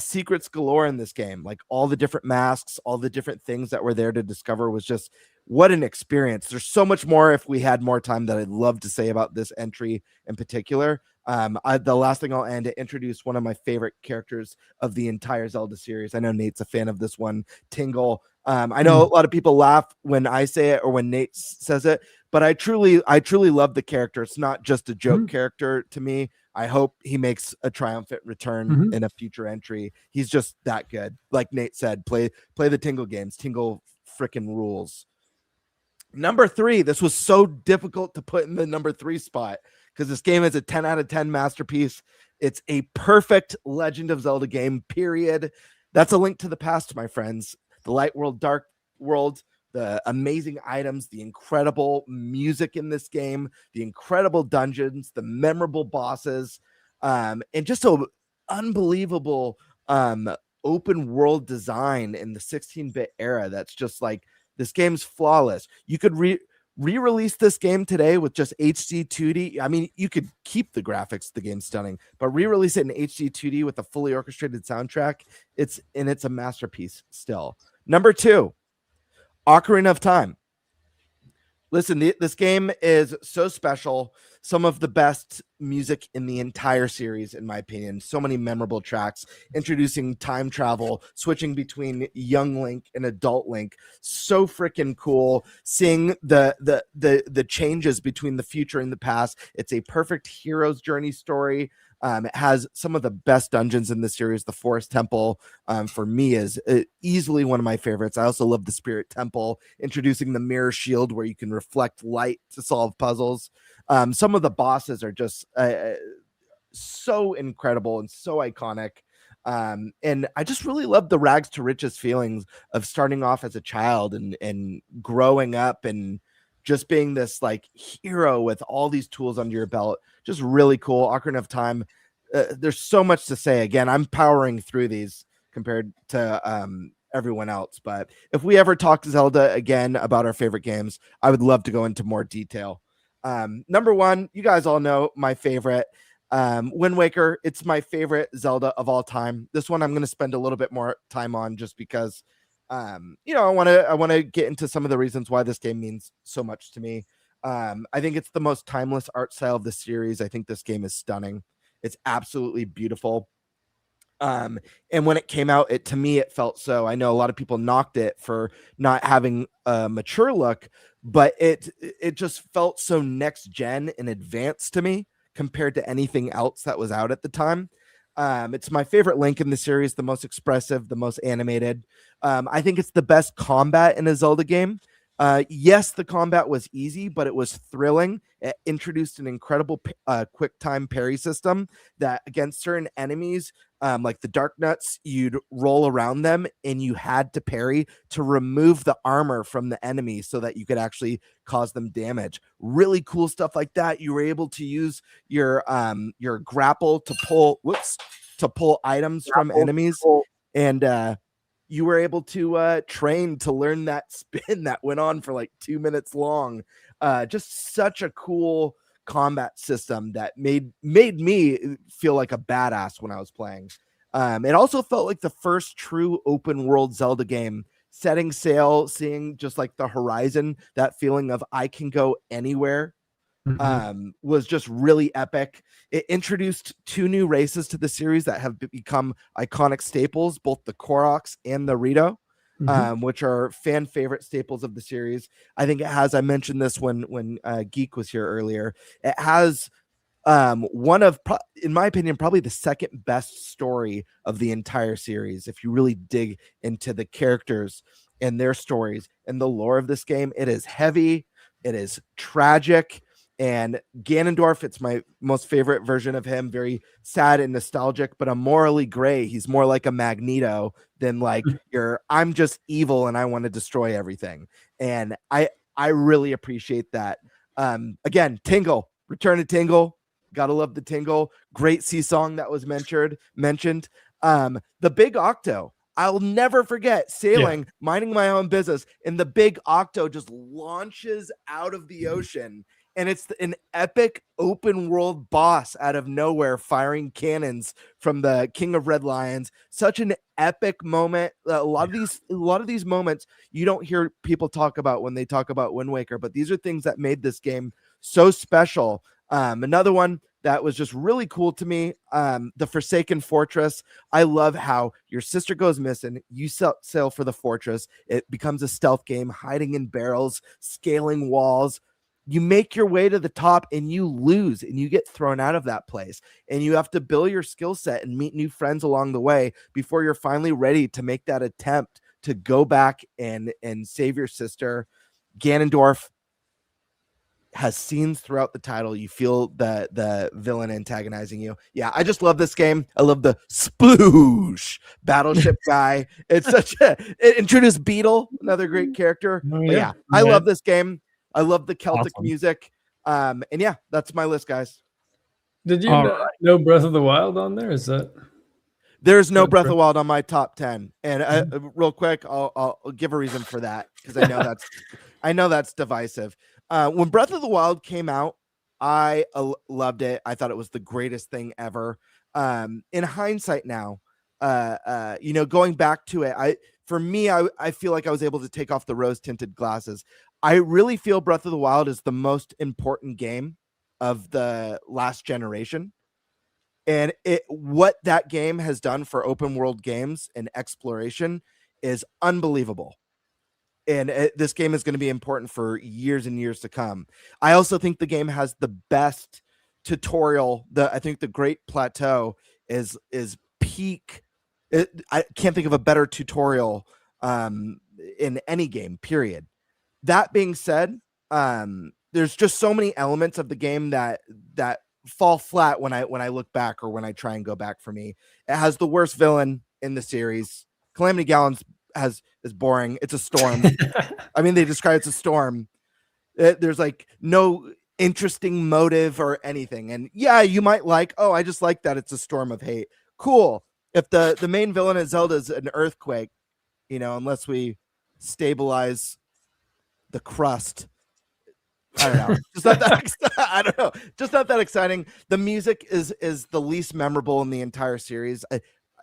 secrets galore in this game. Like all the different masks, all the different things that were there to discover was just what an experience. There's so much more if we had more time that I'd love to say about this entry in particular. The last thing I'll end to introduce one of my favorite characters of the entire Zelda series. I know Nate's a fan of this one, Tingle. I know a lot of people laugh when I say it or when Nate says it, but I truly love the character. It's not just a joke character to me. I hope he makes a triumphant return in a future entry. He's just that good. Like Nate said, play the Tingle games. Tingle freaking rules. Number 3, this was so difficult to put in the number 3 spot because this game is a 10 out of 10 masterpiece. It's a perfect Legend of Zelda game, period. That's A Link to the Past, my friends. The light world, dark world, the amazing items, the incredible music in this game, the incredible dungeons, the memorable bosses, and just an unbelievable open world design in the 16-bit era. That's just like, this game's flawless. You could re-release this game today with just HD 2D. I mean, you could keep the graphics, the game's stunning, but re-release it in HD 2D with a fully orchestrated soundtrack. It's a masterpiece still. Number 2, Ocarina of Time. Listen, this game is so special. Some of the best music in the entire series, in my opinion. So many memorable tracks, introducing time travel, switching between young Link and adult Link. So freaking cool. Seeing the changes between the future and the past. It's a perfect hero's journey story. It has some of the best dungeons in the series. The Forest Temple, for me, is easily one of my favorites. I also love the Spirit Temple, introducing the Mirror Shield where you can reflect light to solve puzzles. Some of the bosses are just so incredible and so iconic. And I just really love the rags to riches feelings of starting off as a child and growing up and just being this like hero with all these tools under your belt. Just really cool. Ocarina of Time. There's so much to say. Again, I'm powering through these compared to everyone else. But if we ever talk to Zelda again about our favorite games, I would love to go into more detail. Number 1, you guys all know my favorite, Wind Waker. It's my favorite Zelda of all time. This one I'm going to spend a little bit more time on just because I want to get into some of the reasons why this game means so much to me. I think it's the most timeless art style of the series. I think this game is stunning. It's absolutely beautiful. And when it came out, to me, it felt so. I know a lot of people knocked it for not having a mature look, but it just felt so next gen and advanced to me compared to anything else that was out at the time. It's my favorite Link in the series, the most expressive, the most animated. I think it's the best combat in a Zelda game. Yes, the combat was easy, but it was thrilling. It introduced an incredible quick time parry system that against certain enemies, like the Dark Nuts, you'd roll around them and you had to parry to remove the armor from the enemy so that you could actually cause them damage. Really cool stuff like that. You were able to use your grapple to pull items from enemies, and you were able to train to learn that spin that went on for like 2 minutes long. Just such a cool combat system that made me feel like a badass when I was playing. It also felt like the first true open world Zelda game, setting sail, seeing just like the horizon, that feeling of I can go anywhere. Was just really epic. It introduced 2 new races to the series that have become iconic staples, both the Koroks and the Rito, which are fan favorite staples of the series. I think it has, I mentioned this when Geek was here earlier, it has one of, in my opinion, probably the second best story of the entire series. If you really dig into the characters and their stories and the lore of this game, it is heavy, it is tragic. And Ganondorf, it's my most favorite version of him. Very sad and nostalgic, but a morally gray. He's more like a Magneto than like I'm just evil and I want to destroy everything. And I really appreciate that. Again, Tingle, Return to Tingle. Gotta love the Tingle. Great sea song that was mentioned. The Big Octo. I'll never forget sailing, minding my own business, and the Big Octo just launches out of the ocean. And it's an epic open world boss out of nowhere firing cannons from the King of Red Lions. Such an epic moment. A lot of these moments you don't hear people talk about when they talk about Wind Waker, but these are things that made this game so special. Another one that was just really cool to me, the Forsaken Fortress. I love how your sister goes missing, you sail for the fortress, it becomes a stealth game, hiding in barrels, scaling walls. You make your way to the top and you lose and you get thrown out of that place, and you have to build your skill set and meet new friends along the way before you're finally ready to make that attempt to go back and save your sister. Ganondorf has scenes throughout the title. You feel the villain antagonizing you. Yeah, I just love this game. I love the sploosh battleship guy. It's it introduced Beetle, another great character. But yeah, I love this game. I love the Celtic music. And yeah, that's my list, guys. Did you know Breath of the Wild on there? Is that? There's no Breath of the Wild on my top 10. And real quick, I'll give a reason for that, because I know that's divisive. When Breath of the Wild came out, I loved it. I thought it was the greatest thing ever. In hindsight now, going back to it, I feel like I was able to take off the rose-tinted glasses. I really feel Breath of the Wild is the most important game of the last generation. And what that game has done for open world games and exploration is unbelievable. And this game is going to be important for years and years to come. I also think the game has the best tutorial. I think the Great Plateau is peak. I can't think of a better tutorial in any game, period. That being said, there's just so many elements of the game that fall flat when I look back or when I try and go back. For me, it has the worst villain in the series. Calamity Gallon's is boring. It's a storm. I mean, they describe it's a storm. There's like no interesting motive or anything. And yeah, you might I just like that it's a storm of hate. Cool. If the main villain at Zelda is an earthquake, unless we stabilize the crust, I don't know. Just not that. I don't know. Just not that exciting. The music is the least memorable in the entire series.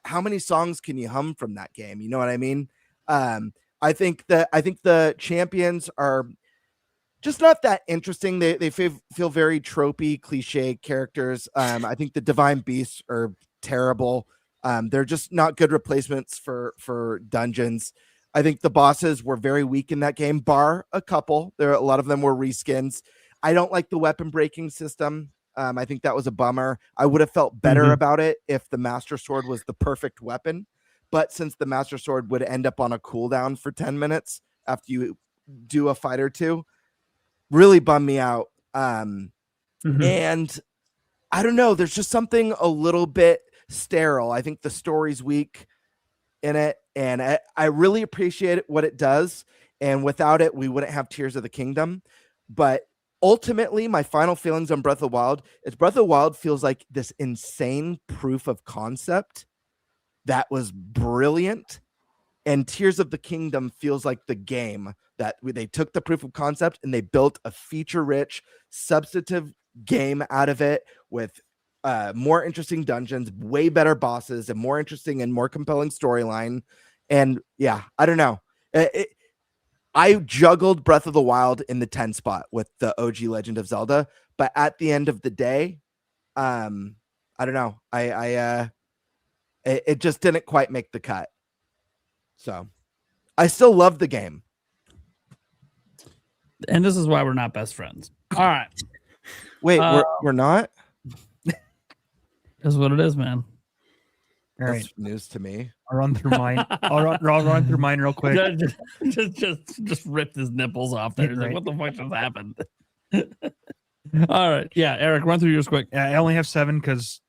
How many songs can you hum from that game? You know what I mean? I think the champions are just not that interesting. They feel very tropey, cliche characters. I think the divine beasts are terrible. They're just not good replacements for dungeons. I think the bosses were very weak in that game, bar a couple. A lot of them were reskins. I don't like the weapon breaking system. I think that was a bummer. I would have felt better about it if the Master Sword was the perfect weapon. But since the Master Sword would end up on a cooldown for 10 minutes after you do a fight or two. Really bummed me out. Mhm. And I don't know, there's just something a little bit sterile. I think the story's weak in it, and I really appreciate what it does. And without it, we wouldn't have Tears of the Kingdom. But ultimately, my final feelings on Breath of the Wild is Breath of the Wild feels like this insane proof of concept that was brilliant. And Tears of the Kingdom feels like the game that they took the proof of concept and they built a feature-rich, substantive game out of it with more interesting dungeons, way better bosses, and more interesting and more compelling storyline. And yeah, I don't know. I juggled Breath of the Wild in the 10 spot with the OG Legend of Zelda, but at the end of the day, I don't know. It just didn't quite make the cut. So I still love the game. And this is why we're not best friends. All right. Wait, we're not? That's what it is, man. All right. That's news to me. I'll run through mine. I'll run through mine real quick. just ripped his nipples off there. He's Right. like, what the fuck just happened? All right. Yeah, Eric, run through yours quick. I only have 7 because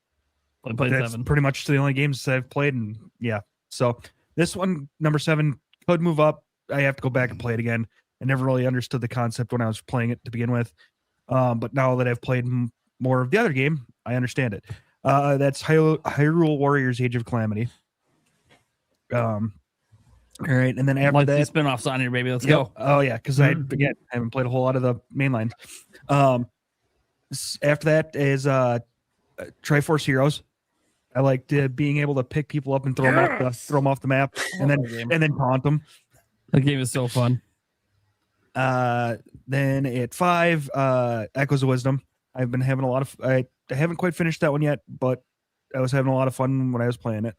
I played that's 7. pretty much the only games that I've played. And yeah, so this one, number 7, could move up. I have to go back and play it again. I never really understood the concept when I was playing it to begin with. But now that I've played more of the other game, I understand it. That's Hyrule Warriors Age of Calamity. All right, and then after Like that, the spin-offs on here, baby. Let's Yep. go. Oh yeah, because I haven't played a whole lot of the main lines. After that is Triforce Heroes. I liked being able to pick people up and throw them off the map, and then taunt them. That game is so fun. Then at 5, Echoes of Wisdom. I've been having a lot of. I haven't quite finished that one yet, but I was having a lot of fun when I was playing it.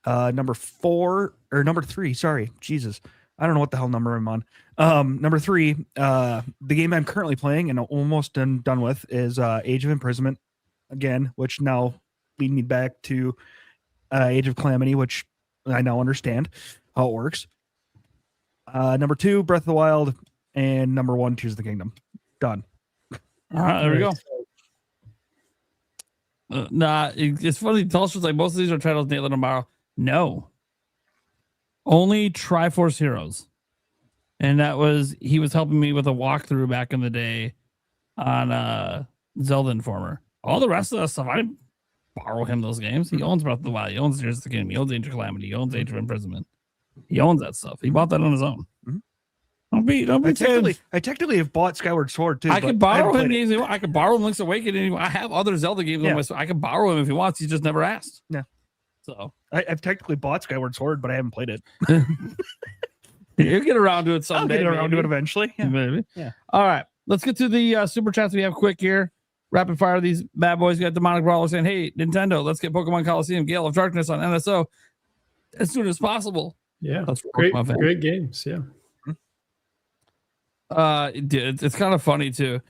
Number 3. Sorry, Jesus, I don't know what the hell number I'm on. Number 3, the game I'm currently playing and almost done with is Age of Imprisonment again, which now lead me back to Age of Calamity, which I now understand how it works. Number 2, Breath of the Wild, and number 1, Tears of the Kingdom. Done. All right, there we go. It's funny. Tulsa's like, most of these are titles Nate tomorrow. No. Only Triforce Heroes. And that was, he was helping me with a walkthrough back in the day on Zelda Informer. All the rest of that stuff, I didn't borrow him those games. He owns Breath of the Wild. He owns Tears of the Kingdom. He owns Age of Calamity. He owns Age of Imprisonment. He owns that stuff. He bought that on his own. Mm-hmm. Don't be I technically have bought Skyward Sword too. I could borrow him. I could borrow him Link's Awakening. I have other Zelda games on my. I could borrow him if he wants. He just never asked. Yeah. So I've technically bought Skyward Sword, but I haven't played it. You'll get around to it someday. I'll get around to it eventually. Yeah. Maybe. Yeah. All right. Let's get to the super chats we have quick here. Rapid fire these bad boys. We got Demonic Brawler saying, "Hey, Nintendo, let's get Pokemon Coliseum Gale of Darkness on NSO as soon as possible." Yeah. That's great games. Yeah. It's kind of funny too.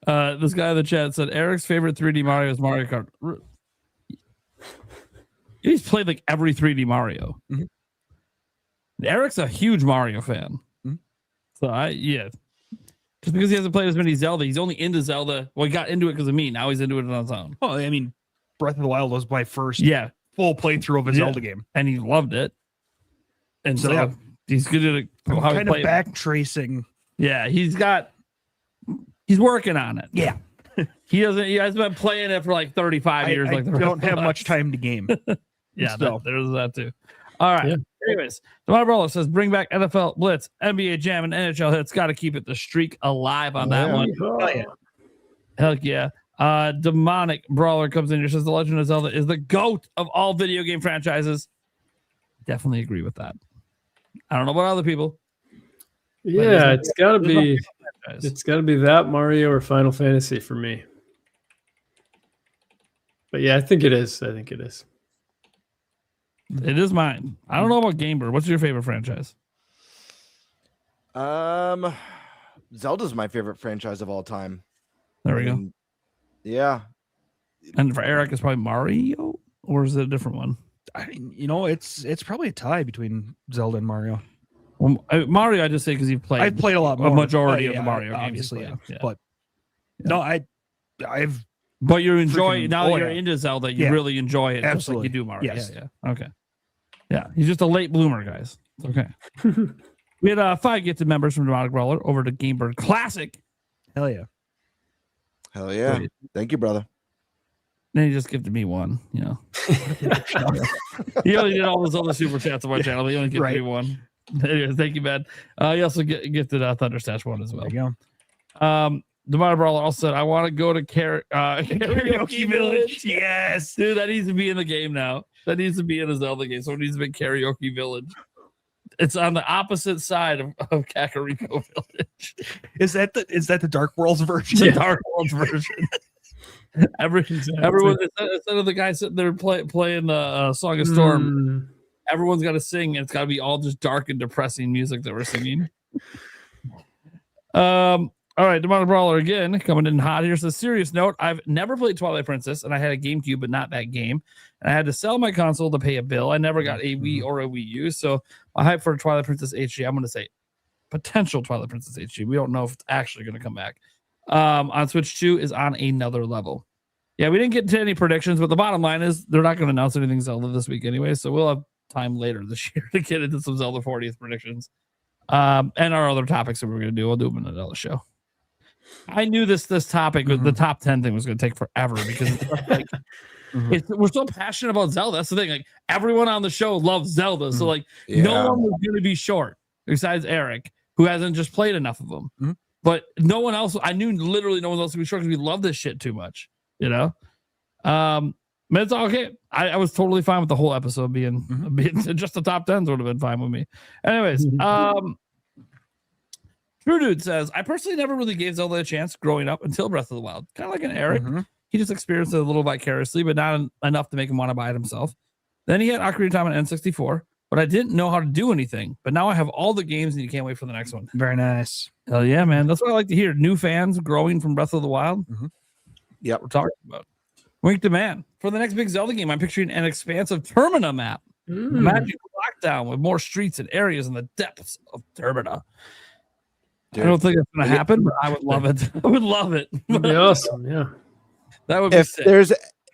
This guy in the chat said Eric's favorite 3D Mario is Mario Kart. He's played like every 3D Mario. Mm-hmm. Eric's a huge Mario fan. Mm-hmm. So just because he hasn't played as many Zelda, he's only into Zelda. Well, he got into it because of me. Now he's into it on his own. Oh, I mean, Breath of the Wild was my first full playthrough of a Zelda game, and he loved it. And so yeah, he's good at it. Kind of back tracing. Yeah, he's working on it. Yeah. He has been playing it for like 35 years. I don't have much time to game. Yeah, there's that too. All right. Yeah. Anyways, the Water Brawler says bring back NFL Blitz, NBA Jam, and NHL hits. Got to keep the streak alive on that one. Oh, yeah. Heck yeah. Demonic Brawler comes in here, says the Legend of Zelda is the GOAT of all video game franchises. Definitely agree with that. I don't know about other people. Yeah, it's gotta be that Mario or Final Fantasy for me. But yeah, I think it is. It is mine. I don't know about Gamer. What's your favorite franchise? Zelda's my favorite franchise of all time. There we go. Yeah. And for Eric, it's probably Mario, or is it a different one? It's probably a tie between Zelda and Mario. Well, Mario, I just say because you've played. I've played a lot more. A majority of yeah, the Mario games. obviously, you've played. But no, I've. But you enjoy Freaking- now that oh, you're yeah. into Zelda. You Yeah. really enjoy it. Absolutely. Just like you do Mario. Yes. Yeah. Okay. Yeah, he's just a late bloomer, guys. It's okay. We had 5 gifted members from Demonic Brawler over to Game Bird Classic. Hell yeah. Hell yeah. Thank you, brother. Then he just gifted me 1. You know, he only did all those other super chats on my channel. But he only gifted me 1. Anyways, thank you, man. He also gifted ThunderStash 1 as well. There you go. Demonic Brawler also said, "I want to go to karaoke village." Yes, dude, that needs to be in the game now. That needs to be in a Zelda game. Someone needs to make karaoke village. It's on the opposite side of Kakariko Village. Is that the Dark Worlds version? The Dark Worlds version. Everyone instead of the guy sitting there playing the Song of Storm, everyone's got to sing, and it's got to be all just dark and depressing music that we're singing. All right, Demonic Brawler again coming in hot. Here's a serious note. I've never played Twilight Princess, and I had a GameCube, but not that game. And I had to sell my console to pay a bill. I never got a Wii or a Wii U, so my hype for Twilight Princess HD, I'm going to say potential Twilight Princess HD. We don't know if it's actually going to come back. On Switch 2 is on another level. Yeah, we didn't get into any predictions, but the bottom line is they're not going to announce anything Zelda this week anyway, so we'll have time later this year to get into some Zelda 40th predictions. And our other topics that we're going to do. We'll do them in another show. I knew this topic with the top 10 thing was going to take forever because we're so passionate about Zelda. That's the thing. Like everyone on the show loves Zelda. So like no one was going to be short besides Eric, who hasn't just played enough of them. But no one else, I knew literally no one else would be short because we love this shit too much, you know? But it's okay. I was totally fine with the whole episode being just the top 10s would have been fine with me. Anyways, True Dude says, I personally never really gave Zelda a chance growing up until Breath of the Wild. Kind of like an Eric. He just experienced it a little vicariously, but not enough to make him want to buy it himself. Then he had Ocarina of Time on N64, but I didn't know how to do anything. But now I have all the games and you can't wait for the next one. Very nice. Hell yeah, man. That's what I like to hear. New fans growing from Breath of the Wild. Yep. We're talking about. Wink Demand. For the next big Zelda game, I'm picturing an expansive Termina map. Imagine lockdown with more streets and areas in the depths of Termina. Dude. I don't think it's going to happen, but I would love it. I would love it. That'd be awesome. Yeah. That would be sick.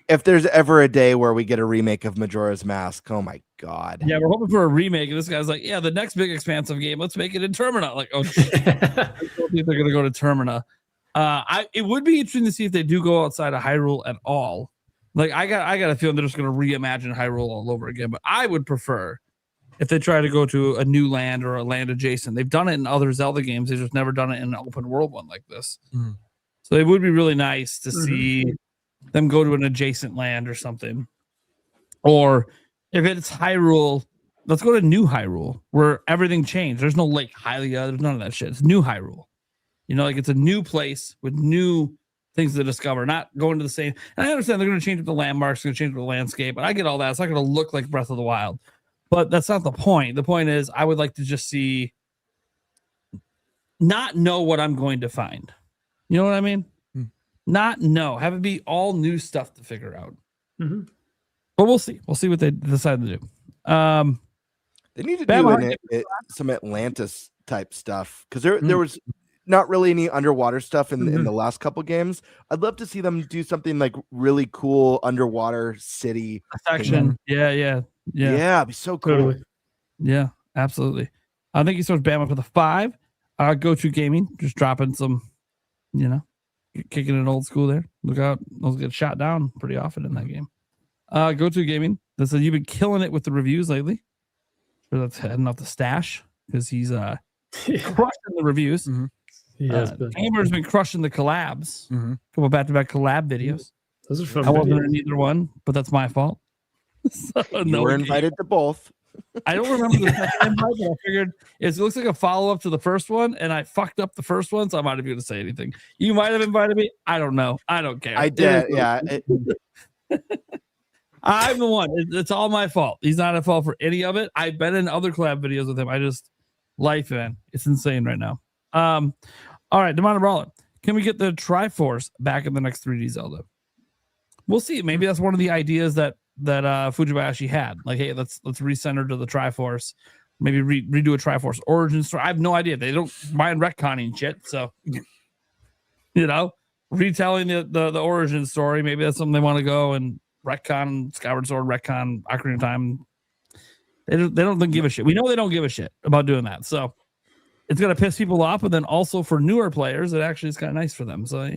If there's ever a day where we get a remake of Majora's Mask, oh my god. Yeah, we're hoping for a remake. And this guy's like, yeah, the next big expansive game, let's make it in Termina. Like, oh, shit. I don't think they're going to go to Termina. It would be interesting to see if they do go outside of Hyrule at all. Like, I got a feeling they're just going to reimagine Hyrule all over again. But I would prefer if they try to go to a new land or a land adjacent. They've done it in other Zelda games. They've just never done it in an open world one like this. So it would be really nice to see them go to an adjacent land or something. Or if it's Hyrule, let's go to New Hyrule where everything changed. There's no Lake Hylia. There's none of that shit. It's New Hyrule. You know, like it's a new place with new things to discover, not going to the same. And I understand they're going to change up the landmarks, going to change up the landscape, but I get all that. It's not going to look like Breath of the Wild. But that's not the point. The point is, I would like to just not know what I'm going to find. You know what I mean? Not know. Have it be all new stuff to figure out. But we'll see. We'll see what they decide to do. They need to do some Atlantis type stuff because there was not really any underwater stuff in the last couple games. I'd love to see them do something like really cool underwater city section. Yeah, it'd be so cool. Totally. Yeah, absolutely. I think he starts Bama for the 5. Go to gaming, just dropping some, kicking it old school there. Look out, those get shot down pretty often in that game. Go to gaming. That said, you've been killing it with the reviews lately. Sure, that's heading off the stash because he's crushing the reviews. Gamer's been crushing the collabs. Couple back-to-back collab videos. Those are fun. I wasn't in either one, but that's my fault. So, you were invited to both. I don't remember the second invite, but I figured it looks like a follow-up to the first one, and I fucked up the first one, so I'm not even going to say anything. You might have invited me. I don't know. I don't care. I did, yeah. I'm the one. It's all my fault. He's not at fault for any of it. I've been in other collab videos with him. Life, man. It's insane right now. All right, Demonic Brawler. Can we get the Triforce back in the next 3D Zelda? We'll see. Maybe that's one of the ideas that Fujibayashi had. Like, hey, let's recenter to the Triforce. Maybe redo a Triforce origin story. I have no idea. They don't mind retconning shit. So, retelling the origin story. Maybe that's something they want to go and retcon Skyward Sword, retcon Ocarina of Time. They don't give a shit. We know they don't give a shit about doing that. So it's gonna piss people off, but then also for newer players, it actually is kind of nice for them. So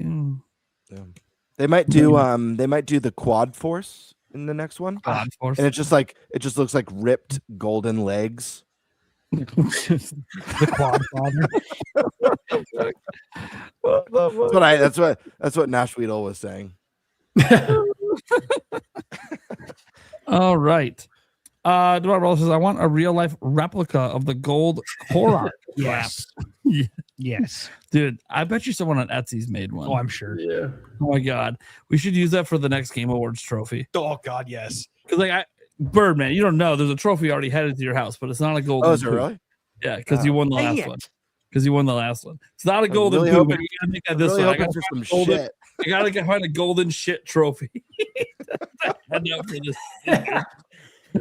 they might do the Quad Force in the next one. Quad Force. And it just looks like ripped golden legs. The Quad Father. That's what Nash Weedle was saying. All right. Eduardo says, I want a real life replica of the gold Korok. Yes. Yes. Dude, I bet you someone on Etsy's made one. Oh, I'm sure. Yeah. Oh my God. We should use that for the next Game Awards trophy. Oh God, yes. Because Birdman, you don't know. There's a trophy already headed to your house, but it's not a golden. Oh, is it really? Yeah, because you won the last one. Because you won the last one. It's not a golden really poo, hoping- but you gotta make that I'm this really one. hoping for some golden, shit. I gotta find a golden shit trophy.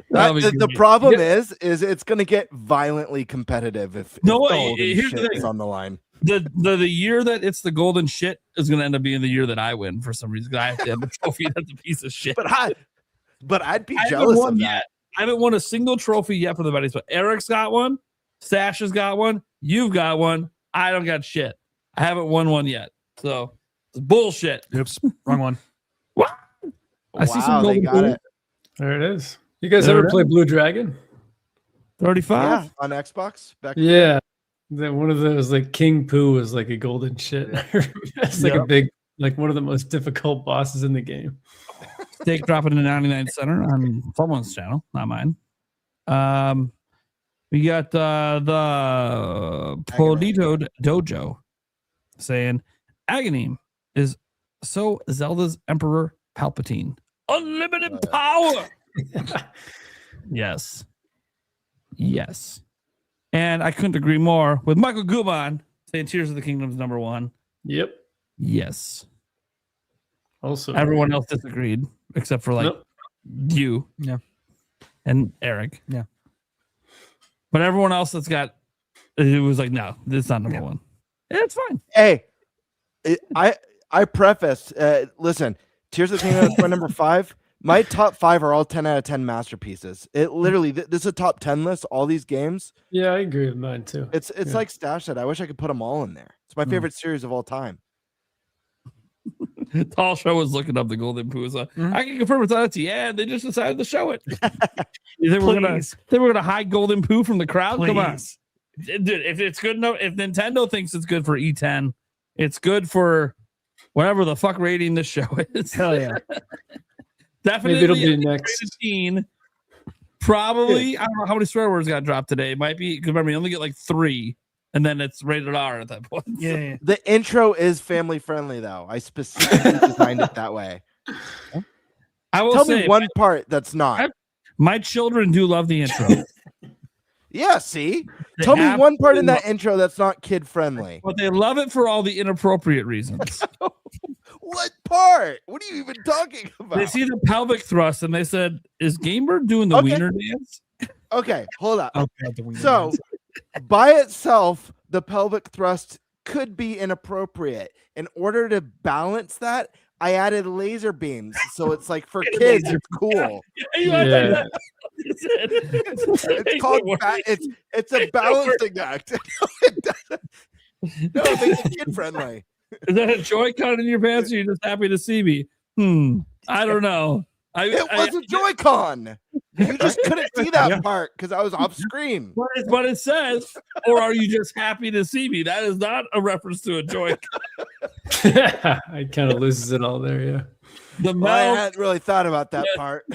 The problem is it's going to get violently competitive if golden here's the shit thing. is on the line. The year that it's the golden shit is going to end up being the year that I win for some reason. I have to have a trophy that's a piece of shit. But I'd be I jealous haven't of won that. yet. I haven't won a single trophy yet for the buddies, but Eric's got one. Stash has got one. You've got one. I don't got shit. I haven't won one yet. So it's bullshit. Oops, wrong one. I see some they golden got poo. it. There it is. You guys There ever it play is. Blue Dragon? 35. Yeah, on Xbox. Yeah. One of those, like King Pooh was like a golden shit. It's like a big, like one of the most difficult bosses in the game. Steak dropping in the 99 center on someone's channel, not mine. We got the Polito Dojo saying Aghanim is so Zelda's Emperor Palpatine. Unlimited power. Yes. And I couldn't agree more with Michael Guban saying Tears of the Kingdom's #1. Yep. Yes. Also, Everyone else disagreed except for you. Yeah. And Eric. Yeah. But everyone else it was like, no, this is not #1. Yeah, it's fine. Hey, I prefaced. Listen, Tears of the Kingdom is my number 5. My top 5 are all 10 out of 10 masterpieces. It literally, this is a top 10 list. All these games. Yeah, I agree with mine too. It's like Stash said. I wish I could put them all in there. It's my favorite series of all time. Tall Show was looking up the Golden Poo. I can confirm it's on Etsy. Yeah, they just decided to show it. You think we're gonna hide Golden Poo from the crowd? Come on, dude. If it's good enough, if Nintendo thinks it's good for E10, it's good for whatever the fuck rating this show is. Hell yeah. Definitely, Maybe it'll be next. 15. Probably, I don't know how many swear words got dropped today. It might be because remember you only get like 3, and then it's rated R at that point. Yeah. The intro is family friendly, though. I specifically designed it that way. I will Tell say me one part that's not. my children do love the intro. Yeah, see? They Tell me one part in absolutely that intro that's not kid friendly. But they love it for all the inappropriate reasons. What part? What are you even talking about? They see the pelvic thrust and they said, "Is Gamer doing the Okay. wiener dance?" Okay, hold up. Oh, God, the wiener So, dance. by itself, the pelvic thrust could be inappropriate. In order to balance that, I added laser beams, so it's like for kids, it's cool. Yeah. It's called it's a balancing act. No, it makes it kid friendly. Is that a Joy-Con in your pants? Or are you just happy to see me? I don't know. It was a Joy-Con. You just couldn't see that part because I was off screen. But it says, "Or are you just happy to see me?" That is not a reference to a Joy-Con. It kind of loses it all there. Yeah. The Well, I milk, hadn't really thought about that part.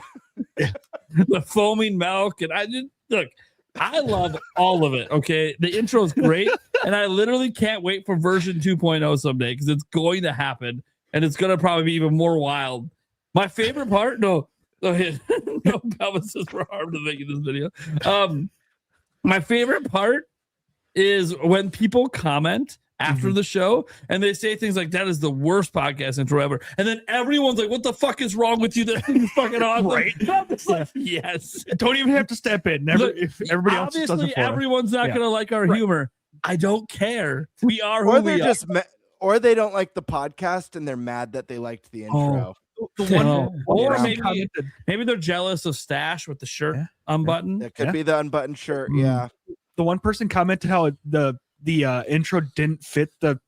the foaming milk, and I just look. I love all of it. Okay, the intro is great, and I literally can't wait for version 2.0 someday because it's going to happen, and it's going to probably be even more wild. My favorite part, no pelvises for harm to making this video. My favorite part is when people comment after the show, and they say things like, that is the worst podcast intro ever. And then everyone's like, what the fuck is wrong with you? That is fucking awesome. Right. I'm just like, yes. Don't even have to step in. Look, If everybody else does obviously it for us. everyone's not Yeah. going to like our humor. I don't care. We are Or who they're we just or they don't like the podcast and they're mad that they liked the intro. The one, Or person maybe they're jealous of Stash with the shirt unbuttoned. That could Yeah. be the unbuttoned shirt. Yeah. the one person commented how the intro didn't fit the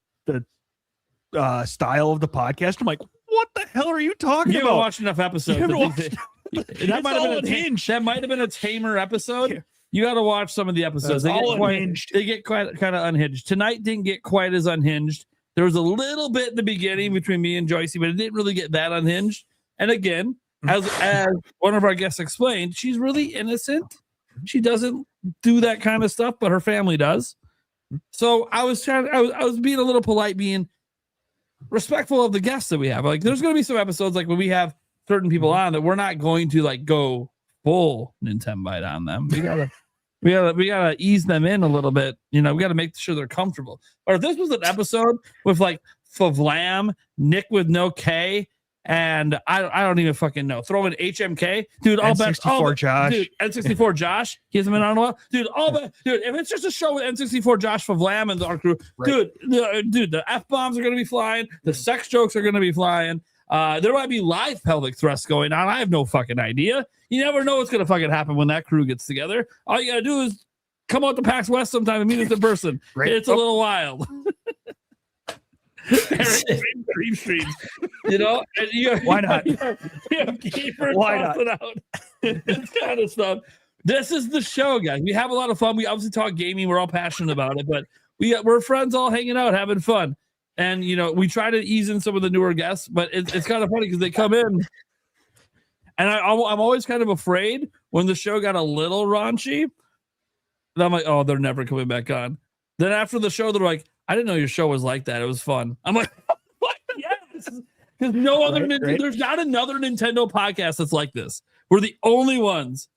style of the podcast. I'm like, what the hell are you talking You haven't about? watched enough episodes. You haven't to watched- think that It's might have all been unhinged. that might have been a tamer episode. Yeah. You got to watch some of the episodes. It's all unhinged. They get quite kind of unhinged. Tonight didn't get quite as unhinged. There was a little bit in the beginning between me and Joycey, but it didn't really get that unhinged. And again, as one of our guests explained, she's really innocent. She doesn't do that kind of stuff, but her family does. So I was being a little polite, being respectful of the guests that we have. Like, there's going to be some episodes like when we have certain people on that we're not going to like go full NintenByte on them. We gotta ease them in a little bit. You know, we gotta make sure they're comfortable. Or if this was an episode with like Favlam, Nick with no K, and I don't even fucking know. Throw in HMK, dude. All bet, N64 Josh. dude. N64 Josh. He hasn't been on in a while, dude. All bet, dude. If it's just a show with N64 Josh, Favlam, and our crew, Right. dude, the F bombs are gonna be flying. The sex jokes are gonna be flying. There might be live pelvic thrusts going on. I have no fucking idea. You never know what's gonna fucking happen when that crew gets together. All you gotta do is come out to PAX West sometime and meet us in person. Right. It's a little wild. Dream streams, you know. And Why not? You have keepers Why not? tossing out this kind of stuff. This is the show, guys. We have a lot of fun. We obviously talk gaming. We're all passionate about it, but we're friends all hanging out, having fun. And, you know, we try to ease in some of the newer guests, but it's kind of funny because they come in. And I'm always kind of afraid when the show got a little raunchy. And I'm like, oh, they're never coming back on. Then after the show, they're like, I didn't know your show was like that. It was fun. I'm like, what? Yes. Because no other there's not another Nintendo podcast that's like this. We're the only ones.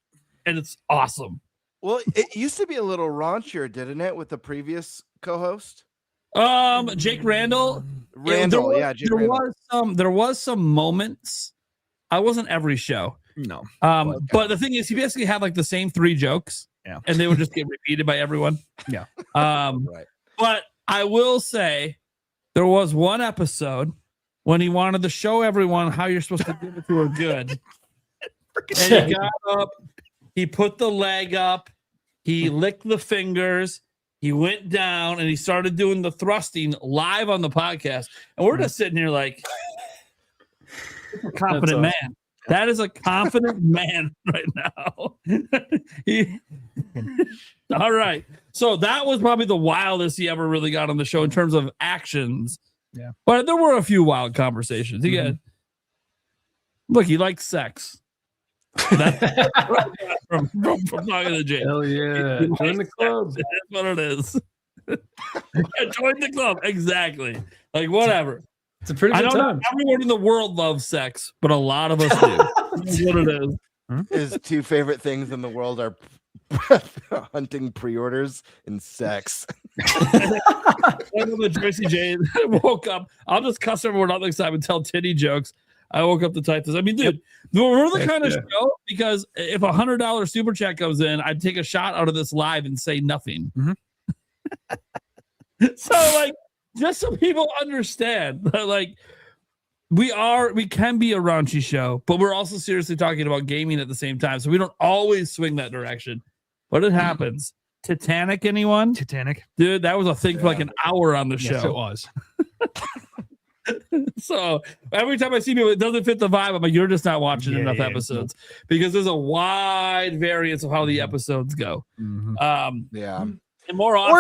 And it's awesome. Well, it used to be a little raunchier, didn't it, with the previous co-host? Jake Randall. Randall, There was some moments. I wasn't every show. No. But the thing is, he basically had like the same 3 jokes. Yeah. And they would just get repeated by everyone. Yeah. Right. But I will say there was one episode when he wanted to show everyone how you're supposed to give it to her good. And he got up, he put the leg up, he licked the fingers, he went down, and he started doing the thrusting live on the podcast. And we're just sitting here like, a confident That's man. That is a confident man right now. All right. So that was probably the wildest he ever really got on the show in terms of actions. Yeah. But there were a few wild conversations. He got, look, he likes sex. That's from talking to Jake. Hell yeah. He Join the likes club. sex. That's what it is. Yeah, join the club. Exactly. Like, whatever. It's a pretty I good don't know time. if everyone in the world loves sex, but a lot of us do. That's what it is. His 2 favorite things in the world are hunting pre-orders and sex. I know that JoycieJ woke up. I'll just cuss everyone out next time and tell titty jokes. I woke up to type this. I mean, dude, we're the kind of show because if $100 super chat comes in, I'd take a shot out of this live and say nothing. So, like, just so people understand that, like, we can be a raunchy show, but we're also seriously talking about gaming at the same time. So we don't always swing that direction, but it happens. Titanic, anyone? Titanic. Dude, that was a thing for like an hour on the show. Yes, it was. So every time I see people, it doesn't fit the vibe. I'm like, you're just not watching enough episodes because there's a wide variance of how the episodes go. Yeah. And more often,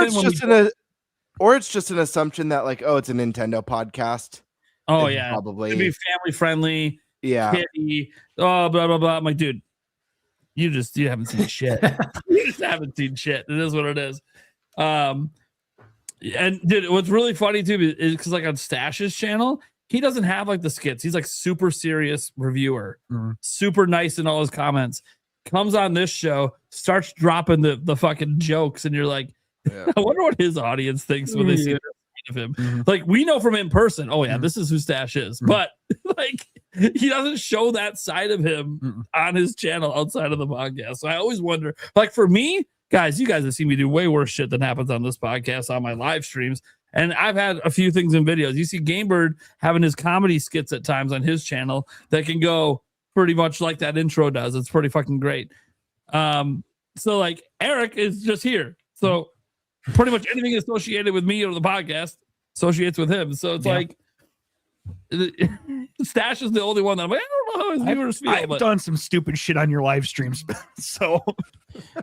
or it's just an assumption that, like, oh, it's a Nintendo podcast. oh It's yeah, probably it'd be family friendly. yeah. Kitty, blah blah blah. I'm like, dude, you haven't seen shit. You just haven't seen shit. It is what it is. And dude, what's really funny too is because like on Stash's channel, he doesn't have like the skits. He's like super serious reviewer, super nice in all his comments. Comes on this show, starts dropping the fucking jokes, and you're like, I wonder what his audience thinks when they see this. of him. Like we know from in person, oh yeah, this is who Stash is. But like he doesn't show that side of him on his channel outside of the podcast. So I always wonder, like for me, guys, you guys have seen me do way worse shit than happens on this podcast on my live streams. And I've had a few things in videos. You see Gamebird having his comedy skits at times on his channel that can go pretty much like that intro does. It's pretty fucking great. So like Eric is just here. So pretty much anything associated with me or the podcast associates with him. So it's like Stash is the only one that I'm like, I don't know how his viewers feel. I've done some stupid shit on your live streams. So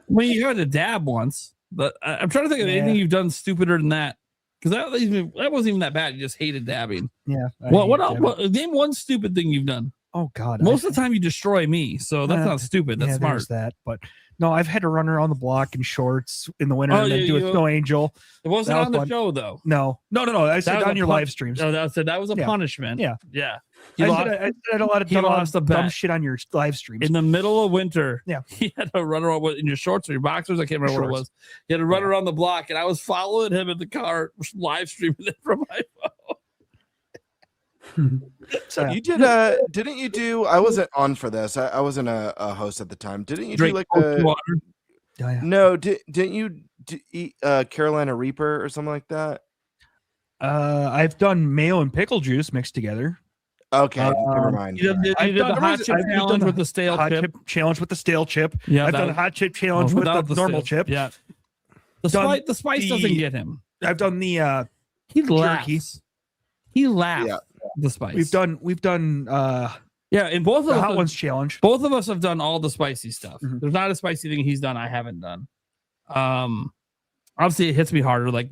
when you had to dab once, but I'm trying to think of anything you've done stupider than that. Because that wasn't even that bad. You just hated dabbing. Yeah. What else? Name one stupid thing you've done. Oh God. Most of the time you destroy me, so that's not stupid. That's smart. There's that, but no, I've had to run around the block in shorts in the winter and then do a snow angel. It wasn't on the show though. No. I said on your live streams. No, that was a punishment. Yeah. I had a lot of dumb shit on your live streams in the middle of winter. Yeah, he had to run around in your shorts or your boxers. I can't remember what it was. He had to run around the block, and I was following him in the car, live streaming it from my phone. So you did didn't you do? I wasn't on for this. I wasn't a host at the time. Didn't you do like a no? Didn't you eat Carolina Reaper or something like that? I've done mayo and pickle juice mixed together. Okay, never mind. You did the hot chip challenge with the stale chip. Challenge with the stale chip. Yeah, I've done a hot chip challenge with the normal chip. Yeah, the spice doesn't get him. I've done the he laughs. He laughs. Yeah. The spice. We've done in both of the hot ones challenge. Both of us have done all the spicy stuff. There's not a spicy thing he's done I haven't done. Obviously it hits me harder. Like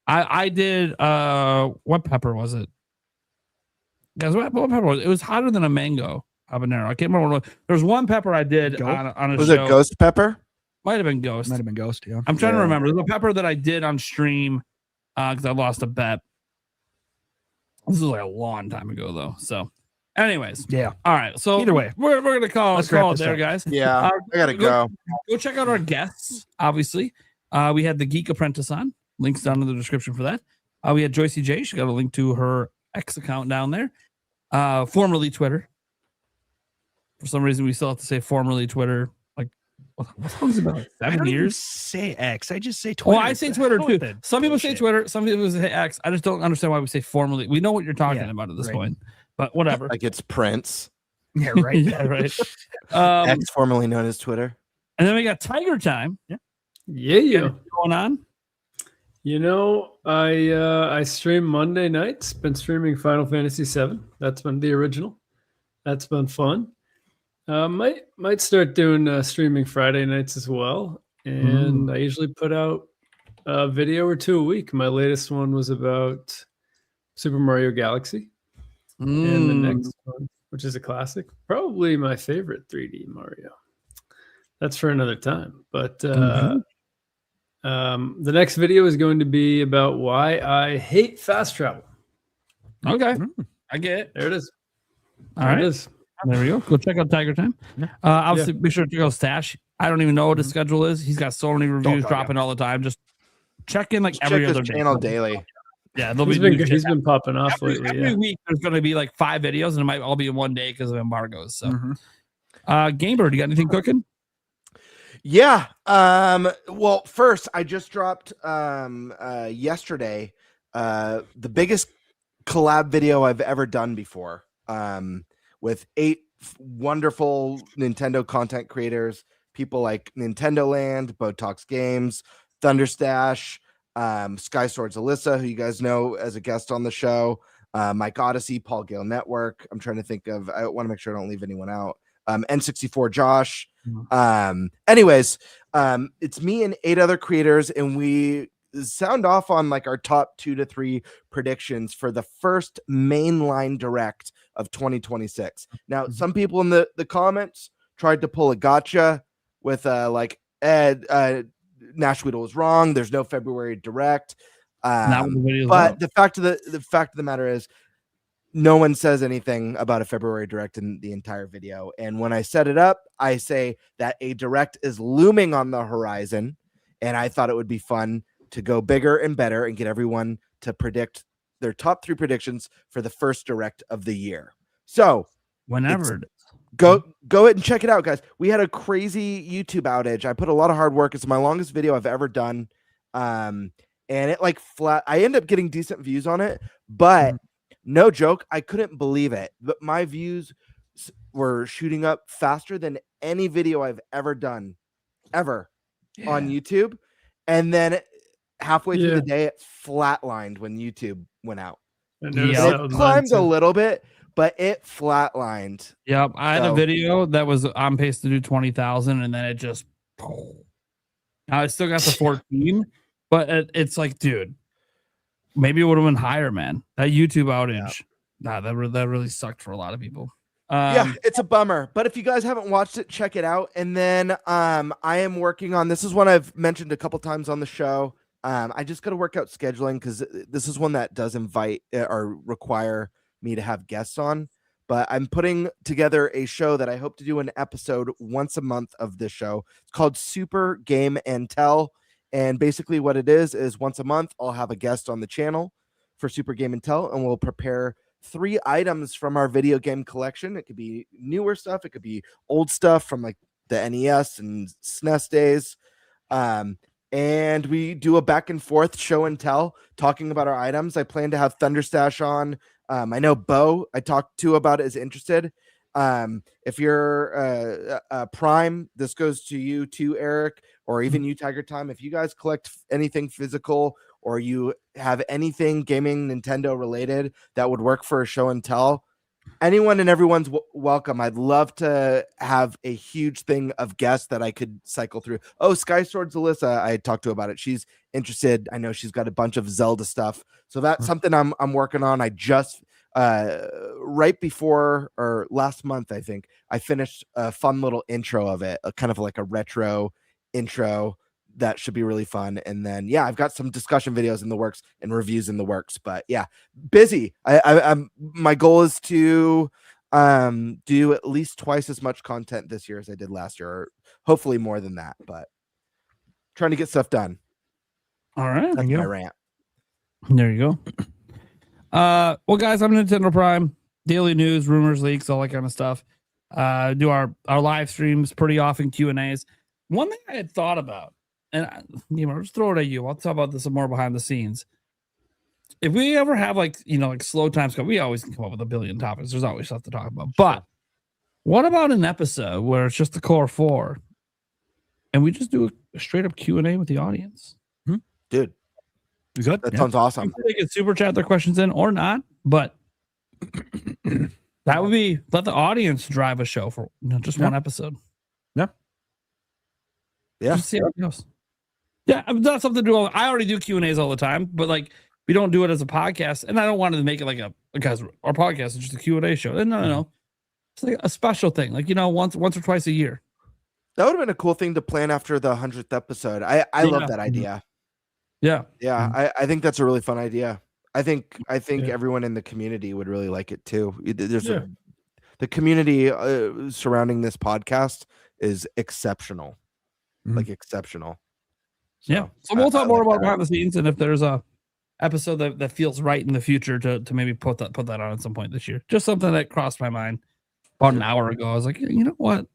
I did what pepper was it? Guys, what pepper was it? It was hotter than a mango habanero. I can't remember what it was. There was one pepper I did on a was show. It ghost pepper? Might have been ghost. Yeah. I'm trying to remember. There's a pepper that I did on stream because I lost a bet. This was like a long time ago though. So anyways. Yeah. All right. So either way, we're gonna call it there, guys. Yeah. I gotta go. Go check out our guests, obviously. We had the Geek Apprentice on. Links down in the description for that. We had JoycieJ. She got a link to her X account down there. Formerly Twitter. For some reason, we still have to say formerly Twitter. Like, what long is it about? 7 years? Say X. I just say Twitter. Well, I say Twitter too. Some people say Twitter. Some people say X. I just don't understand why we say formerly. We know what you're talking about at this point, but whatever. Like it's Prince. Yeah, right. Yeah, right. X, formerly known as Twitter. And then we got TigerTyme. Yeah. What's going on? I stream Monday nights. Been streaming Final Fantasy VII. That's been the original. That's been fun. Might start doing streaming Friday nights as well. And I usually put out a video or two a week. My latest one was about Super Mario Galaxy. And the next one, which is a classic, probably my favorite 3D Mario. That's for another time. But the next video is going to be about why I hate fast travel. Okay. I get it. There it is. All right. It is. There we go. Go check out TigerTyme. Obviously, be sure to check out Stash. I don't even know what his schedule is. He's got so many reviews dropping all the time. Just check in every other channel daily. Yeah, he's been popping off lately. Every week there's going to be like 5 videos, and it might all be in one day because of embargoes. So, Gamebird, you got anything cooking? Yeah. Well, first, I just dropped yesterday the biggest collab video I've ever done before. With 8 wonderful Nintendo content creators, people like Nintendo Land, Botox Games, ThunderStash, Sky Swords Alyssa, who you guys know as a guest on the show, Mike Odyssey, Paul Gale Network. I'm trying to think of, I want to make sure I don't leave anyone out. N64 Josh. Anyways, it's me and 8 other creators, and we sound off on like our top 2 to 3 predictions for the first mainline direct of 2026. Now, some people in the comments tried to pull a gotcha with like Nash Weedle was wrong. There's no February direct. But the fact of the matter is, no one says anything about a February direct in the entire video. And when I set it up, I say that a direct is looming on the horizon, and I thought it would be fun to go bigger and better and get everyone to predict their top 3 predictions for the first direct of the year. So whenever it is. Go ahead and check it out, guys. We had a crazy YouTube outage. I put a lot of hard work. It's my longest video I've ever done. And it like flat. I end up getting decent views on it, but no joke, I couldn't believe it. But my views were shooting up faster than any video I've ever done, ever on YouTube. And then halfway through the day, it flatlined when YouTube went out. It climbed a little bit, but it flatlined. Yep. I had a video that was on pace to do 20,000, and then it just. I still got the 14, but it's like, dude, maybe it would have been higher, man. That YouTube outage, that really sucked for a lot of people. Yeah, it's a bummer. But if you guys haven't watched it, check it out. And then I am working on, this is one I've mentioned a couple times on the show. I just got to work out scheduling because this is one that does invite or require me to have guests on. But I'm putting together a show that I hope to do an episode once a month of this show. It's called Super Game and Tell. And basically what it is once a month, I'll have a guest on the channel for Super Game and Tell, and we'll prepare 3 items from our video game collection. It could be newer stuff. It could be old stuff from like the NES and SNES days. And we do a back and forth show and tell talking about our items. I plan to have ThunderStash on. I know Bo I talked to about it is interested. If you're Prime, this goes to you too, Eric, or even you, TigerTyme. If you guys collect anything physical or you have anything gaming Nintendo related that would work for a show and tell, anyone and everyone's welcome. I'd love to have a huge thing of guests that I could cycle through. Oh, Sky Swords Alyssa, I talked to about it. She's interested. I know she's got a bunch of Zelda stuff. So that's something I'm working on. I just right before or last month, I think I finished a fun little intro of it, kind of like a retro intro that should be really fun. And then I've got some discussion videos in the works and reviews in the works. But busy. I'm my goal is to do at least twice as much content this year as I did last year, or hopefully more than that. But trying to get stuff done. All right, that's my rant. There you go. Well, guys, I'm Nintendo Prime. Daily news, rumors, leaks, all that kind of stuff. Do our live streams pretty often, Q&As. One thing I had thought about, and I'll just throw it at you. I'll talk about this some more behind the scenes. If we ever have like slow times, we always can come up with a billion topics. There's always stuff to talk about. But what about an episode where it's just the core 4, and we just do a straight up Q&A with the audience? Dude, you good? That sounds awesome. They can super chat their questions in or not, but that would be let the audience drive a show for just one episode. Yeah. Just see how it goes. Yeah, that's something to do. I already do Q&As all the time, but like we don't do it as a podcast, and I don't want to make it like because our podcast is just a Q&A show. No. It's like a special thing, like once or twice a year. That would have been a cool thing to plan after the 100th episode. I love that idea. Yeah. I think that's a really fun idea. I think everyone in the community would really like it too. There's the community surrounding this podcast is exceptional, like exceptional. So we'll talk more about behind the scenes, and if there's a episode that feels right in the future to maybe put that on at some point this year. Just something that crossed my mind about an hour ago. I was like, you know what?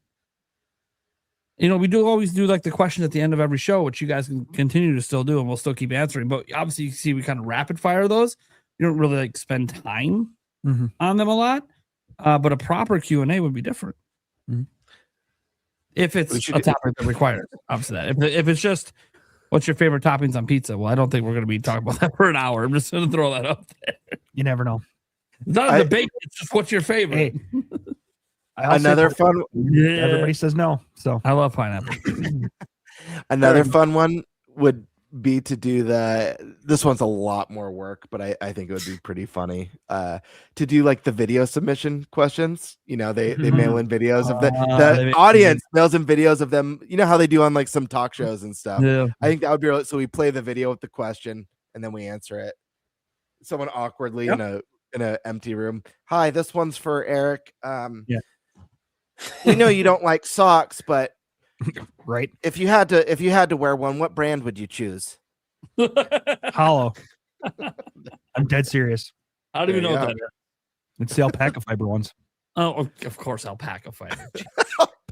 We always do like the questions at the end of every show, which you guys can continue to still do, and we'll still keep answering. But obviously, you see, we kind of rapid fire those. You don't really like spend time on them a lot. But a proper Q&A would be different. If it's a topic that requires, obviously that. If it's just, what's your favorite toppings on pizza? Well, I don't think we're going to be talking about that for an hour. I'm just going to throw that up there. You never know. It's not a debate. It's just what's your favorite. Hey. Another fun. Everybody says no, so I love pineapple. Another fun one would be to do this one's a lot more work, but I think it would be pretty funny to do like the video submission questions. They mail in videos of the audience mails in videos of them. You know how they do on like some talk shows and stuff. I think that would be so we play the video with the question and then we answer it. Someone awkwardly in an empty room. Hi, this one's for Eric. We know you don't like socks, but right. If you had to wear one, what brand would you choose? Hollow. I'm dead serious. I don't even know There what you that is. It's the alpaca fiber ones. Oh, of course, alpaca fiber.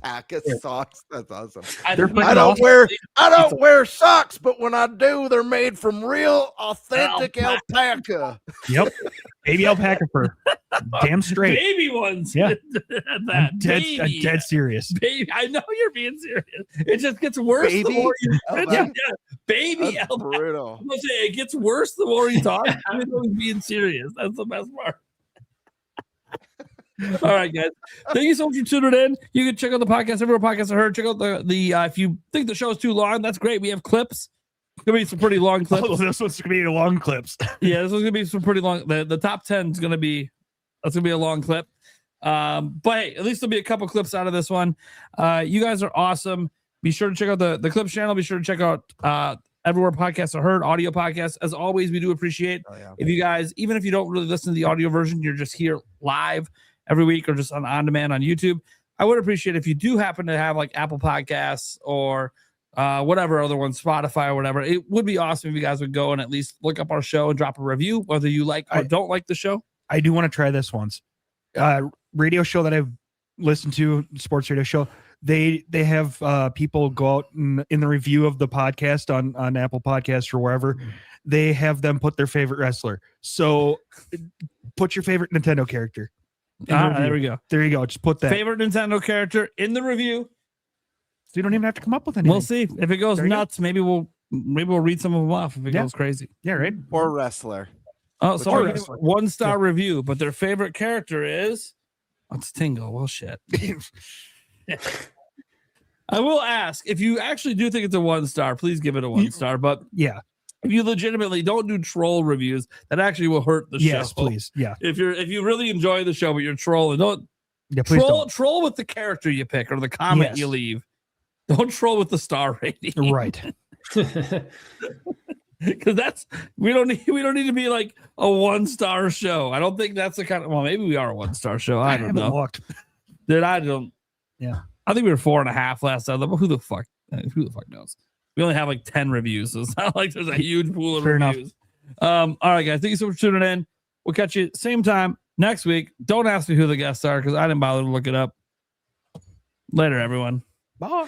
Alpaca socks. That's awesome. They're I freaking don't awesome. wear socks, but when I do, they're made from real, authentic alpaca. Yep. Baby alpaca fur. Damn straight. Baby ones. Yeah. That I'm baby. dead serious. Baby, I know you're being serious. It just gets worse the Baby more you alpaca? baby That's alpaca. brutal. I'm gonna say it gets worse the more you talk. I mean, he's being serious. That's the best part. All right, guys. Thank you so much for tuning in. You can check out the podcast, everywhere podcasts are heard. Check out the if you think the show is too long, that's great. We have clips. Gonna be some pretty long clips. Oh, this one's gonna be long clips. Yeah, this one's gonna be some pretty long. The top 10 is gonna be a long clip. But hey, at least there'll be a couple clips out of this one. You guys are awesome. Be sure to check out the clips channel. Be sure to check out everywhere podcasts are heard, audio podcasts. As always, we do appreciate if you guys, even if you don't really listen to the audio version, you're just here live every week or just on demand on YouTube. I would appreciate if you do happen to have like Apple Podcasts or whatever other one, Spotify or whatever. It would be awesome if you guys would go and at least look up our show and drop a review, whether you like or don't like the show. I do want to try this once. Radio show that I've listened to, sports radio show. They have people go out in the review of the podcast on Apple Podcasts or wherever. They have them put their favorite wrestler. So put your favorite Nintendo character. There we go. There you go. Just put that favorite Nintendo character in the review. So you don't even have to come up with anything. We'll see if it goes nuts. Maybe we'll read some of them off if it goes crazy. Yeah, right. Or wrestler. Oh, sorry. 1-star review, but their favorite character is it's Tingle. Well, shit. I will ask if you actually do think it's a 1-star, please give it a 1-star. But yeah, if you legitimately don't do troll reviews, that actually will hurt the show. Yes, please. Yeah. If you really enjoy the show, but you're trolling, don't troll with the character you pick or the comment you leave. Don't troll with the star rating. Right. Because we don't need to be like a 1-star show. I don't think that's the kind of maybe we are a 1-star show. I don't know. Looked. Dude, I don't. Yeah. I think we were 4.5 last time. But who the fuck knows? We only have like 10 reviews, so it's not like there's a huge pool of reviews. All right, guys. Thank you so much for tuning in. We'll catch you same time next week. Don't ask me who the guests are because I didn't bother to look it up. Later, everyone. Bye.